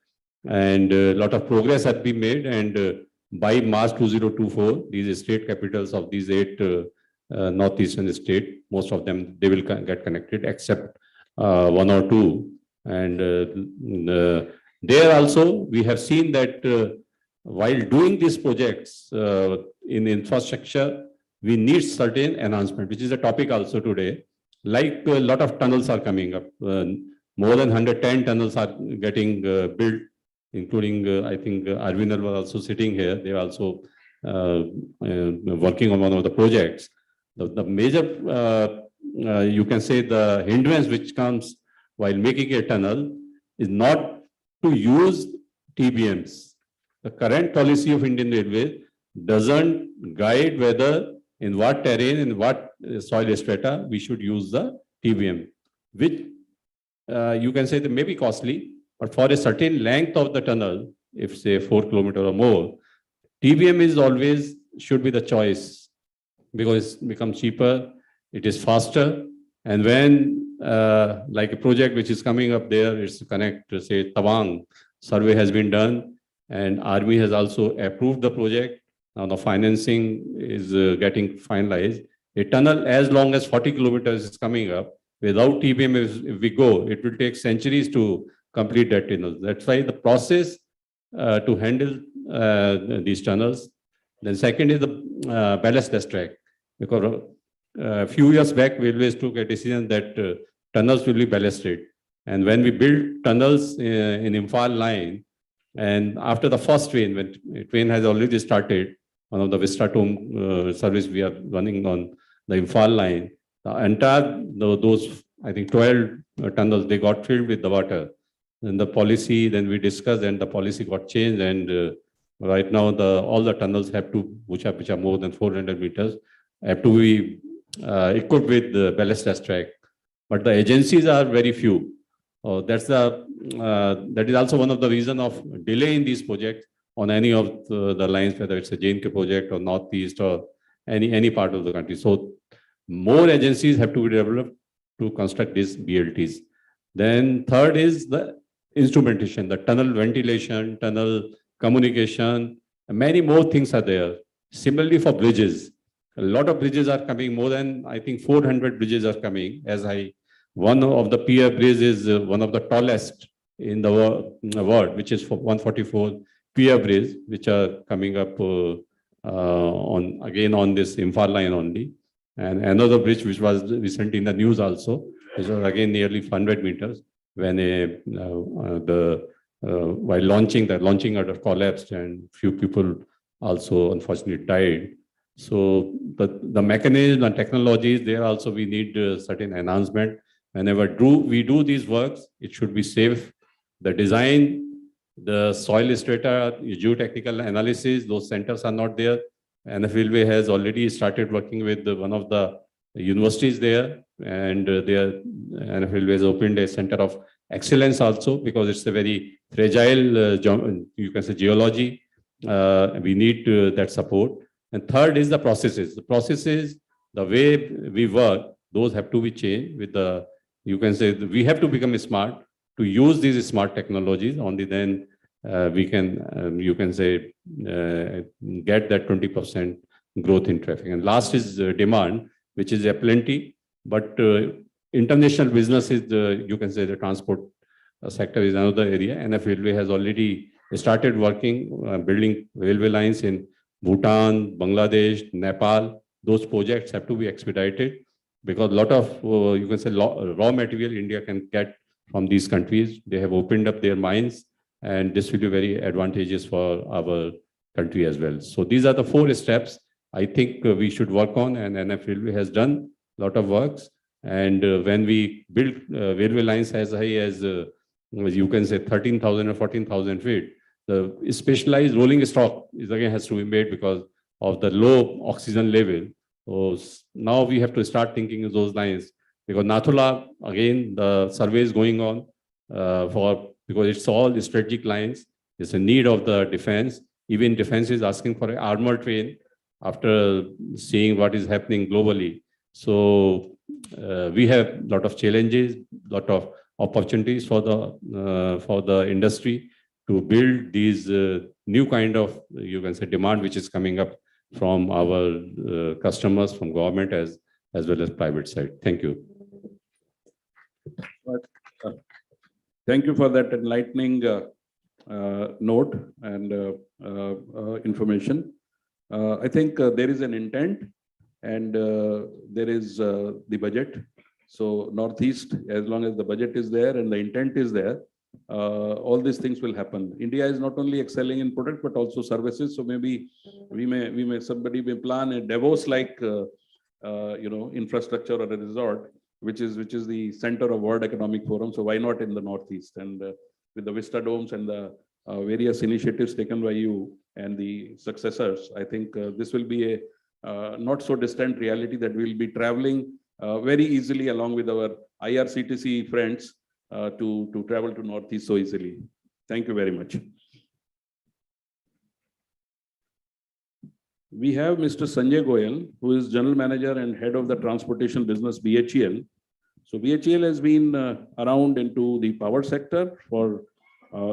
and a lot of progress has been made. And by March 2024, these state capitals of these 8 northeastern states, most of them, they will get connected except 1 or 2. And there also, we have seen that while doing these projects in infrastructure, we need certain enhancement, which is a topic also today. Like a lot of tunnels are coming up. More than 110 tunnels are getting built, including, I think, Arvinal was also sitting here. They are also working on one of the projects. The major, you can say, the hindrance which comes while making a tunnel is not to use TBMs. The current policy of Indian Railway doesn't guide whether in what terrain, in what soil strata, we should use the TBM, which you can say that may be costly, but for a certain length of the tunnel, if say 4 kilometers or more, TBM is always should be the choice, because it becomes cheaper, it is faster, and when like a project which is coming up there, it's to connect to say Tawang. Survey has been done and Army has also approved the project. Now the financing is getting finalized. A tunnel as long as 40 kilometers is coming up. Without TBM, if we go, it will take centuries to complete that tunnel. That's why the process to handle these tunnels. Then second is the ballast test track. Because a few years back, railways took a decision that tunnels will be ballasted. And when we built tunnels in Imphal line, and after the first train, when train has already started, one of the Vistatom service we are running on the Imphal line, the entire those I think 12 tunnels, they got filled with the water. And the policy, then we discussed, and the policy got changed. And right now, all the tunnels have to, which are more than 400 meters, have to be equipped with the ballast test track. But the agencies are very few. That is also one of the reasons of delay in these projects on any of the lines, whether it's a JNK project or Northeast or any part of the country. So more agencies have to be developed to construct these BLTs. Then third is the instrumentation, the tunnel ventilation, tunnel communication, many more things are there. Similarly for bridges, a lot of bridges are coming, more than I think 400 bridges are coming. One of the pier bridge is one of the tallest in the world, which is 144 pier bridge, which are coming up on this Imphal line only. And another bridge which was recently in the news also, which was again nearly 100 meters, when while launching order collapsed and few people also unfortunately died. So the mechanism and technologies there also we need certain enhancement. Whenever we do these works, it should be safe. The design, the soil strata, geotechnical analysis, those centers are not there. NF Railway has already started working with one of the universities there, and NF Railway has opened a center of excellence also, because it's a very fragile, you can say, geology. We need that support. And third is the processes. The processes, the way we work, those have to be changed with the, you can say, we have to become smart to use these smart technologies. Only then we can, you can say, get that 20% growth in traffic. And last is demand, which is a plenty, but international business is, you can say, the transport sector is another area. NF Railway has already started working, building railway lines in Bhutan, Bangladesh, Nepal. Those projects have to be expedited, because a lot of, you can say, raw material India can get from these countries. They have opened up their mines, and this will be very advantageous for our country as well. So these are the 4 steps I think we should work on, and NF Railway has done a lot of works. And when we build railway lines as high as, you can say, 13,000 or 14,000 feet, the specialized rolling stock has to be made because of the low oxygen level. So now we have to start thinking of those lines, because Nathula, again, the survey is going on because it's all strategic lines. It's a need of the defense. Even defense is asking for an armored train after seeing what is happening globally. So we have a lot of challenges, lot of opportunities for the industry to build these new kind of, you can say, demand which is coming up from our customers, from government as well as private side. Thank you. Thank you for that enlightening note and information. I think there is an intent, and there is the budget. So Northeast, as long as the budget is there and the intent is there, all these things will happen. India is not only excelling in product but also services. So maybe somebody may plan a Davos like infrastructure or a resort, which is the center of World Economic Forum. So why not in the Northeast? And with the Vista Domes and the various initiatives taken by you and the successors, I think this will be a not so distant reality, that we'll be traveling very easily along with our IRCTC friends to travel to Northeast so easily. Thank you very much. We have Mr. Sanjay Goyal, who is General Manager and Head of the Transportation Business, BHEL. So BHEL has been around into the power sector for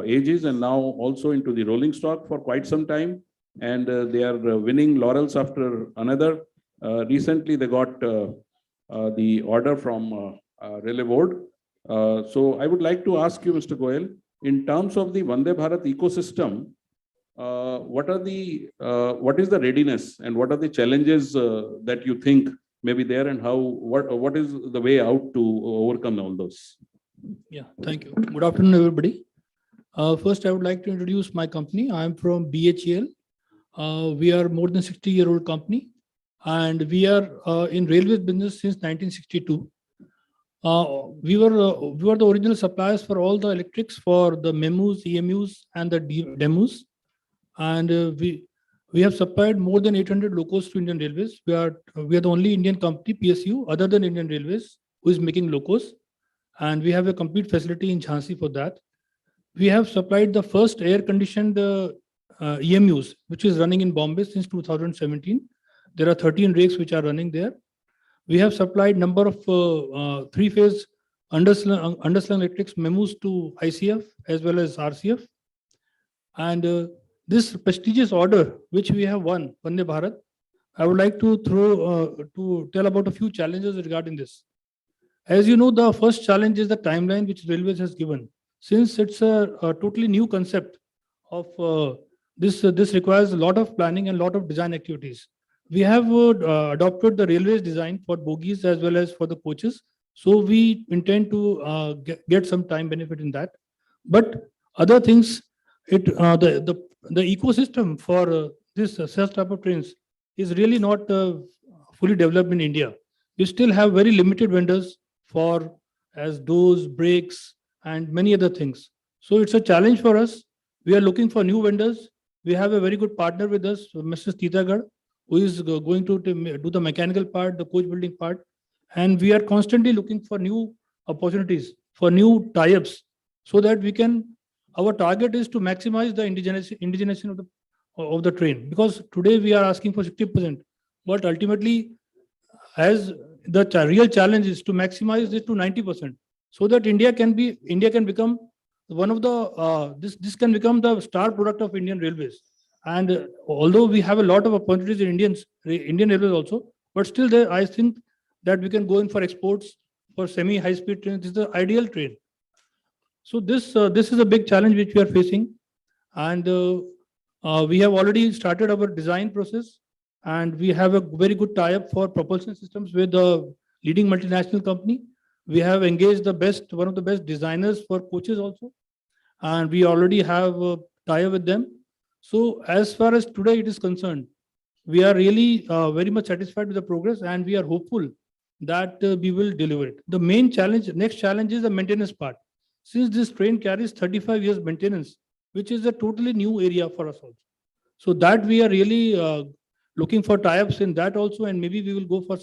ages, and now also into the rolling stock for quite some time. And they are winning laurels after another. Recently, they got the order from Railway Board. So I would like to ask you, Mr. Goyal, in terms of the Vande Bharat ecosystem, what is the readiness and what are the challenges that you think may be there, and what is the way out to overcome all those? Yeah, thank you. Good afternoon, everybody. First, I would like to introduce my company. I am from BHEL. We are more than 60-year-old company, and we are in railways business since 1962. We were the original suppliers for all the electrics for the MEMUs, EMUs, and the DEMUs. And we have supplied more than 800 locos to Indian Railways. We are the only Indian company, PSU, other than Indian Railways, who is making locos. And we have a complete facility in Jhansi for that. We have supplied the first air-conditioned EMUs, which is running in Bombay since 2017. There are 13 rakes which are running there. We have supplied number of three-phase underslung electrics MEMUs to ICF as well as RCF. And this prestigious order, which we have won, Vande Bharat, I would like to tell about a few challenges regarding this. As you know, the first challenge is the timeline which Railways has given. Since it's a totally new concept of this requires a lot of planning and a lot of design activities. We have adopted the railways design for bogies as well as for the coaches. So we intend to get some time benefit in that. But other things, the ecosystem for this such type of trains is really not fully developed in India. We still have very limited vendors for as doors, brakes, and many other things. So it's a challenge for us. We are looking for new vendors. We have a very good partner with us, Mr. Titagarh, who is going to do the mechanical part, the coach building part. And we are constantly looking for new opportunities, for new tie-ups, so that we can, our target is to maximize the indigenization of the train. Because today we are asking for 60%, but ultimately, as the real challenge is to maximize it to 90%, so that India can become one of the this can become the star product of Indian Railways. And although we have a lot of opportunities in Indian Railways also, but still there, I think that we can go in for exports for semi-high-speed trains. This is the ideal train. So this is a big challenge which we are facing, and we have already started our design process, and we have a very good tie-up for propulsion systems with the leading multinational company. We have engaged one of the best designers for coaches also, and we already have a tie-up with them. So as far as today it is concerned, we are really very much satisfied with the progress, and we are hopeful that we will deliver it. The next challenge is the maintenance part. Since this train carries 35 years maintenance, which is a totally new area for us also. So that we are really looking for tie-ups in that also, and maybe we will go for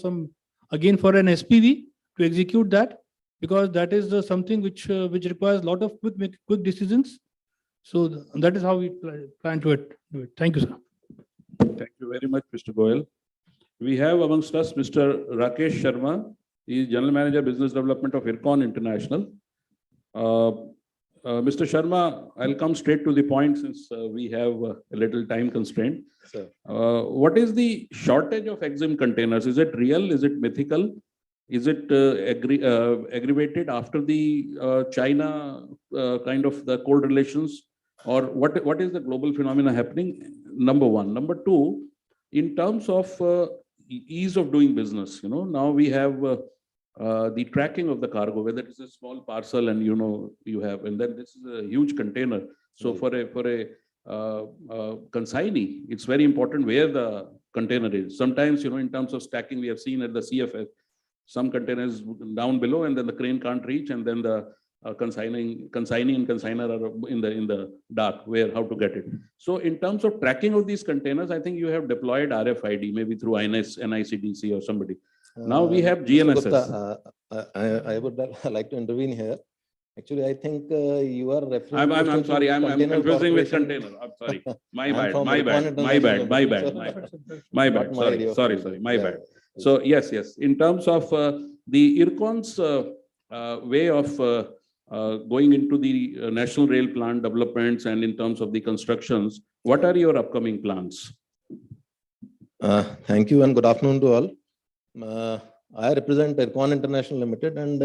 again for an SPV to execute that, because that is something which requires a lot of quick decisions. So that is how we plan to do it. Thank you, sir. Thank you very much, Mr. Goyal. We have amongst us Mr. Rakesh Sharma. He is General Manager, Business Development of IRCON International. Mr. Sharma, I'll come straight to the point since we have a little time constraint. Sir. What is the shortage of EXIM containers? Is it real? Is it mythical? Is it aggravated after the China kind of the cold relations? Or what is the global phenomena happening? Number one. Number two, in terms of ease of doing business, now we have the tracking of the cargo, whether it's a small parcel and you have, and then this is a huge container. So for a consignee, it's very important where the container is. Sometimes, in terms of stacking, we have seen at the CFS, some containers down below, and then the crane can't reach, and then the consignee and consignor are in the dark where how to get it. So in terms of tracking of these containers, I think you have deployed RFID maybe through NICDC or somebody. Now we have GNSS. I would like to intervene here. Actually, I think you are referring. I'm sorry. I'm confusing with container. I'm sorry. My bad. Sorry. My bad. So yes. In terms of the IRCON's way of going into the national rail plan developments and in terms of the constructions, what are your upcoming plans? Thank you and good afternoon to all. I represent Ircon International Limited, and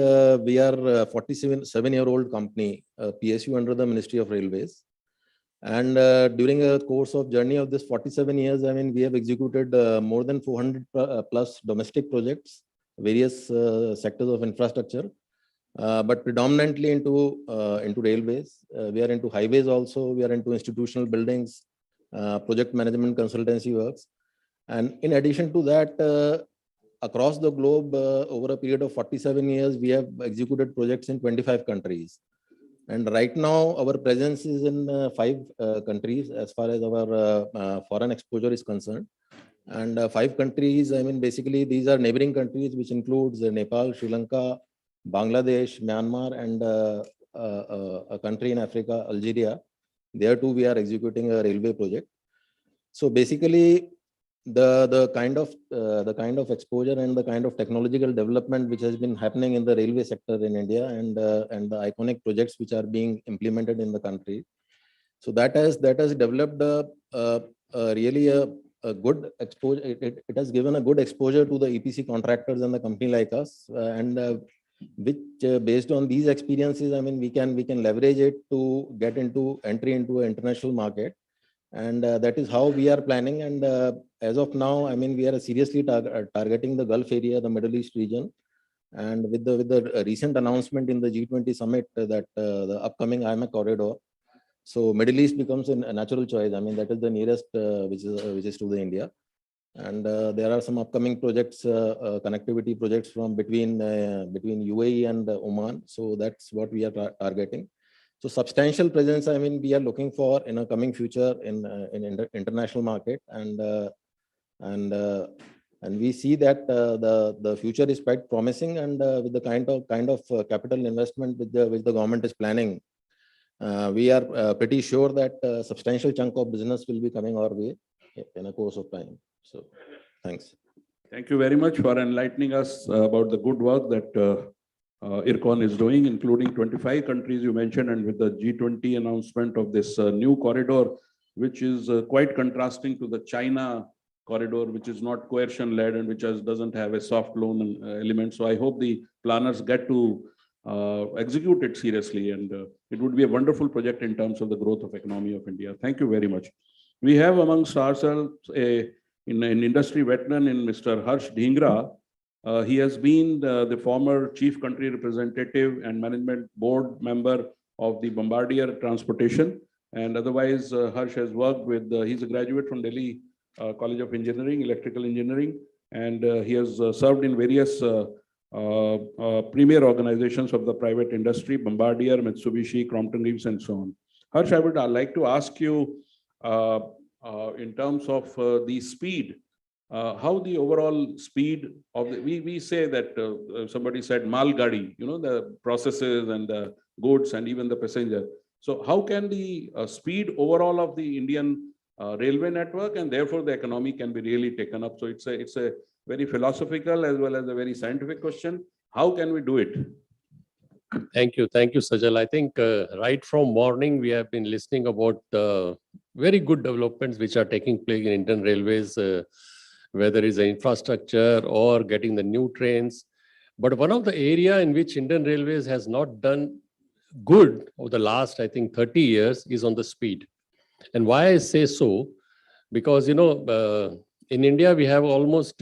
we are a 47-year-old company, PSU under the Ministry of Railways. And during a course of journey of this 47 years, I mean, we have executed more than 400 plus domestic projects, various sectors of infrastructure, but predominantly into railways. We are into highways also. We are into institutional buildings, project management consultancy works. And in addition to that, across the globe, over a period of 47 years, we have executed projects in 25 countries. And right now, our presence is in 5 countries as far as our foreign exposure is concerned. And 5 countries, I mean, basically, these are neighboring countries, which includes Nepal, Sri Lanka, Bangladesh, Myanmar, and a country in Africa, Algeria. There too, we are executing a railway project. So basically, the kind of exposure and the kind of technological development which has been happening in the railway sector in India, and the iconic projects which are being implemented in the country. So that has developed really a good exposure. It has given a good exposure to the EPC contractors and the company like us, and which based on these experiences, I mean, we can leverage it to get entry into an international market. And that is how we are planning. And as of now, I mean, we are seriously targeting the Gulf area, the Middle East region. And with the recent announcement in the G20 summit that the upcoming IMEC corridor, so Middle East becomes a natural choice. I mean, that is the nearest which is to the India. And there are some upcoming projects, connectivity projects from between UAE and Oman. So that's what we are targeting. So substantial presence, I mean, we are looking for in a coming future in international market, and we see that the future is quite promising, and with the kind of capital investment which the government is planning, we are pretty sure that a substantial chunk of business will be coming our way in a course of time. So, thanks. Thank you very much for enlightening us about the good work that Ircon is doing, including 25 countries you mentioned, and with the G20 announcement of this new corridor, which is quite contrasting to the China corridor, which is not coercion-led and which doesn't have a soft loan element. So I hope the planners get to execute it seriously, and it would be a wonderful project in terms of the growth of economy of India. Thank you very much. We have amongst ourselves an industry veteran in Mr. Harsh Dhingra. He has been the former chief country representative and management board member of the Bombardier Transportation. And otherwise, Harsh has worked with, he's a graduate from Delhi College of Engineering, Electrical Engineering, and he has served in various premier organizations of the private industry, Bombardier, Mitsubishi, Crompton Reeves, and so on. Harsh, I would like to ask you in terms of the speed, how the overall speed of the, we say that somebody said mal gadi, you know, the processes and the goods and even the passenger. So how can the speed overall of the Indian railway network, and therefore the economy can be really taken up? So it's a very philosophical as well as a very scientific question. How can we do it? Thank you, Sajal. I think right from morning we have been listening about the very good developments which are taking place in Indian Railways, whether it's the infrastructure or getting the new trains. But one of the area in which Indian Railways has not done good over the last, I think, 30 years is on the speed. And why I say so, because, you know, in India, we have almost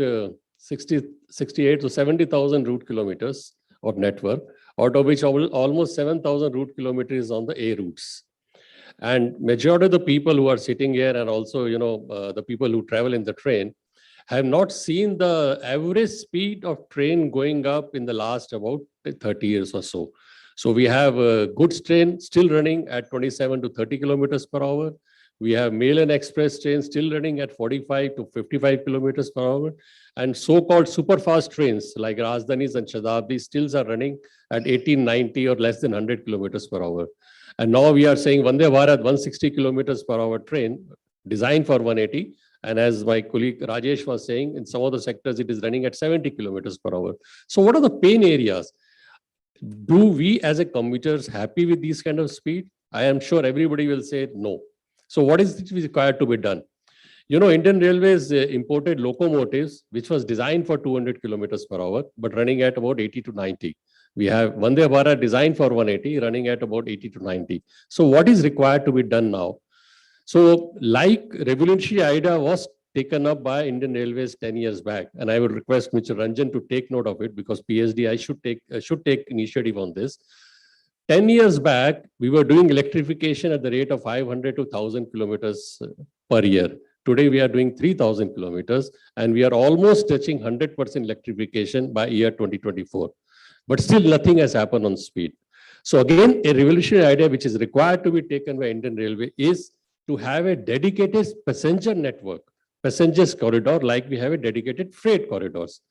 68 to 70,000 route kilometers of network, out of which almost 7,000 route kilometers on the A routes. And majority of the people who are sitting here, and also, you know, the people who travel in the train, have not seen the average speed of train going up in the last about 30 years or so. So we have a goods train still running at 27 to 30 kilometers per hour. We have mail and express trains still running at 45 to 55 kilometers per hour. And so-called super fast trains like Rajdhanis and Shatabdi still are running at 18, 90 or less than 100 kilometers per hour. And now we are saying Vande Bharat 160 kilometers per hour train designed for 180. And as my colleague Rajesh was saying, in some of the sectors, it is running at 70 kilometers per hour. So what are the pain areas? Do we as a commuters happy with these kind of speed? I am sure everybody will say no. So what is it required to be done? You know, Indian Railways imported locomotives, which was designed for 200 kilometers per hour, but running at about 80 to 90. We have Vande Bharat designed for 180, running at about 80 to 90. So what is required to be done now? So like revolutionary idea was taken up by Indian Railways 10 years back, and I would request Mr. Ranjan to take note of it because PhD, I should take initiative on this. 10 years back, we were doing electrification at the rate of 500 to 1,000 kilometers per year. Today, we are doing 3,000 kilometers, and we are almost touching 100% electrification by year 2024. But still, nothing has happened on speed. So again, a revolutionary idea which is required to be taken by Indian Railway is to have a dedicated passenger network, passengers corridor, like we have a dedicated freight corridors.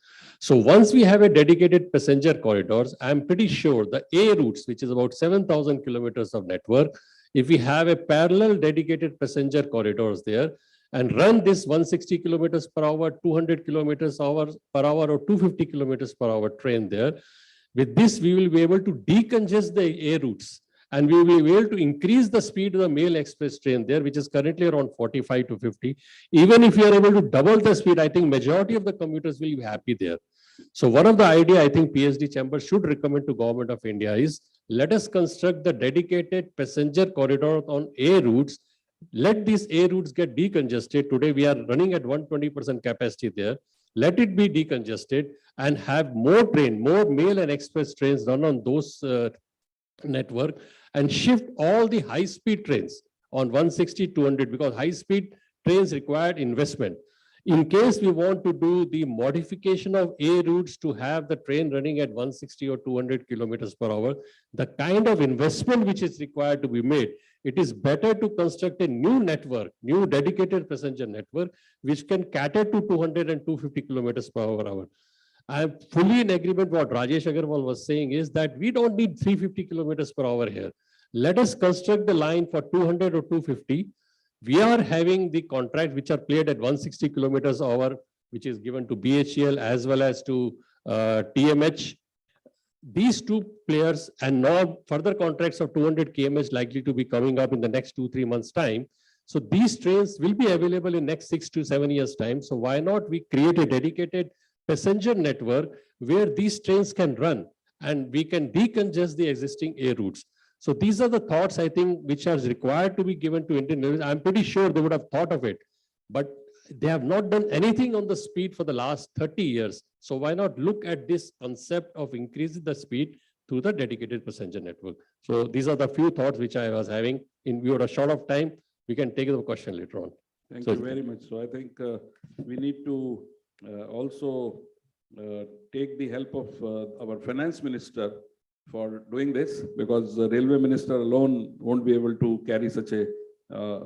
So once we have a dedicated passenger corridors, I'm pretty sure the A routes, which is about 7,000 kilometers of network, if we have a parallel dedicated passenger corridors there and run this 160 kilometers per hour, 200 kilometers per hour, or 250 kilometers per hour train there, with this, we will be able to decongest the A routes and we will be able to increase the speed of the mail express train there, which is currently around 45 to 50. Even if you are able to double the speed, I think majority of the commuters will be happy there. So one of the idea I think PhD chamber should recommend to Government of India is let us construct the dedicated passenger corridor on A routes. Let these A routes get decongested. Today we are running at 120% capacity there. Let it be decongested and have more mail and express trains run on those network and shift all the high-speed trains on 160, 200 because high-speed trains required investment. In case we want to do the modification of A routes to have the train running at 160 or 200 kilometers per hour, the kind of investment which is required to be made, it is better to construct a new network, new dedicated passenger network, which can cater to 200 and 250 kilometers per hour. I am fully in agreement what Rajesh Agarwal was saying is that we don't need 350 kilometers per hour here. Let us construct the line for 200 or 250. We are having the contract which are played at 160 kilometers per hour, which is given to BHEL as well as to TMH. These two players and now further contracts of 200 kmh likely to be coming up in the next 2-3 months time. So these trains will be available in next 6 to 7 years time. So why not we create a dedicated passenger network where these trains can run and we can decongest the existing A routes. So these are the thoughts I think which are required to be given to Indian Railways. I'm pretty sure they would have thought of it, but they have not done anything on the speed for the last 30 years. So why not look at this concept of increasing the speed through the dedicated passenger network? So these are the few thoughts which I was having. In view of a short of time, we can take the question later on. Thank you very much. So I think we need to also take the help of our finance minister for doing this, because the railway minister alone won't be able to carry such a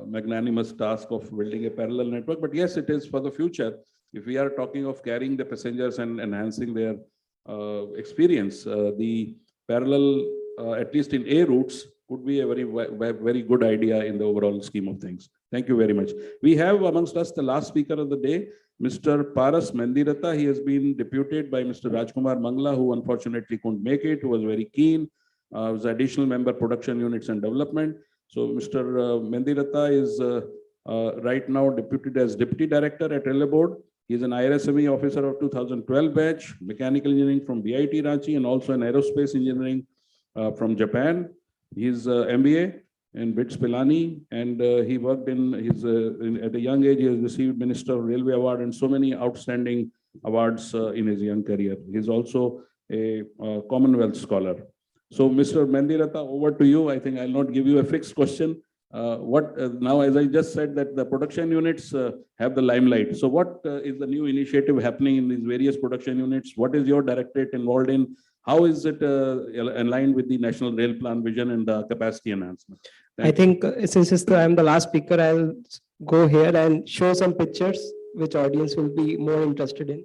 magnanimous task of building a parallel network. But yes, it is for the future. If we are talking of carrying the passengers and enhancing their experience, the parallel, at least in A routes, would be a very good idea in the overall scheme of things. Thank you very much. We have amongst us the last speaker of the day, Mr. Paras Mendiratha. He has been deputed by Mr. Rajkumar Mangla, who unfortunately couldn't make it, who was very keen, was additional member production units and development. So Mr. Mendiratha is right now deputed as Deputy Director at Railway Board. He is an IRSME officer of 2012 batch, mechanical engineering from BIT Ranchi, and also an aerospace engineering from Japan. His MBA in BITS Pilani, and he worked in his, at a young age, he has received Minister of Railway Award and so many outstanding awards in his young career. He is also a Commonwealth scholar. So Mr. Mendiratha, over to you. I think I'll not give you a fixed question. Now, as I just said, that the production units have the limelight. So what is the new initiative happening in these various production units? What is your directorate involved in? How is it aligned with the National Rail Plan vision and the capacity enhancement? I think since I'm the last speaker, I'll go here and show some pictures which audience will be more interested in.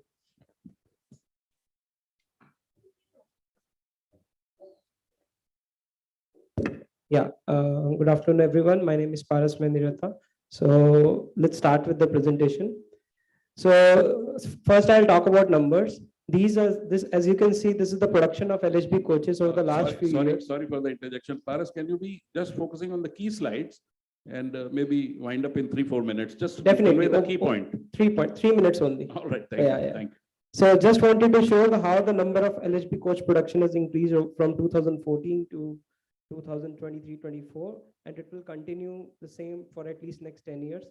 Yeah, good afternoon, everyone. My name is Paras Mendiratha. So let's start with the presentation. So first I'll talk about numbers. These are this, as you can see, this is the production of LHB coaches over the last few years. Sorry for the interjection. Paras, can you be just focusing on the key slides and maybe wind up in 3-4 minutes? Just Definitely. convey the key point. 3 minutes only. All right, thank Yeah, you. yeah. Thank you. So just wanted to show how the number of LHB coach production has increased from 2014 to 2023-24, and it will continue the same for at least next 10 years.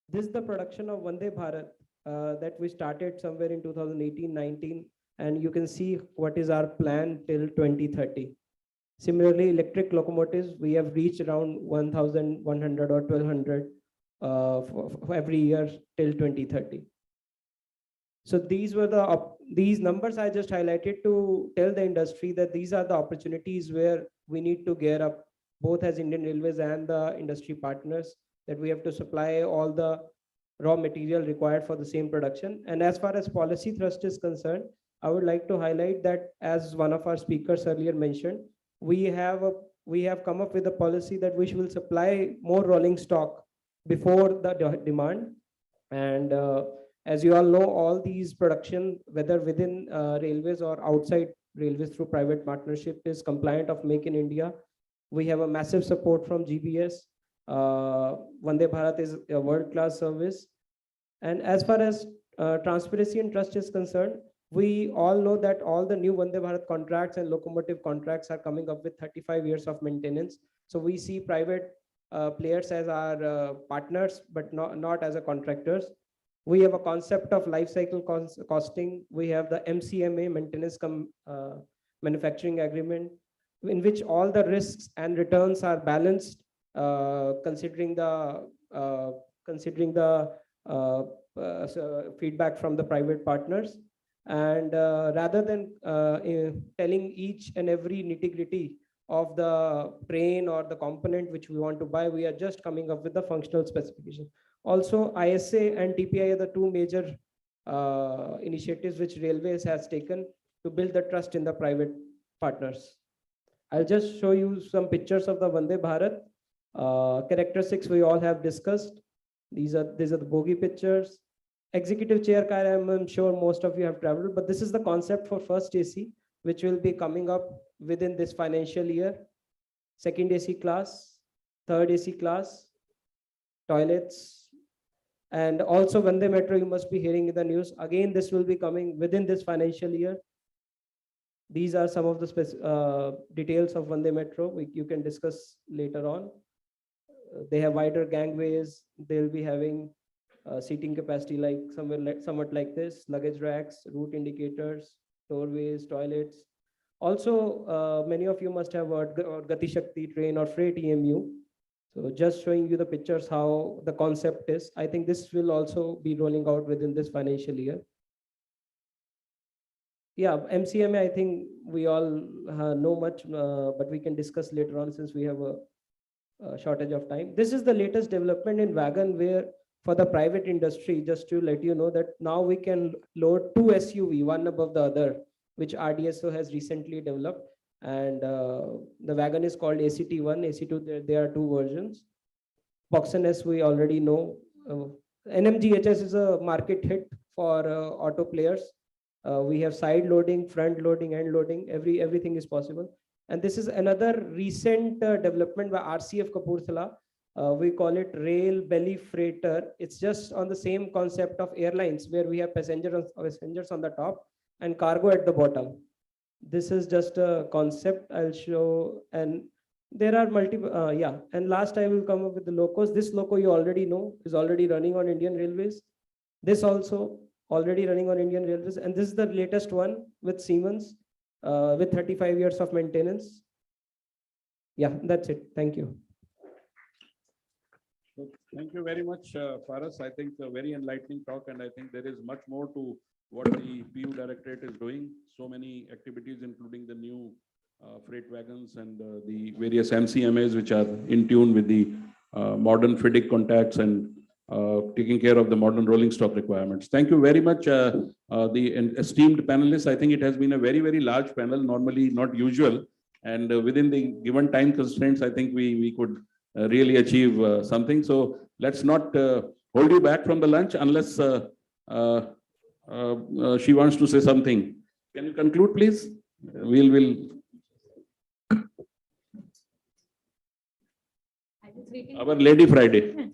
This is the production of Vande Bharat that we started somewhere in 2018-19, and you can see what is our plan till 2030. Similarly, electric locomotives, we have reached around 1,100 or 1,200 for every year till 2030. So these were these numbers I just highlighted to tell the industry that these are the opportunities where we need to gear up, both as Indian Railways and the industry partners, that we have to supply all the raw material required for the same production. And as far as policy thrust is concerned, I would like to highlight that, as one of our speakers earlier mentioned, we have come up with a policy that we will supply more rolling stock before the demand. And as you all know, all these production, whether within railways or outside railways through private partnership, is compliant of Make in India. We have a massive support from GBS. Vande Bharat is a world-class service. And as far as transparency and trust is concerned, we all know that all the new Vande Bharat contracts and locomotive contracts are coming up with 35 years of maintenance. So we see private players as our partners, but not as a contractors. We have a concept of life cycle costing. We have the MCMA, maintenance manufacturing agreement, in which all the risks and returns are balanced, considering the feedback from the private partners. And rather than telling each and every nitty-gritty of the train or the component which we want to buy, we are just coming up with the functional specification. Also, ISA and TPI are the two major initiatives which Railways has taken to build the trust in the private partners. I'll just show you some pictures of the Vande Bharat. Characteristics we all have discussed. These are the bogie pictures. Executive chair car, I'm sure most of you have traveled, but this is the concept for first AC, which will be coming up within this financial year. Second AC class, third AC class, toilets, and also Vande Metro, you must be hearing in the news. Again, this will be coming within this financial year. These are some of the details of Vande Metro. You can discuss later on. They have wider gangways. They'll be having seating capacity like somewhat like this, luggage racks, route indicators, doorways, toilets. Also, many of you must have heard Gati Shakti train or freight EMU. So just showing you the pictures, how the concept is. I think this will also be rolling out within this financial year. Yeah, MCMA, I think we all know much, but we can discuss later on since we have a shortage of time. This is the latest development in wagon, where for the private industry, just to let you know that now we can load 2 SUV, one above the other, which RDSO has recently developed. And the wagon is called ACT1, AC2, there are 2 versions. Boxen S, we already know. NMGHS is a market hit for auto players. We have side loading, front loading, end loading, everything is possible. And this is another recent development by RCF Kapurthala. We call it rail belly freighter. It's just on the same concept of airlines, where we have passengers on the top and cargo at the bottom. This is just a concept I'll show, and there are multiple, and last I will come up with the locos. This loco you already know is already running on Indian Railways. This also already running on Indian Railways, and this is the latest one with Siemens with 35 years of maintenance. Yeah, that's it. Thank you. Thank you very much, Paras. I think a very enlightening talk, and I think there is much more to what the PU Directorate is doing. So many activities, including the new freight wagons and the various MCMAs, which are in tune with the modern FIDIC contacts and taking care of the modern rolling stock requirements. Thank you very much, the esteemed panelists. I think it has been a very, very large panel, normally not usual. And within the given time constraints, I think we could really achieve something. So let's not hold you back from the lunch unless She wants to say something. Can you conclude, please? We'll. Our Lady Friday.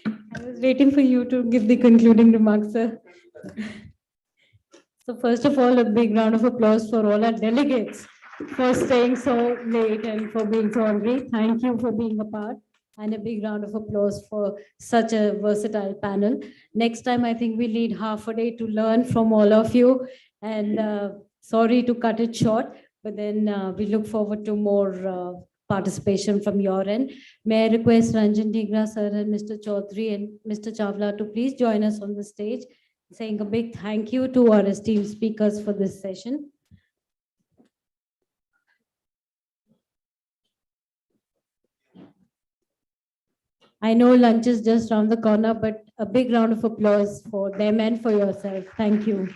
I was waiting for you to give the concluding remarks, sir. So first of all, a big round of applause for all our delegates for staying so late and for being so hungry. Thank you for being a part. And a big round of applause for such a versatile panel. Next time, I think we need half a day to learn from all of you. And sorry to cut it short, but then we look forward to more participation from your end. May I request Ranjan Digra sir and Mr. Chaudhary and Mr. Chawla to please join us on the stage, saying a big thank you to our esteemed speakers for this session. I know lunch is just around the corner, but a big round of applause for them and for yourself. Thank you.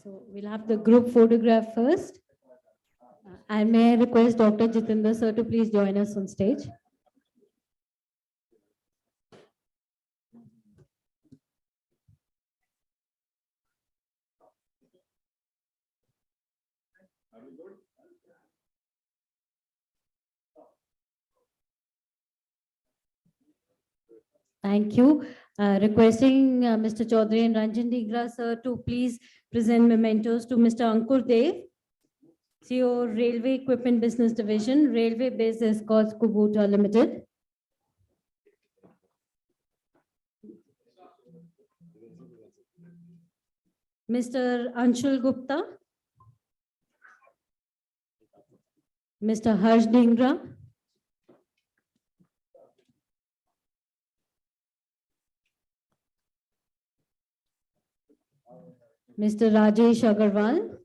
So we'll have the group photograph first. And may I request Dr. Jitendra sir to please join us on stage. Thank you. Requesting Mr. Chaudhary and Ranjan Digra sir to please present mementos to Mr. Ankur Dev, CEO, Railway Equipment Business Division, Railway Base Escorts Kubota Limited. Mr. Anshul Gupta, Mr. Harsh Dhingra, Mr. Rajesh Agarwal,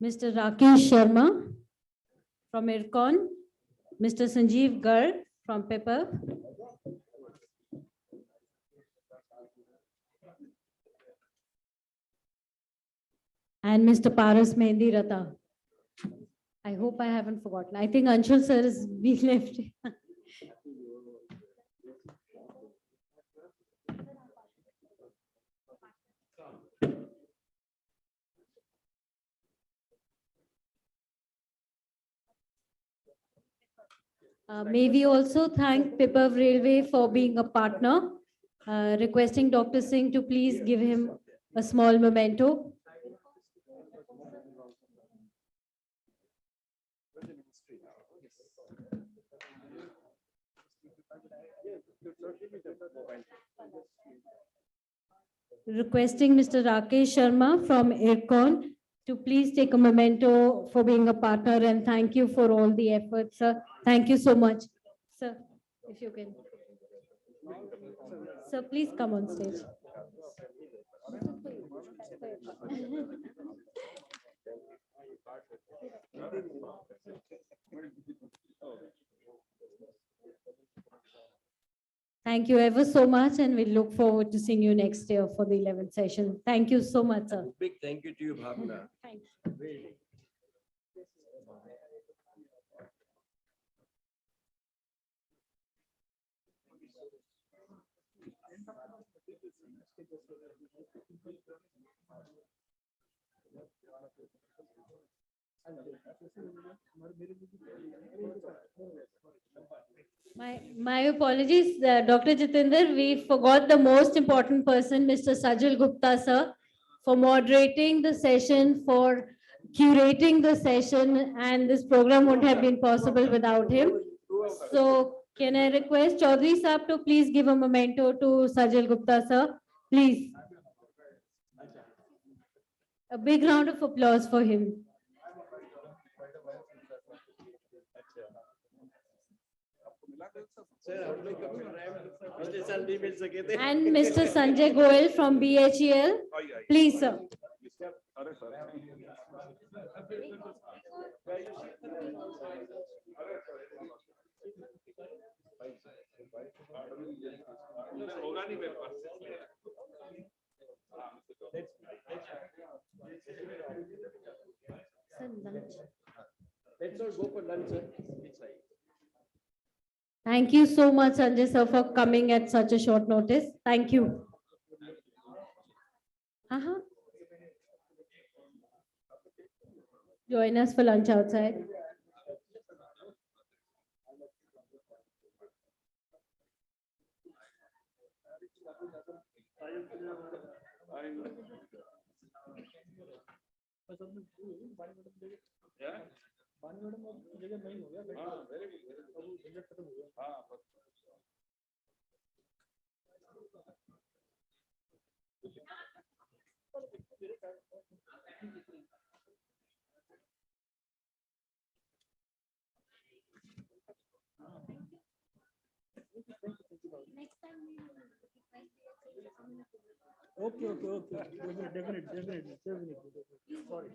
Mr. Rakesh Sharma from IRCON, Mr. Sanjeev Garg from Pepper, and Mr. Paras Mehndi Rata. I hope I haven't forgotten. I think Anshul sir is being left. May we also thank Pipavav Railway for being a partner, requesting Dr. Singh to please give him a small memento. Requesting Mr. Rakesh Sharma from IRCON to please take a memento for being a partner, and thank you for all the efforts, sir. Thank you so much. Sir, if you can. Sir, please come on stage. Thank you ever so much, and we look forward to seeing you next year for the 11th session. Thank you so much, sir. Big thank you to you, Bhavna. Thanks. My apologies, Dr. Jitendra. We forgot the most important person, Mr. Sajal Gupta, sir, for moderating the session, for curating the session, and this program wouldn't have been possible without him. So can I request Chaudhary Saab to please give a memento to Sajal Gupta, sir? Please. A big round of applause for him. And Mr. Sanjay Goel from BHEL. Please, sir. Let's all go for lunch, sir. Thank you so much, Sanjay sir, for coming at such a short notice. Thank you. Join us for lunch outside. Okay. Definitely. Sorry.